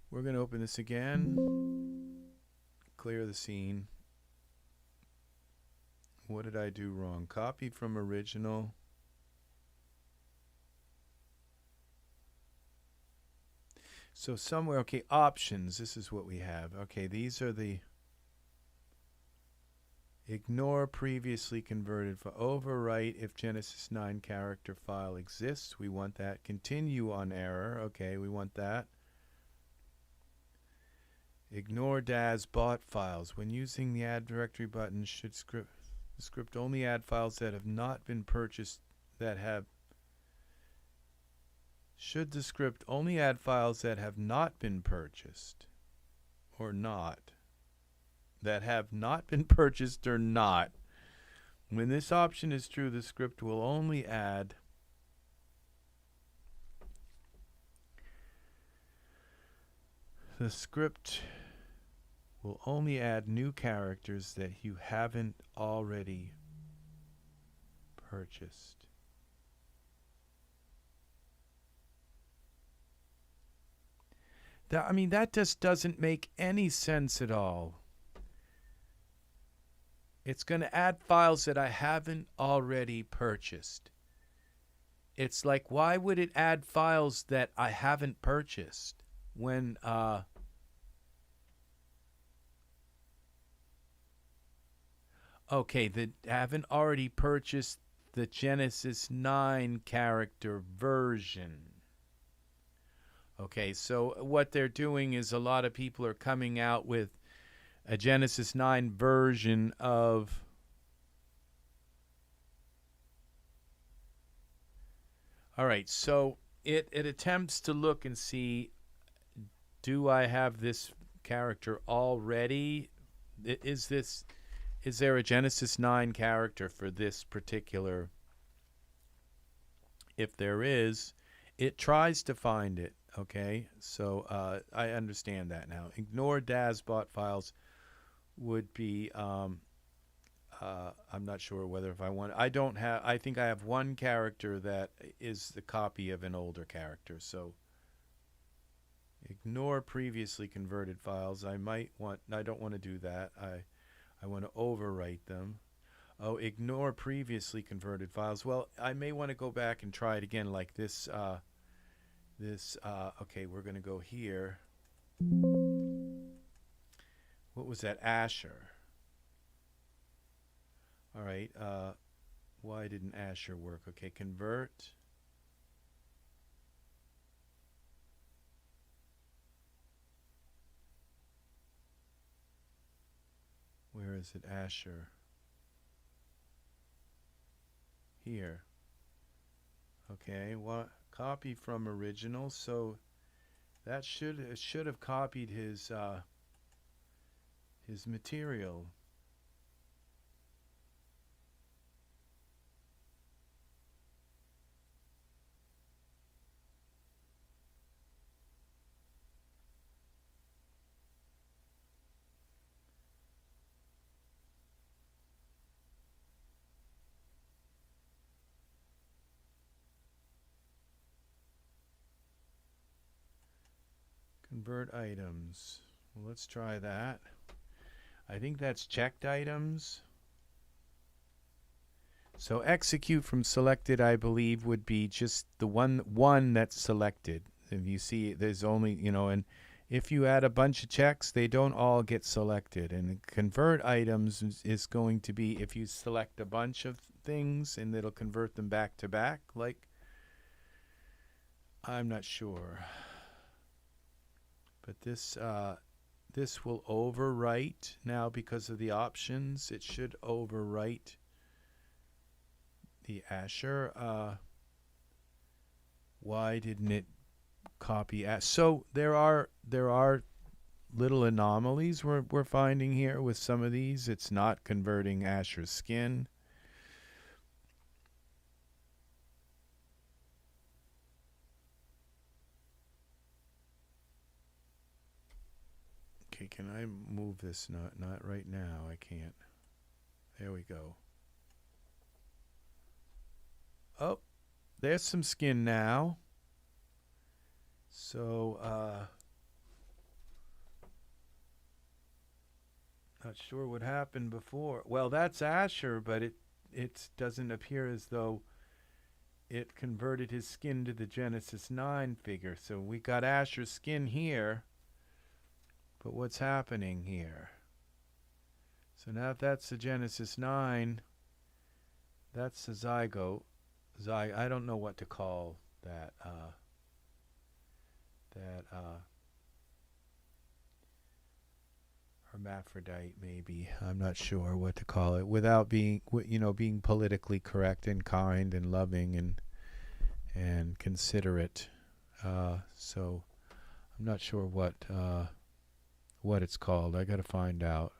We're going to open this again, clear the scene. What did I do wrong? Copy from original. So somewhere, okay, options, this is what we have. Okay, these are the ignore previously converted for overwrite if Genesis 9 character file exists. We want that. Continue on error. Okay, we want that. Ignore DAS bot files. When using the add directory button, should the script only add files that have not been purchased should the script only add files that have not been purchased or not? That have not been purchased or not. When this option is true, the script will only add new characters that you haven't already purchased. I mean, that just doesn't make any sense at all. It's going to add files that I haven't already purchased. It's like, why would it add files that I haven't purchased when okay, that haven't already purchased the Genesis 9 character version. Okay, so what they're doing is a lot of people are coming out with a Genesis 9 version of all right, so it attempts to look and see, do I have this character already? Is there a Genesis 9 character for this particular? If there is, it tries to find it. Okay, so I understand that now. Ignore DASBot files would be, I'm not sure whether if I want, I think I have one character that is the copy of an older character, so ignore previously converted files. I don't want to do that. I want to overwrite them. Oh, ignore previously converted files. Well, I may want to go back and try it again like this, okay, we're going to go here. What was that? Asher. All right. Why didn't Asher work? Okay, convert. Where is it? Asher. Here. Okay, what? Copy from original, so that should have copied his material. Convert items. Well, let's try that. I think that's checked items. So execute from selected, I believe, would be just the one that's selected. If you see, there's only, and if you add a bunch of checks, they don't all get selected. And convert items is going to be if you select a bunch of things and it'll convert them back to back. Like, I'm not sure. But this will overwrite now because of the options. It should overwrite the Asher. Why didn't it copy? So there are little anomalies we're finding here with some of these. It's not converting Asher's skin. Okay, can I move this? Not right now. I can't. There we go. Oh, there's some skin now. So, not sure what happened before. Well, that's Asher, but it doesn't appear as though it converted his skin to the Genesis 9 figure. So we got Asher's skin here, but what's happening here? So now if that's the Genesis 9, that's the zygote. I don't know what to call that. Hermaphrodite, maybe. I'm not sure what to call it without being, being politically correct and kind and loving and considerate. So I'm not sure what it's called. I got to find out.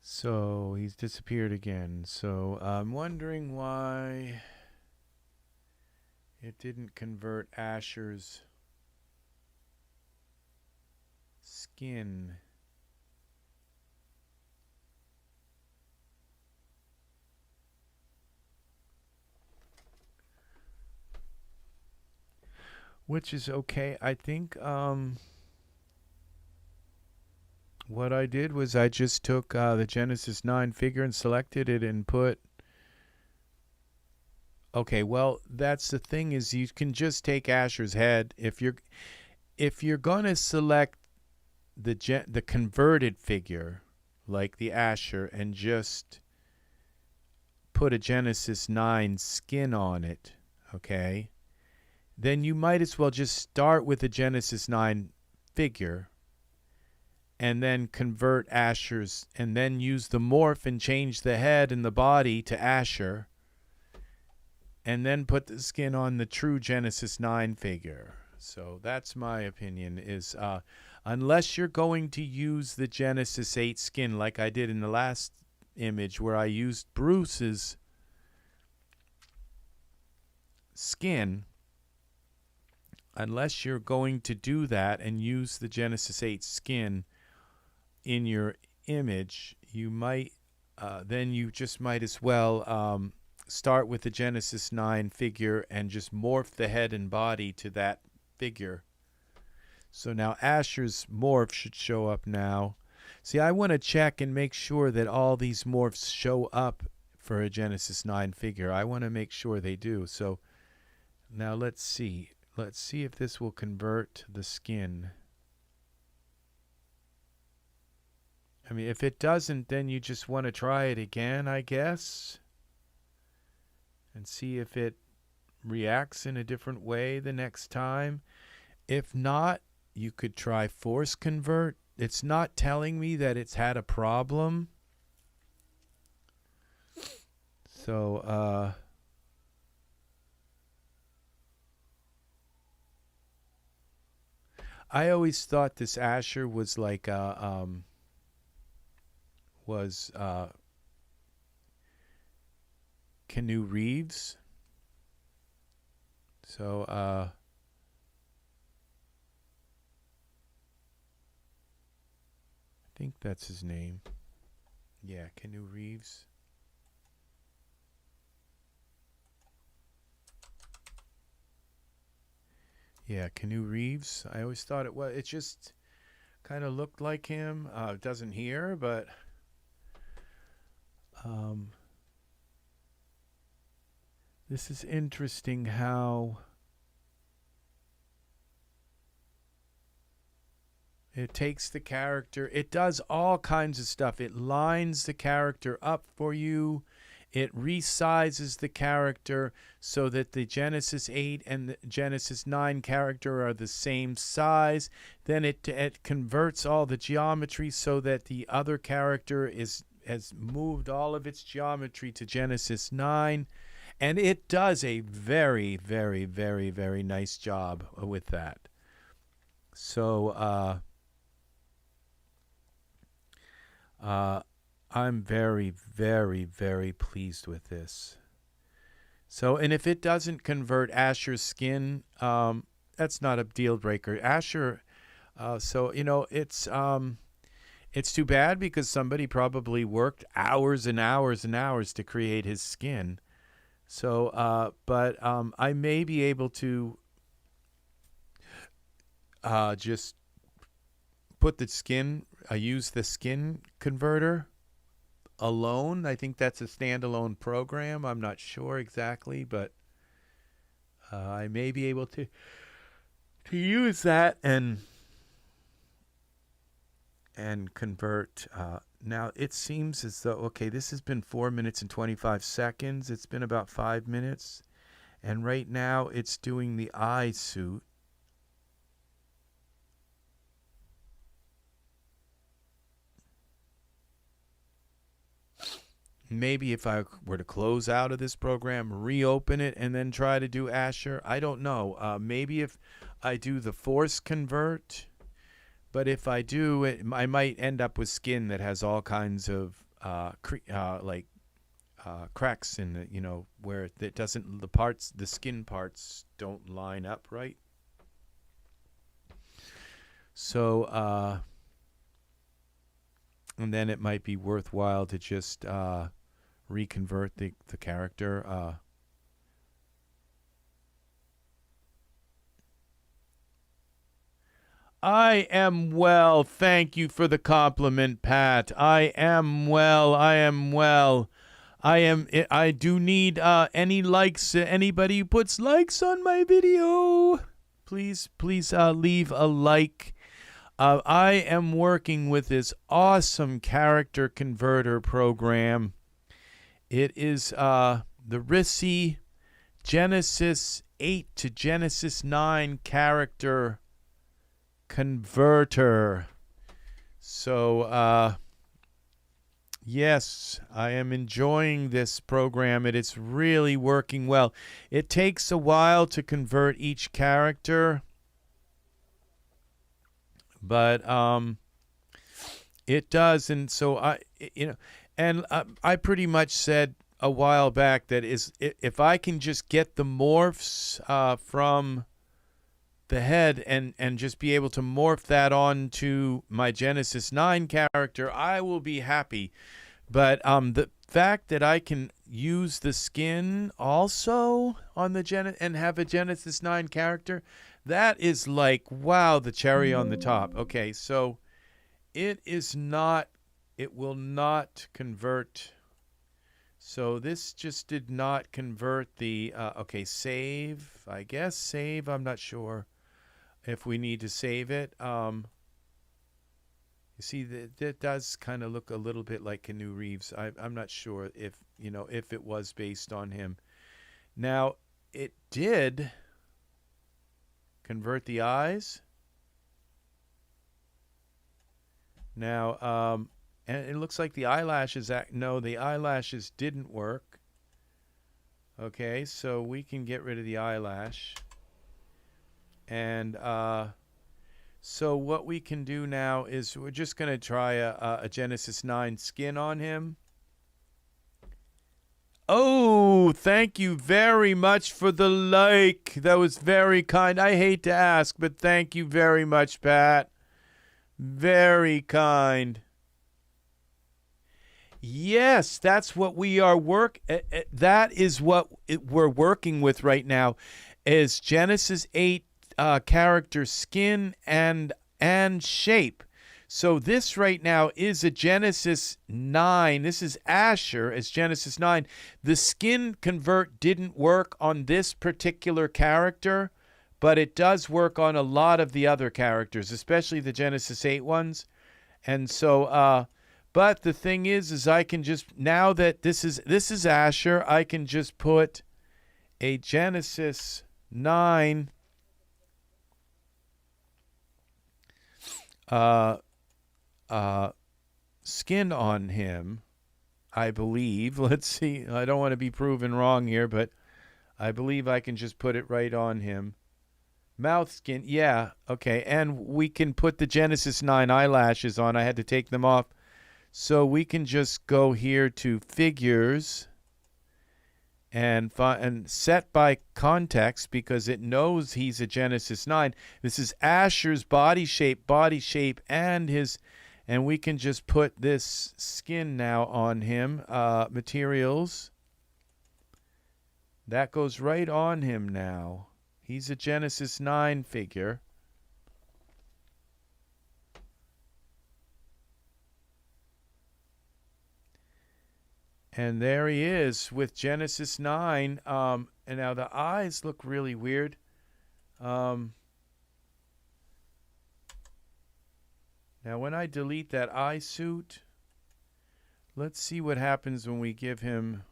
So he's disappeared again. So I'm wondering why it didn't convert Asher's skin. Which is okay. I think what I did was I just took the Genesis 9 figure and selected it and put... Okay, well, that's the thing is you can just take Asher's head. If you're going to select the converted figure, like the Asher, and just put a Genesis 9 skin on it, okay, then you might as well just start with the Genesis 9 figure and then convert Asher's, and then use the morph and change the head and the body to Asher, and then put the skin on the true Genesis 9 figure. So that's my opinion, is unless you're going to use the Genesis 8 skin like I did in the last image where I used Bruce's skin, unless you're going to do that and use the Genesis 8 skin in your image, you might then you just might as well start with the Genesis 9 figure and just morph the head and body to that figure. So now Asher's morph should show up now. See, I want to check and make sure that all these morphs show up for a Genesis 9 figure. I want to make sure they do. So now let's see. Let's see if this will convert the skin. I mean, if it doesn't, then you just want to try it again, I guess, and see if it reacts in a different way the next time. If not, you could try force convert. It's not telling me that it's had a problem. So, I always thought this Asher was like Keanu Reeves. So think that's his name. Yeah, Keanu Reeves. Yeah, Keanu Reeves. I always thought it was. It just kind of looked like him. It doesn't here, but this is interesting how it takes the character. It does all kinds of stuff. It lines the character up for you. It resizes the character so that the Genesis 8 and the Genesis 9 character are the same size. Then it converts all the geometry so that the other character has moved all of its geometry to Genesis 9. And it does a very, very, very, very nice job with that. So I'm very, very, very pleased with this. So, and if it doesn't convert Asher's skin, that's not a deal breaker. Asher, so, you know, it's too bad because somebody probably worked hours and hours and hours to create his skin. So, but I may be able to just put the skin, use the skin converter alone. I think that's a standalone program. I'm not sure exactly, but I may be able to use that and convert. Now it seems as though, okay, this has been 4 minutes and 25 seconds. It's been about 5 minutes, and right now it's doing the eye suit. Maybe if I were to close out of this program, reopen it, and then try to do Asher, I don't know. Maybe if I do the force convert, but if I do it, I might end up with skin that has all kinds of cracks in it, you know, where it doesn't, the skin parts don't line up right. So, and then it might be worthwhile to just reconvert the character. I am well. Thank you for the compliment, Pat. I am well. I am well. I do need any likes. Anybody who puts likes on my video, please leave a like. I am working with this awesome character converter program. It is the RSSY Genesis 8 to Genesis 9 character converter. So, yes, I am enjoying this program. It is really working well. It takes a while to convert each character, but it does. And so I pretty much said a while back that if I can just get the morphs from the head and just be able to morph that onto my Genesis 9 character, I will be happy. But the fact that I can use the skin also on the and have a Genesis 9 character, that is like, wow, the cherry on the top. Okay, so it will not convert. So this just did not convert the, okay, save, I guess, save, I'm not sure if we need to save it. You see, that does kind of look a little bit like Keanu Reeves. I'm not sure if it was based on him. Now, it did convert the eyes. Now, and it looks like the eyelashes, no, the eyelashes didn't work. Okay, so we can get rid of the eyelash. And so what we can do now is we're just going to try a Genesis 9 skin on him. Oh, thank you very much for the like. That was very kind. I hate to ask, but thank you very much, Pat. Very kind. Yes, that's what we are that is what we're working with right now, is Genesis 8 character skin and shape. So this right now is a Genesis 9. This is Asher as Genesis 9. The skin convert didn't work on this particular character, but it does work on a lot of the other characters, especially the Genesis 8 ones. And so but the thing is I can just, now that this is Asher, I can just put a Genesis 9 skin on him, I believe. Let's see. I don't want to be proven wrong here, but I believe I can just put it right on him. Mouth skin, yeah, okay. And we can put the Genesis 9 eyelashes on. I had to take them off. So we can just go here to figures and set by context, because it knows he's a Genesis 9. This is Asher's body shape, and we can just put this skin now on him. Materials. That goes right on him now. He's a Genesis 9 figure. And there he is with Genesis 9. And now the eyes look really weird. Now when I delete that eye suit, let's see what happens when we give him...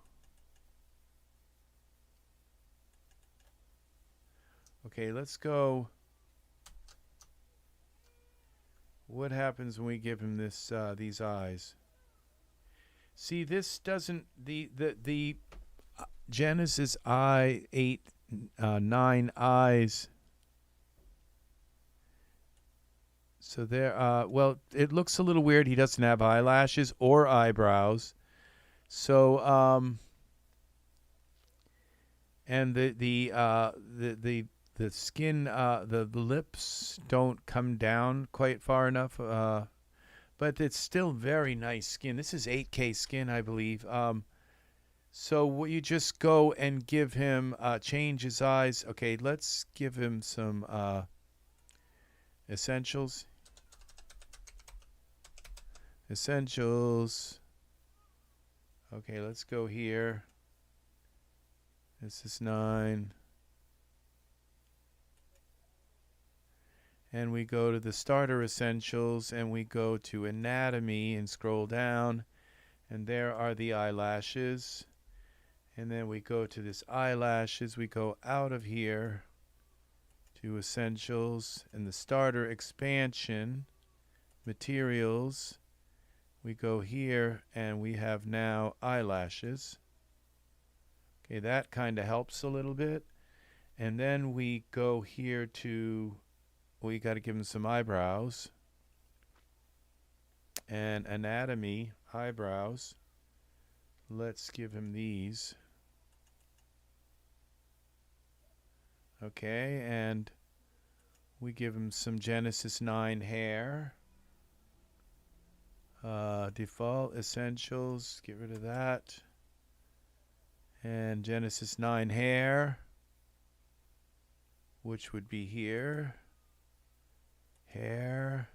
Okay, let's go. What happens when we give him this these eyes? See, this doesn't, the Genesis eye 8, 9 eyes. So there, well, it looks a little weird. He doesn't have eyelashes or eyebrows. So, and the skin, the lips don't come down quite far enough. But it's still very nice skin. This is 8K skin, I believe. So you just go and give him, change his eyes. Okay, let's give him some essentials. Essentials. Okay, let's go here. This is 9. And we go to the starter essentials, and we go to anatomy and scroll down, and there are the eyelashes. And then we go to this eyelashes. We go out of here to essentials and the starter expansion materials. We go here, and we have now eyelashes. Okay, that kind of helps a little bit. And then we go here to, we got to give him some eyebrows. And anatomy, eyebrows. Let's give him these. Okay, and we give him some Genesis 9 hair. Default essentials, get rid of that. And Genesis 9 hair, which would be here. Hair.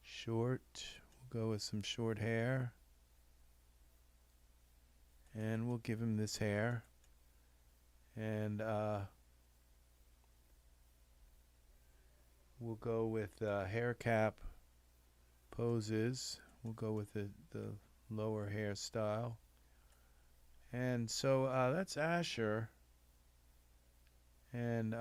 Short. We'll go with some short hair. And we'll give him this hair. And we'll go with hair cap poses. We'll go with the lower hairstyle. And so that's Asher. And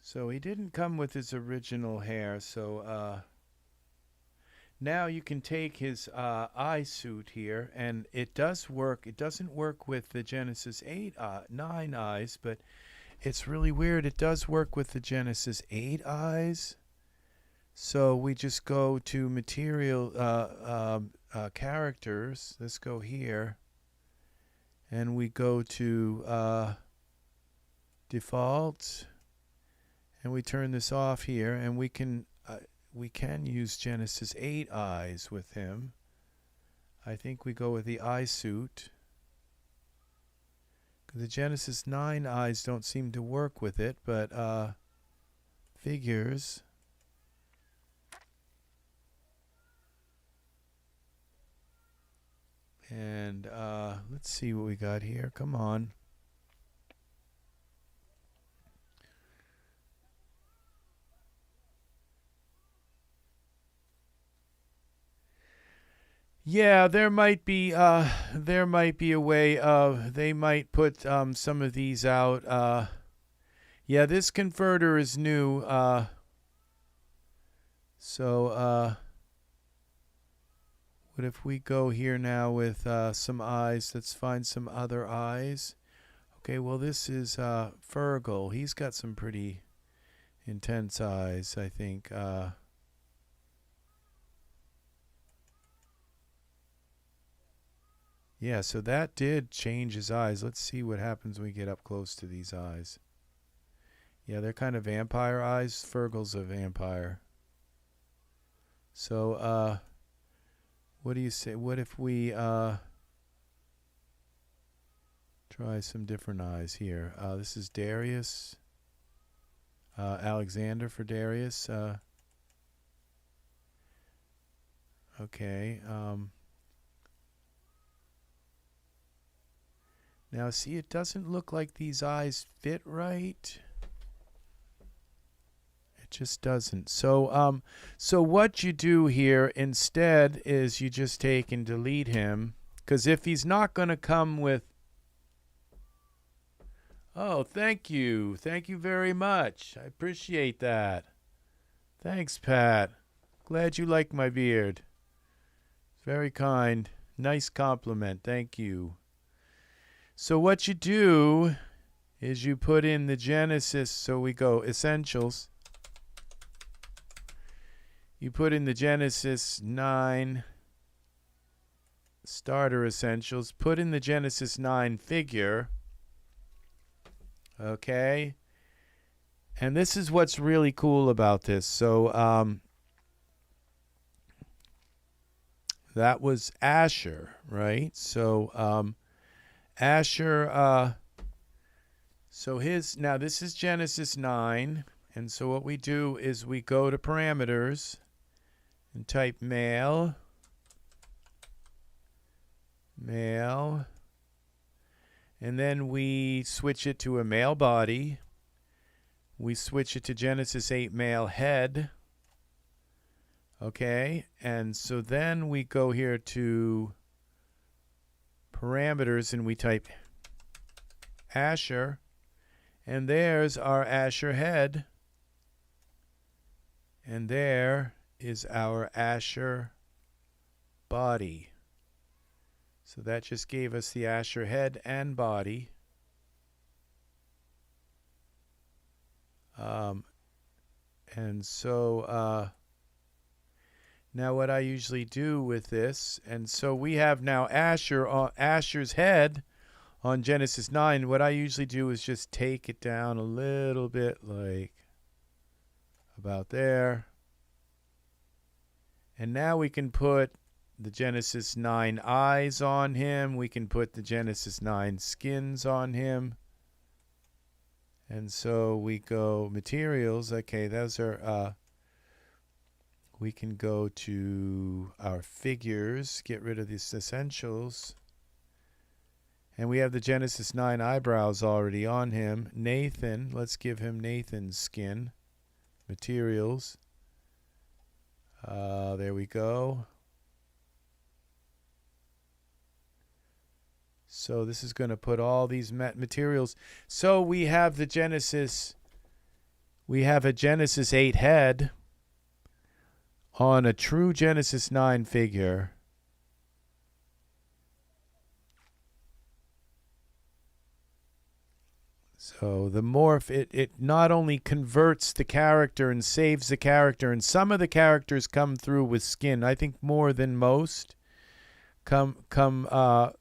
so he didn't come with his original hair, so now you can take his eye suit here, and it does work. It doesn't work with the Genesis 8, 9 eyes, but it's really weird. It does work with the Genesis 8 eyes. So we just go to material, characters. Let's go here. And we go to default. And we turn this off here. And we can use Genesis 8 eyes with him. I think we go with the eye suit. The Genesis 9 eyes don't seem to work with it, but figures. And let's see what we got here. Come on. Yeah, there might be a way of they might put some of these out. Yeah, this converter is new. So what if we go here now with some eyes? Let's find some other eyes. Okay, well this is Fergal. He's got some pretty intense eyes, I think. Yeah, so that did change his eyes. Let's see what happens when we get up close to these eyes. Yeah, they're kind of vampire eyes. Fergal's a vampire. So, what do you say? What if we try some different eyes here? This is Darius. Alexander for Darius. Okay. Now, see, it doesn't look like these eyes fit right. It just doesn't. So, so what you do here instead is you just take and delete him, because if he's not going to come with. Oh, thank you very much. I appreciate that. Thanks, Pat. Glad you like my beard. Very kind. Nice compliment. Thank you. So what you do is you put in the Genesis. So we go Essentials. You put in the Genesis 9 Starter Essentials. Put in the Genesis 9 figure. Okay. And this is what's really cool about this. So that was Asher, right? So Asher, so now this is Genesis 9, and so what we do is we go to parameters and type male, and then we switch it to a male body. We switch it to Genesis 8 male head. Okay, and so then we go here to parameters and we type Asher, and there's our Asher head, and there is our Asher body. So that just gave us the Asher head and body. And so now what I usually do with this, and so we have now Asher's head on Genesis 9. What I usually do is just take it down a little bit, like about there. And now we can put the Genesis 9 eyes on him. We can put the Genesis 9 skins on him. And so we go materials. Okay, those are we can go to our figures, get rid of these essentials. And we have the Genesis 9 eyebrows already on him. Nathan, let's give him Nathan's skin. Materials. There we go. So this is going to put all these materials. So we have the Genesis. We have a Genesis 8 head on a true Genesis 9 figure. So the morph, it not only converts the character and saves the character, and some of the characters come through with skin, I think more than most. convert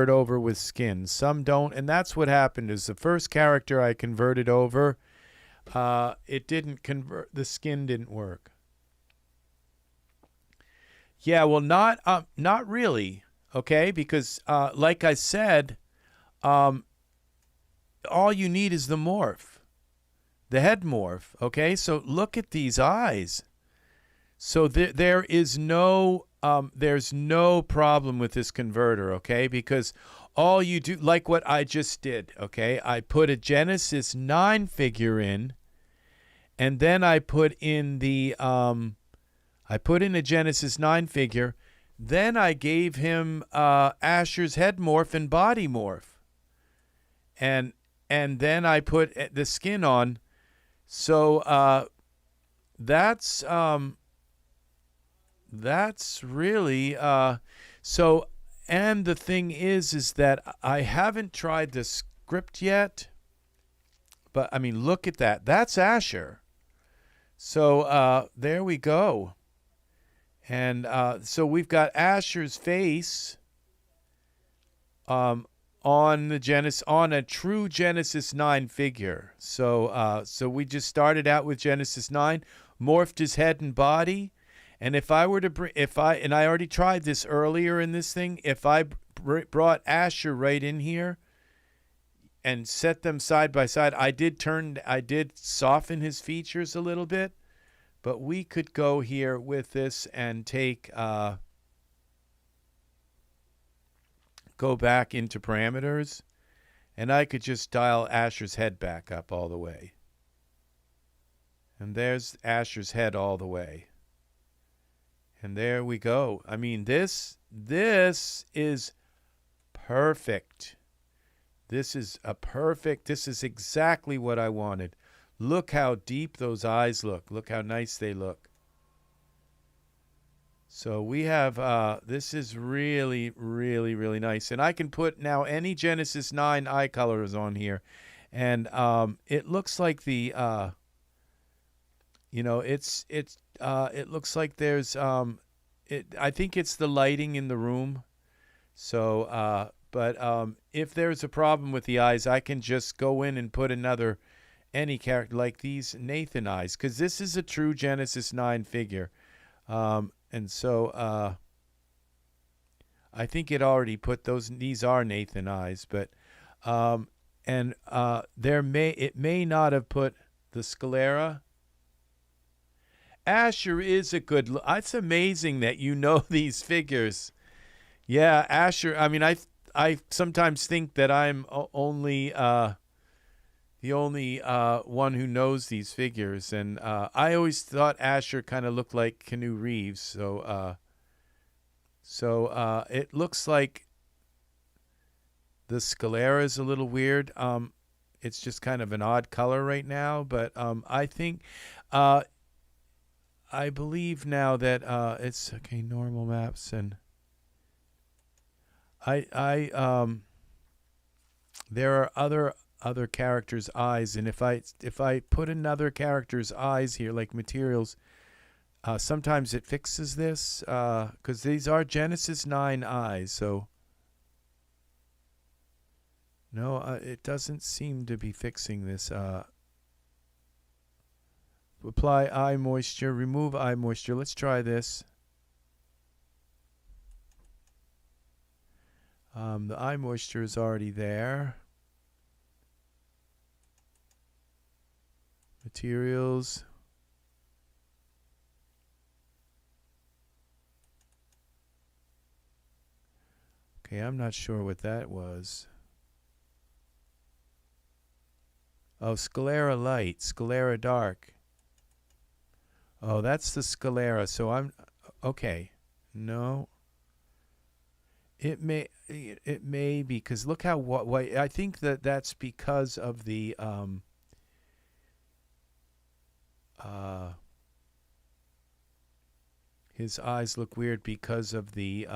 over with skin. Some don't, and that's what happened. Is the first character I converted over, it didn't convert. The skin didn't work. Yeah, well, not really. Okay, because like I said, all you need is the morph, the head morph. Okay, so look at these eyes. So there is no there's no problem with this converter, okay? Because all you do, like what I just did, okay? I put a Genesis 9 figure in, and then I put in the I put in a Genesis 9 figure. Then I gave him Asher's head morph and body morph, and then I put the skin on. So that's really so. And the thing is that I haven't tried the script yet, but I mean, look at that. That's Asher. So there we go. And so we've got Asher's face on a true Genesis 9 figure. So so we just started out with Genesis 9, morphed his head and body. And if I were to and I already tried this earlier in this thing, if I brought Asher right in here and set them side by side, I did soften his features a little bit, but we could go here with this and take go back into parameters, and I could just dial Asher's head back up all the way. And there's Asher's head all the way. And there we go. I mean, this is perfect. This is exactly what I wanted. Look how deep those eyes look. Look how nice they look. So we have, this is really, really, really nice. And I can put now any Genesis 9 eye colors on here. And it looks like the, you know, it looks like there's I think it's the lighting in the room. So but if there's a problem with the eyes, I can just go in and put any character like these Nathan eyes, because this is a true Genesis 9 figure. And so I think it already put these are Nathan eyes, but it may not have put the sclera. Asher is a good look. It's amazing that you know these figures. Yeah, Asher. I mean, I sometimes think that I'm only the only one who knows these figures, and I always thought Asher kind of looked like Keanu Reeves. So it looks like the sclera is a little weird. It's just kind of an odd color right now, but I think. I believe now that it's okay. Normal maps, and there are other characters' eyes, and if I put another character's eyes here, like materials, sometimes it fixes this because these are Genesis 9 eyes. So no, it doesn't seem to be fixing this. Apply eye moisture, remove eye moisture. Let's try this. The eye moisture is already there. Materials. Okay, I'm not sure what that was. Oh, sclera light, sclera dark. Oh, that's the sclera. So I'm okay. No. It may be because look how white. I think that's because of the his eyes look weird because of the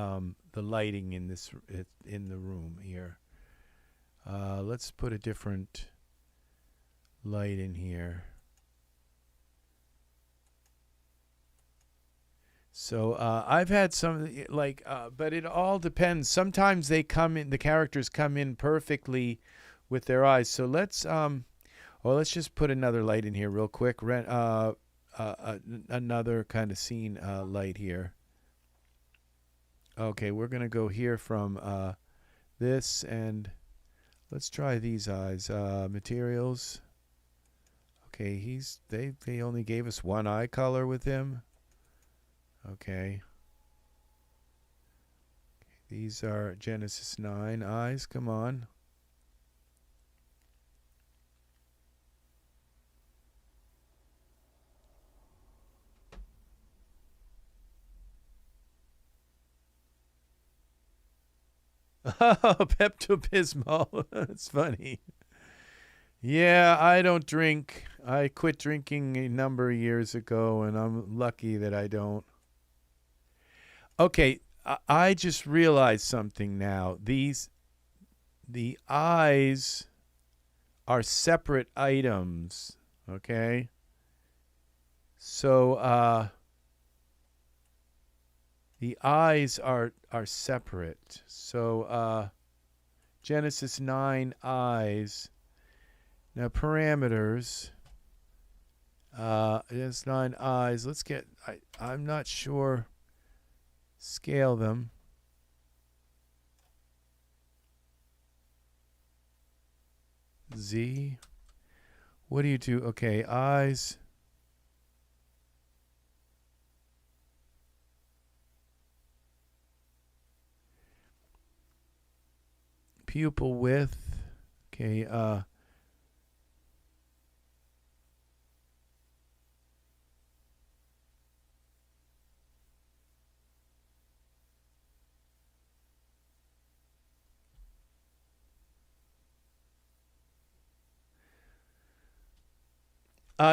lighting in the room here. Let's put a different light in here. So I've had some like, but it all depends. Sometimes they come in, the characters come in perfectly with their eyes. So let's let's just put another light in here real quick. Another kind of scene light here. Okay, we're gonna go here from this, and let's try these eyes. Materials. Okay, they only gave us one eye color with him. Okay. These are Genesis 9 eyes. Come on. Pepto-Bismol. That's funny. Yeah, I don't drink. I quit drinking a number of years ago, and I'm lucky that I don't. Okay, I just realized something now. The eyes are separate items, okay? So the eyes are separate. So Genesis 9 eyes. Now parameters. Genesis 9 eyes. Let's get. I'm not sure. Scale them. Z. What do you do? Okay, eyes. Pupil width. Okay,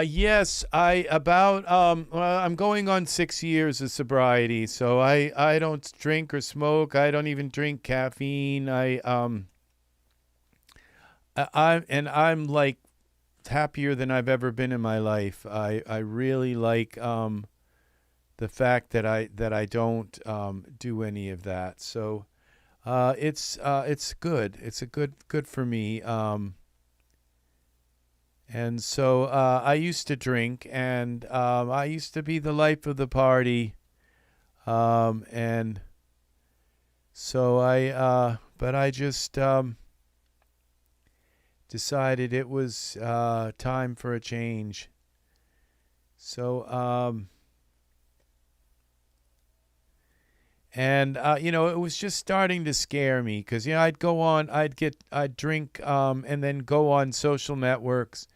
yes, I'm going on 6 years of sobriety, so I don't drink or smoke. I don't even drink caffeine. I'm like happier than I've ever been in my life. I really like the fact that I don't do any of that. So it's good. It's a good for me. And so I used to drink, and I used to be the life of the party. And so but I just decided it was time for a change. So, and it was just starting to scare me because I'd drink and then go on social networks.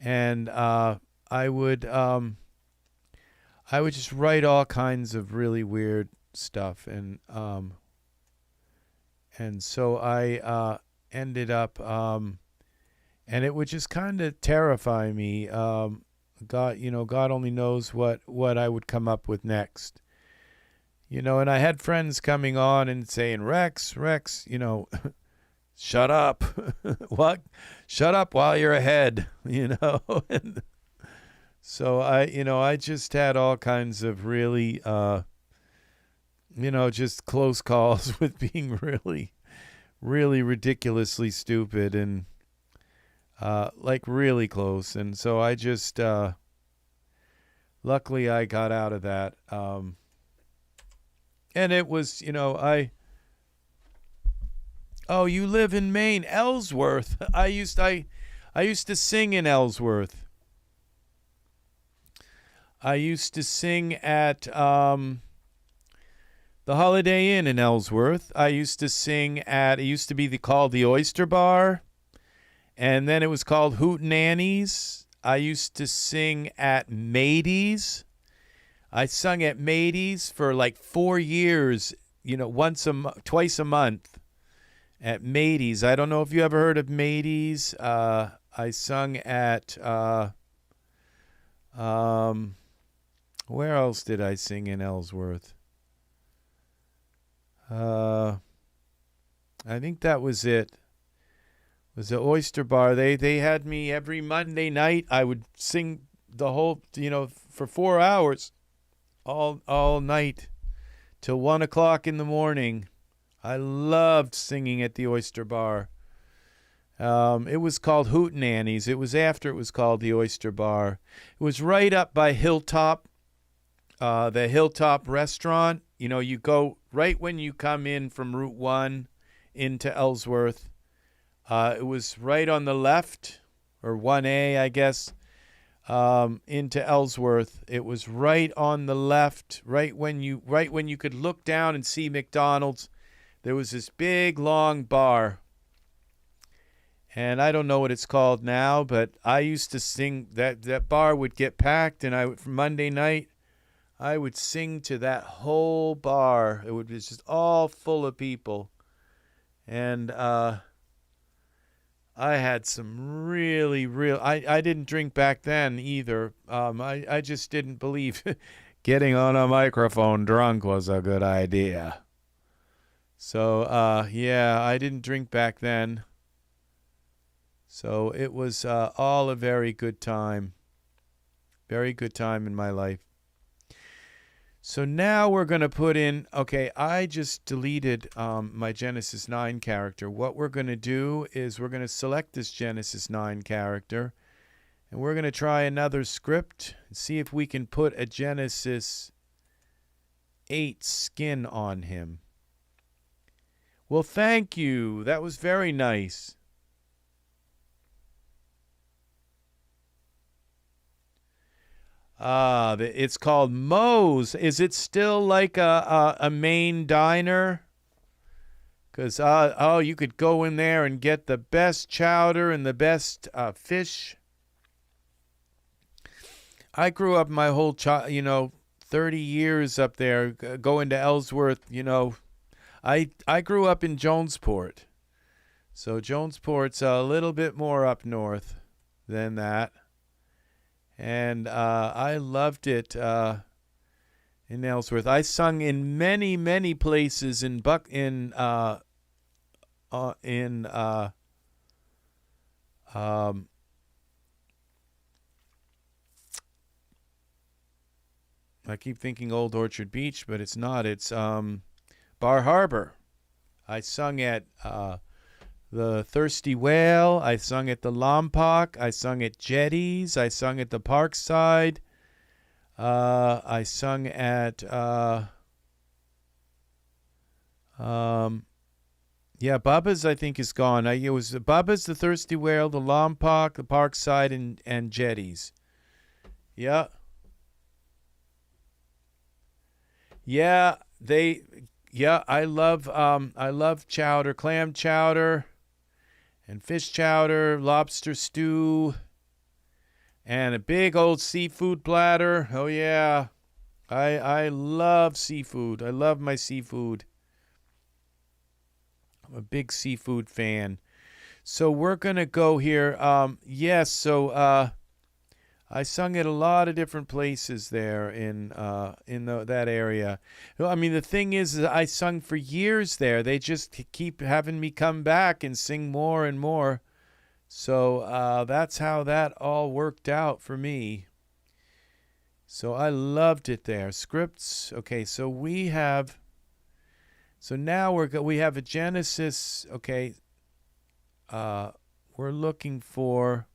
And I would just write all kinds of really weird stuff, and so I ended up, and it would just kind of terrify me. God only knows what I would come up with next. And I had friends coming on and saying, Rex, shut up. What? Shut up while you're ahead, And so I just had all kinds of really, just close calls with being really, really ridiculously stupid and like really close. And so I just, luckily I got out of that. And it was, oh, you live in Maine, Ellsworth. I used to sing in Ellsworth. I used to sing at the Holiday Inn in Ellsworth. I used to sing at, it used to be called the Oyster Bar, and then it was called Hootenanny's. I used to sing at Mady's. I sung at Mady's for like 4 years, twice a month. At Mady's. I don't know if you ever heard of Mady's. I sung at, where else did I sing in Ellsworth? I think that was it. It was the Oyster Bar. They had me every Monday night. I would sing the whole, for 4 hours all night till 1 o'clock in the morning. I loved singing at the Oyster Bar. It was called Hootenannies. It was after it was called the Oyster Bar. It was right up by Hilltop, the Hilltop restaurant. You know, you go right when you come in from Route 1 into Ellsworth. It was right on the left, or 1A, I guess, into Ellsworth. It was right on the left, right when you could look down and see McDonald's. There was this big, long bar. And I don't know what it's called now, but I used to sing. That bar would get packed, and for Monday night, I would sing to that whole bar. It would be just all full of people. And I had some really, I didn't drink back then either. I just didn't believe getting on a microphone drunk was a good idea. So, yeah, I didn't drink back then. So it was all a very good time. Very good time in my life. So now we're going to put in, okay, I just deleted my Genesis 9 character. What we're going to do is we're going to select this Genesis 9 character, and we're going to try another script and see if we can put a Genesis 8 skin on him. Well, thank you. That was very nice. It's called Moe's. Is it still like a main diner? Because, you could go in there and get the best chowder and the best fish. I grew up my whole 30 years up there, going to Ellsworth, I grew up in Jonesport. So Jonesport's a little bit more up north than that. And I loved it in Ellsworth. I sung in many, many places I keep thinking Old Orchard Beach, but it's not. It's Bar Harbor. I sung at the Thirsty Whale. I sung at the Lompoc. I sung at Jetties. I sung at the Parkside. I sung at Bubba's, I think, is gone. It was Bubba's, the Thirsty Whale, the Lompoc, the Parkside, and Jetties. Yeah. Yeah, I love chowder, clam chowder, and fish chowder, lobster stew, and a big old seafood platter. Oh yeah, I love seafood. I love my seafood. I'm a big seafood fan. So we're gonna go here. Yes. So I sung at a lot of different places there in that area. I mean, the thing is, I sung for years there. They just keep having me come back and sing more and more. So that's how that all worked out for me. So I loved it there. Scripts. Okay, so now we have a Genesis. Okay, we're looking for.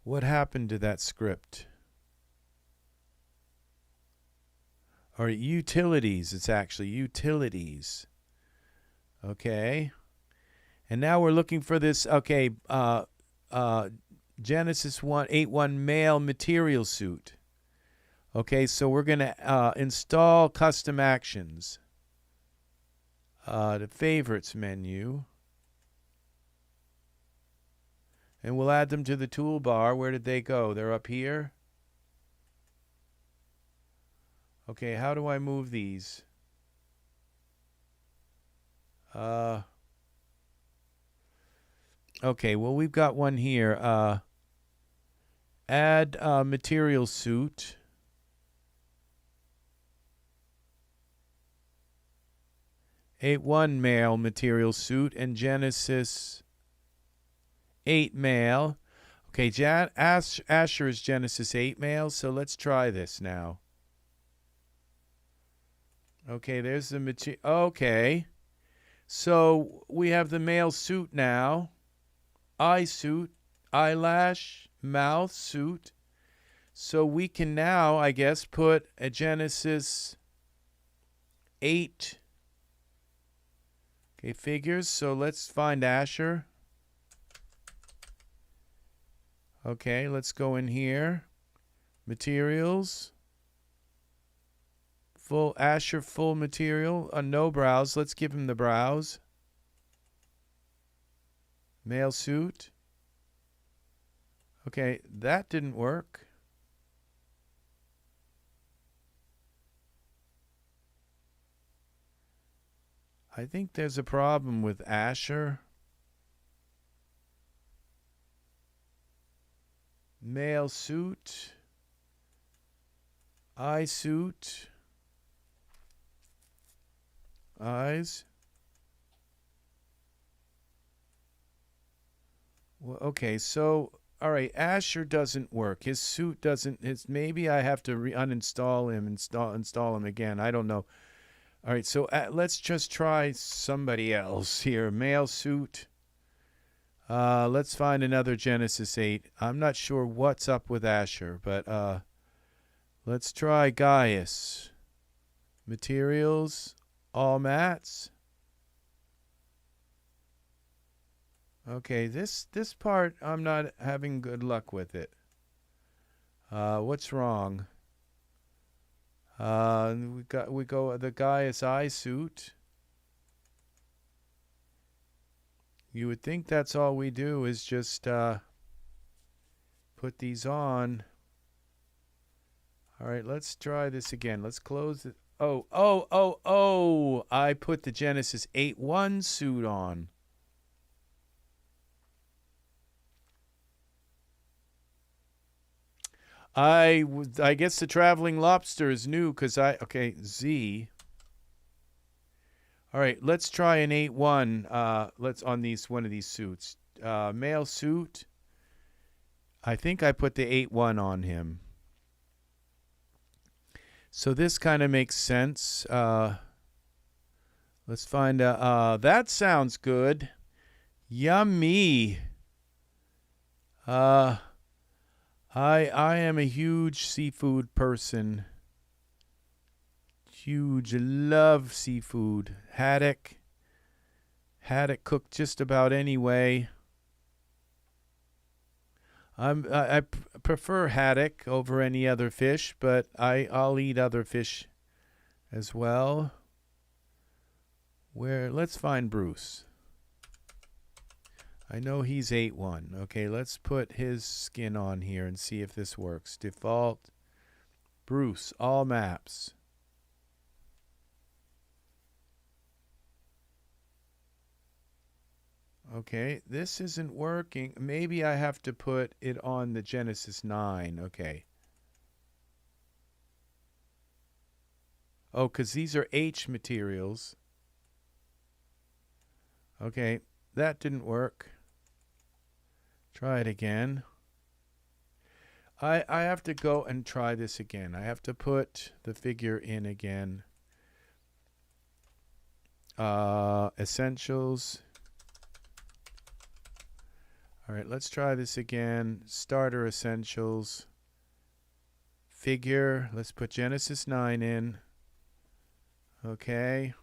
What happened to that script? Or utilities. It's actually utilities. Okay. And now we're looking for this. Okay. Genesis 8.1 male material suit. Okay. So we're going to install custom actions. The favorites menu. And we'll add them to the toolbar. Where did they go? They're up here. Okay, how do I move these? Okay, well, we've got one here. Add material suit. (8.1) male material suit and Genesis 8 male. Okay, Asher is Genesis 8 male, so let's try this now. Okay, there's the material. Okay. So we have the male suit now. Eye suit, eyelash, mouth suit. So we can now, I guess, put a Genesis 8 figures. So let's find Asher. Okay, let's go in here. Materials. Full Asher, full material. No brows. Let's give him the brows. Male suit. Okay, that didn't work. I think there's a problem with Asher. Male suit. Eye suit. Eyes. Well, okay, so all right, Asher doesn't work. His suit doesn't. Maybe I have to uninstall him, install him again. I don't know. All right, so let's just try somebody else here. Male suit. Let's find another Genesis 8. I'm not sure what's up with Asher, but let's try Gaius. Materials, all mats. Okay, this part I'm not having good luck with it. What's wrong? We go the Gaius eye suit. You would think that's all we do is just put these on. All right, let's try this again. Let's close it. Oh! I put the Genesis 8.1 suit on. I guess the Traveling Lobster is new because okay, Z. All right, let's try an 8.1. Let's on one of these suits. Male suit. I think I put the 8.1 on him. So this kind of makes sense. Let's find that sounds good. Yummy. I am a huge seafood person. Huge, love seafood. Haddock cooked just about any way. I prefer haddock over any other fish, but I'll eat other fish as well. Let's find Bruce. I know he's 8.1. Okay, let's put his skin on here and see if this works. Default. Bruce, all maps. Okay, this isn't working. Maybe I have to put it on the Genesis 9. Okay. Oh, because these are H materials. Okay, that didn't work. Try it again. I have to go and try this again. I have to put the figure in again. Essentials. All right, let's try this again. Starter essentials. Figure. Let's put Genesis 9 in. Okay.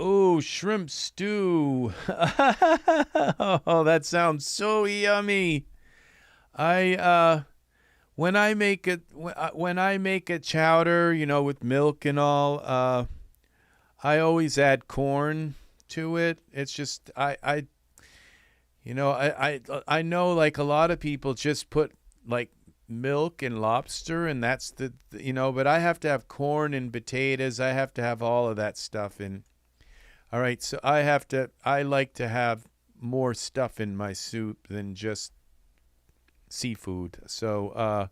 Oh, shrimp stew. Oh, that sounds so yummy. When I make a chowder, with milk and all, I always add corn to it. It's just I know like a lot of people just put like milk and lobster and that's but I have to have corn and potatoes. I have to have all of that stuff in. All right, so I like to have more stuff in my soup than just seafood. So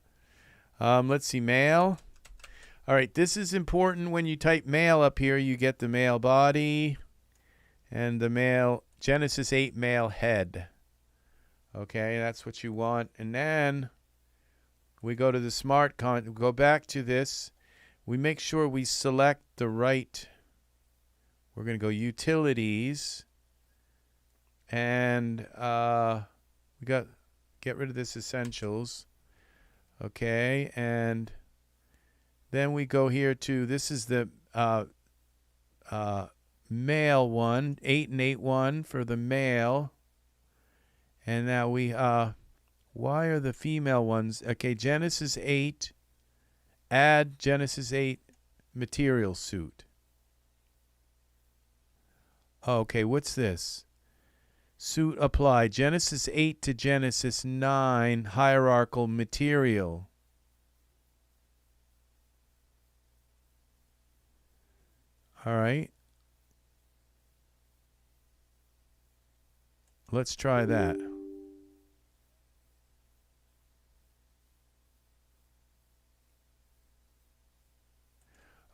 let's see, male. All right, this is important. When you type male up here, you get the male body and the male Genesis 8 male head. Okay, that's what you want. And then we go to the smart go back to this. We make sure we select the right. We're going to go utilities, and we got get rid of this essentials. Okay, and then we go here to, this is the male one, 8 and 8 1 for the male. And now we why are the female ones? Okay, Genesis 8, add Genesis 8 material suit. Okay, what's this? Suit apply. Genesis 8 to Genesis 9 hierarchical material. All right. Let's try that.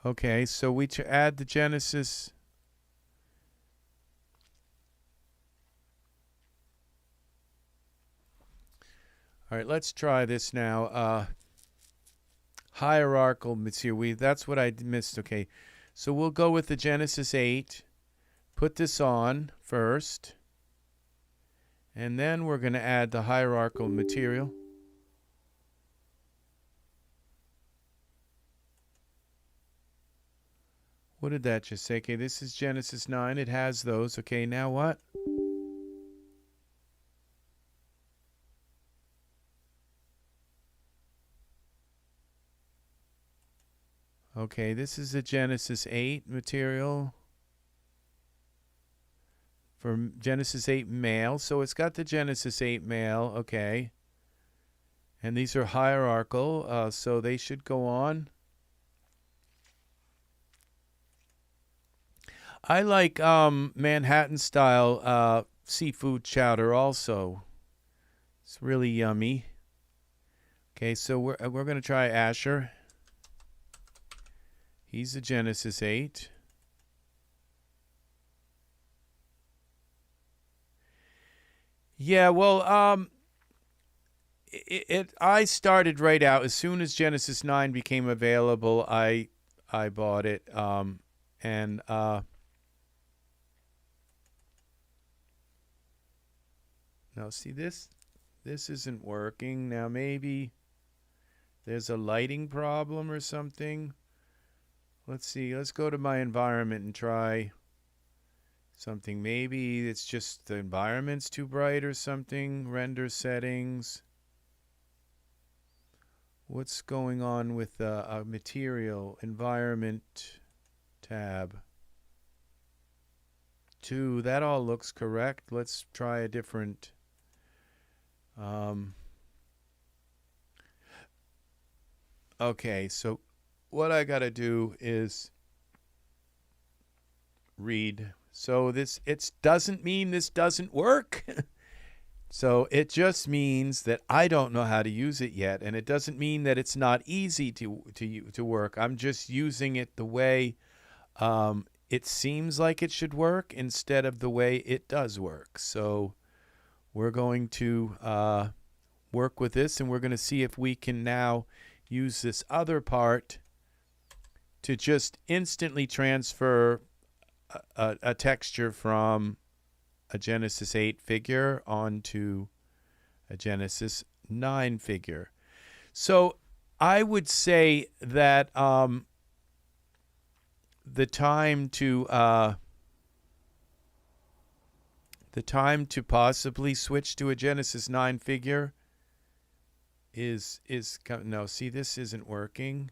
Okay, so we add the Genesis. All right, let's try this now. Hierarchical material. That's what I missed. Okay, so we'll go with the Genesis 8. Put this on first. And then we're going to add the hierarchical material. What did that just say? Okay, this is Genesis 9. It has those. Okay, now what? Okay, this is the Genesis 8 material for Genesis 8 male. So it's got the Genesis 8 male, okay. And these are hierarchical, so they should go on. I like Manhattan style seafood chowder also. It's really yummy. Okay, so we're going to try Asher. He's a Genesis 8. Yeah, well, I started right out as soon as Genesis 9 became available. I bought it, and now see this isn't working. Now maybe there's a lighting problem or something. Let's see. Let's go to my environment and try something. Maybe it's just the environment's too bright or something. Render settings. What's going on with the material environment tab? 2. That all looks correct. Let's try a different. Okay, so what I got to do is read. So it doesn't mean this doesn't work. So it just means that I don't know how to use it yet, and it doesn't mean that it's not easy to work. I'm just using it the way it seems like it should work instead of the way it does work. So we're going to work with this, and we're going to see if we can now use this other part to just instantly transfer a texture from a Genesis 8 figure onto a Genesis 9 figure. So I would say that the time to possibly switch to a Genesis 9 figure is no. See, this isn't working.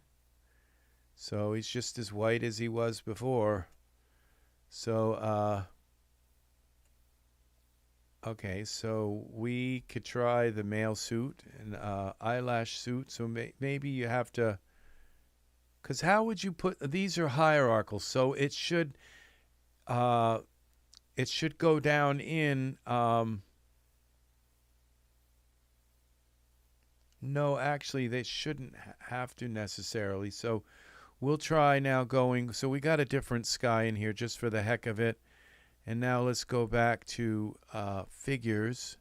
So he's just as white as he was before. So okay, so we could try the male suit and eyelash suit. So maybe you have to, because how would you put, these are hierarchical, so it should go down in, no, actually they shouldn't have to necessarily. So we'll try now going. So we got a different sky in here just for the heck of it. And now let's go back to figures.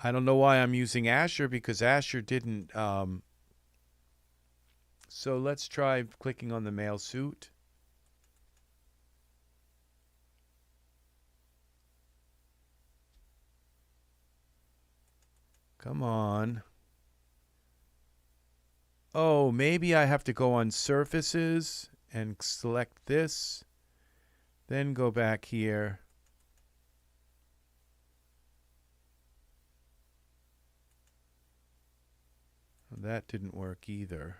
I don't know why I'm using Asher because Asher didn't. So let's try clicking on the male suit. Come on. Oh, maybe I have to go on surfaces and select this. Then go back here. That didn't work either.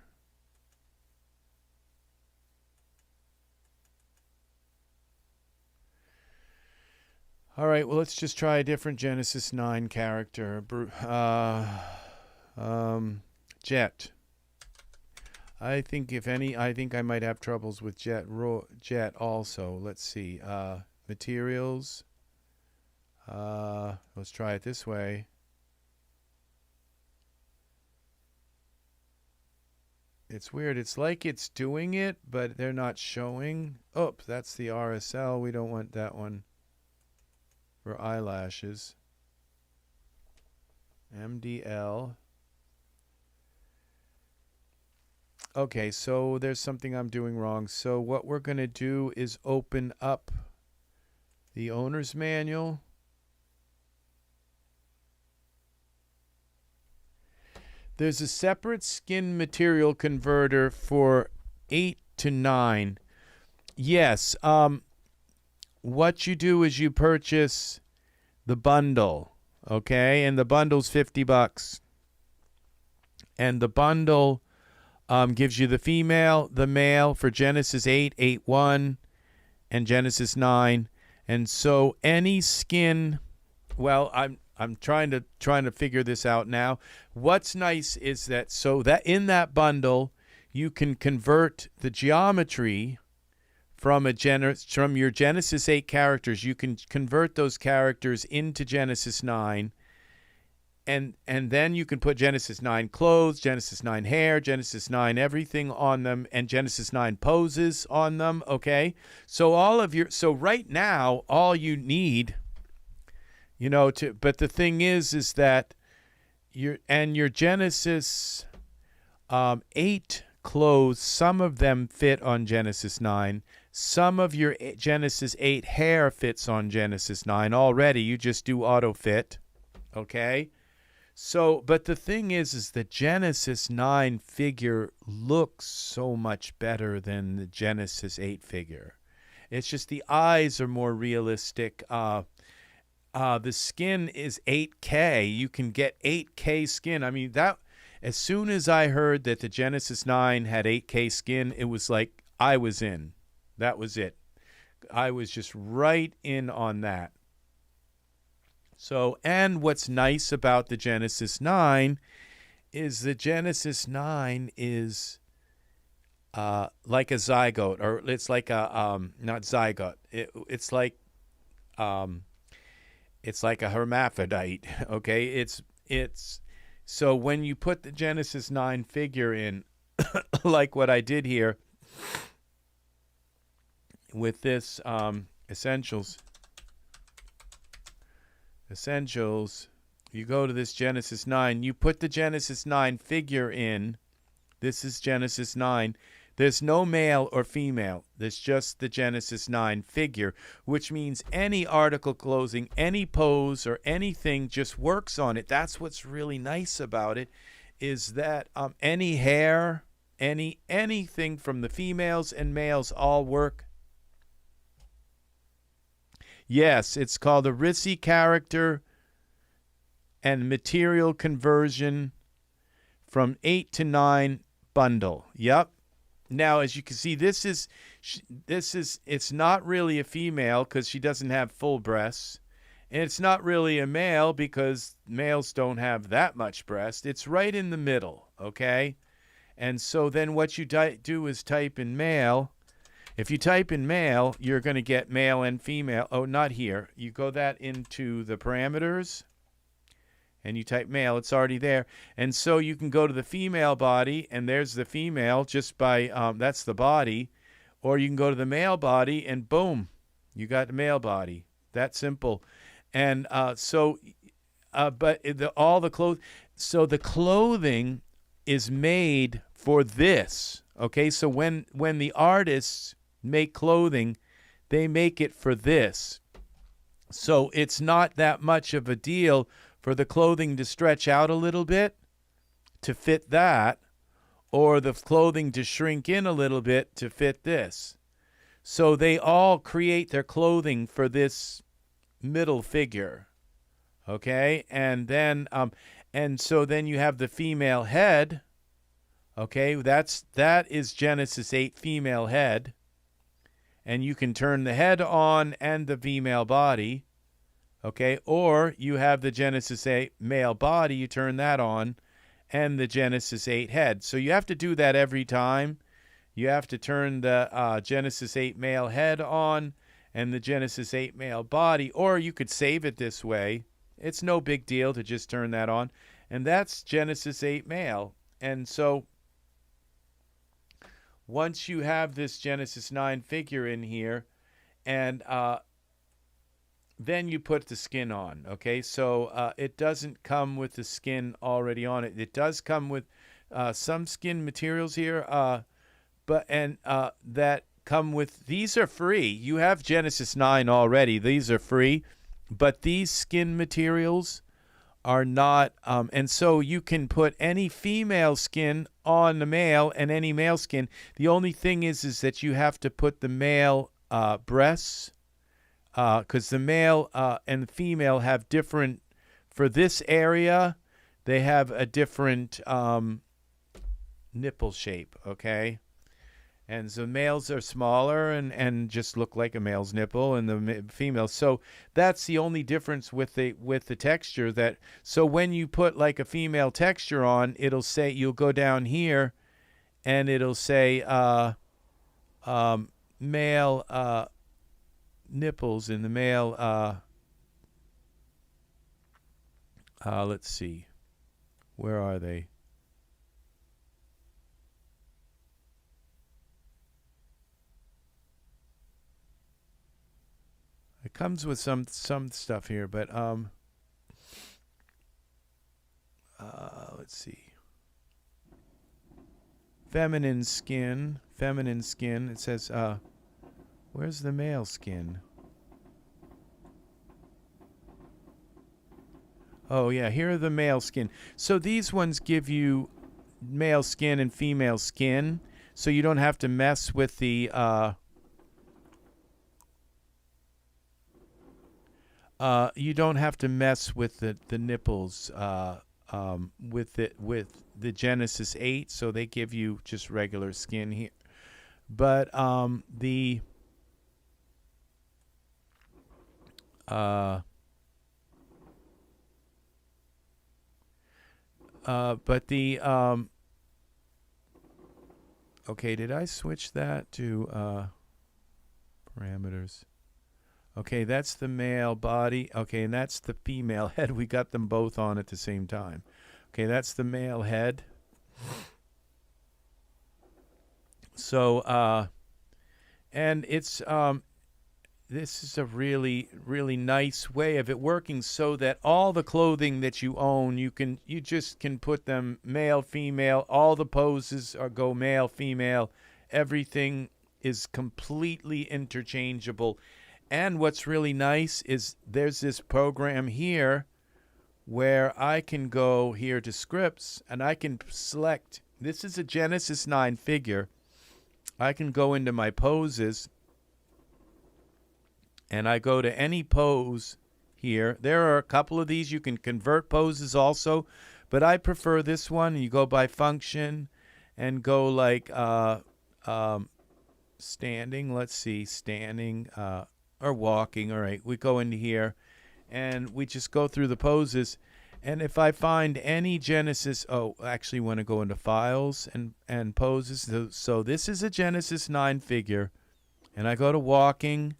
All right, well, let's just try a different Genesis 9 character. Jet. I think if any, I think I might have troubles with Jet also. Let's see. Materials. Let's try it this way. It's weird. It's like it's doing it, but they're not showing. Oh, that's the RSL. We don't want that one. For eyelashes. MDL. Okay, so there's something I'm doing wrong. So what we're going to do is open up the owner's manual. There's a separate skin material converter for 8 to 9. Yes, what you do is you purchase the bundle, okay? And the bundle's $50. And the bundle gives you the female, the male for Genesis 8, 8.1, and Genesis 9. And so any skin, well, I'm trying to figure this out now. What's nice is that that in that bundle you can convert the geometry from your Genesis 8 characters. You can convert those characters into Genesis 9. And then you can put Genesis 9 clothes, Genesis 9 hair, Genesis 9 everything on them, and Genesis 9 poses on them, okay? So right now, all you need, but the thing is that your Genesis 8 clothes, some of them fit on Genesis 9. Some of your Genesis 8 hair fits on Genesis 9 already. You just do auto fit, okay? So, but the thing is the Genesis 9 figure looks so much better than the Genesis 8 figure. It's just the eyes are more realistic. The skin is 8K. You can get 8K skin. I mean, that as soon as I heard that the Genesis 9 had 8K skin, it was like I was in. That was it. I was just right in on that. So, and what's nice about the Genesis 9 is the Genesis 9 is like a zygote, or it's like a not zygote. It's like a hermaphrodite. Okay, it's so when you put the Genesis 9 figure in, like what I did here with this essentials, you go to this Genesis 9, you put the Genesis 9 figure in. This is Genesis 9. There's no male or female. There's just the Genesis 9 figure, which means any article clothing, any pose, or anything just works on it. That's what's really nice about it, is that any hair, anything from the females and males all work. Yes, it's called the RSSY Character and Material Conversion from 8 to 9 bundle. Yep. Now, as you can see, it's not really a female because she doesn't have full breasts. And it's not really a male because males don't have that much breast. It's right in the middle, okay? And so then what you do is type in male. If you type in male, you're going to get male and female. Oh, not here. You go that into the parameters, and you type male, it's already there. And so you can go to the female body, and there's the female just by, that's the body. Or you can go to the male body, and boom, you got the male body. That simple. And but all the clothes, so the clothing is made for this. Okay, so when the artists make clothing, they make it for this. So it's not that much of a deal for the clothing to stretch out a little bit to fit that, or the clothing to shrink in a little bit to fit this. So they all create their clothing for this middle figure. Okay, and then and so then you have the female head. Okay, that is Genesis 8 female head. And you can turn the head on and the female body. Okay, or you have the Genesis 8 male body, you turn that on, and the Genesis 8 head. So you have to do that every time. You have to turn the Genesis 8 male head on and the Genesis 8 male body, or you could save it this way. It's no big deal to just turn that on. And that's Genesis 8 male. And so once you have this Genesis 9 figure in here, and then you put the skin on, okay? So it doesn't come with the skin already on it. It does come with some skin materials here, that come with, these are free. You have Genesis 9 already. These are free, but these skin materials are not, and so you can put any female skin on the male and any male skin. The only thing is that you have to put the male breasts, because the male and the female have different, for this area, they have a different nipple shape, okay? And so males are smaller and just look like a male's nipple, and the female. So that's the only difference with the texture. That so when you put like a female texture on, it'll say, you'll go down here, and it'll say male nipples in the male. Let's see, where are they? It comes with some stuff here, but let's see. Feminine skin. It says, where's the male skin? Oh yeah, here are the male skin. So these ones give you male skin and female skin, so you don't have to mess with the you don't have to mess with the nipples with the Genesis 8, so they give you just regular skin here. But okay, did I switch that to parameters? Okay, that's the male body. Okay, and that's the female head. We got them both on at the same time. Okay, that's the male head. So, and it's this is a really, really nice way of it working, so that all the clothing that you own, you just can put them male, female. All the poses go male, female. Everything is completely interchangeable. And what's really nice is there's this program here where I can go here to scripts, and I can select, this is a Genesis 9 figure. I can go into my poses, and I go to any pose here. There are a couple of these. You can convert poses also, but I prefer this one. You go by function and go like standing. Let's see, standing or walking. All right, we go into here, and we just go through the poses. And if I find any Genesis, actually want to go into files and poses. So this is a Genesis 9 figure, and I go to walking,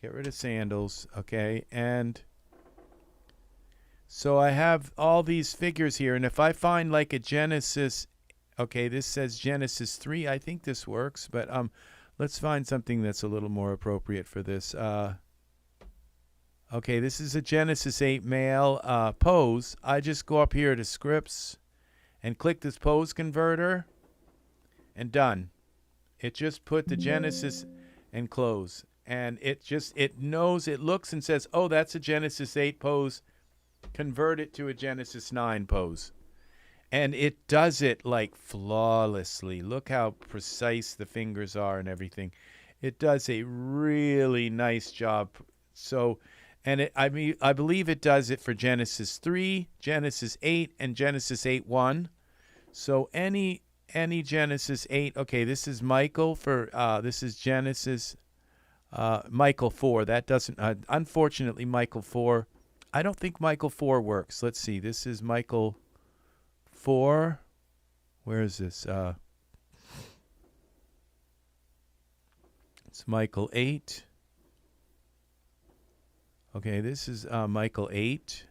get rid of sandals, okay, and So I have all these figures here, and if I find like a Genesis, okay, this says Genesis 3. I think this works, but let's find something that's a little more appropriate for this. Okay, this is a Genesis 8 male pose. I just go up here to scripts and click this pose converter, and done. It just put the Genesis and close. And it knows, it looks and says, oh, that's a Genesis 8 pose. Convert it to a Genesis 9 pose. And it does it like flawlessly. Look how precise the fingers are and everything. It does a really nice job. So, and I believe it does it for Genesis 3, Genesis 8, and Genesis 8.1. So any Genesis 8, okay, this is Michael for, this is Genesis, Michael 4. That doesn't, unfortunately, Michael 4. I don't think Michael 4 works. Let's see. This is Michael 4. Where is this? It's Michael 8. Okay, this is Michael 8.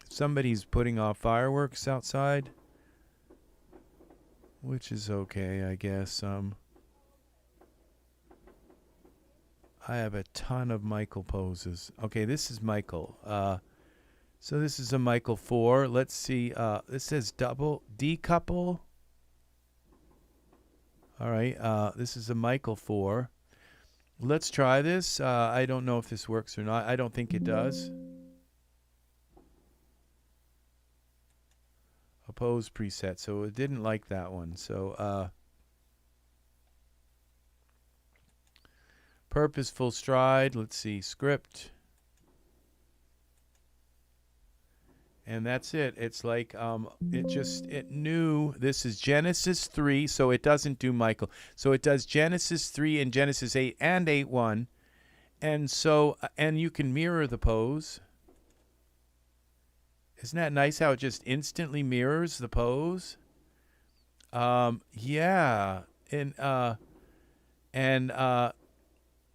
Somebody's putting off fireworks outside, which is okay, I guess. I have a ton of Michael poses. Okay, this is Michael. So this is a Michael 4. Let's see. This says double decouple. All right. This is a Michael 4. Let's try this. I don't know if this works or not. I don't think it does. A pose preset. So it didn't like that one. So purposeful stride. Let's see. Script. And that's it. It's like it knew this is Genesis 3, so it doesn't do Michael. So it does Genesis 3 and Genesis 8 and 8.1. And so and you can mirror the pose. Isn't that nice how it just instantly mirrors the pose? Yeah. And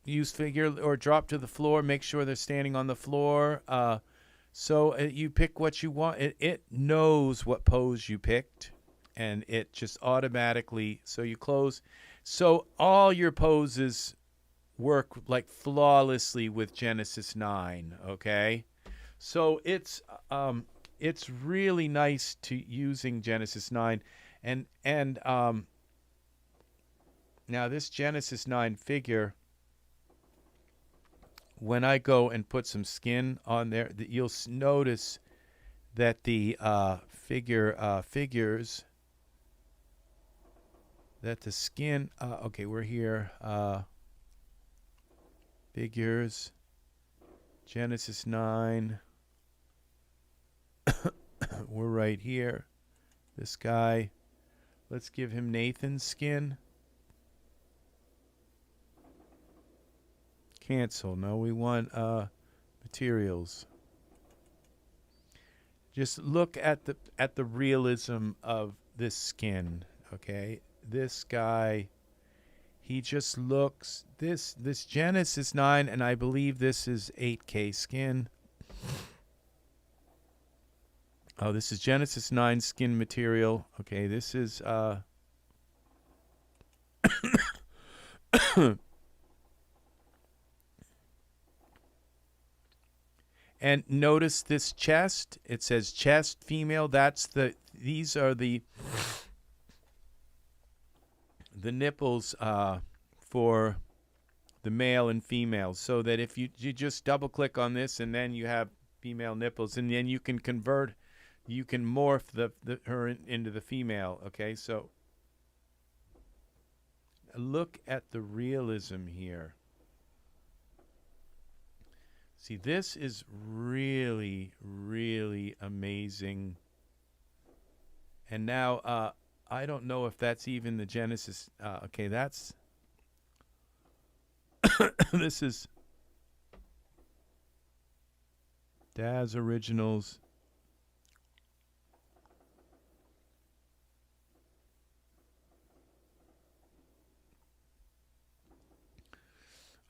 use figure or drop to the floor, make sure they're standing on the floor. So you pick what you want. It knows what pose you picked, and it just automatically, so you close. So all your poses work like flawlessly with Genesis 9, okay? So it's really nice to using Genesis 9. And now this Genesis 9 figure, when I go and put some skin on there, you'll notice that the figures, that the skin, okay, we're here, figures, Genesis 9, we're right here, this guy, let's give him Nathan's skin. Cancel. No, we want materials. Just look at the realism of this skin. Okay, this guy, he just looks this Genesis 9, and I believe this is 8K skin. Oh, this is Genesis 9 skin material. Okay, this is and notice this chest. It says chest female. These are the nipples for the male and female. So that if you just double click on this, and then you have female nipples, and then you can convert, you can morph her into the female. Okay, so look at the realism here. See, this is really, really amazing. And now, I don't know if that's even the Genesis. Okay, that's... this is Daz Originals.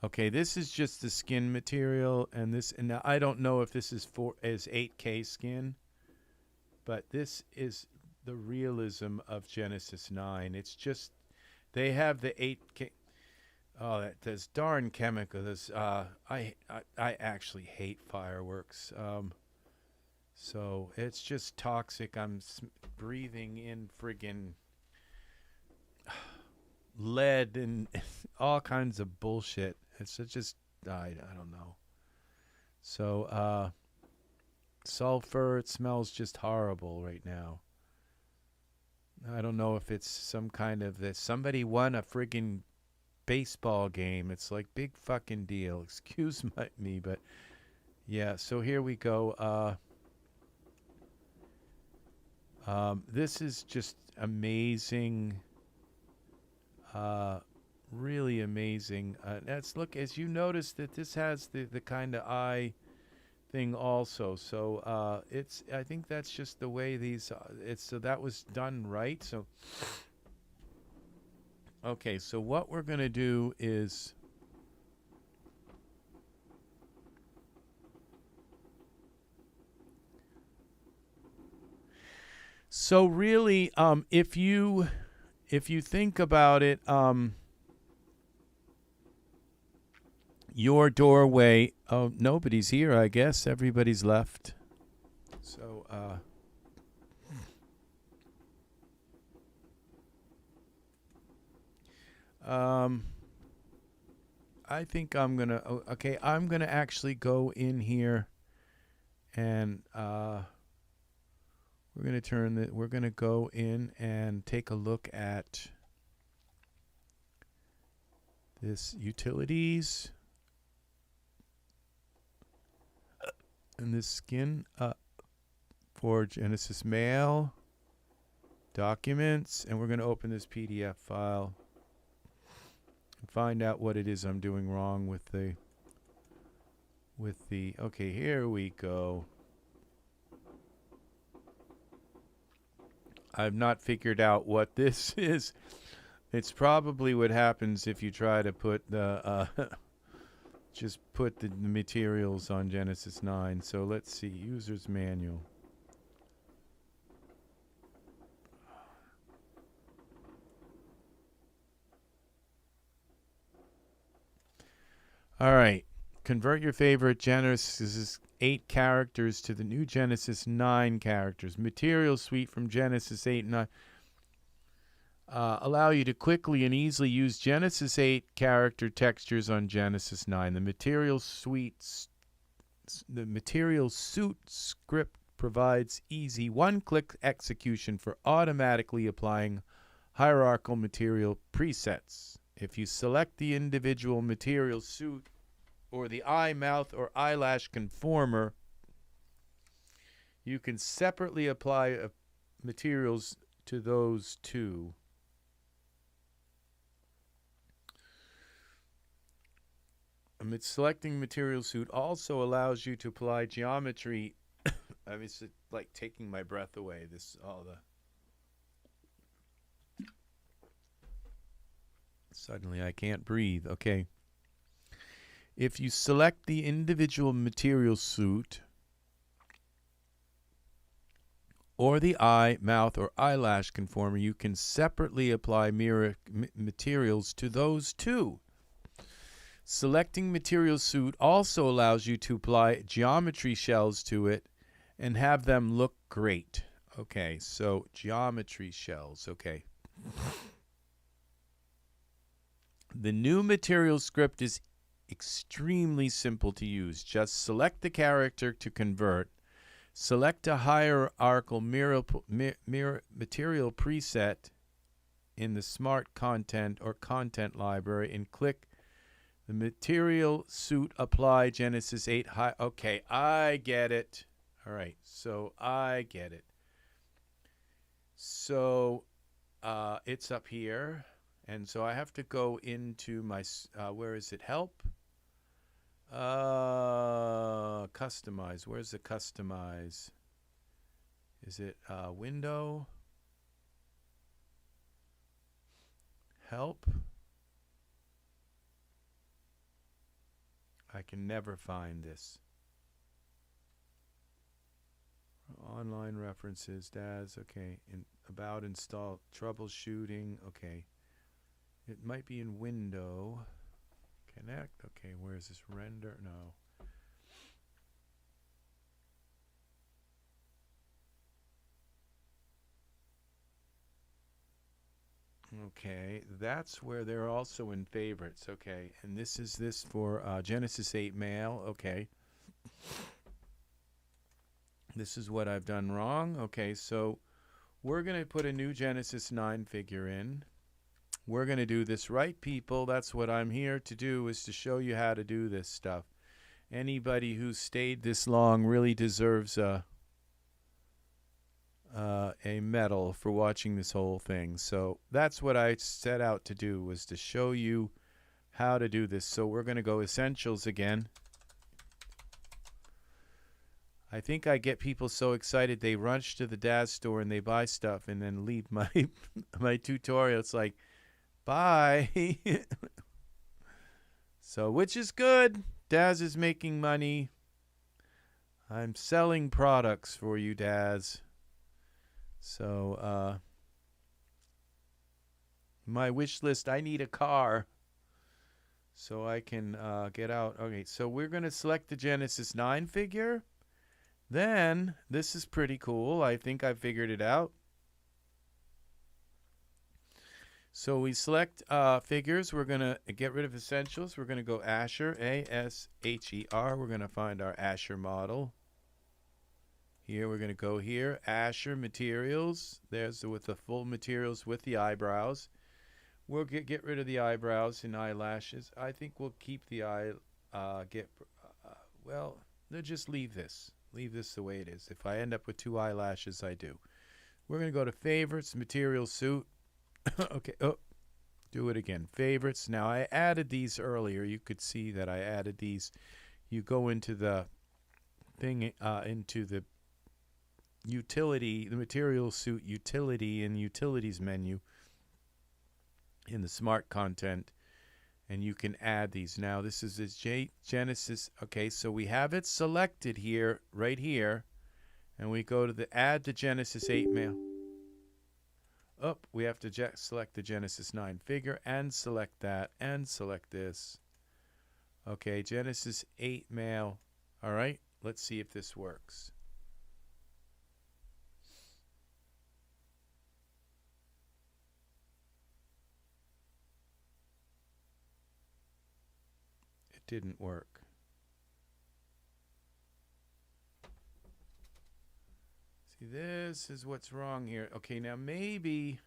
Okay, this is just the skin material, and now I don't know if this is 8K skin, but this is the realism of Genesis 9. It's just they have the 8K. Oh, there's darn chemical. I actually hate fireworks. So it's just toxic. I'm breathing in friggin' lead and all kinds of bullshit. It's just I don't know. So sulfur, it smells just horrible right now. I don't know if it's some kind of this. Somebody won a friggin' baseball game. It's like big fucking deal. Excuse me, but yeah. So here we go. This is just amazing. Really amazing. Look, as you notice that this has the kind of eye thing also. So I think that's just the way these. So that was done right. So okay. So what we're gonna do is. So really, if you think about it, your doorway. Oh, nobody's here. I guess everybody's left. So I think I'm gonna. Okay, I'm gonna actually go in here, and we're gonna we're gonna go in and take a look at this utilities and this skin for Genesis Mail documents, and we're gonna open this PDF file and find out what it is I'm doing wrong with the okay, here we go. I've not figured out what this is. It's probably what happens if you try to put the just put the materials on Genesis 9. So let's see, user's manual. All right, convert your favorite Genesis 8 characters to the new Genesis 9 characters. Material suite from Genesis 8 and 9 allow you to quickly and easily use Genesis 8 character textures on Genesis 9. The material suite script provides easy one-click execution for automatically applying hierarchical material presets. If you select the individual material suit or the eye, mouth, or eyelash conformer, you can separately apply materials to those two. Selecting material suit also allows you to apply geometry. I mean, it's like taking my breath away. Suddenly I can't breathe. Okay. If you select the individual material suit or the eye, mouth, or eyelash conformer, you can separately apply materials to those two. Selecting material suit also allows you to apply geometry shells to it and have them look great. Okay, so geometry shells. Okay. The new material script is extremely simple to use. Just select the character to convert, select a hierarchical material preset in the Smart Content or Content Library, and click the material suit apply Genesis 8 high. Okay, I get it. All right, so I get it. So it's up here. And so I have to go into my, where is it? Help? Customize. Where's the customize? Is it window? Help? I can never find this. Online references, DAS, okay. About install, troubleshooting, okay. It might be in window. Connect, okay. Where's this render? No. Okay, that's where they're also in favorites. Okay, and this is this for Genesis 8 male. Okay. This is what I've done wrong. Okay, so we're going to put a new Genesis 9 figure in. We're going to do this right, people. That's what I'm here to do, is to show you how to do this stuff. Anybody who's stayed this long really deserves a medal for watching this whole thing. So that's what I set out to do, was to show you how to do this. So we're going to go Essentials again. I think I get people so excited they rush to the DAS store and they buy stuff and then leave my my tutorial. It's like, bye. So, which is good. DAS is making money. I'm selling products for you, DAS. So, my wish list, I need a car so I can get out. Okay, so we're going to select the Genesis 9 figure. Then, this is pretty cool. I think I figured it out. So we select figures. We're going to get rid of Essentials. We're going to go Asher, A-S-H-E-R. We're going to find our Asher model. Here, we're going to go here, Asher Materials. There's with the full materials with the eyebrows. We'll get rid of the eyebrows and eyelashes. I think we'll keep the well, no, just leave this. Leave this the way it is. If I end up with 2 eyelashes, I do. We're going to go to Favorites, Material Suit. Okay, oh, do it again. Favorites. Now, I added these earlier. You could see that I added these. You go into the thing, into the utility, the Material Suit utility and utilities menu in the Smart Content. And you can add these. Now, this is this Genesis. Okay, so we have it selected here, right here. And we go to the Add to Genesis 8 male. Oh, we have to select the Genesis 9 figure and select that and select this. Okay, Genesis 8 male. All right, let's see if this works. Didn't work. See, this is what's wrong here. Okay, now maybe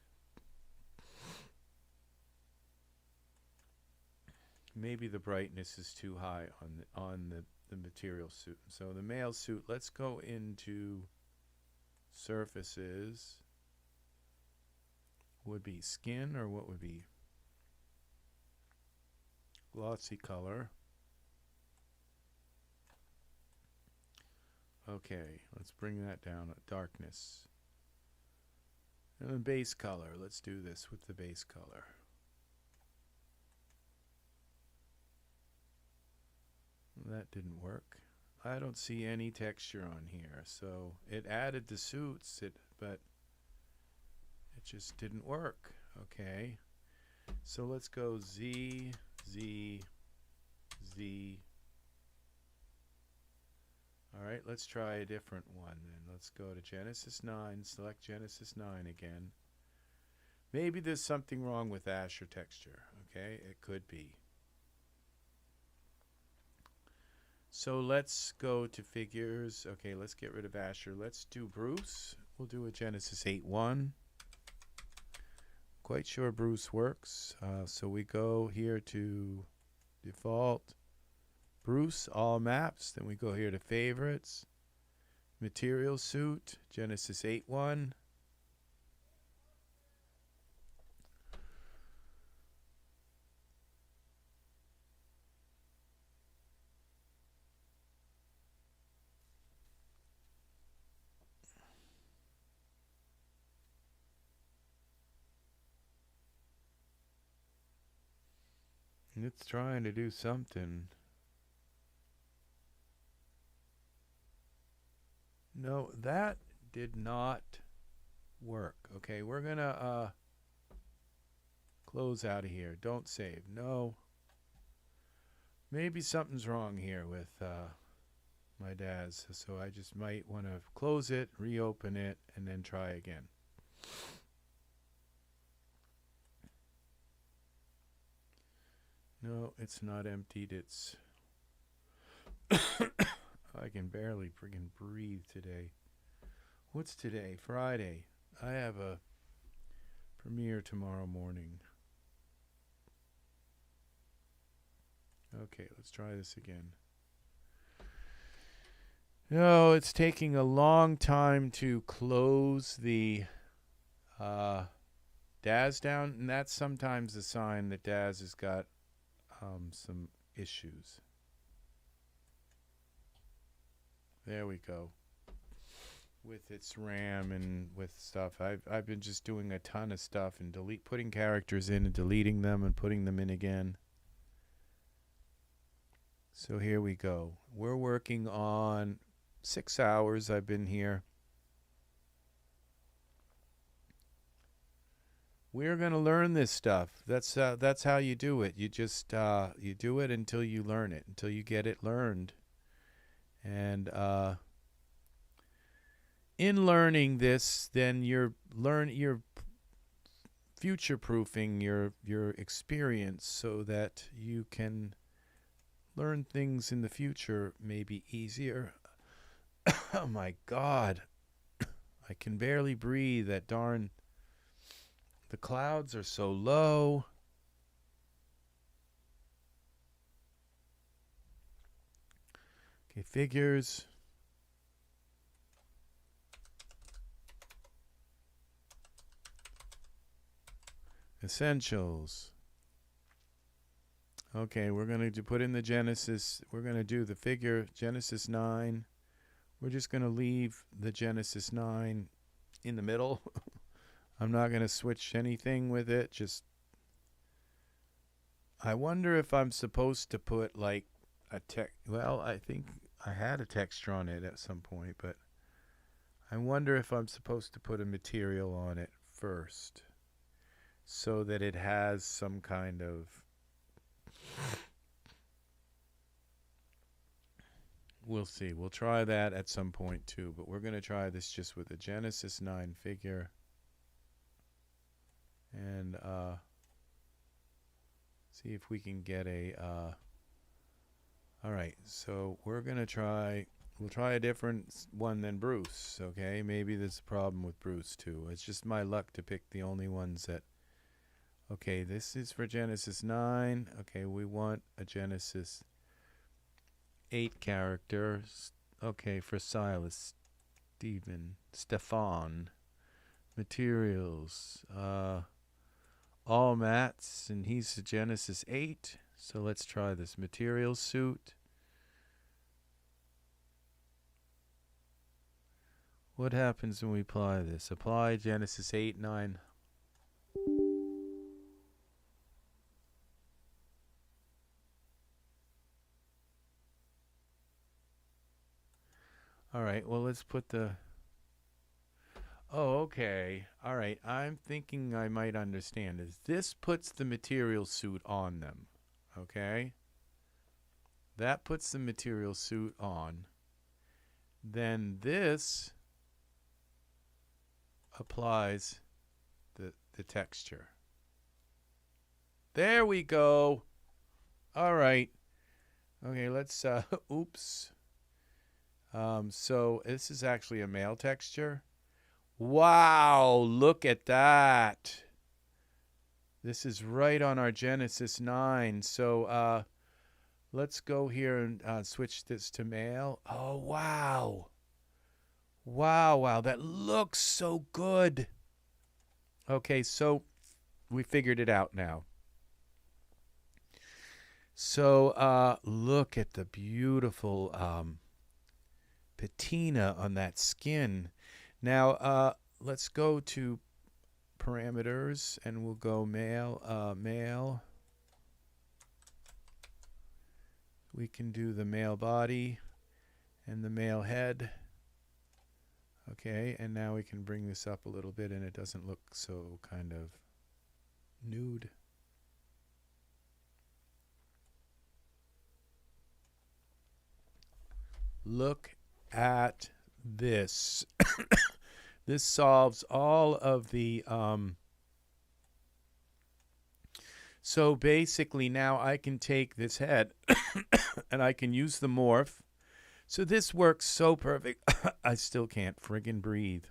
the brightness is too high on the material suit. So the male suit, let's go into surfaces. Would be skin, or what would be glossy color. Okay, let's bring that down. Darkness. And then base color. Let's do this with the base color. That didn't work. I don't see any texture on here. So it added the suits, but it just didn't work. Okay. So let's go Z, Z, Z. All right, let's try a different one then. Let's go to Genesis 9, select Genesis 9 again. Maybe there's something wrong with Asher texture, okay? It could be. So let's go to figures. Okay, let's get rid of Asher. Let's do Bruce. We'll do a Genesis 8.1. Quite sure Bruce works. So we go here to Default. Bruce, all maps. Then we go here to Favorites, Material Suit, Genesis 8.1. It's trying to do something. No, that did not work. Okay, we're gonna close out of here. Don't save. No. Maybe something's wrong here with my DAS, so I just might want to close it, reopen it, and then try again. No, it's not emptied. It's I can barely friggin' breathe today. What's today? Friday. I have a premiere tomorrow morning. Okay, let's try this again. No, it's taking a long time to close the DAS down, and that's sometimes a sign that DAS has got some issues. There we go. With its RAM and with stuff. I've been just doing a ton of stuff and putting characters in and deleting them and putting them in again. So here we go. We're working on 6 hours I've been here. We're going to learn this stuff. That's how you do it. You just you do it until you learn it, until you get it learned. And in learning this, then you're future-proofing your experience so that you can learn things in the future maybe easier. Oh my God. I can barely breathe. That darn... The clouds are so low. Okay, figures. Essentials. Okay, we're going to put in the Genesis. We're going to do the figure Genesis 9. We're just going to leave the Genesis 9 in the middle. I'm not going to switch anything with it. Just, I wonder if I'm supposed to put like a well, I think I had a texture on it at some point, but I wonder if I'm supposed to put a material on it first so that it has some kind of... We'll see. We'll try that at some point too, but we're going to try this just with a Genesis 9 figure. And see if we can get a all right, so we're gonna we'll try a different one than Bruce. Okay, maybe there's a problem with Bruce too. It's just my luck to pick the only ones that... Okay, this is for Genesis 9. Okay, we want a Genesis 8 character. Okay, for Silas, Stefan, materials, all mats, and he's a Genesis 8. So let's try this material suit. What happens when we apply this? Apply Genesis 8, 9. All right, well, let's put the... Oh, okay. All right, I'm thinking I might understand. This puts the material suit on them, okay? That puts the material suit on. Then this applies the texture. There we go. All right. Okay, let's, oops. So this is actually a male texture. Wow, look at that. This is right on our Genesis 9. So let's go here and switch this to male. Oh, wow. Wow, wow, that looks so good. Okay, so we figured it out now. So look at the beautiful patina on that skin. Now, let's go to parameters, and we'll go male, male. We can do the male body and the male head. Okay, and now we can bring this up a little bit and it doesn't look so kind of nude. Look at this. This solves all of the so basically now I can take this head and I can use the morph. So this works so perfect. I still can't friggin' breathe.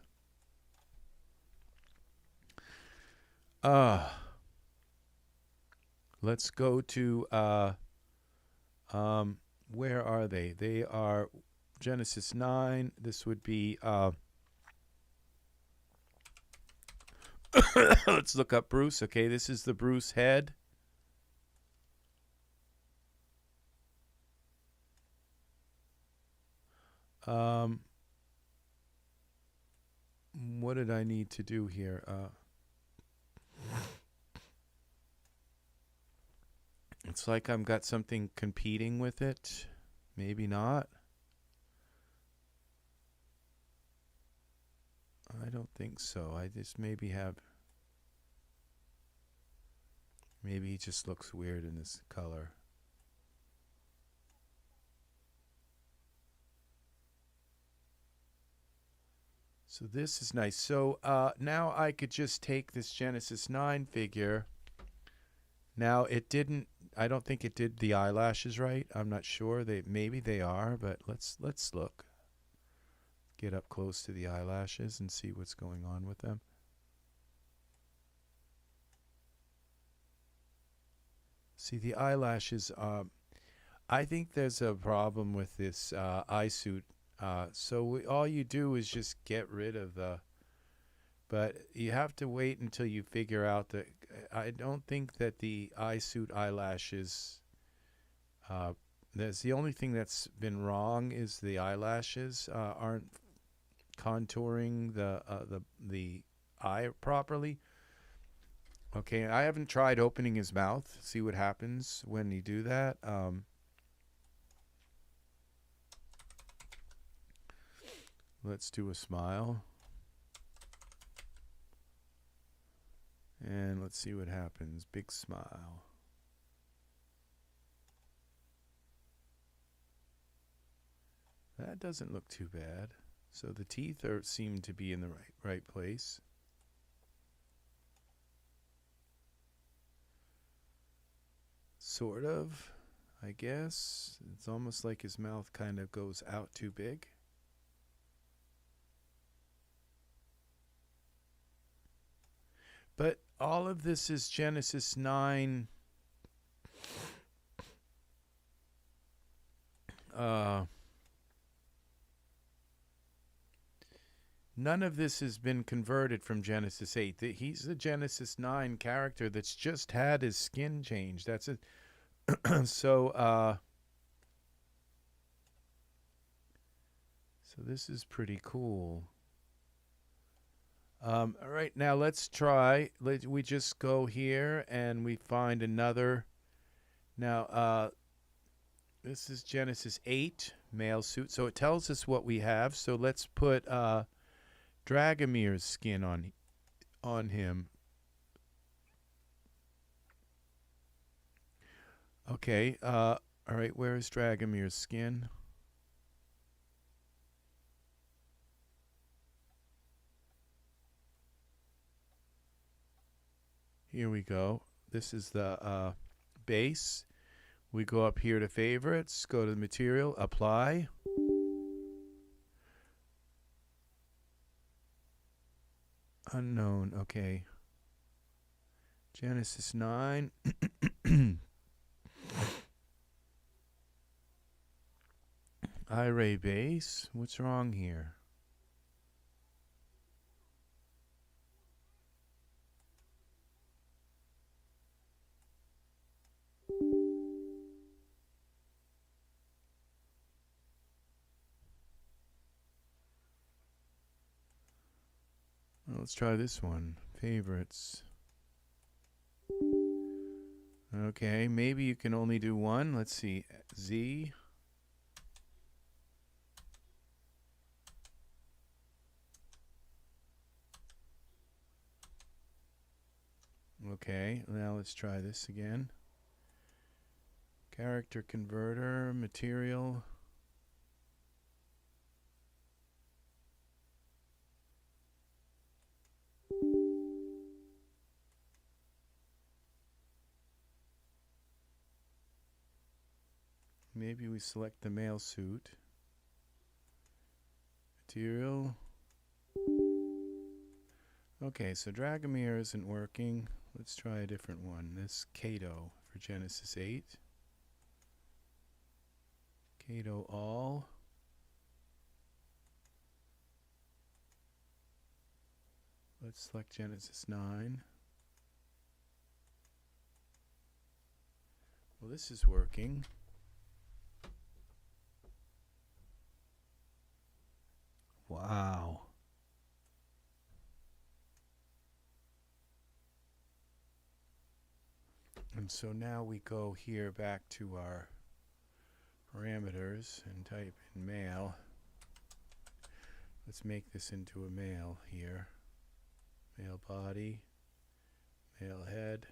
Let's go to where are they? They are Genesis 9. This would be let's look up Bruce. Okay, this is the Bruce head. What did I need to do here? It's like I've got something competing with it. Maybe not. I don't think so. I just maybe have... Maybe he just looks weird in this color. So this is nice. So now I could just take this Genesis 9 figure. Now it didn't... I don't think it did the eyelashes right. I'm not sure. Maybe they are, but let's look. Get up close to the eyelashes and see what's going on with them. See the eyelashes. I think there's a problem with this eye suit. So all you do is just get rid of the... But you have to wait until you figure out that... I don't think that the eye suit eyelashes... That's the only thing that's been wrong is the eyelashes aren't contouring the eye properly. Okay, I haven't tried opening his mouth. See what happens when you do that. Let's do a smile. And let's see what happens. Big smile. That doesn't look too bad. So the teeth seem to be in the right place. Sort of, I guess. It's almost like his mouth kind of goes out too big. But all of this is Genesis 9. None of this has been converted from Genesis 8. He's a Genesis 9 character that's just had his skin changed. That's it. So this is pretty cool. All right, now let's try. We just go here and we find another. Now, this is Genesis 8 male suit. So it tells us what we have. So let's put Dragomir's skin on him. Okay. All right. Where is Dragomir's skin? Here we go. This is the base. We go up here to favorites, go to the material, apply. Unknown, okay. Genesis 9. Iray base. What's wrong here? Let's try this one. Favorites. Okay, maybe you can only do one. Let's see. Z. Okay, now let's try this again. Character Converter, material. Maybe we select the male suit. Material. Okay, so Dragomir isn't working. Let's try a different one. This Cato for Genesis 8. Cato all. Let's select Genesis 9. Well, this is working. Wow. And so now we go here back to our parameters and type in male. Let's make this into a male here. Male body, male head.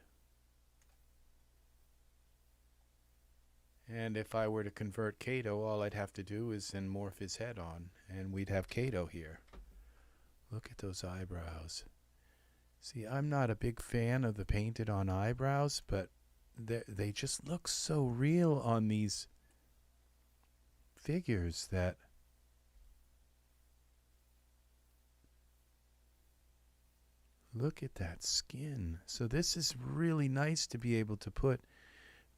And if I were to convert Cato, all I'd have to do is then morph his head on, and we'd have Cato here. Look at those eyebrows. See, I'm not a big fan of the painted on eyebrows, but they just look so real on these figures that look at that skin. So this is really nice to be able to put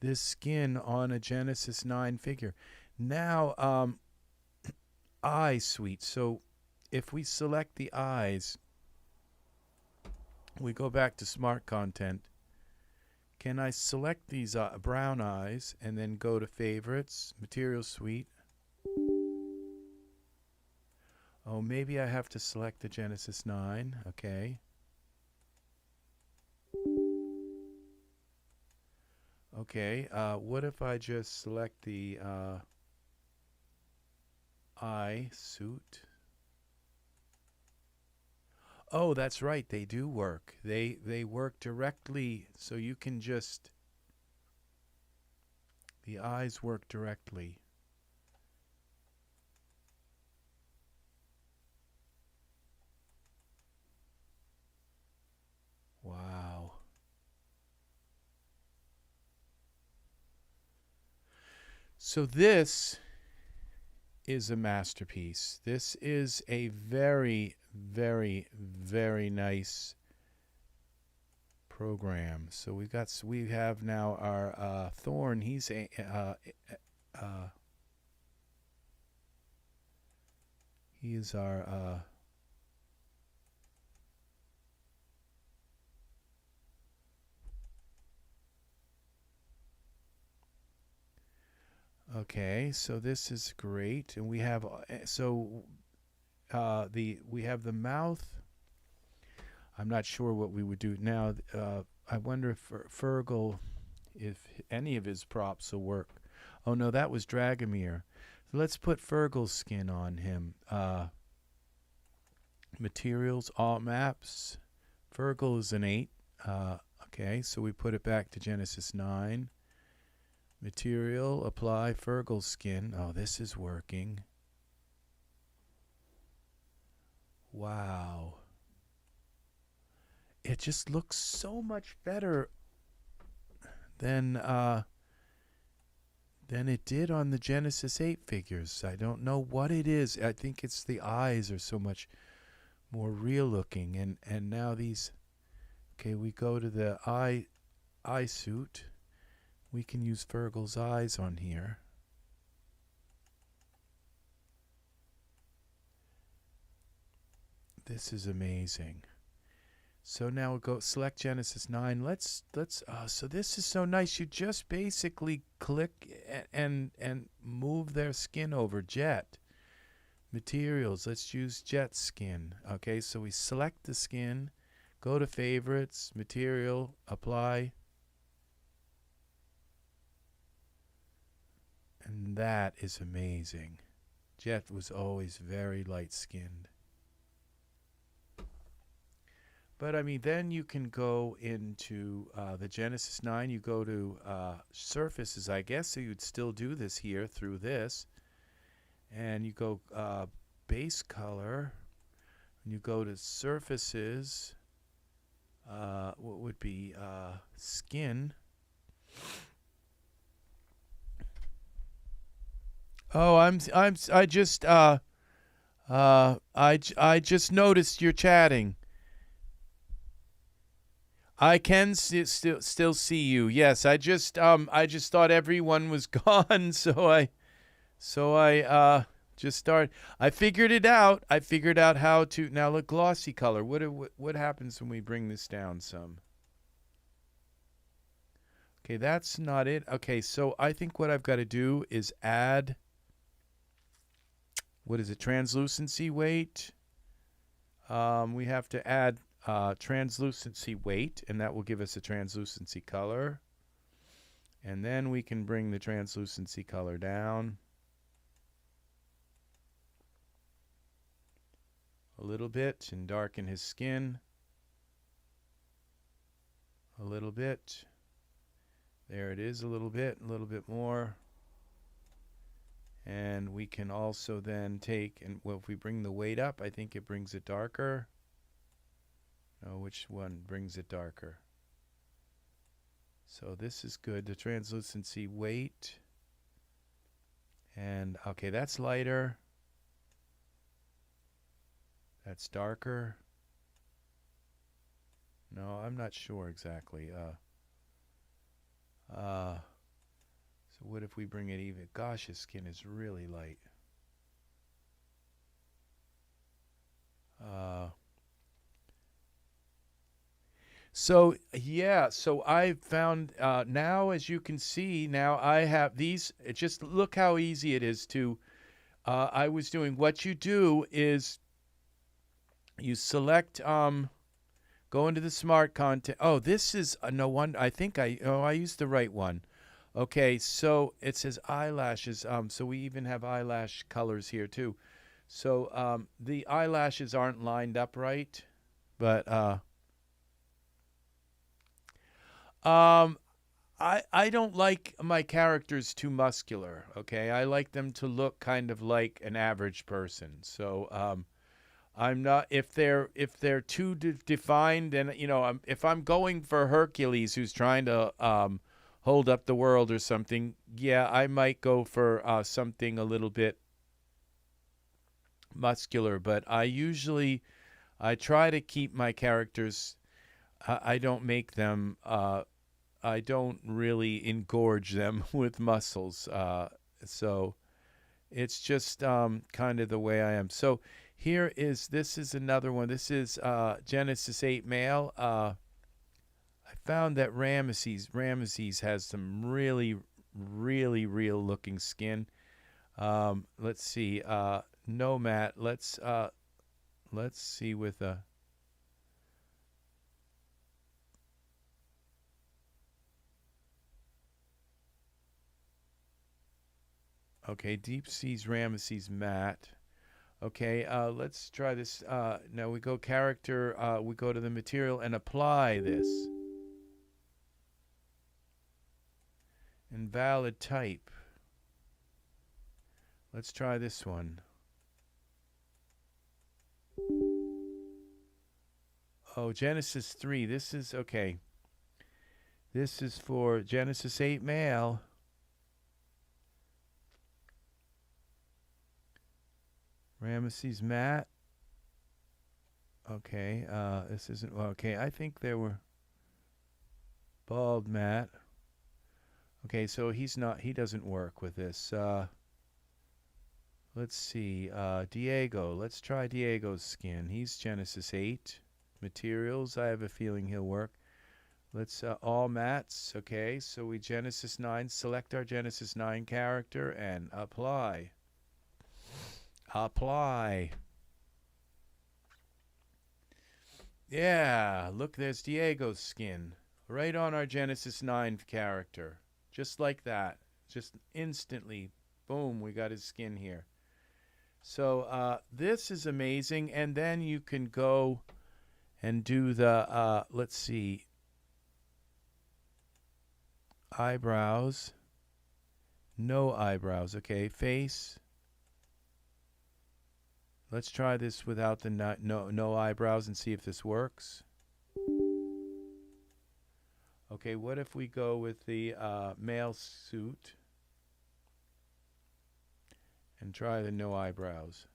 this skin on a Genesis 9 figure. Now, eye suite. So if we select the eyes, we go back to smart content. Can I select these brown eyes and then go to favorites, material suite? Oh, maybe I have to select the Genesis 9. Okay. Okay, what if I just select the eye suit? Oh, that's right, they do work. They work directly, so you can just, the eyes work directly. Wow. So this is a masterpiece. This is a very, very, very nice program. So we have now our Thorn. He's a he is our okay, so this is great, and we have we have the mouth. I'm not sure what we would do now. I wonder if Fergal, if any of his props will work. Oh no, that was Dragomir. So let's put Fergal's skin on him. Materials, alt maps. Fergal is an 8. Okay, so we put it back to Genesis 9. Material, apply, Fergal skin. Oh, this is working. Wow. It just looks so much better than it did on the Genesis 8 figures. I don't know what it is. I think it's the eyes are so much more real looking. And now these, okay, we go to the eye suit. We can use Fergal's eyes on here. This is amazing. So now we'll go select Genesis 9. Let's so this is so nice. You just basically click and move their skin over. Jet. Materials. Let's use jet skin. Okay, so we select the skin, go to favorites, material, apply. And that is amazing. Jet was always very light-skinned. But I mean, then you can go into the Genesis 9. You go to surfaces, I guess. So you'd still do this here through this. And you go base color. And you go to surfaces. What would be skin? Oh, I just noticed you're chatting. I can still see you. Yes, I just thought everyone was gone, so I just started. I figured it out. I figured out how to now look glossy color. What happens when we bring this down some? Okay, that's not it. Okay, so I think what I've got to do is add, what is it, translucency weight. We have to add translucency weight, and that will give us a translucency color. And then we can bring the translucency color down a little bit and darken his skin a little bit. There it is, a little bit more. And we can also then take, and well, if we bring the weight up, I think it brings it darker. No, which one brings it darker? So this is good, the translucency weight. And okay, that's lighter. That's darker. No, I'm not sure exactly. So what if we bring it even? Gosh, his skin is really light. So yeah, so I found now, as you can see, now I have these. Just look how easy it is to. I was doing, what you do is you select, go into the smart content. Oh, this is no one. I think I used the right one. Okay, so it says eyelashes. So we even have eyelash colors here too. So the eyelashes aren't lined up right, but I don't like my characters too muscular. Okay, I like them to look kind of like an average person. So I'm not, if they're too defined, and if I'm going for Hercules, who's trying to hold up the world or something, yeah, I might go for something a little bit muscular. But I try to keep my characters. I don't make them. I don't really engorge them with muscles. So it's just kind of the way I am. So this is another one. This is Genesis 8 male. I found that Ramesses has some really, really real looking skin. Let's see. Nomad. Let's see with a. Okay, Deep Seas Ramesses matte. Okay, let's try this. Now we go character, we go to the material and apply this. Invalid type. Let's try this one. Oh, Genesis 3. This is, okay. This is for Genesis 8 male. Ramesses matte. Okay, this isn't, okay, I think there were bald matte. Okay, so he doesn't work with this. Let's see, Diego. Let's try Diego's skin. He's Genesis 8. Materials, I have a feeling he'll work. Let's, all mattes. Okay, so we Genesis 9, select our Genesis 9 character and apply. Apply. Yeah, look, there's Diego's skin. Right on our Genesis 9 character. Just like that. Just instantly, boom, we got his skin here. So this is amazing. And then you can go and do the, let's see, eyebrows. No eyebrows. Okay, face. Let's try this without the no eyebrows and see if this works. Okay, what if we go with the male suit and try the no eyebrows?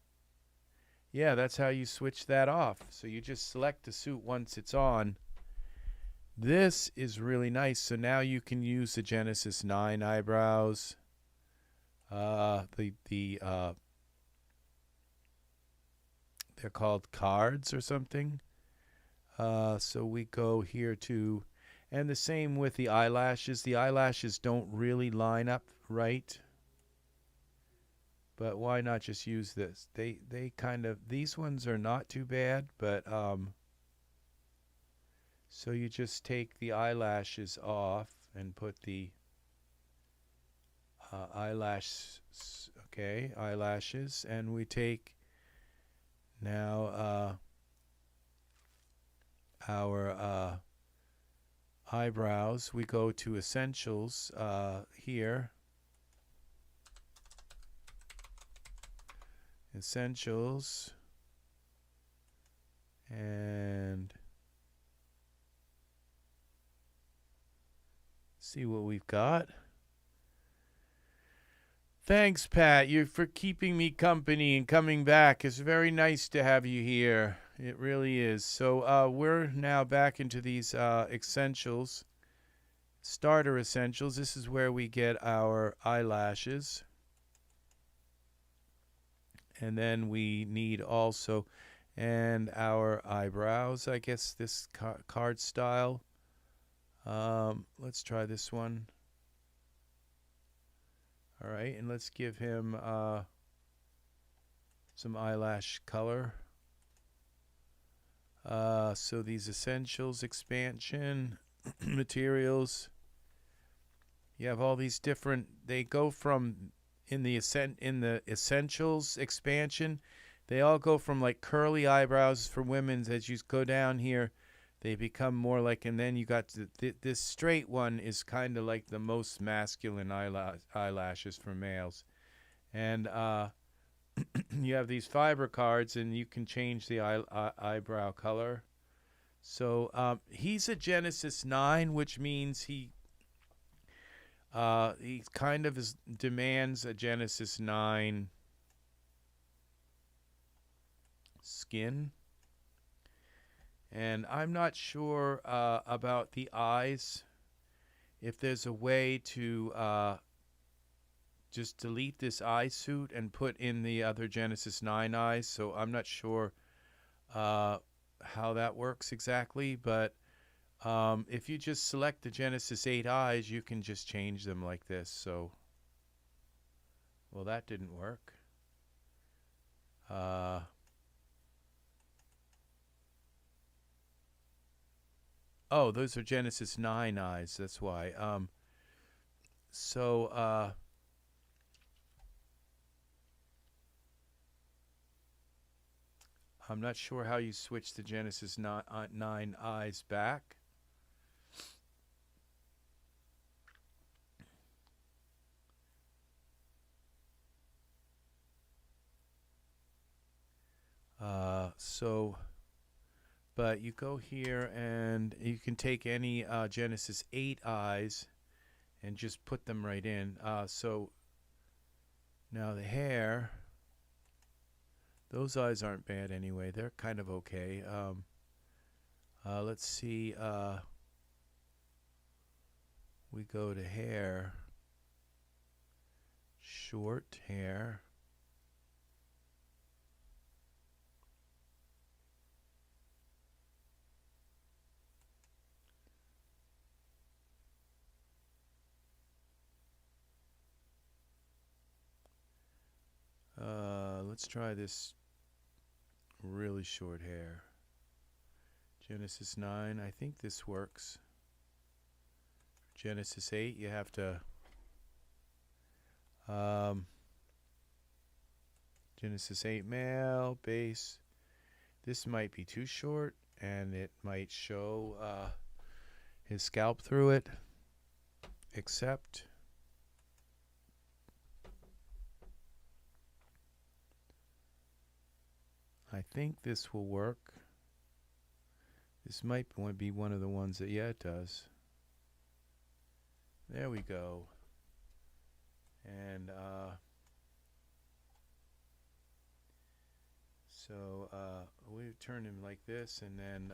Yeah, that's how you switch that off. So you just select the suit once it's on. This is really nice. So now you can use the Genesis 9 eyebrows. They're called cards or something. So we go here to, and the same with the eyelashes. The eyelashes don't really line up right. But why not just use this? They kind of, these ones are not too bad, but so you just take the eyelashes off and put the eyelashes, and we take now our eyebrows. We go to essentials here. Essentials, and see what we've got. Thanks, Pat, for keeping me company and coming back. It's very nice to have you here. It really is. So we're now back into these essentials, starter essentials. This is where we get our eyelashes. And then we need also, and our eyebrows, I guess this card style. Let's try this one. All right, and let's give him some eyelash color. So these essentials, expansion, materials. You have all these different, they go from, in the essentials expansion, they all go from like curly eyebrows for women's. As you go down here, they become more like, and then you got this straight one is kind of like the most masculine eyelashes for males. And you have these fiber cards, and you can change the eyebrow color. So he's a Genesis 9, which means he kind of demands a Genesis 9 skin. And I'm not sure about the eyes. If there's a way to just delete this eye suit and put in the other Genesis 9 eyes. So I'm not sure how that works exactly. But if you just select the Genesis 8 eyes, you can just change them like this. So, well, that didn't work. Oh, those are Genesis 9 eyes. That's why. I'm not sure how you switch the Genesis 9 eyes back. But you go here and you can take any Genesis 8 eyes and just put them right in. So now the hair, those eyes aren't bad anyway. They're kind of okay. Let's see. We go to hair, short hair. Let's try this really short hair. Genesis 9, I think this works. Genesis 8, you have to Genesis 8 male, base. This might be too short. and it might show his scalp through it, except I think this will work. This might be one of the ones that, yeah, it does. There we go. And so we turn him like this, and then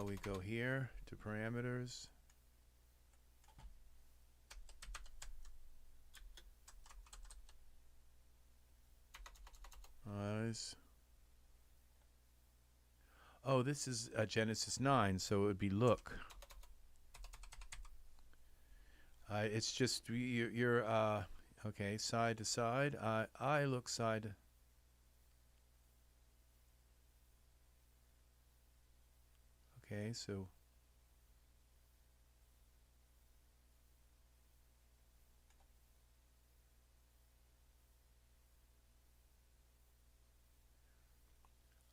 we go here to parameters. Eyes. Oh, this is Genesis 9, so it would be look. It's just you're okay, side to side. I look side. Okay, so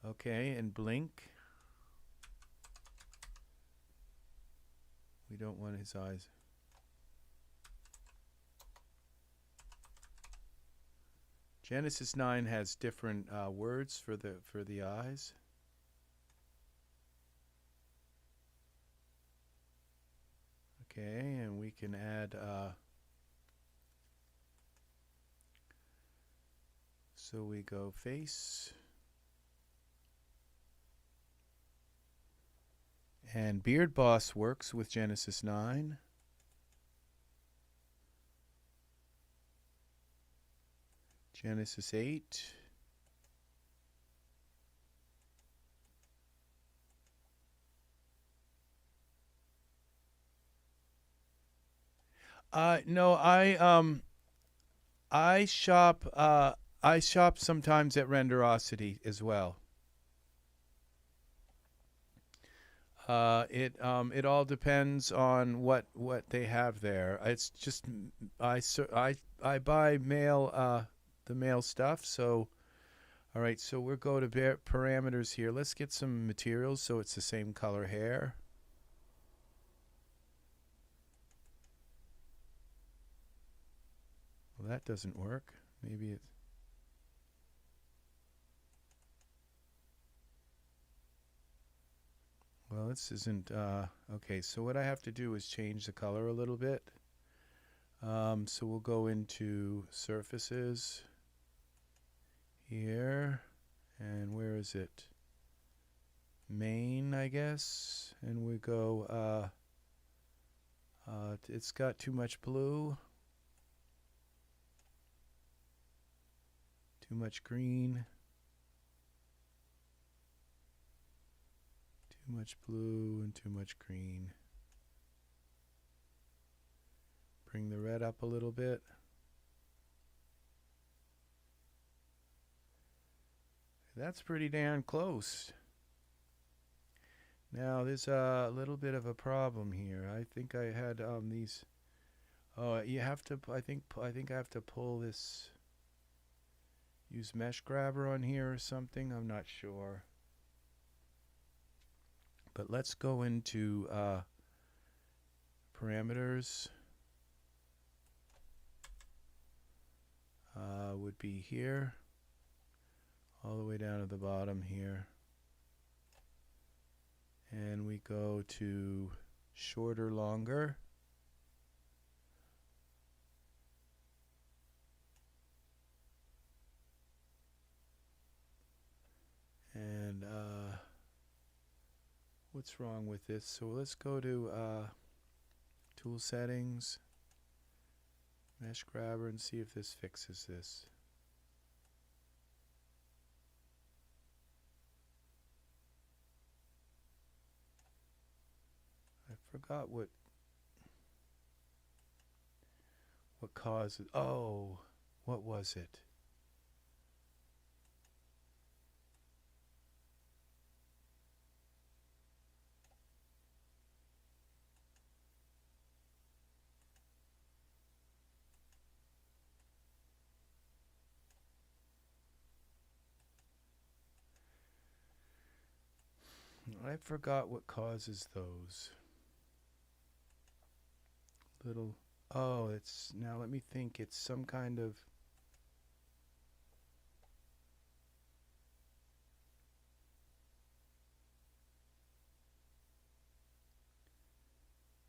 okay, and blink. We don't want his eyes. Genesis 9 has different words for the eyes. Okay, and we can add so we go face, and Beard Boss works with Genesis 9. Genesis 8. No, I shop sometimes at Renderosity as well. It all depends on what they have there. It's just I buy male the male stuff. So all right, so we'll go to parameters here. Let's get some materials so it's the same color hair. Well, that doesn't work. Maybe it's well, this isn't okay, so what I have to do is change the color a little bit. So we'll go into surfaces here, and where is it? Main, I guess, and we go it's got too much blue, too much green, too much blue, and too much green. Bring the red up a little bit. That's pretty damn close. Now there's a little bit of a problem here. I think I had these. Oh, you have to. I think I have to pull this. Use mesh grabber on here or something. I'm not sure. But let's go into parameters. Would be here, all the way down to the bottom here, and we go to shorter, longer, and what's wrong with this? So let's go to tool settings, mesh grabber, and see if this fixes this. I forgot what caused it. Oh, what was it? I forgot what causes those. Little, oh, it's, now let me think, it's some kind of,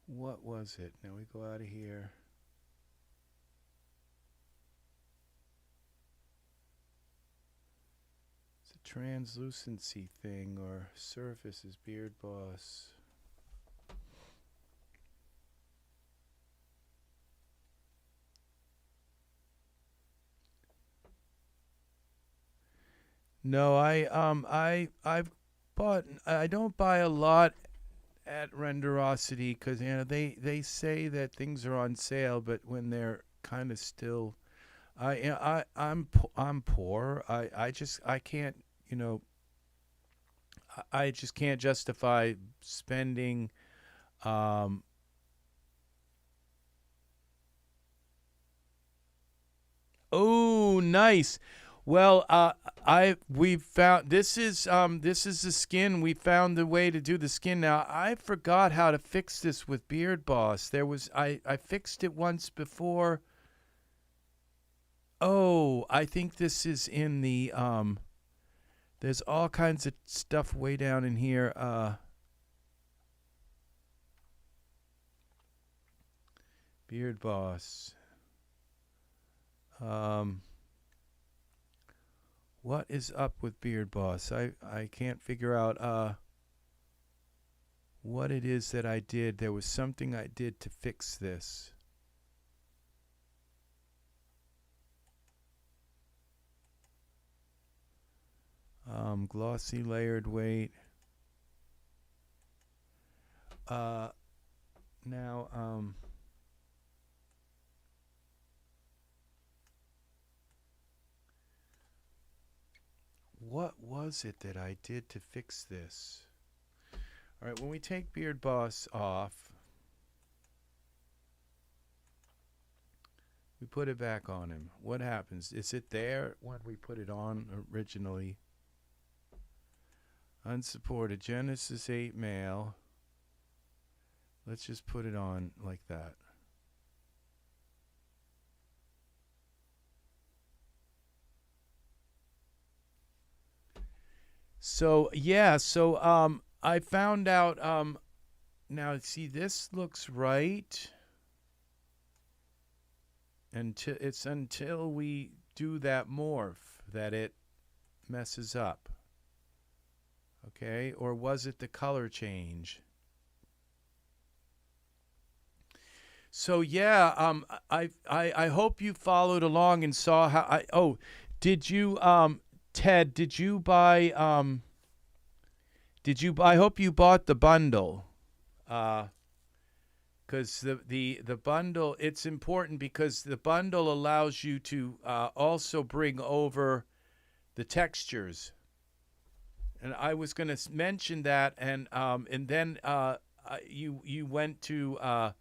what was it? Now we go out of here. It's a translucency thing, or surface is Beard Boss. No, I've bought, I don't buy a lot at Renderosity because they say that things are on sale, but when they're kind of still, I'm poor. I can't, I just can't justify spending oh, nice. Well, we found this is the skin. We found the way to do the skin. Now I forgot how to fix this with Beard Boss. There was I fixed it once before. Oh, I think this is in the there's all kinds of stuff way down in here. Beard Boss. What is up with Beard Boss? I can't figure out what it is that I did. There was something I did to fix this. Glossy layered weight. Now what was it that I did to fix this? All right, when we take Beard Boss off, we put it back on him. What happens? Is it there when we put it on originally? Unsupported Genesis 8 male. Let's just put it on like that. So yeah, so I found out now see, this looks right until we do that morph that it messes up. Okay, or was it the color change? So yeah, I hope you followed along and saw how did you Ted, did you buy I hope you bought the bundle. Cuz the bundle, it's important because the bundle allows you to also bring over the textures. And I was going to mention that, and then you went to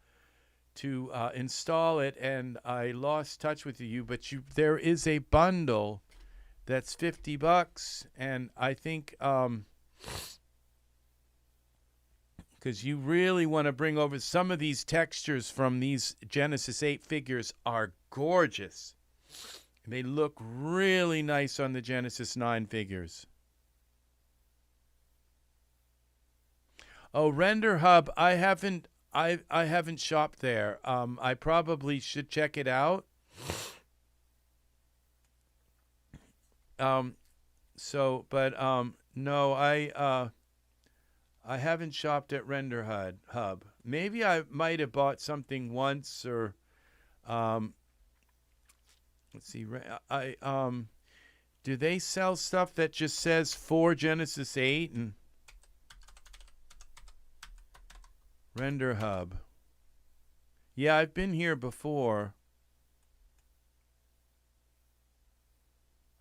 install it, and I lost touch with you. But there is a bundle that's $50, and I think because you really want to bring over some of these textures from these Genesis 8 figures are gorgeous. They look really nice on the Genesis 9 figures. Oh, Render Hub, I haven't shopped there. I probably should check it out. No, I haven't shopped at Render Hub. Maybe I might have bought something once, or let's see. Do they sell stuff that just says for Genesis 8 and Render Hub? Yeah, I've been here before.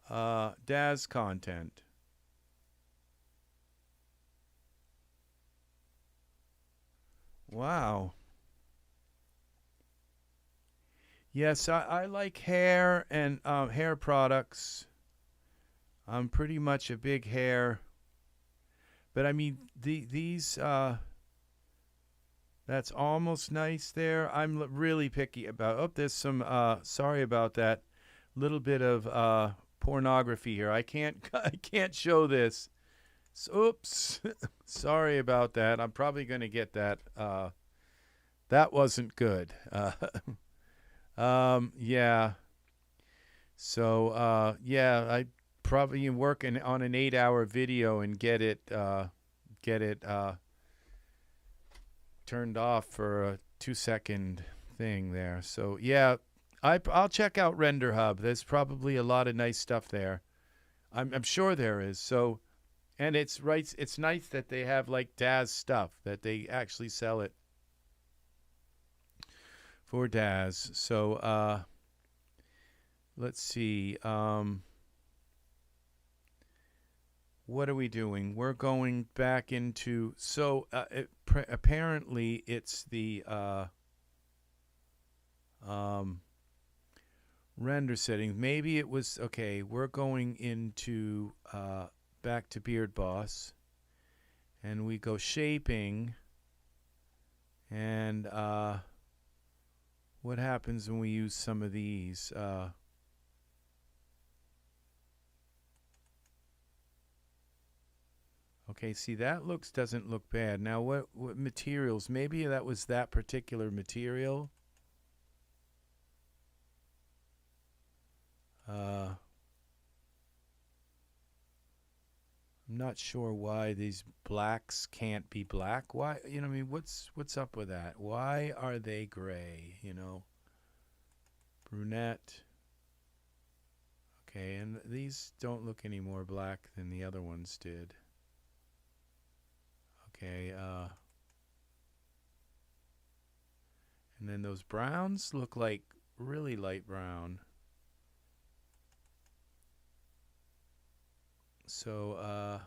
DAS content. Wow. Yes, I like hair and hair products. I'm pretty much a big hair But I mean, these that's almost nice there. I'm really picky about. Oh, there's some. Sorry about that. Little bit of pornography here. I can't. I can't show this. So, oops. Sorry about that. I'm probably going to get that. That wasn't good. Yeah. So yeah, I probably am working on an 8-hour video and get it turned off for a 2-second thing there. So yeah, I'll check out Render Hub. There's probably a lot of nice stuff there. I'm sure there is. So, and it's right. It's nice that they have like DAZ stuff, that they actually sell it for DAZ. So let's see. What are we doing? We're going back into, so apparently it's the render settings. Maybe it was, okay, we're going into back to Beard Boss, and we go shaping, and what happens when we use some of these? Okay, see, that doesn't look bad. Now, what materials? Maybe that was that particular material. I'm not sure why these blacks can't be black. Why? You know, I mean, what's up with that? Why are they gray? You know, brunette. Okay, and these don't look any more black than the other ones did. Okay, and then those browns look like really light brown. So,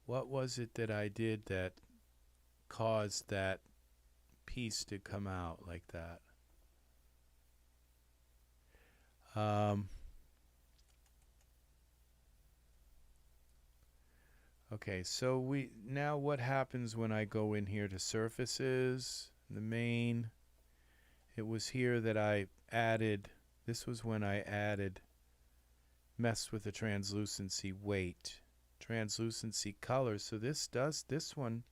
what was it that I did that caused that piece to come out like that? Okay, so now what happens when I go in here to surfaces, the main? It was here that I added, this was when I messed with the translucency weight, translucency color. So this one,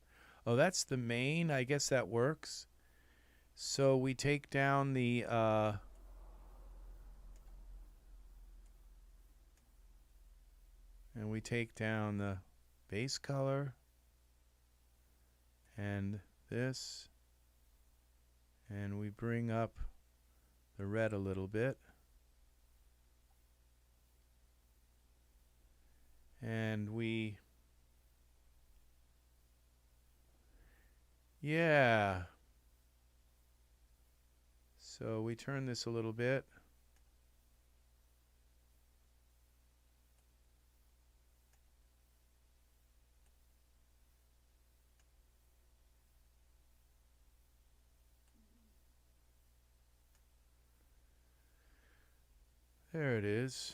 oh, that's the main. I guess that works. So we take down the and we take down the base color and this, and we bring up the red a little bit, and yeah, so we turn this a little bit. There it is.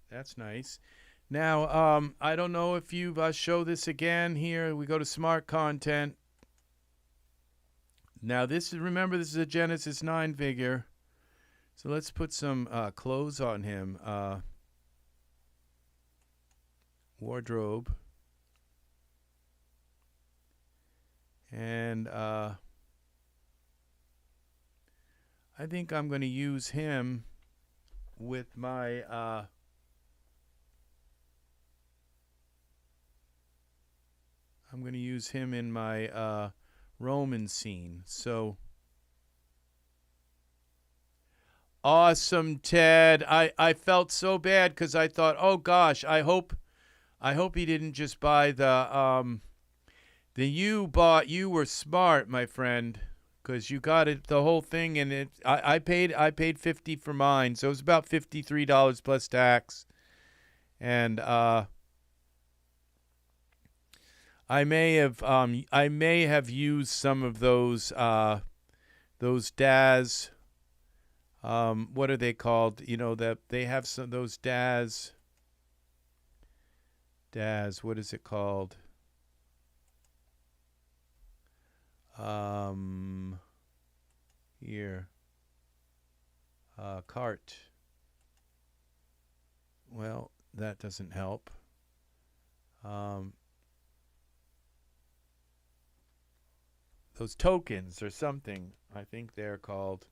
That's nice. Now, I don't know if you show this again here. We go to Smart Content. Now, remember, this is a Genesis 9 figure. So let's put some clothes on him. Wardrobe. And I think I'm going to use him with my I'm going to use him in my Roman scene. So awesome, Ted. I felt so bad because I thought, oh gosh, I hope he didn't just buy the you were smart, my friend, because you got it, the whole thing, and I paid $50 for mine, so it was about $53 plus tax, and I may have used some of those DAZ what are they called? You know, that they have some those DAS. What is it called? Here. Cart. Well, that doesn't help. Those tokens or something, I think they're called.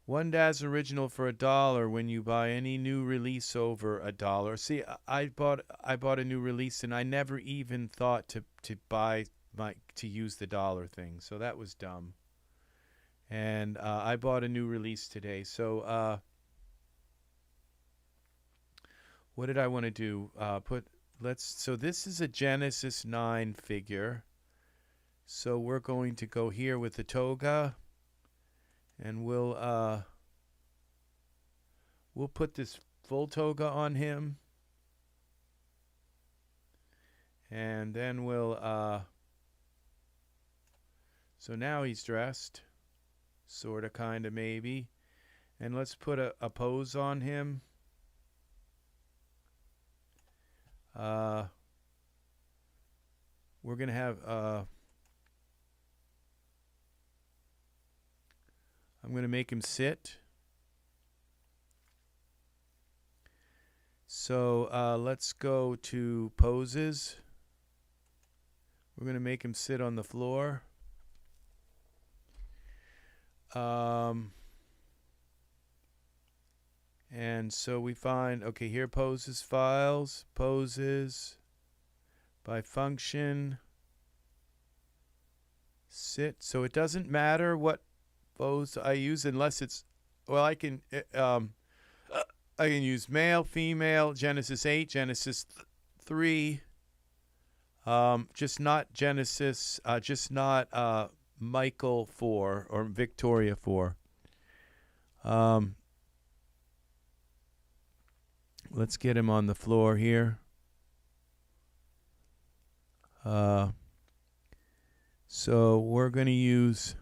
One DAS original for $1 when you buy any new release over $1. See, I bought a new release and I never even thought to use the dollar thing, so that was dumb. And I bought a new release today. So what did I want to do? So this is a Genesis 9 figure. So we're going to go here with the toga, and we'll put this full toga on him, and then we'll so now he's dressed, sort of, kind of, maybe, and let's put a pose on him. We're gonna have I'm going to make him sit. So let's go to poses. We're going to make him sit on the floor. And so we find, okay, here, poses, files, poses, by function, sit. So it doesn't matter what pose I use unless it's, well, I can use male, female, Genesis 8, Genesis 3, just not Genesis, just not Michael 4 or Victoria 4. Let's get him on the floor here. So we're going to use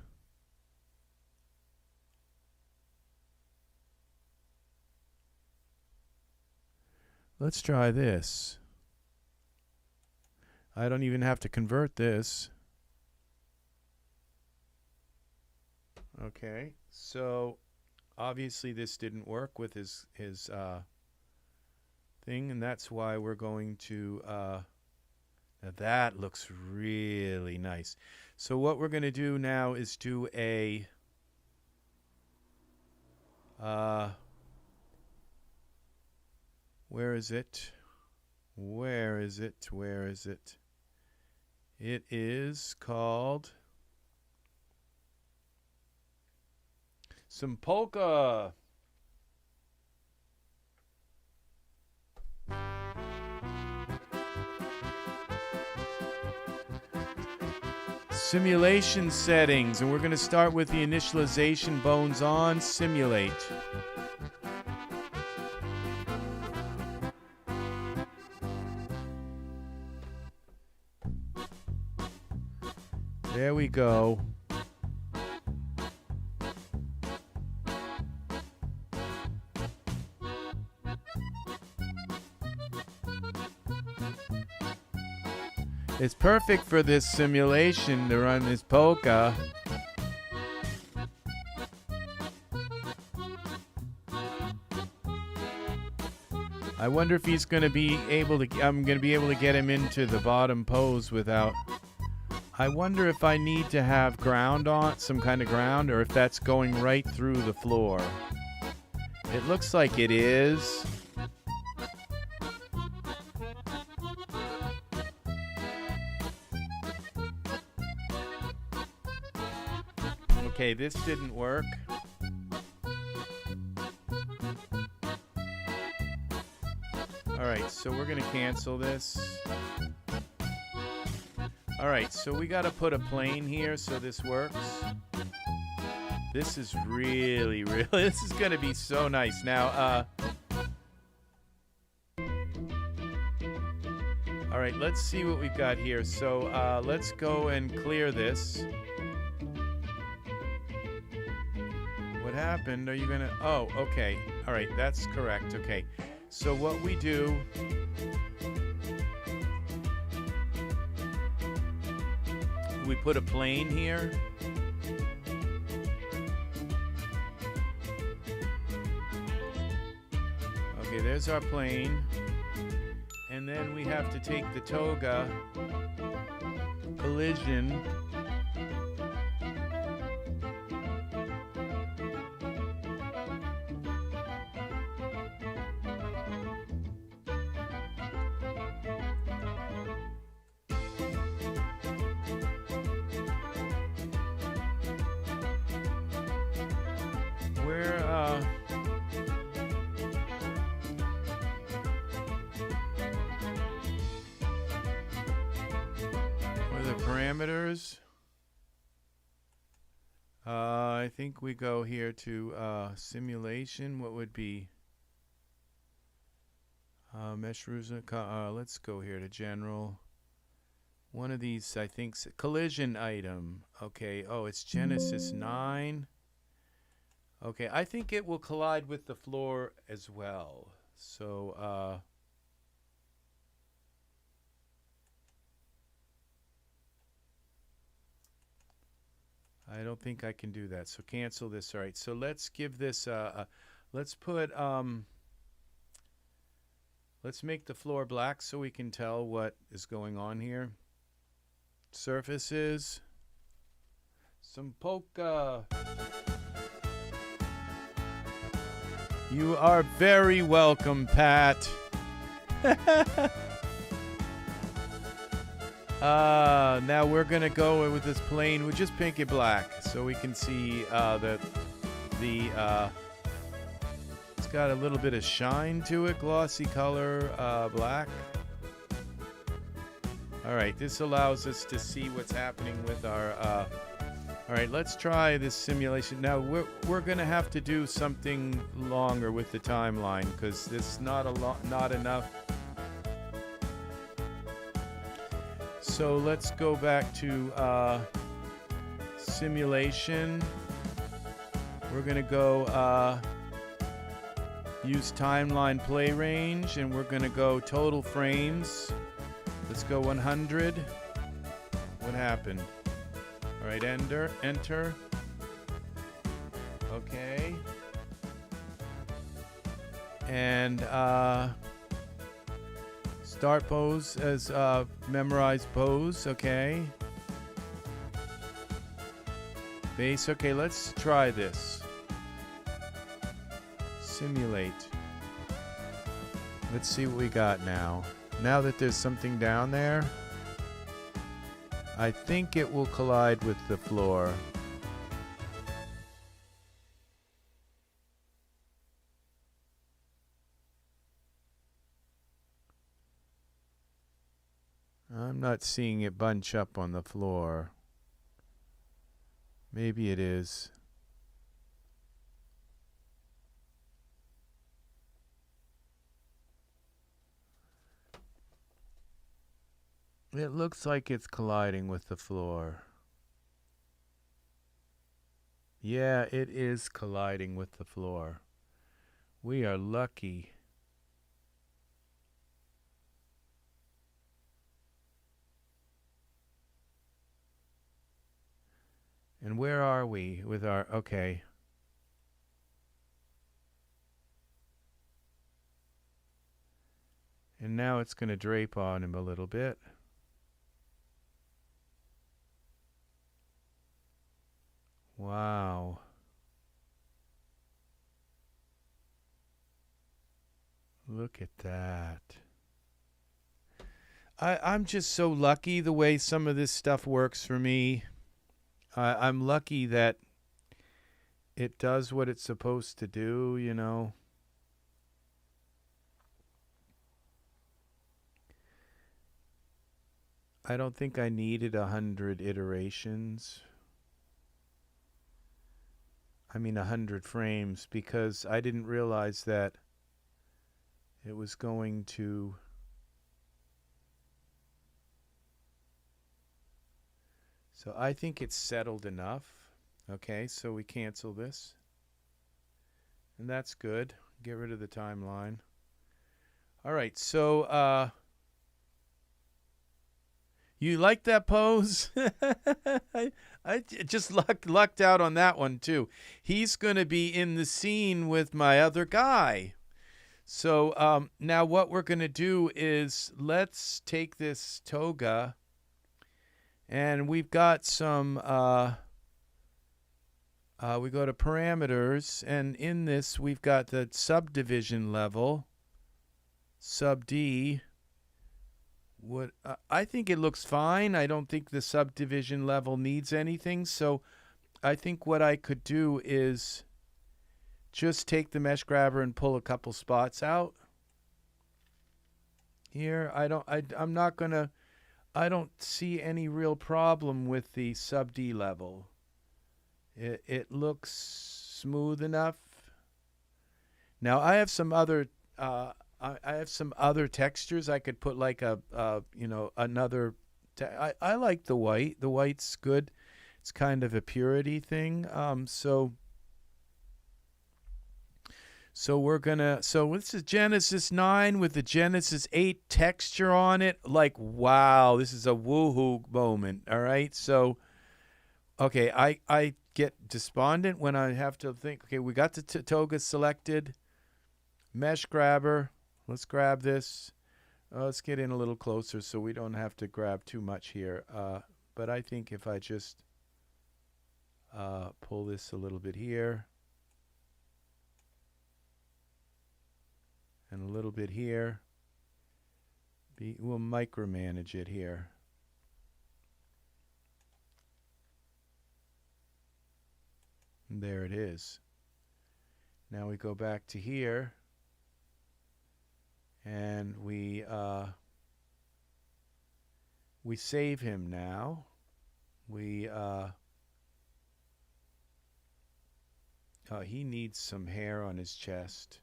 let's try this. I don't even have to convert this. Okay, so obviously this didn't work with his thing, and that's why we're going to now that looks really nice. So what we're going to do now is do a where is it? Where is it? Where is it? It is called some polka. Simulation settings, and we're going to start with the initialization bones on, simulate. There we go. It's perfect for this simulation to run this polka. I wonder if he's going to be able to, I'm going to be able to get him into the bottom pose without, I wonder if I need to have ground on, some kind of ground, or if that's going right through the floor. It looks like it is. Okay, this didn't work. Alright, so we're going to cancel this. Alright, so we got to put a plane here so this works. This is really, this is going to be so nice. Now, right, let's see what we've got here. So let's go and clear this. What happened? Are you gonna? Oh, okay. All right, that's correct. Okay. So what we do, we put a plane here. Okay, there's our plane. And then we have to take the toga collision . Parameters. I think we go here to simulation. What would be mesh rules? Let's go here to general. One of these, I think, collision item. Okay. Oh, it's Genesis 9. Okay, I think it will collide with the floor as well. So I don't think I can do that. So cancel this. All right. So let's give this let's put let's make the floor black so we can tell what is going on here. Surfaces. Some polka. You are very welcome, Pat. Now we're gonna go with this plane. We'll just paint it black so we can see that it's got a little bit of shine to it. Glossy color, black. All right, this allows us to see what's happening with our. All right, let's try this simulation. Now we're gonna have to do something longer with the timeline because this is not enough. So let's go back to simulation. We're going to go use timeline play range, and we're going to go total frames. Let's go 100. What happened? All right, enter. Okay. And start pose as memorize pose, okay. Base, okay, let's try this. Simulate. Let's see what we got now. Now that there's something down there, I think it will collide with the floor. I'm not seeing it bunch up on the floor. Maybe it is. It looks like it's colliding with the floor. Yeah, it is colliding with the floor. We are lucky. And where are we with our, okay. And now it's going to drape on him a little bit. Wow. Look at that. I'm just so lucky the way some of this stuff works for me. I'm lucky that it does what it's supposed to do, you know. I don't think I needed 100 iterations. I mean 100 frames, because I didn't realize that it was going to So I think it's settled enough. Okay, so we cancel this. And that's good. Get rid of the timeline. All right, so you like that pose? I just lucked out on that one too. He's going to be in the scene with my other guy. So now what we're going to do is let's take this toga, and we've got some, we go to parameters, and in this we've got the subdivision level, sub D. What I think it looks fine. I don't think the subdivision level needs anything. So I think what I could do is just take the mesh grabber and pull a couple spots out. Here, I don't see any real problem with the sub D level. It looks smooth enough. Now I have some other I have some other textures. I could put like another. I like the white. The white's good. It's kind of a purity thing. So we're gonna. So this is Genesis 9 with the Genesis 8 texture on it. Like, wow, this is a woohoo moment. All right. So, okay, I get despondent when I have to think. Okay, we got the toga selected. Mesh grabber. Let's grab this. Let's get in a little closer so we don't have to grab too much here. But I think if I just pull this a little bit here and a little bit here, we'll micromanage it here. And there it is. Now we go back to here. And we save him now. He needs some hair on his chest,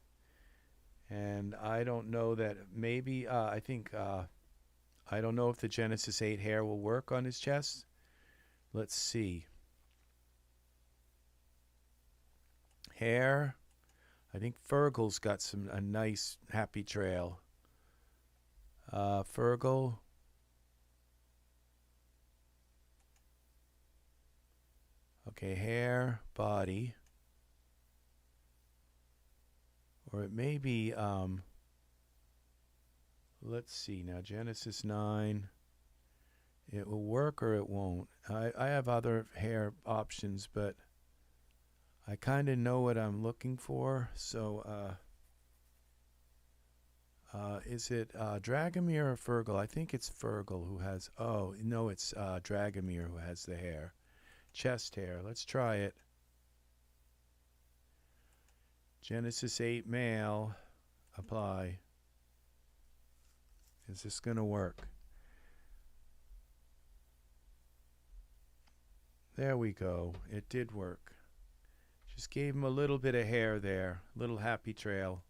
and I don't know that maybe I don't know if the Genesis 8 hair will work on his chest. Let's see. Hair. I think Fergal's got a nice happy trail. Fergal. Okay, hair, body. Or it may be, let's see now, Genesis 9. It will work or it won't. I have other hair options, but I kind of know what I'm looking for. So is it Dragomir or Fergal? I think it's Fergal who has, oh, no, it's Dragomir who has the hair. Chest hair. Let's try it. Genesis 8 male. Apply. Is this going to work? There we go. It did work. Just gave him a little bit of hair there. Little happy trail.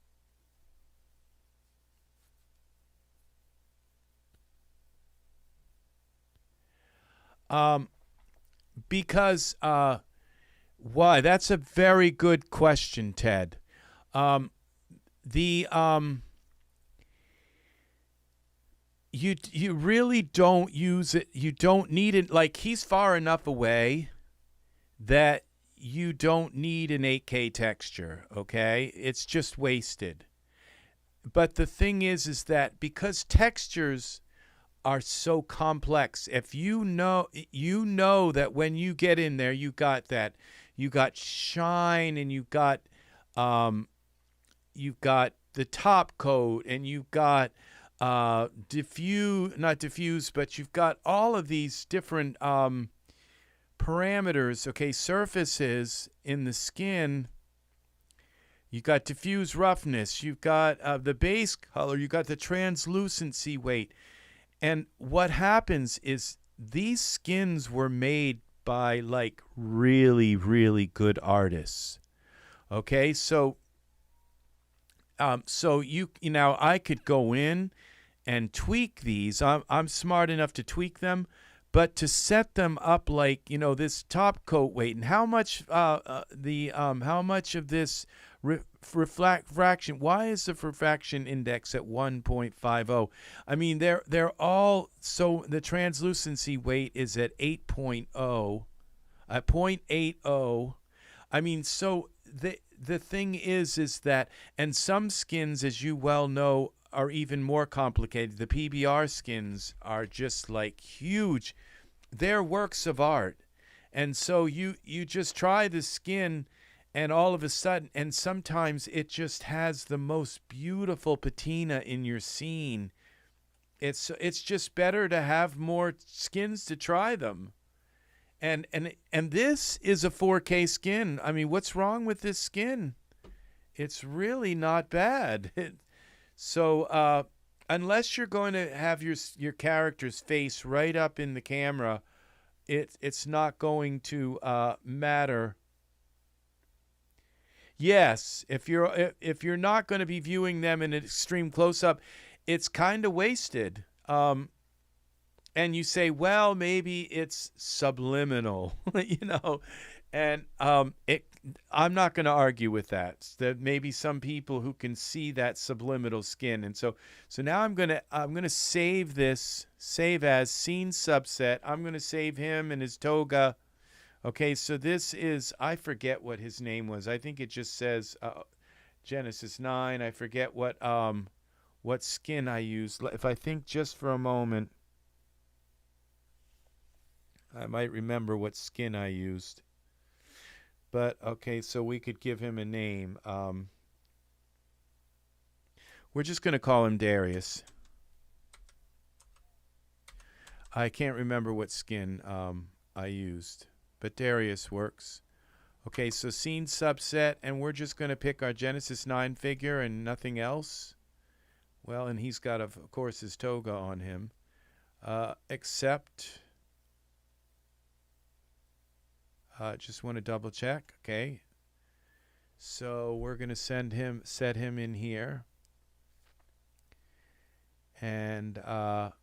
Because why? That's a very good question, Ted. You really don't use it. You don't need it. Like, he's far enough away that you don't need an 8K texture, okay? It's just wasted. But the thing is that because textures are so complex, if you know that when you get in there, you got shine, and you've got the top coat, and you've got not diffuse, but you've got all of these different parameters, okay, surfaces in the skin. You've got diffuse roughness, you've got the base color, you've got the translucency weight. And what happens is these skins were made by like really, really good artists. Okay, so you know, I could go in and tweak these. I'm smart enough to tweak them, But to set them up like, you know, this top coat weight, and how much how much of this refraction, why is the refraction index at 1.50? I mean, they're all, so the translucency weight is at 8.0, at 0.80. I mean, so the thing is that, and some skins, as you well know, are even more complicated. The PBR skins are just like huge. They're works of art. And so you just try the skin, and all of a sudden, and sometimes it just has the most beautiful patina in your scene. It's just better to have more skins to try them. And this is a 4K skin. I mean, what's wrong with this skin? It's really not bad. So unless you're going to have your character's face right up in the camera, it's not going to matter. Yes, if you're not going to be viewing them in an extreme close-up, it's kind of wasted. And you say, well, maybe it's subliminal, you know, and I'm not going to argue with that. There may be some people who can see that subliminal skin, and so now I'm gonna save this, save as scene subset. I'm gonna save him and his toga. Okay, so this is, I forget what his name was. I think it just says Genesis 9. I forget what skin I used. If I think just for a moment, I might remember what skin I used. But, okay, so we could give him a name. We're just going to call him Darius. I can't remember what skin I used, but Darius works. Okay, so scene subset, and we're just going to pick our Genesis 9 figure and nothing else. Well, and he's got, of course, his toga on him. Except... just want to double check. Okay. So we're going to set him in here. And and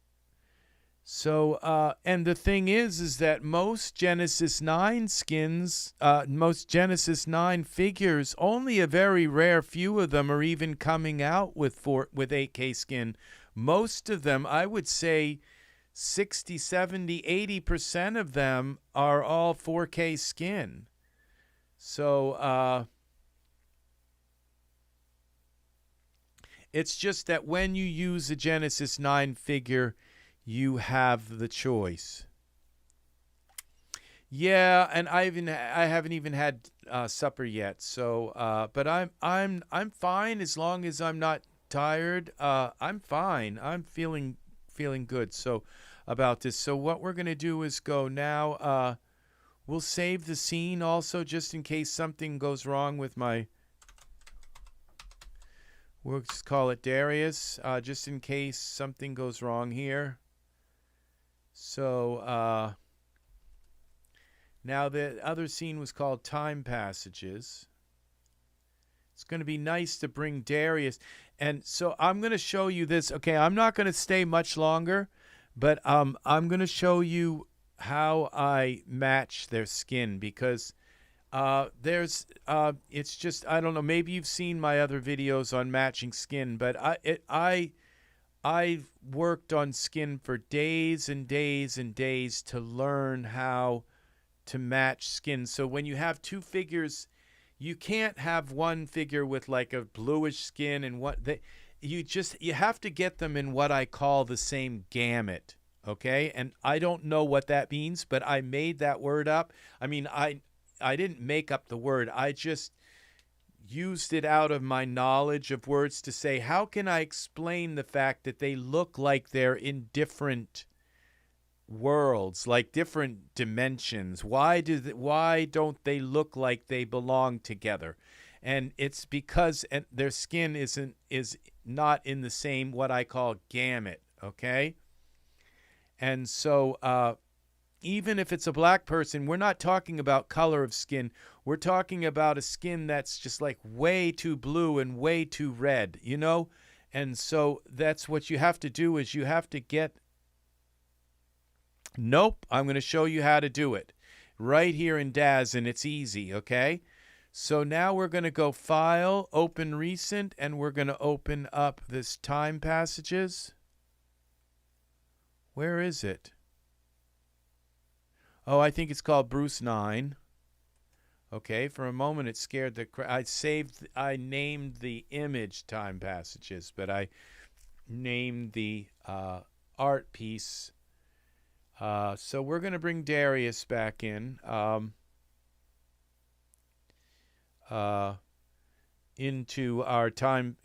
the thing is that most Genesis 9 skins, most Genesis 9 figures, only a very rare few of them are even coming out with 8K skin. Most of them, I would say, 60, 70, 80% of them are all 4K skin. So it's just that when you use a Genesis 9 figure, you have the choice. Yeah, and I haven't even had supper yet. So but I'm fine as long as I'm not tired. I'm fine. I'm feeling good. So about this. So what we're going to do is go now. We'll save the scene also just in case something goes wrong with my... We'll just call it Darius, just in case something goes wrong here. So now the other scene was called Time Passages. It's going to be nice to bring Darius. And so I'm going to show you this. Okay, I'm not going to stay much longer, but I'm going to show you how I match their skin, because it's just, I don't know, maybe you've seen my other videos on matching skin, but I worked on skin for days and days and days to learn how to match skin. So when you have two figures, you can't have one figure with like a bluish skin and you have to get them in what I call the same gamut. Okay, and I don't know what that means, but I made that word up. I mean, I didn't make up the word. I just used it out of my knowledge of words to say, how can I explain the fact that they look like they're in different worlds, like different dimensions? Why don't they look like they belong together? And it's because their skin is not in the same what I call gamut. Okay. And so even if it's a black person, we're not talking about color of skin. We're talking about a skin that's just like way too blue and way too red, you know? And so that's what you have to do, is you have to get Nope, I'm going to show you how to do it right here in DAZ, and it's easy, okay? So now we're going to go File, Open Recent, and we're going to open up this Time Passages. Where is it? Oh, I think it's called Bruce 9. Okay, for a moment it scared the I named the image Time Passages, but I named the art piece. So we're going to bring Darius back in into our time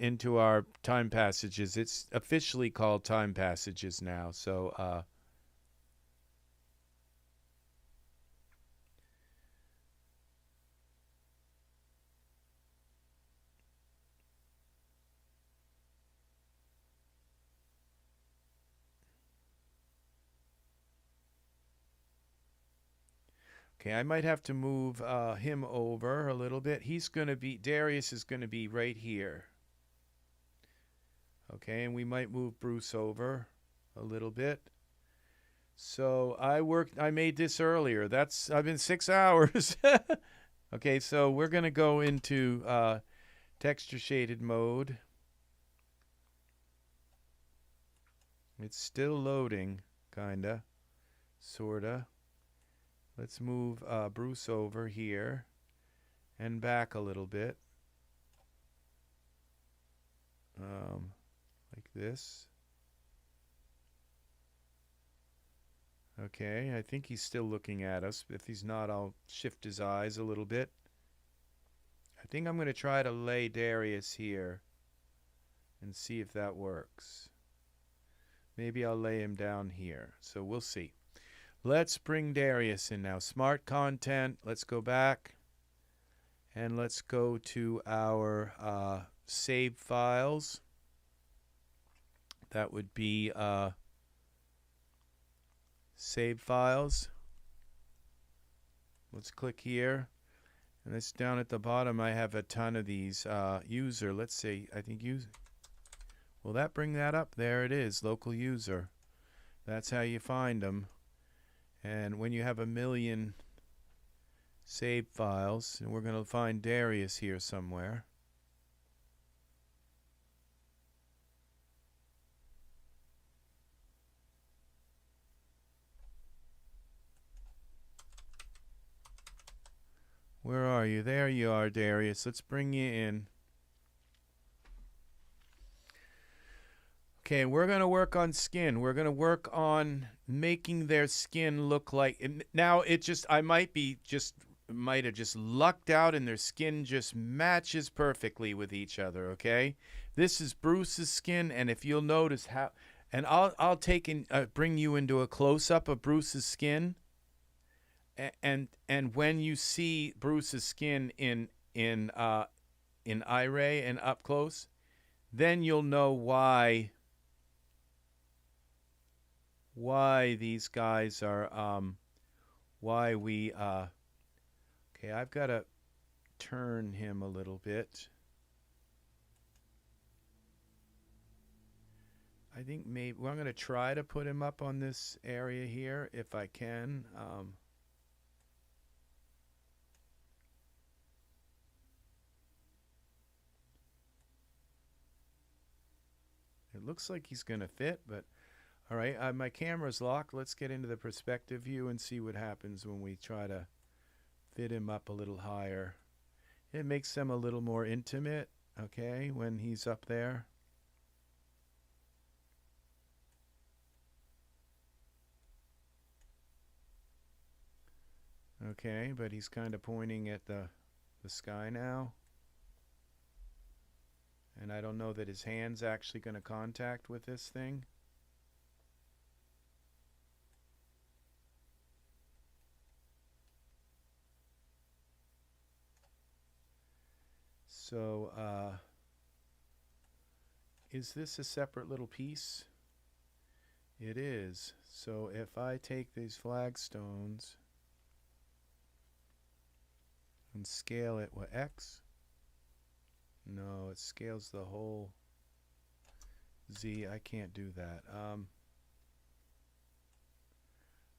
passages. It's officially called Time Passages now. So okay, I might have to move him over a little bit. Darius is going to be right here. Okay, and we might move Bruce over a little bit. So I made this earlier. I've been 6 hours. Okay, so we're going to go into texture shaded mode. It's still loading, kinda, sorta. Let's move Bruce over here and back a little bit. Like this. Okay, I think he's still looking at us. If he's not, I'll shift his eyes a little bit. I think I'm going to try to lay Darius here and see if that works. Maybe I'll lay him down here. So we'll see. Let's bring Darius in now. Smart content. Let's go back. And let's go to our save files. That would be save files. Let's click here. And it's down at the bottom. I have a ton of these. User. Let's see. I think user. Will that bring that up? There it is. Local user. That's how you find them. And when you have a million save files, and we're going to find Darius here somewhere. Where are you? There you are, Darius. Let's bring you in. Okay, we're going to work on skin. We're going to work on making their skin look like... Now, I might have just lucked out and their skin just matches perfectly with each other, okay? This is Bruce's skin, and if you'll notice how... And I'll take and bring you into a close-up of Bruce's skin. And when you see Bruce's skin in Iray and up close, then you'll know why these guys are why we okay, I've got to turn him a little bit. I think maybe I'm going to try to put him up on this area here if I can. It looks like he's going to fit, but all right, my camera's locked. Let's get into the perspective view and see what happens when we try to fit him up a little higher. It makes them a little more intimate, okay, when he's up there. Okay, but he's kind of pointing at the sky now. And I don't know that his hand's actually going to contact with this thing. So, is this a separate little piece? It is. So if I take these flagstones and scale it, what, X? No, it scales the whole Z. I can't do that.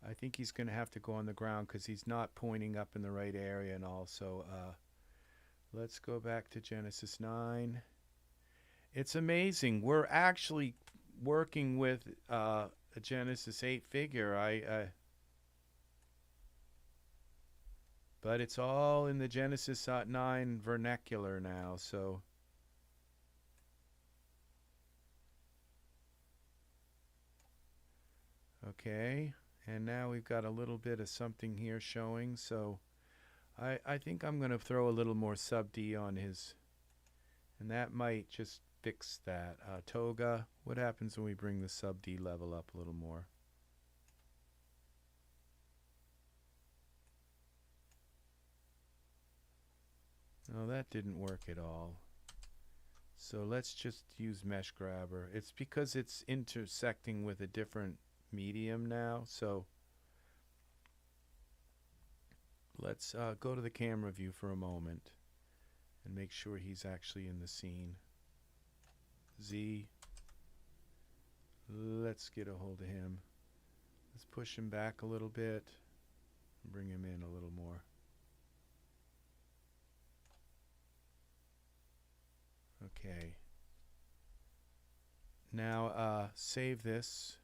I think he's going to have to go on the ground because he's not pointing up in the right area and all. So let's go back to Genesis 9. It's amazing. We're actually working with a Genesis 8 figure. But it's all in the Genesis 9 vernacular now, so. Okay, and now we've got a little bit of something here showing, so I think I'm going to throw a little more sub D on his, and that might just fix that. Toga, what happens when we bring the sub D level up a little more? No, that didn't work at all. So let's just use Mesh Grabber. It's because it's intersecting with a different medium now, so let's go to the camera view for a moment and make sure he's actually in the scene. Z, let's get a hold of him. Let's push him back a little bit and bring him in a little more. Okay, now save this.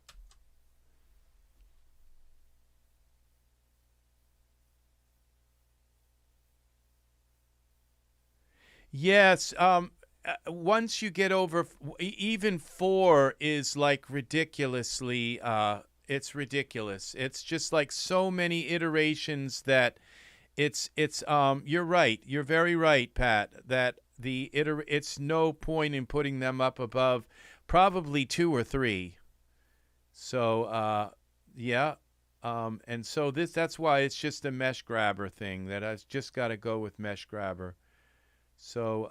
Yes, once you get over, even 4 is like ridiculously, it's ridiculous. It's just like so many iterations that you're right. You're very right, Pat, that it's no point in putting them up above probably 2 or 3. So, yeah. And so that's why it's just a Mesh Grabber thing, that I've just got to go with Mesh Grabber. So,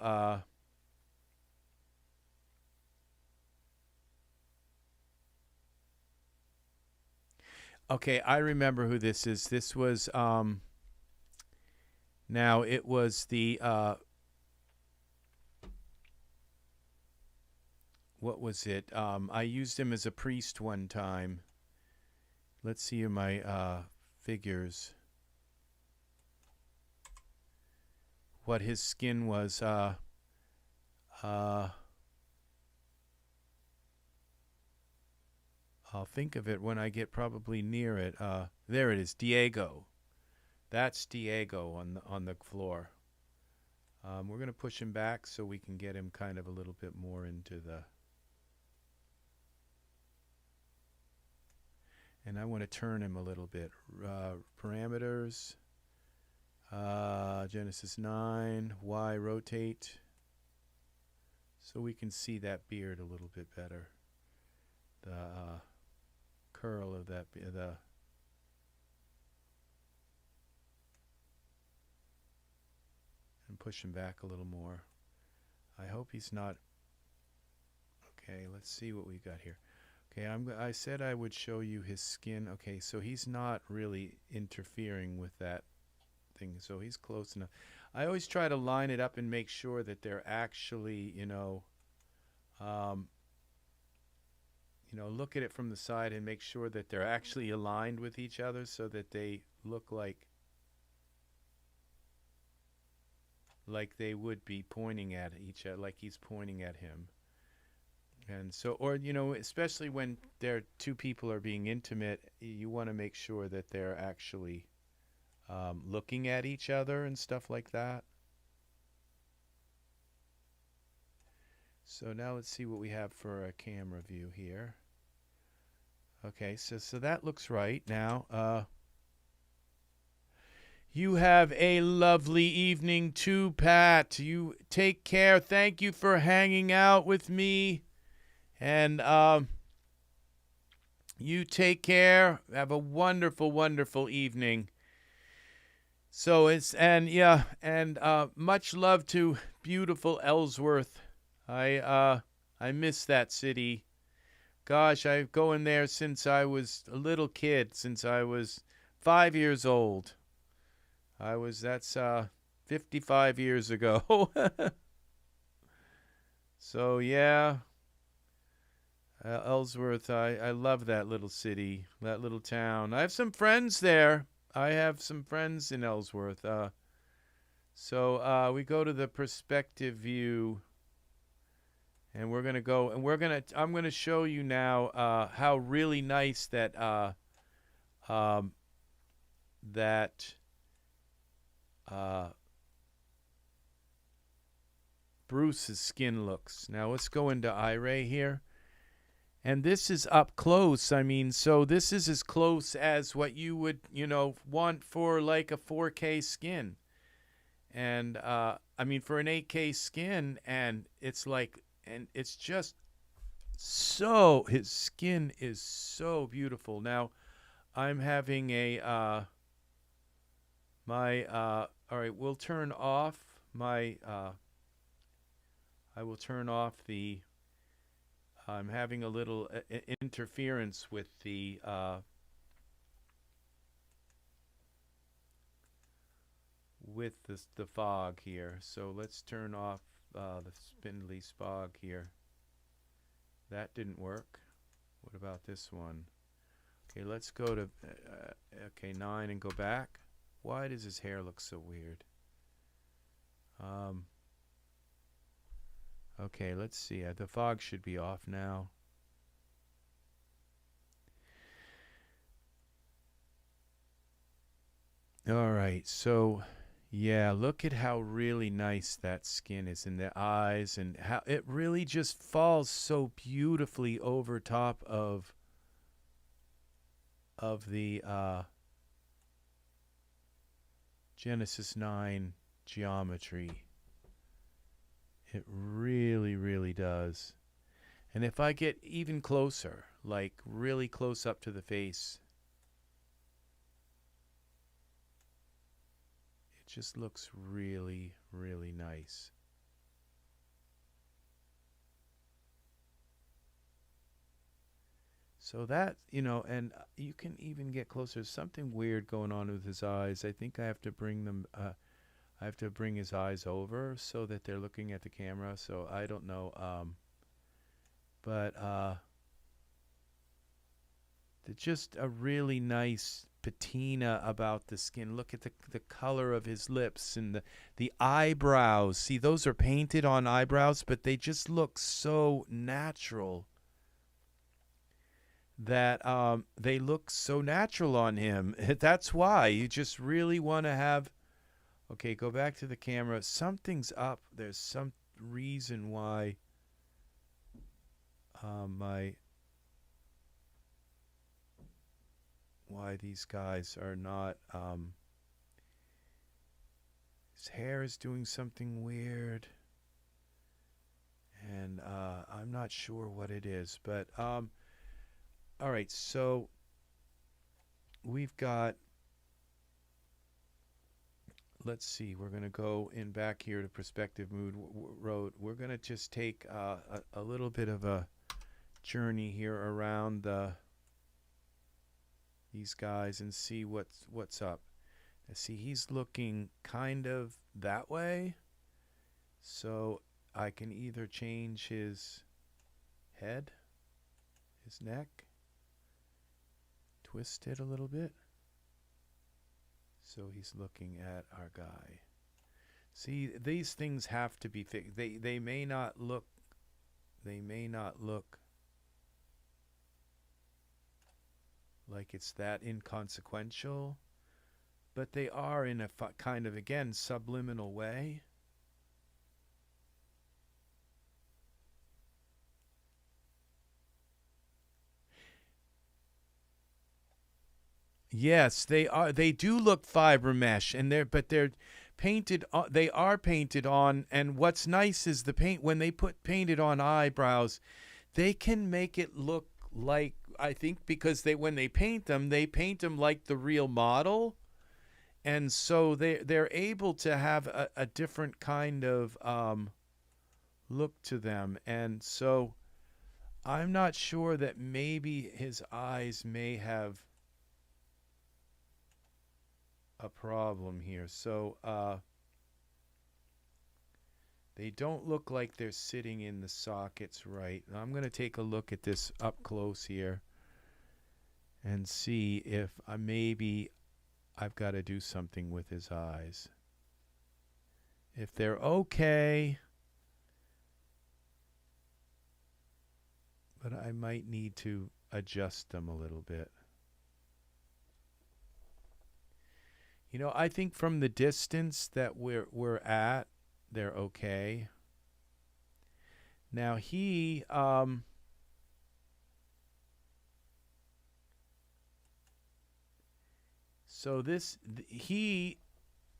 okay, I remember who this is. This was, now it was the, what was it? I used him as a priest one time. Let's see my figures. What his skin was. I'll think of it when I get probably near it. There it is, Diego. That's Diego on the floor. We're going to push him back so we can get him kind of a little bit more into the. And I want to turn him a little bit. Parameters. Genesis 9, Y rotate, so we can see that beard a little bit better. The curl of that, and push him back a little more. I hope he's not. Okay, let's see what we got here. Okay, I said I would show you his skin. Okay, so he's not really interfering with that. So he's close enough. I always try to line it up and make sure that they're actually, look at it from the side and make sure that they're actually aligned with each other so that they look like they would be pointing at each other, like he's pointing at him. And so, or, especially when two people are being intimate, you want to make sure that they're actually looking at each other and stuff like that. So now let's see what we have for a camera view here. Okay, so that looks right. Now, you have a lovely evening too, Pat. You take care. Thank you for hanging out with me. And you take care. Have a wonderful, wonderful evening. So much love to beautiful Ellsworth. I miss that city. Gosh, I've going there since I was a little kid, since I was 5 years old. That's 55 years ago. So yeah. Ellsworth, I love that little city, that little town. I have some friends there. I have some friends in Ellsworth. So we go to the perspective view, and we're gonna go, and I'm gonna show you now how really nice that that Bruce's skin looks. Now let's go into Iray here. And this is up close. I mean, so this is as close as what you would, want for like a 4K skin. And I mean, for an 8K skin, and it's like, and it's just so, his skin is so beautiful. Now, I'm having a, all right, we'll turn off my, I will turn off the, I'm having a little interference with the fog here. So let's turn off the Spindly fog here. That didn't work. What about this one? Okay, let's go to okay, 9 and go back. Why does his hair look so weird? Okay, let's see. The fog should be off now. All right, so yeah, look at how really nice that skin is in the eyes, and how it really just falls so beautifully over top of the Genesis 9 geometry. It really, really does. And if I get even closer, like really close up to the face, it just looks really, really nice. So that, and you can even get closer. There's something weird going on with his eyes. I think I have to bring them, I have to bring his eyes over so that they're looking at the camera. So I don't know. But just a really nice patina about the skin. Look at the color of his lips and the eyebrows. See, those are painted on eyebrows, but they just look so natural. That they look so natural on him. That's why you just really want to have. Okay, go back to the camera. Something's up. There's some reason why why these guys are not. His hair is doing something weird, and I'm not sure what it is. But all right, so we've got. Let's see, we're going to go in back here to perspective mode. We're going to just take a little bit of a journey here around these guys and see what's up. Now, see, he's looking kind of that way. So I can either change his head, his neck, twist it a little bit. So he's looking at our guy. See, these things have to be fixed. They may not look like it's that inconsequential, but they are in a kind of, again, subliminal way. Yes, they are. They do look fiber mesh, and they're painted. They are painted on. And what's nice is the paint when they put painted on eyebrows, they can make it look like, I think, because when they paint them like the real model, and so they're able to have a different kind of look to them. And so I'm not sure that maybe his eyes may have a problem here. So They don't look like they're sitting in the sockets right. I'm going to take a look at this up close here and see if maybe I've got to do something with his eyes. If they're okay, but I might need to adjust them a little bit. You know, I think from the distance that we're at, they're okay. Now he so this he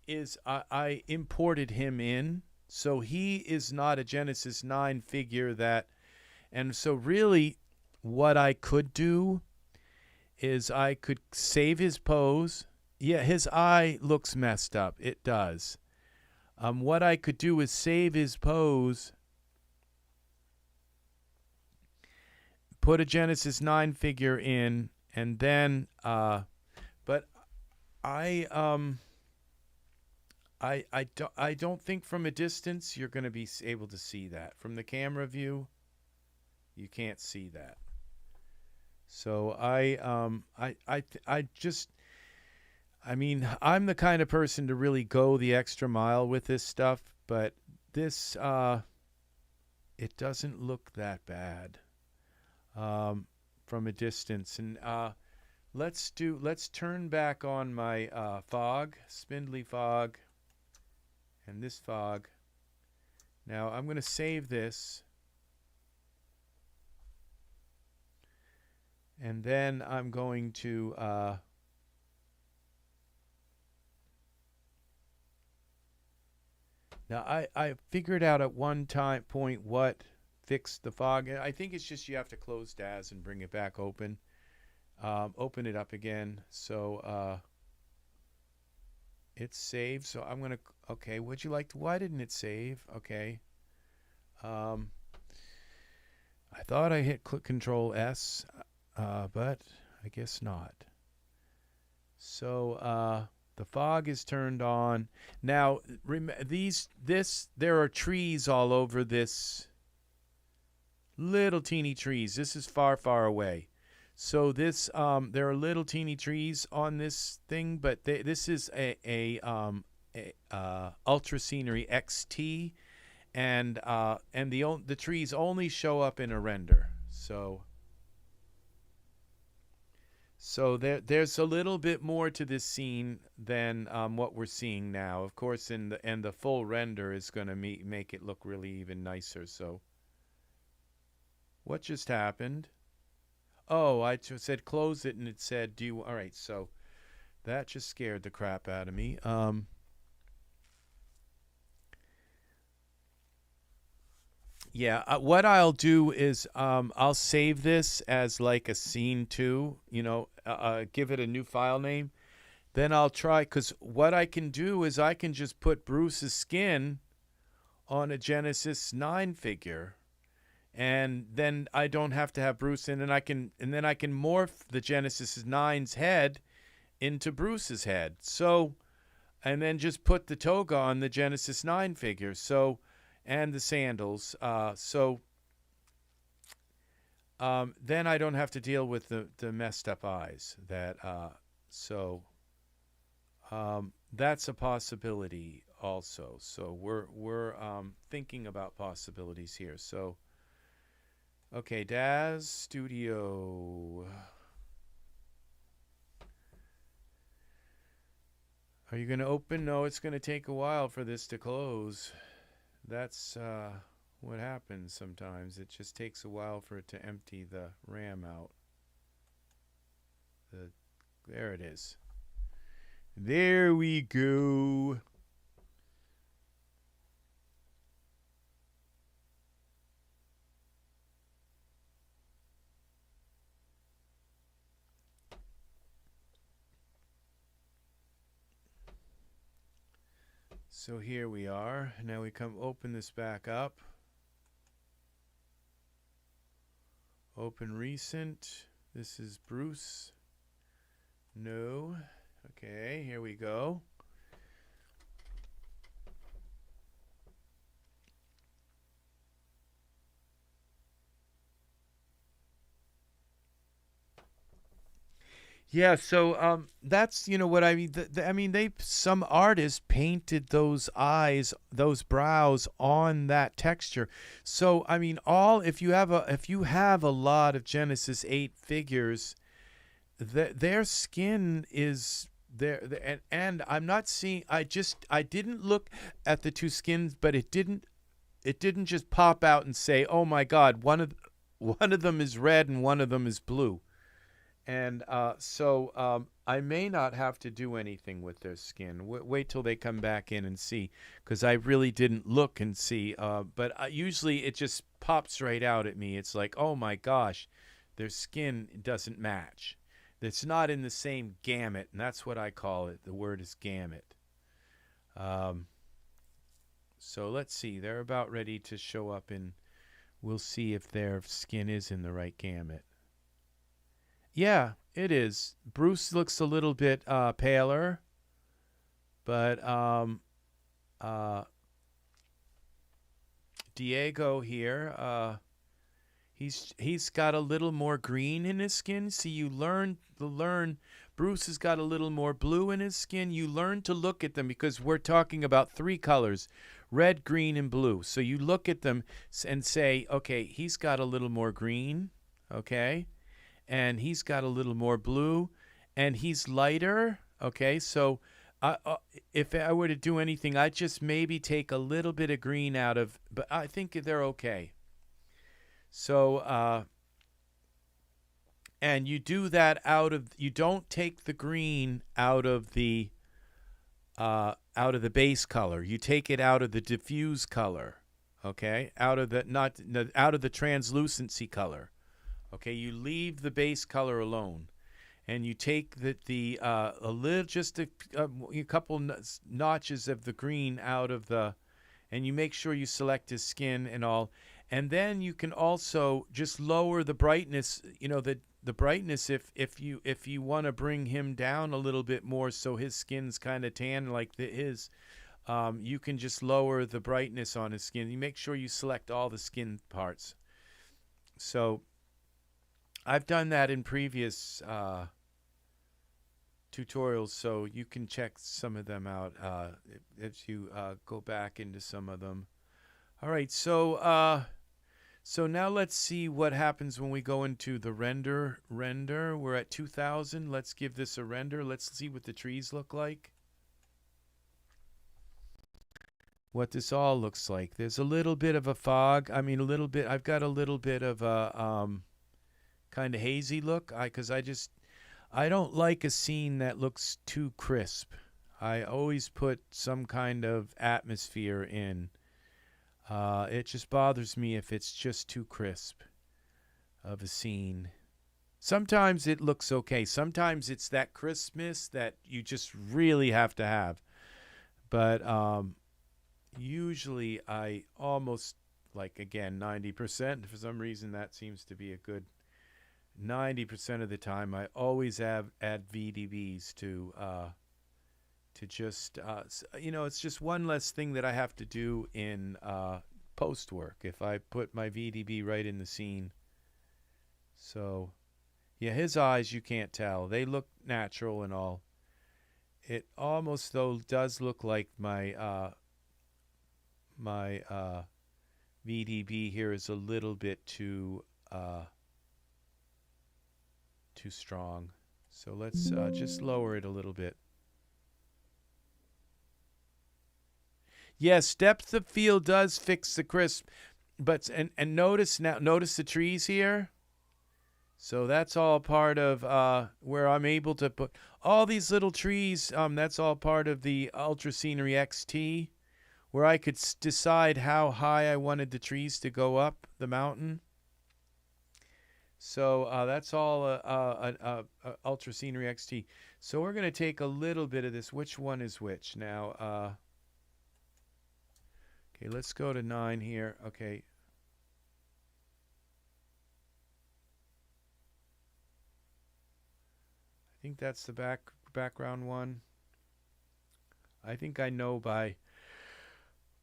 is I imported him in, so he is not a Genesis 9 figure that, and so really what I could do is I could save his pose. Yeah, his eye looks messed up. It does. What I could do is save his pose, put a Genesis 9 figure in, and then, but I don't think from a distance you're going to be able to see that. From the camera view, you can't see that. So I mean, I'm the kind of person to really go the extra mile with this stuff, but this, it doesn't look that bad from a distance. And let's turn back on my fog, Spindly fog, and this fog. Now I'm going to save this. And then I'm going to now I figured out at one point what fixed the fog. I think it's just you have to close DAS and bring it back open. Open it up again. So it's saved. So I'm gonna, okay, would you like to, why didn't it save? Okay. I thought I hit Control S, but I guess not. So the fog is turned on. Now, there are trees all over this. Little teeny trees. This is far, far away. So this, there are little teeny trees on this thing, but this is a Ultra Scenery XT, and the trees only show up in a render. So there's a little bit more to this scene than what we're seeing now. Of course, and the full render is going to make it look really even nicer. So what just happened? Oh, I just said close it, and it said do you? All right, so that just scared the crap out of me. Yeah, what I'll do is I'll save this as like a scene 2, you know, give it a new file name. Then I'll try, because what I can do is I can just put Bruce's skin on a Genesis 9 figure, and then I don't have to have Bruce in, and then I can morph the Genesis 9's head into Bruce's head. So, and then just put the toga on the Genesis 9 figure. So, and the sandals. Then I don't have to deal with the messed up eyes. That's a possibility also. So we're thinking about possibilities here. So, okay, DAS Studio. Are you going to open? No, it's going to take a while for this to close. That's what happens sometimes. It just takes a while for it to empty the RAM out. There it is. There we go. So here we are. Now we come open this back up. Open recent. This is Bruce. No. Okay, here we go. Yeah, so that's what I mean. I mean, some artists painted those eyes, those brows on that texture. So I mean, all if you have a lot of Genesis 8 figures, their skin is there, and I'm not seeing. I didn't look at the two skins, but it didn't just pop out and say, "Oh my God, one of them is red and one of them is blue." And I may not have to do anything with their skin. Wait till they come back in and see, because I really didn't look and see. But usually it just pops right out at me. It's like, oh my gosh, their skin doesn't match. It's not in the same gamut, and that's what I call it. The word is gamut. So let's see. They're about ready to show up, and we'll see if their skin is in the right gamut. Yeah, it is. Bruce looks a little bit paler, but Diego here, he's got a little more green in his skin. See, you learn. Bruce has got a little more blue in his skin. You learn to look at them because we're talking about three colors: red, green, and blue. So you look at them and say, okay, he's got a little more green. Okay. And he's got a little more blue, and he's lighter. Okay, so if I were to do anything, I'd just maybe take a little bit of green out of, but I think they're okay. So, and you do that you don't take the green out of the base color. You take it out of the diffuse color. Okay, out of the translucency color. Okay, you leave the base color alone, and you take just a couple notches of the green out of and you make sure you select his skin and all, and then you can also just lower the brightness. The brightness if you want to bring him down a little bit more, so his skin's kind of tan like his. You can just lower the brightness on his skin. You make sure you select all the skin parts. So I've done that in previous tutorials, so you can check some of them out if you go back into some of them. All right, so now let's see what happens when we go into the render. We're at 2000. Let's give this a render. Let's see what the trees look like. What this all looks like. There's a little bit of a fog. I mean, I've got a little bit of a kind of hazy look, because I don't like a scene that looks too crisp. I always put some kind of atmosphere in. It just bothers me if it's just too crisp of a scene. Sometimes it looks okay. Sometimes it's that crispness that you just really have to have. But usually I almost, like, again, 90%. For some reason that seems to be a good 90% of the time. I always add VDBs to just it's just one less thing that I have to do in post work if I put my VDB right in the scene. So yeah, his eyes, you can't tell, they look natural and all. It almost though does look like my VDB here is a little bit too strong. So let's just lower it a little bit. Yes, depth of field does fix the crisp, but and notice the trees here. So that's all part of where I'm able to put all these little trees. That's all part of the Ultra Scenery XT, where I could decide how high I wanted the trees to go up the mountain. So that's all Ultra Scenery XT. So we're going to take a little bit of this. Which one is which? Now, okay, let's go to 9 here. Okay. I think that's the background one. I think I know by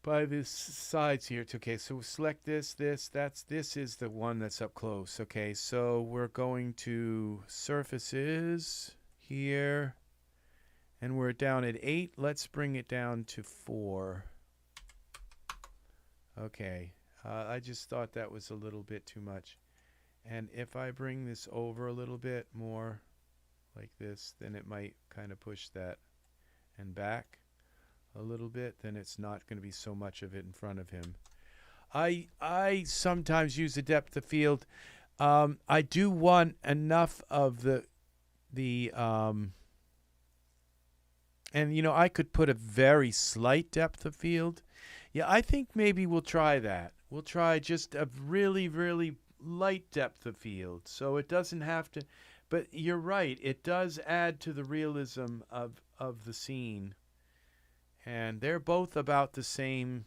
the sides here. Okay, so select this is the one that's up close. Okay, so we're going to surfaces, here. And we're down at 8. Let's bring it down to 4. Okay. I just thought that was a little bit too much. And if I bring this over a little bit more like this, then it might kind of push that and back a little bit. Then it's not going to be so much of it in front of him. I sometimes use a depth of field. I do want enough of the and you know, I could put a very slight depth of field. Yeah, I think maybe we'll try that. We'll try just a really, really light depth of field, so it doesn't have to. But you're right, it does add to the realism of the scene. And they're both about the same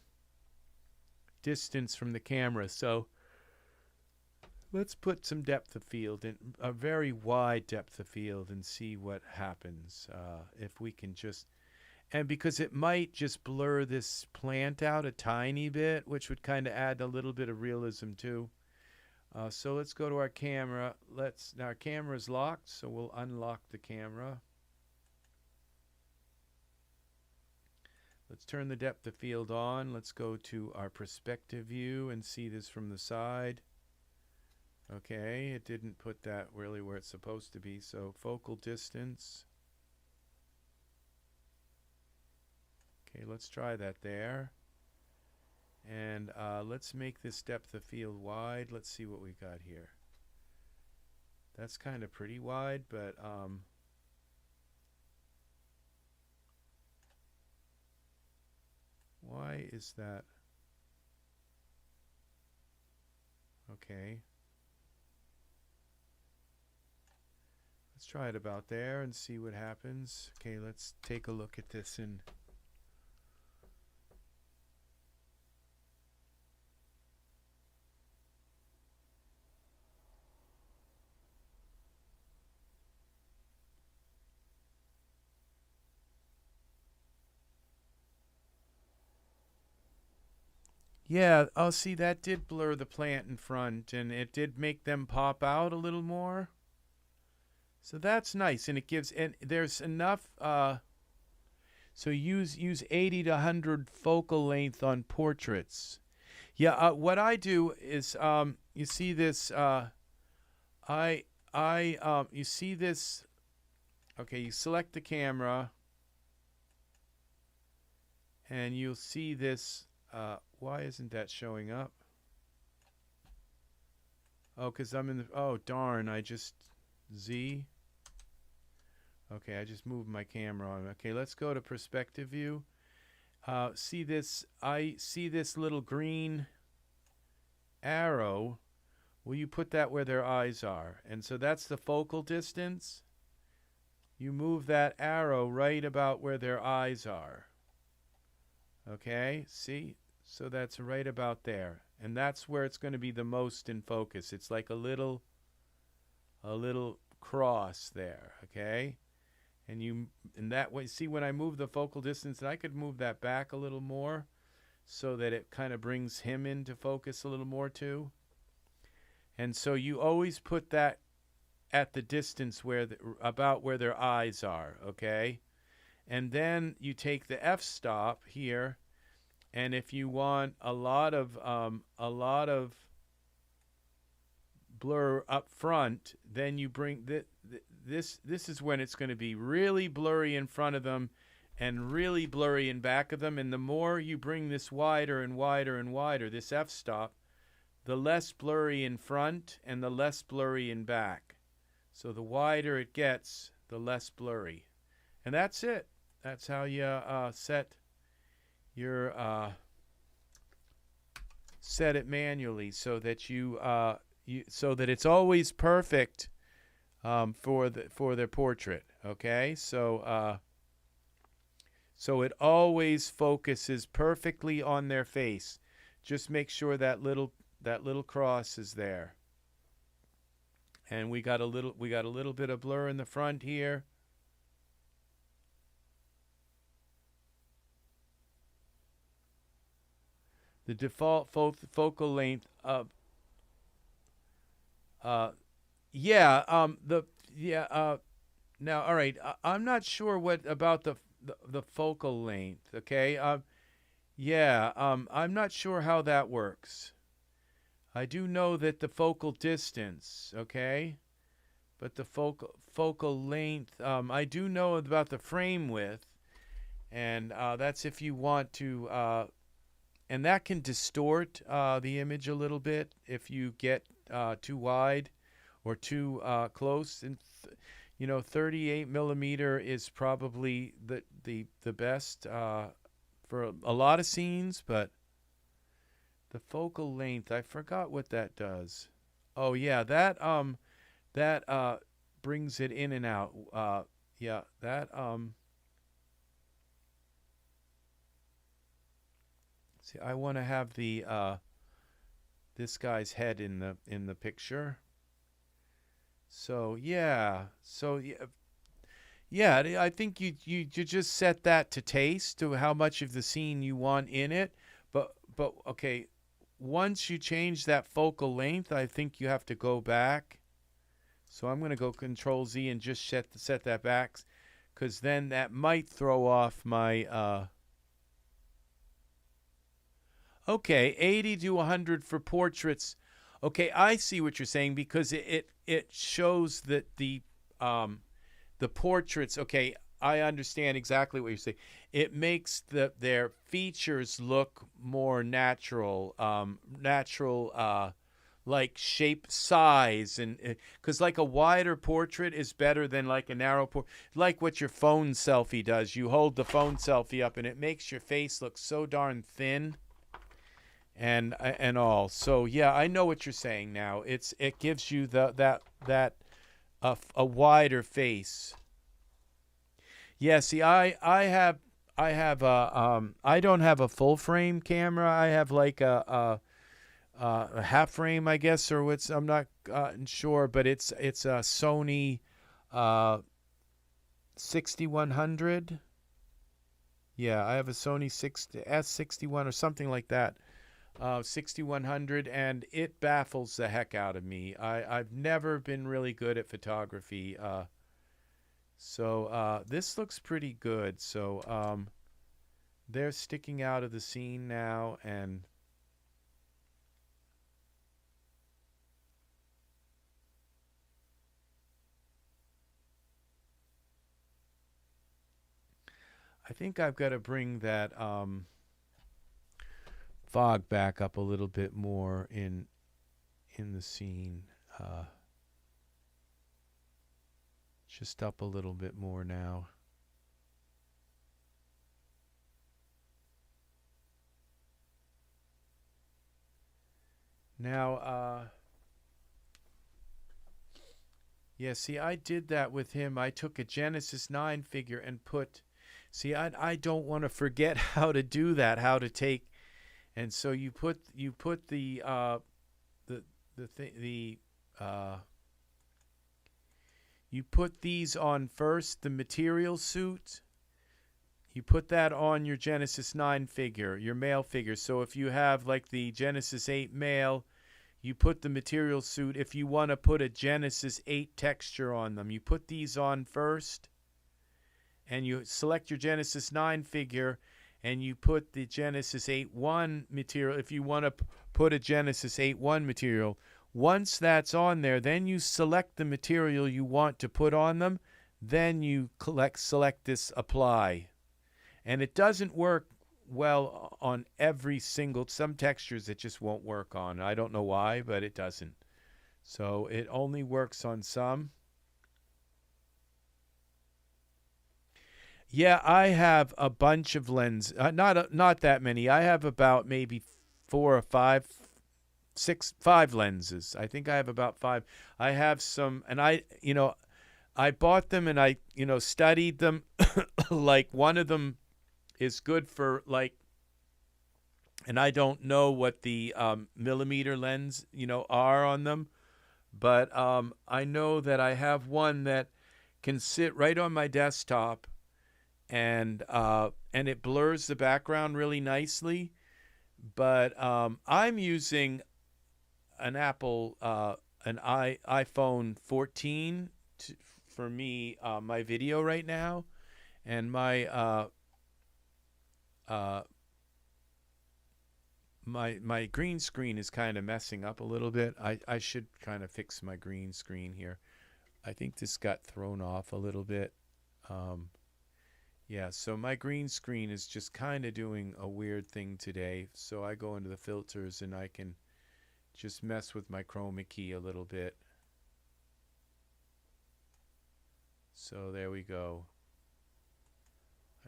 distance from the camera, so let's put some depth of field, in a very wide depth of field, and see what happens. If we can just, and because it might just blur this plant out a tiny bit, which would kind of add a little bit of realism too. So let's go to our camera. Now our camera's locked, so we'll unlock the camera. Let's turn the depth of field on. Let's go to our perspective view and see this from the side. Okay, it didn't put that really where it's supposed to be. So focal distance. Okay, let's try that there. And let's make this depth of field wide. Let's see what we got here. That's kind of pretty wide, but why is that? Okay. Let's try it about there and see what happens. Okay, let's take a look at this in yeah, oh, see, that did blur the plant in front, and it did make them pop out a little more. So that's nice, and it gives, and there's enough, so use 80 to 100 focal length on portraits. Yeah, what I do is, you see this, you see this, okay, you select the camera, and you'll see this, why isn't that showing up? Oh, because I'm in the, oh, darn, I just, Z. Okay, I just moved my camera on. Okay, let's go to perspective view. See this, I see this little green arrow. Will you put that where their eyes are? And so that's the focal distance. You move that arrow right about where their eyes are. Okay, see? So that's right about there. And that's where it's going to be the most in focus. It's like a little cross there, okay? And you, in that way, see when I move the focal distance, and I could move that back a little more so that it kind of brings him into focus a little more too. And so you always put that at the distance where about where their eyes are, okay? And then you take the f-stop here, and if you want a lot of blur up front, then you bring this is when it's going to be really blurry in front of them and really blurry in back of them. And the more you bring this wider and wider and wider, this f-stop, the less blurry in front and the less blurry in back. So the wider it gets, the less blurry. And that's it. That's how you set your set it manually, so that so that it's always perfect for their portrait. Okay, so so it always focuses perfectly on their face. Just make sure that little cross is there. And we got a little bit of blur in the front here. The default focal length of Now, all right, I'm not sure what about the focal length. Okay, yeah, I'm not sure how that works. I do know that the focal distance, okay, but the focal length, I do know about the frame width, and that's if you want to, and that can distort the image a little bit if you get too wide or too close. And you know, 38 millimeter is probably the best for a lot of scenes, but the focal length, I forgot what that does. Oh yeah, that brings it in and out. Yeah, that see, I want to have the this guy's head in the picture. So yeah, yeah, I think you just set that to taste to how much of the scene you want in it. But okay, once you change that focal length, I think you have to go back. So I'm going to go Control Z and just set that back, because then that might throw off my. Okay, 80 to 100 for portraits. Okay, I see what you're saying, because it shows that the portraits. Okay, I understand exactly what you're saying. It makes their features look more natural, like shape, size, and because like a wider portrait is better than like a narrow like what your phone selfie does. You hold the phone selfie up and it makes your face look so darn thin and all. So yeah, I know what you're saying now. It gives you that a wider face. Yeah, see, I don't have a full frame camera. I have like a half frame, I guess, or what's, I'm not sure, but it's a Sony 6100. Yeah, I have a Sony S61 or something like that. 6100, and it baffles the heck out of me. I've never been really good at photography. So this looks pretty good. So they're sticking out of the scene now, and I think I've got to bring that fog back up a little bit more in the scene. Just up a little bit more now. Now, yeah, see, I did that with him. I took a Genesis 9 figure and put, see, I don't want to forget how to do that, how to take, and so you put the you put these on first, the material suit. You put that on your Genesis 9 figure, your male figure. So if you have like the Genesis 8 male, you put the material suit. If you want to put a Genesis 8 texture on them, you put these on first, and you select your Genesis 9 figure, and you put the Genesis 8.1 material. If you want to put a Genesis 8.1 material, once that's on there, then you select the material you want to put on them. Then you select this apply. And it doesn't work well on every single, some textures it just won't work on. I don't know why, but it doesn't. So it only works on some. Yeah, I have a bunch of lenses. Not that many. I have about maybe 4 or 5, 6, 5 lenses. I think I have about 5. I have some, and I bought them and I, studied them. Like one of them is good for like, and I don't know what the millimeter lens, are on them, but I know that I have one that can sit right on my desktop, and it blurs the background really nicely. But I'm using an iPhone 14 for me my video right now, and my my green screen is kind of messing up a little bit. I should kind of fix my green screen here. I think this got thrown off a little bit. Yeah, so my green screen is just kind of doing a weird thing today. So I go into the filters and I can just mess with my chroma key a little bit. So there we go.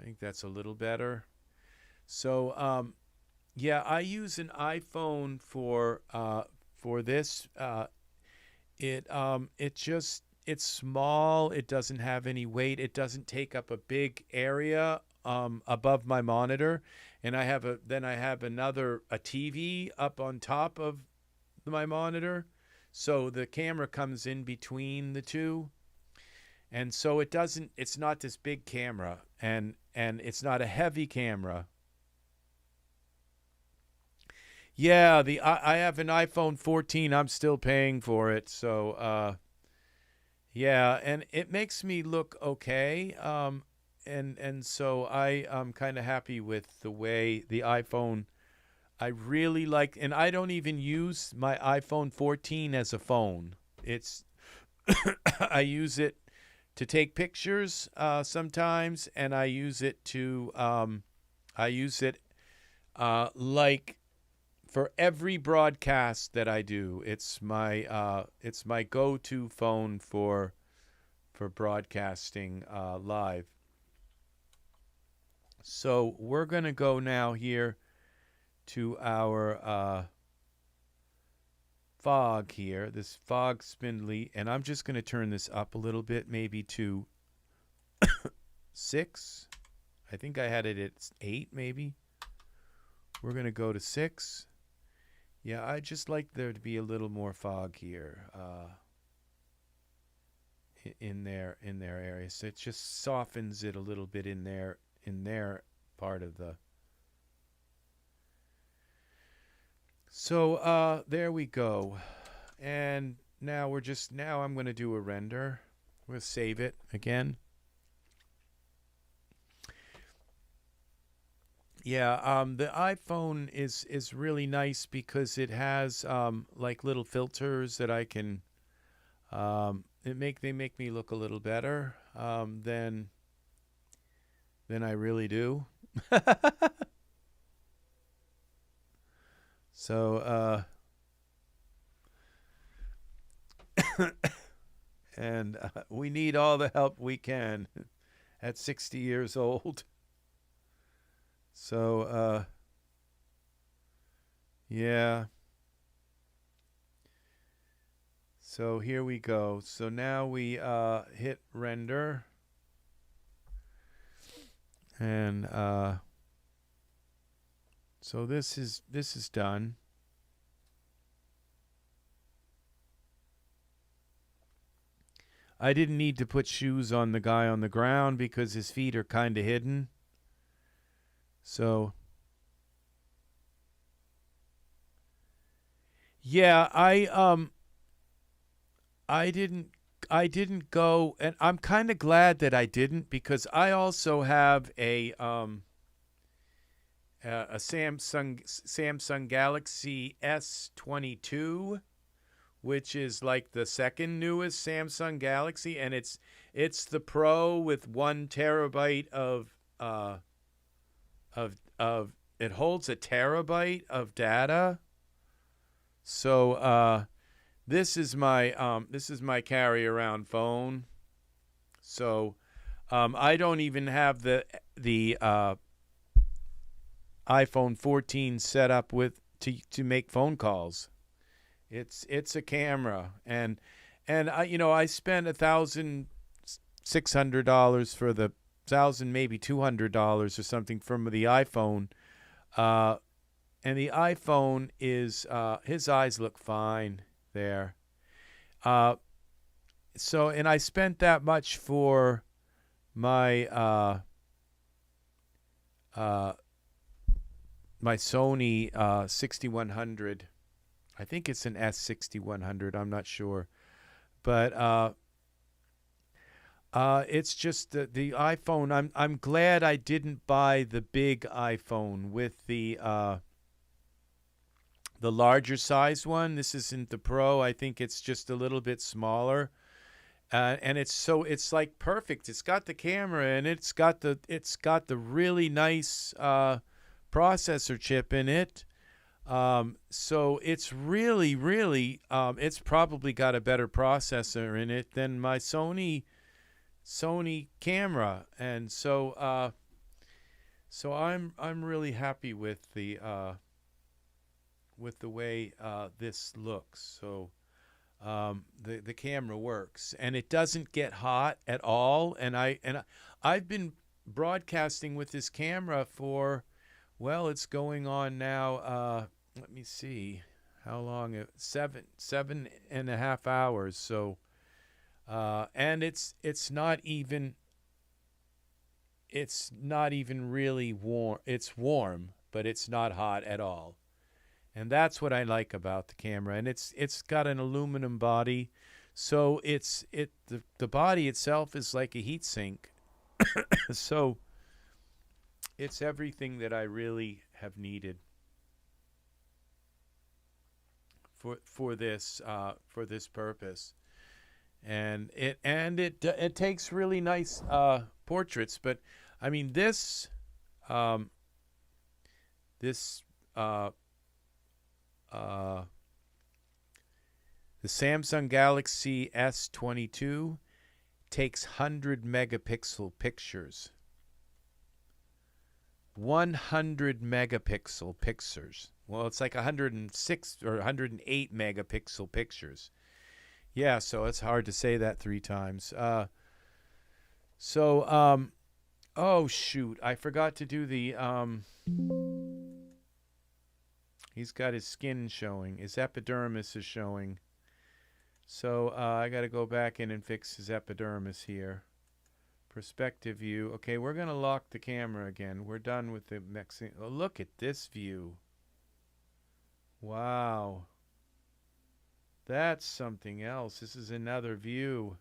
I think that's a little better. So yeah, I use an iPhone for this. It's small. It doesn't have any weight. It doesn't take up a big area above my monitor, and I have a TV up on top of my monitor, so the camera comes in between the two, and so it's not this big camera, and it's not a heavy camera. Yeah, I have an iPhone 14. I'm still paying for it, so yeah, and it makes me look okay. And so I'm kind of happy with the way the iPhone. I really like, and I don't even use my iPhone 14 as a phone. It's I use it to take pictures sometimes, and I use it to like for every broadcast that I do. It's my go-to phone for broadcasting live. So we're going to go now here to our fog here, this fog spindly, and I'm just going to turn this up a little bit, maybe to 6. I think I had it at 8 maybe. We're going to go to 6. Yeah, I just like there to be a little more fog here in their area. So it just softens it a little bit in their part of the. So there we go. And now I'm going to do a render. I'm going to save it again. Yeah, the iPhone is really nice because it has like little filters that I can they make me look a little better than I really do. So and we need all the help we can at 60 years old. So, yeah. So here we go. So now we hit render. And so this is done. I didn't need to put shoes on the guy on the ground because his feet are kind of hidden. So, yeah, I didn't go, and I'm kind of glad that I didn't, because I also have a Samsung Galaxy S22, which is like the second newest Samsung Galaxy, and it's the Pro with 1 terabyte of it holds a terabyte of data. So this is my carry around phone. So I don't even have the iPhone 14 set up with to make phone calls. It's a camera, and I spent $1,600 for the $1,000, maybe $200 or something from the iPhone, and the iPhone is his eyes look fine there. So, and I spent that much for my my Sony 6100. I think it's an S6100. I'm not sure, but It's just the iPhone. I'm glad I didn't buy the big iPhone with the larger size one. This isn't the Pro. I think it's just a little bit smaller. And it's like perfect. It's got the camera and it's got the really nice processor chip in it. So it's really it's probably got a better processor in it than my Sony camera, and so I'm really happy with the way this looks. So the camera works and it doesn't get hot at all. And I've been broadcasting with this camera for, well, it's going on now. Let me see how long. 7.5 hours. So and it's not even really warm. It's warm, but it's not hot at all. And that's what I like about the camera. And it's got an aluminum body, so the body itself is like a heat sink. So it's everything that I really have needed for this purpose. And it takes really nice portraits. But I mean the Samsung Galaxy S22 takes 100 megapixel pictures. 100 megapixel pictures. Well, it's like 106 or 108 megapixel pictures. Yeah, so it's hard to say that 3 times. Oh shoot, I forgot to do the he's got his skin showing. His epidermis is showing. So I got to go back in and fix his epidermis here. Perspective view. Okay, we're going to lock the camera again. We're done with the mixing. Oh, look at this view. Wow. That's something else. This is another view.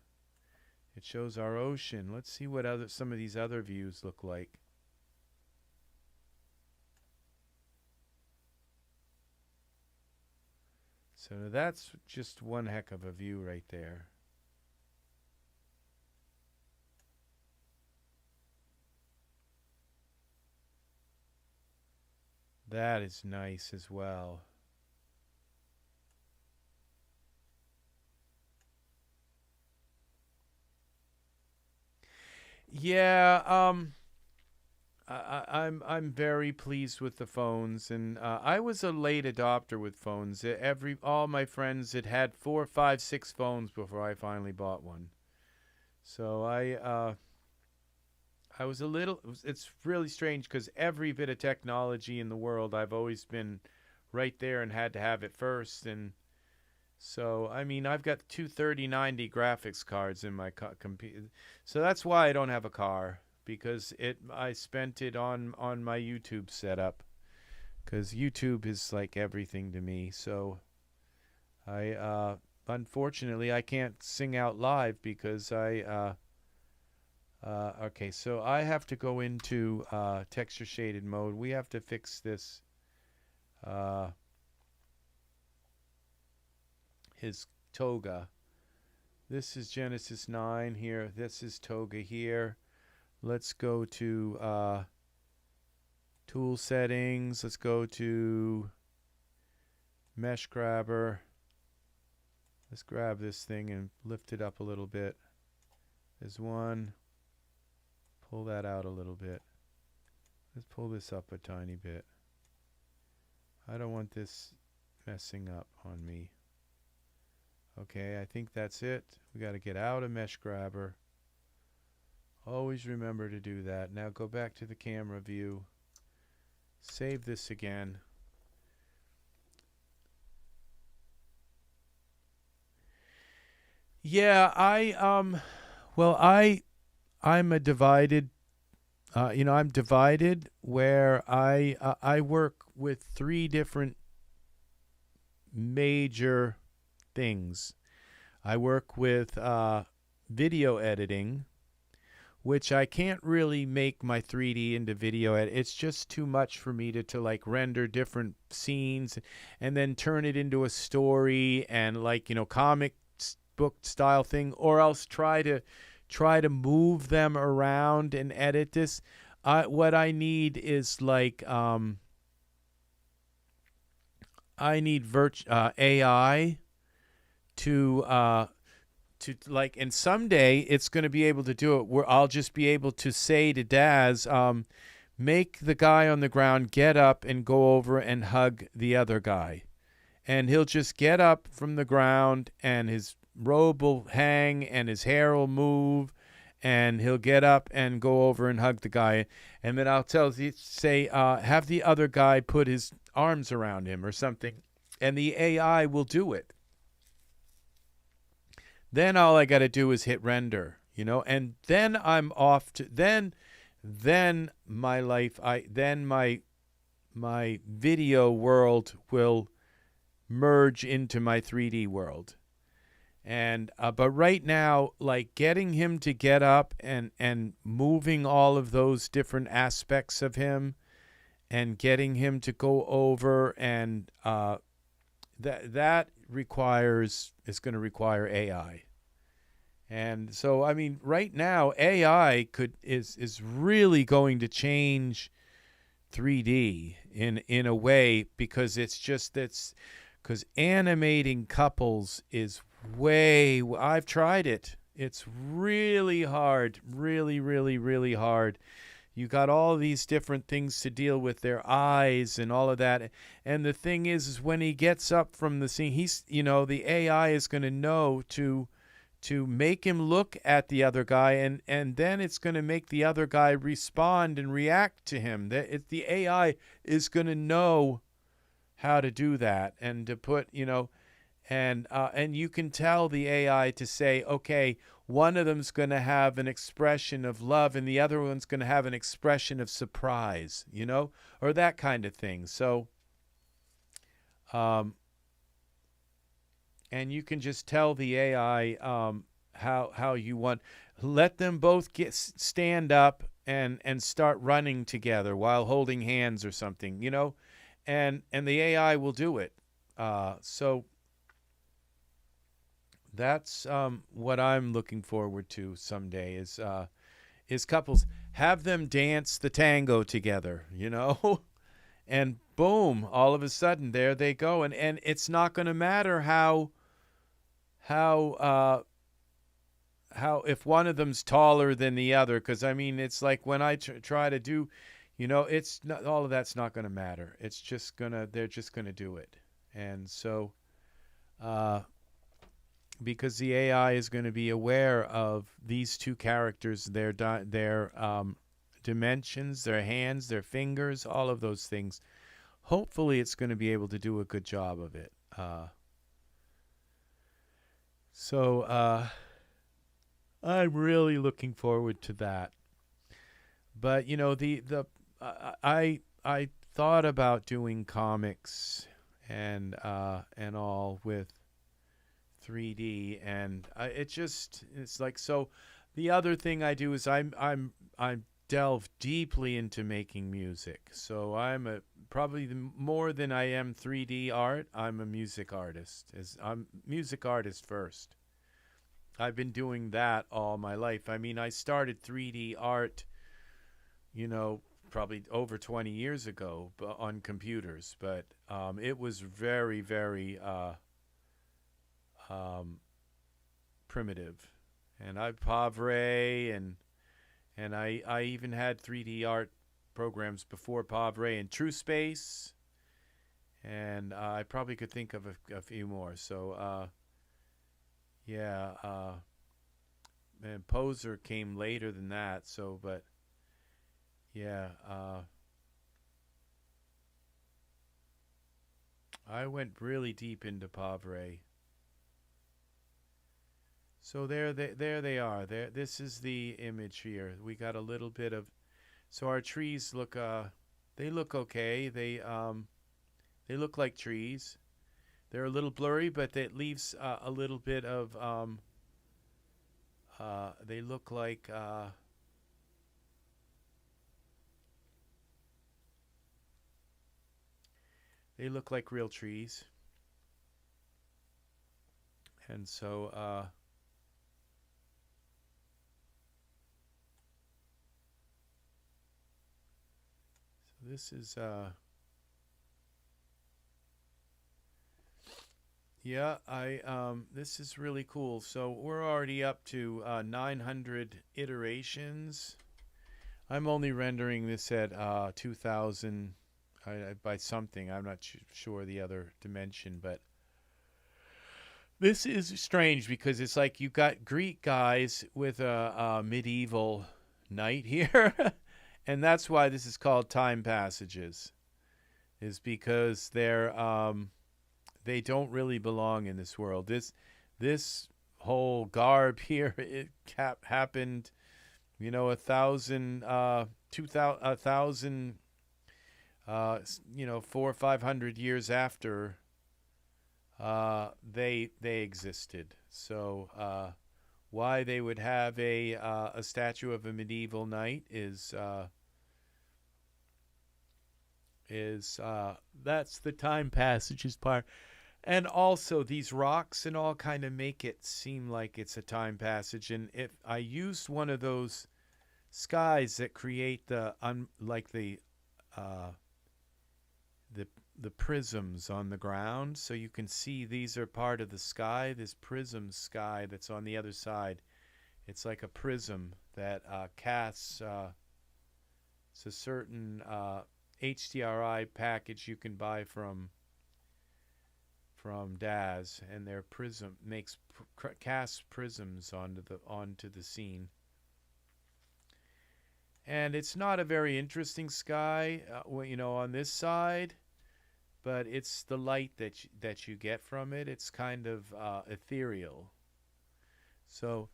It shows our ocean. Let's see what some of these other views look like. So that's just one heck of a view right there. That is nice as well. Yeah, I'm very pleased with the phones, and I was a late adopter with phones. All my friends had 4, 5, 6 phones before I finally bought one. So I was a little. It's really strange because every bit of technology in the world, I've always been right there and had to have it first. And so I mean, I've got 2 3090 graphics cards in my computer, so that's why I don't have a car. Because I spent it on my YouTube setup, because YouTube is like everything to me. So I unfortunately I can't sing out live because okay, so I have to go into texture shaded mode. We have to fix this his toga. This is Genesis 9 here. This is toga here. Let's go to tool settings. Let's go to mesh grabber. Let's grab this thing and lift it up a little bit. There's one. Pull that out a little bit. Let's pull this up a tiny bit. I don't want this messing up on me. Okay, I think that's it. We got to get out of mesh grabber. Always remember to do that. Now go back to the camera view. Save this again. Yeah, I'm a divided. I'm divided where I work with 3 different major things. I work with video editing. which I can't really make my 3D into video. It's just too much for me to like render different scenes and then turn it into a story and like, you know, comic book style thing, or else try to move them around and edit this. What I need is like I need AI to like, and someday it's going to be able to do it where I'll just be able to say to Daz, make the guy on the ground get up and go over and hug the other guy. And he'll just get up from the ground and his robe will hang and his hair will move and he'll get up and go over and hug the guy. And then I'll say, have the other guy put his arms around him or something. And the AI will do it. Then all I got to do is hit render, you know, and then I'm off to then my life, my video world will merge into my 3D world. And but right now, like getting him to get up and moving all of those different aspects of him and getting him to go over and that is going to require AI. And so, I mean, right now, AI is really going to change 3D in a way, because because animating couples is I've tried it. It's really hard, really, really, really hard. You got all these different things to deal with, their eyes and all of that. And the thing is when he gets up from the scene, the AI is going to know to make him look at the other guy, and then it's going to make the other guy respond and react to him. The AI is going to know how to do that and to put, and you can tell the AI to say, okay, one of them's going to have an expression of love and the other one's going to have an expression of surprise, or that kind of thing. So, and you can just tell the AI how you want. Let them both stand up and start running together while holding hands or something, and the AI will do it. So that's what I'm looking forward to someday is couples. Have them dance the tango together, and boom, all of a sudden there they go. And it's not going to matter how if one of them's taller than the other, because I mean, it's like when I try to do, it's not, all of that's not going to matter. It's just they're just gonna do it. And so because the AI is going to be aware of these two characters, their dimensions, their hands, their fingers, all of those things. Hopefully it's going to be able to do a good job of it. So I'm really looking forward to that. But I thought about doing comics and all with 3D, and it's like, so the other thing I do is I delve deeply into making music. So I'm probably more than I am 3D art. I'm a music artist. I'm music artist first. I've been doing that all my life. I mean, I started 3D art, probably over 20 years ago on computers, but it was very, very primitive. And I Pavre and I even had 3D art programs before Pavre and True Space, and I probably could think of a few more. So and Poser came later than that. So, but yeah, I went really deep into Pavre. So there they are. This is the image here. We got a little bit of, so our trees look, they look okay. They look like trees. They're a little blurry, but it leaves a little bit of, they look like They look like real trees. And so this is yeah, this is really cool. So we're already up to 900 iterations. I'm only rendering this at 2000 by something. I'm not sure the other dimension, but this is strange because it's like you got Greek guys with a medieval knight here. And that's why this is called Time Passages, is because they don't really belong in this world. This whole garb here, it happened, you know, 1,000, 2,000, you know, 400 or 500 years after they existed. So why they would have a statue of a medieval knight is that's the Time Passages part. And also these rocks and all kind of make it seem like it's a time passage. And if I used one of those skies that create the the prisms on the ground, so you can see these are part of the sky. This prism sky that's on the other side, it's like a prism that casts. It's a certain HDRI package you can buy from DAS, and their prism casts prisms onto the scene. And it's not a very interesting sky, you know, on this side, but it's the light that you get from it. It's kind of ethereal. So,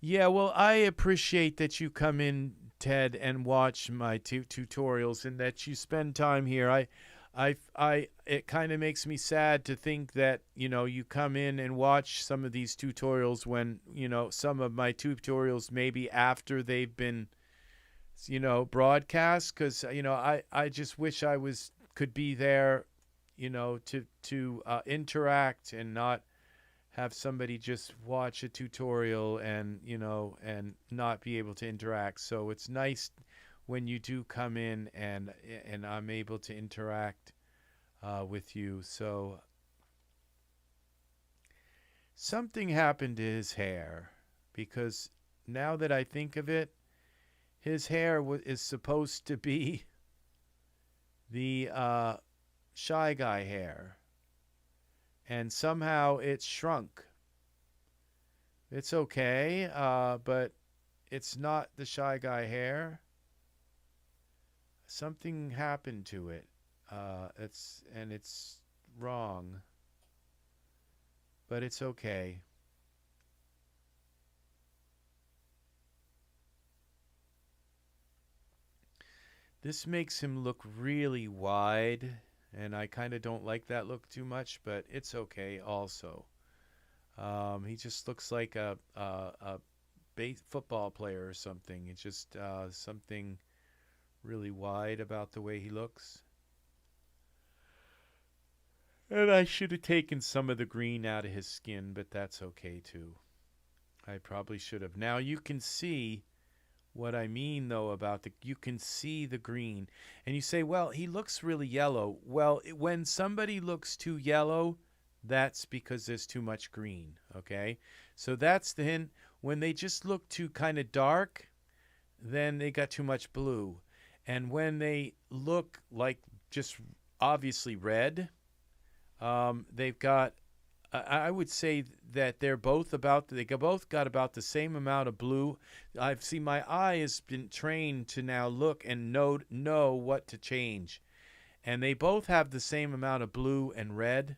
yeah, well, I appreciate that you come in, Ted, and watch my tutorials, and that you spend time here. It kind of makes me sad to think that, you know, you come in and watch some of these tutorials when, you know, some of my tutorials maybe after they've been, you know, broadcast, because, you know, I just wish I could be there, you know, to interact and not have somebody just watch a tutorial and, you know, and not be able to interact. So it's nice when you do come in and I'm able to interact with you. So something happened to his hair, because now that I think of it, his hair is supposed to be the Shy Guy hair. And somehow it's shrunk. It's okay, but it's not the Shy Guy hair. Something happened to it. It's wrong. But it's okay. This makes him look really wide, and I kind of don't like that look too much, but it's okay also. He just looks like a football player or something. It's just something really wide about the way he looks. And I should have taken some of the green out of his skin, but that's okay too. I probably should have. Now you can see what I mean, though, about you can see the green. And you say, well, he looks really yellow. Well, when somebody looks too yellow, that's because there's too much green, okay? So that's the hint. When they just look too kind of dark, then they got too much blue. And when they look like just obviously red, they've got, I would say that they both got about the same amount of blue. I've seen, my eye has been trained to now look and know what to change. And they both have the same amount of blue and red,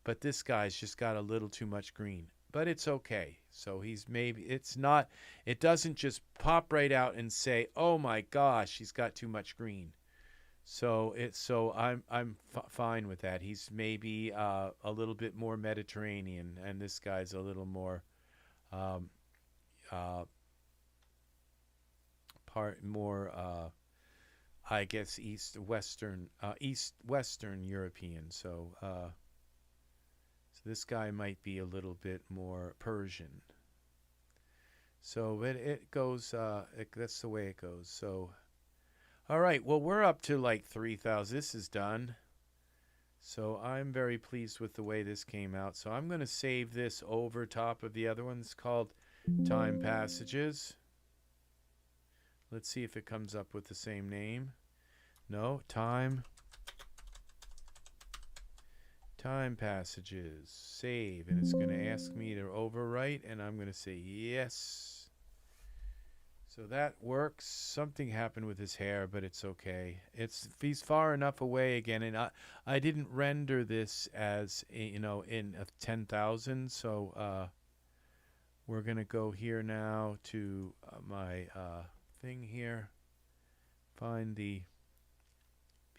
but this guy's just got a little too much green. But it's okay. So it doesn't just pop right out and say, oh my gosh, he's got too much green. So I'm fine with that. He's maybe a little bit more Mediterranean, and this guy's a little more I guess East Western European. So this guy might be a little bit more Persian. So it goes. That's the way it goes. So, all right. Well, we're up to like 3,000. This is done. So I'm very pleased with the way this came out. So I'm going to save this over top of the other one. It's called Time Passages. Let's see if it comes up with the same name. No, Time Passages. Save. And it's going to ask me to overwrite. And I'm going to say yes. So that works. Something happened with his hair, but it's okay. He's far enough away again, and I didn't render this as in 10,000. So we're gonna go here now to my thing here. Find the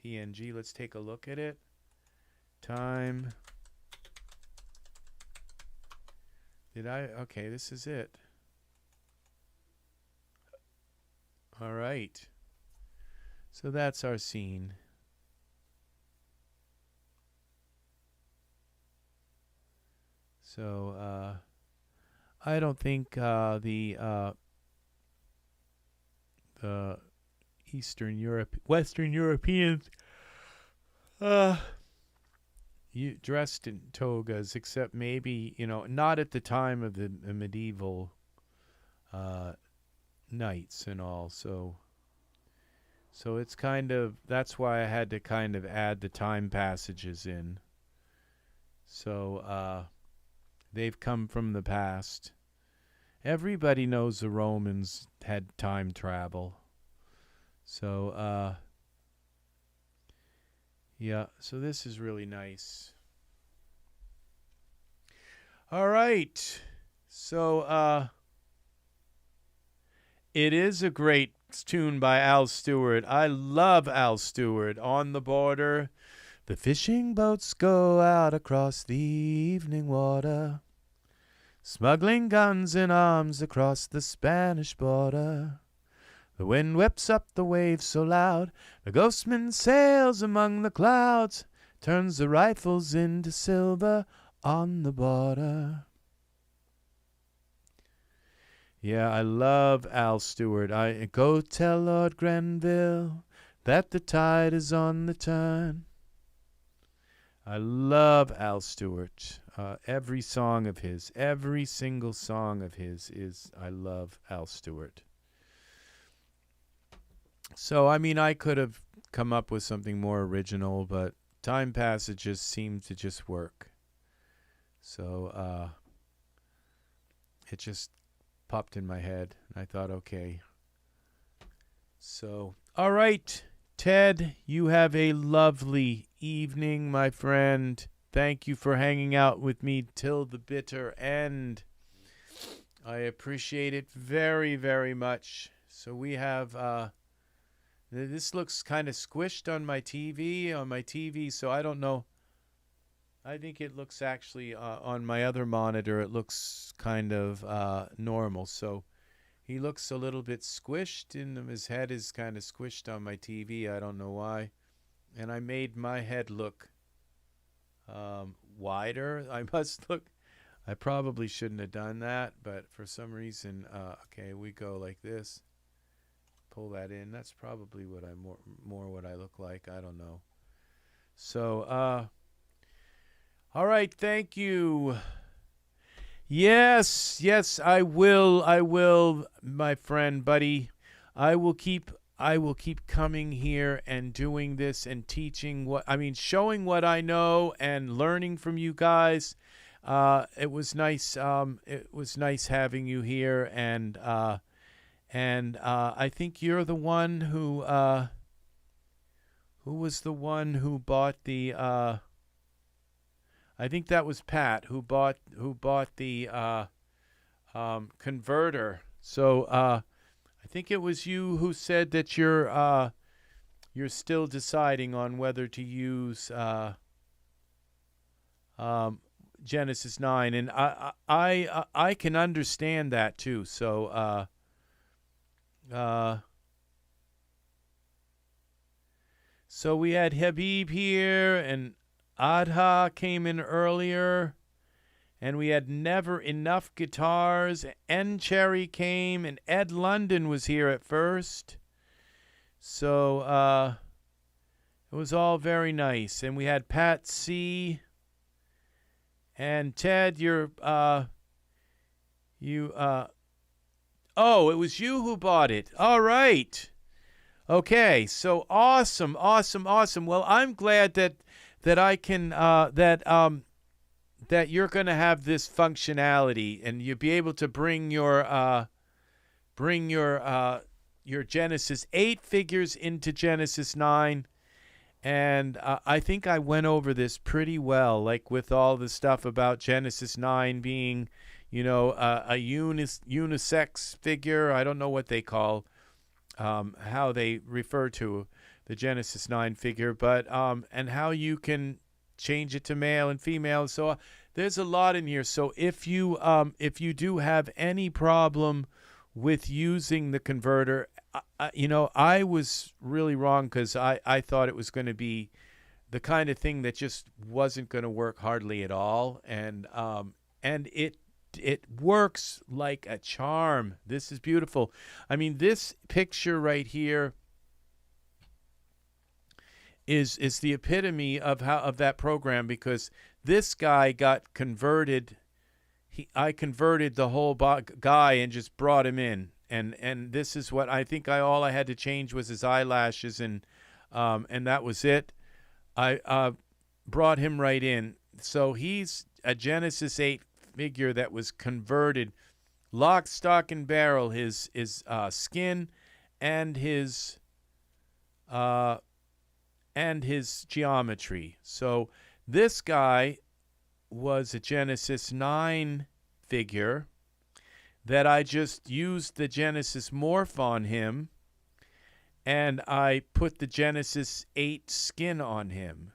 PNG. Let's take a look at it. Time. Okay, this is it. All right. So that's our scene. So I don't think the Western Europeans dressed in togas, except maybe, not at the time of the medieval knights and all. So it's kind of, that's why I had to kind of add the time passages in. So they've come from the past. Everybody knows the Romans had time travel. So yeah, so this is really nice. All right. So it is a great tune by Al Stewart. I love Al Stewart. On the border, the fishing boats go out across the evening water, smuggling guns and arms across the Spanish border. The wind whips up the waves so loud, the ghostman sails among the clouds, turns the rifles into silver on the border. Yeah, I love Al Stewart. I go tell Lord Grenville that the tide is on the turn. I love Al Stewart. Every song of his, every single song of his is, I love Al Stewart. So, I mean, I could have come up with something more original, but time passages seem to just work. So, it just popped in my head, and I thought, okay. So, all right, Ted, you have a lovely evening, my friend. Thank you for hanging out with me till the bitter end. I appreciate it very, very much. So we have, this looks kind of squished on my TV, so I don't know. I think it looks actually on my other monitor, it looks kind of normal. So he looks a little bit squished, and his head is kind of squished on my TV. I don't know why. And I made my head look wider. I probably shouldn't have done that, but for some reason, okay, we go like this. Pull that in. That's probably what more what I look like. I don't know. So, all right, thank you. Yes, I will, my friend, buddy. I will keep coming here and doing this and teaching showing what I know and learning from you guys. It was nice. It was nice having you here, and I think you're the one who was the one who bought the. I think that was Pat who bought the converter. So I think it was you who said that you're still deciding on whether to use Genesis 9, and I can understand that too. So So we had Habib here, and Adha came in earlier, and we had Never Enough Guitars. N Cherry came, and Ed London was here at first. So it was all very nice. And we had Pat C. And Ted, oh, it was you who bought it. All right. Okay, so awesome. Well, I'm glad that I can that you're going to have this functionality, and you'll be able to bring your Genesis 8 figures into Genesis 9. And I think I went over this pretty well, like with all the stuff about Genesis 9 being, a unisex figure. I don't know what they call, how they refer to the Genesis 9 figure, but and how you can change it to male and female. So there's a lot in here. So if you do have any problem with using the converter, I was really wrong, because I thought it was going to be the kind of thing that just wasn't going to work hardly at all, and it works like a charm. This is beautiful. I mean, this picture right here is the epitome of that program, because this guy got converted. I converted the whole guy and just brought him in. And this is what I think all I had to change was his eyelashes, and that was it. I brought him right in. So he's a Genesis 8 figure that was converted, lock, stock, and barrel, his skin and his geometry. So this guy was a Genesis 9 figure that I just used the Genesis morph on him, and I put the Genesis 8 skin on him.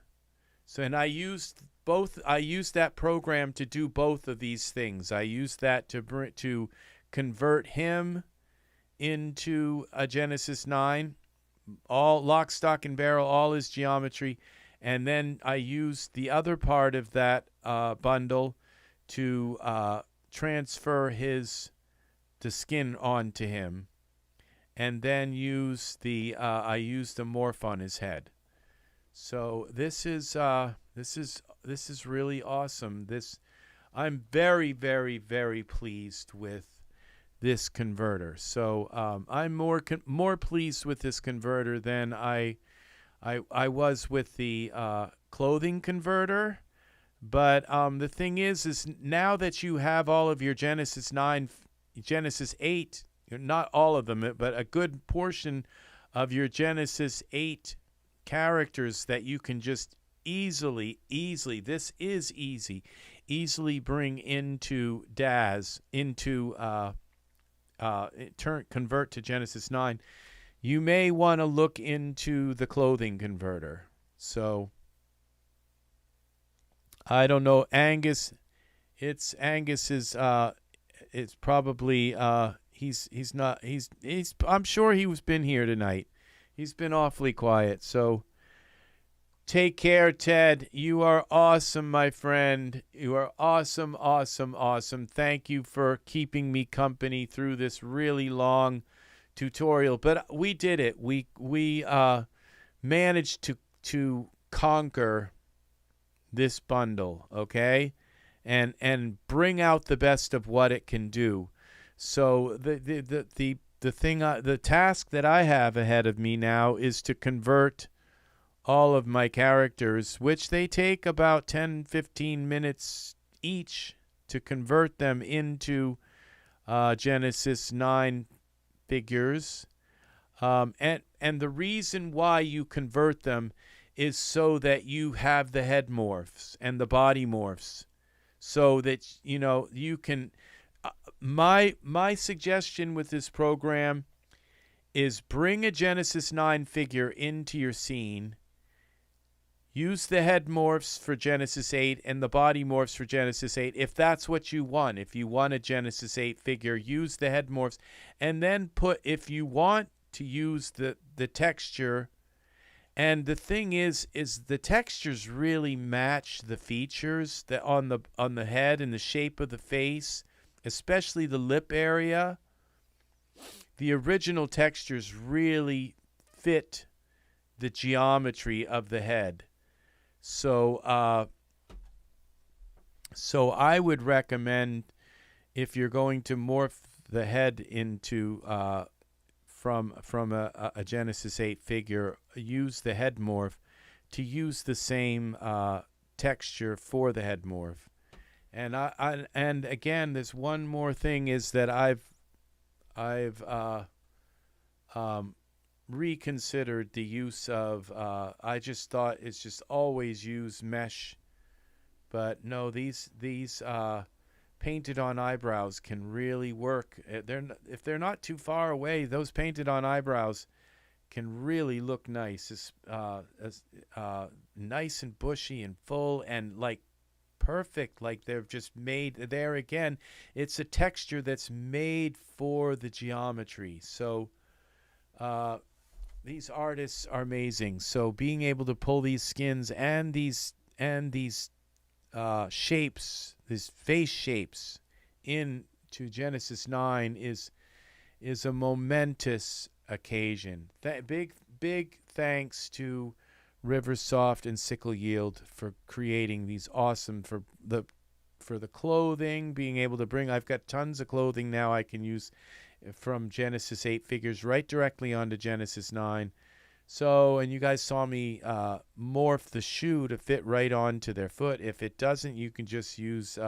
So, and I used that program to do both of these things. I used that to convert him into a Genesis 9, all lock, stock, and barrel, all his geometry, and then I used the other part of that bundle to transfer the skin onto him, and then I used the morph on his head. So this is really awesome. I'm very, very, very pleased with this converter. So I'm more pleased with this converter than I was with the clothing converter. But the thing is now that you have all of your Genesis 9, Genesis 8, not all of them, but a good portion of your Genesis 8 characters that you can just easily bring into DAZ, convert to Genesis 9, you may want to look into the clothing converter. So I don't know, Angus. Angus's. It's probably he's not. I'm sure he was been here tonight. He's been awfully quiet. So take care, Ted. You are awesome, my friend. You are awesome. Thank you for keeping me company through this really long tutorial. But we did it. We managed to conquer this bundle, okay, and bring out the best of what it can do. So the task that I have ahead of me now is to convert all of my characters, which they take about 10-15 minutes each to convert them into Genesis 9 figures. And the reason why you convert them is so that you have the head morphs and the body morphs, so that you can. My suggestion with this program is bring a Genesis 9 figure into your scene. Use the head morphs for Genesis 8 and the body morphs for Genesis 8 if that's what you want. If you want a Genesis 8 figure, use the head morphs, and then if you want to use the texture And the thing is the textures really match the features that on the head and the shape of the face, especially the lip area. The original textures really fit the geometry of the head. So so I would recommend, if you're going to morph the head into from a Genesis 8 figure, use the head morph to use the same texture for the head morph. And and again, there's one more thing, is that I've reconsidered the use of I just thought it's just always use mesh, but no, these painted on eyebrows can really work. If they're not too far away, those painted on eyebrows can really look nice, nice and bushy and full and like perfect, like they're just made. There again, it's a texture that's made for the geometry. So these artists are amazing. So being able to pull these skins and these shapes, these face shapes, into Genesis 9 is a momentous occasion. Big thanks to RiverSoft and Sickle Yield for creating these awesome, for the clothing, being able to bring. I've got tons of clothing now I can use from Genesis 8 figures right directly onto Genesis 9. So, and you guys saw me morph the shoe to fit right onto their foot. If it doesn't, you can just use,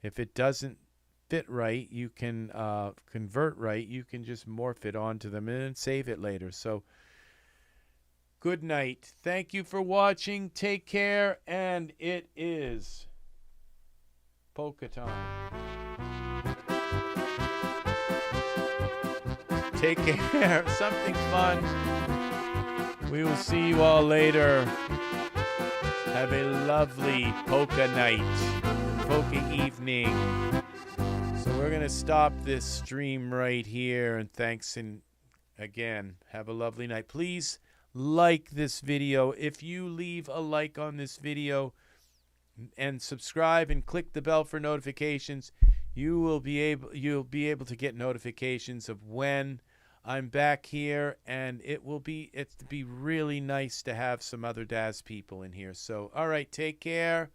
if it doesn't fit right, you can convert right. You can just morph it onto them and then save it later. So, good night. Thank you for watching. Take care. And it is polka time. Take care. Something fun. We will see you all later. Have a lovely polka night, polka evening. So we're going to stop this stream right here. And thanks, and again, have a lovely night. Please like this video. If you leave a like on this video and subscribe and click the bell for notifications, you'll be able to get notifications of when I'm back here, and it'd be really nice to have some other Daz people in here. So, all right, take care.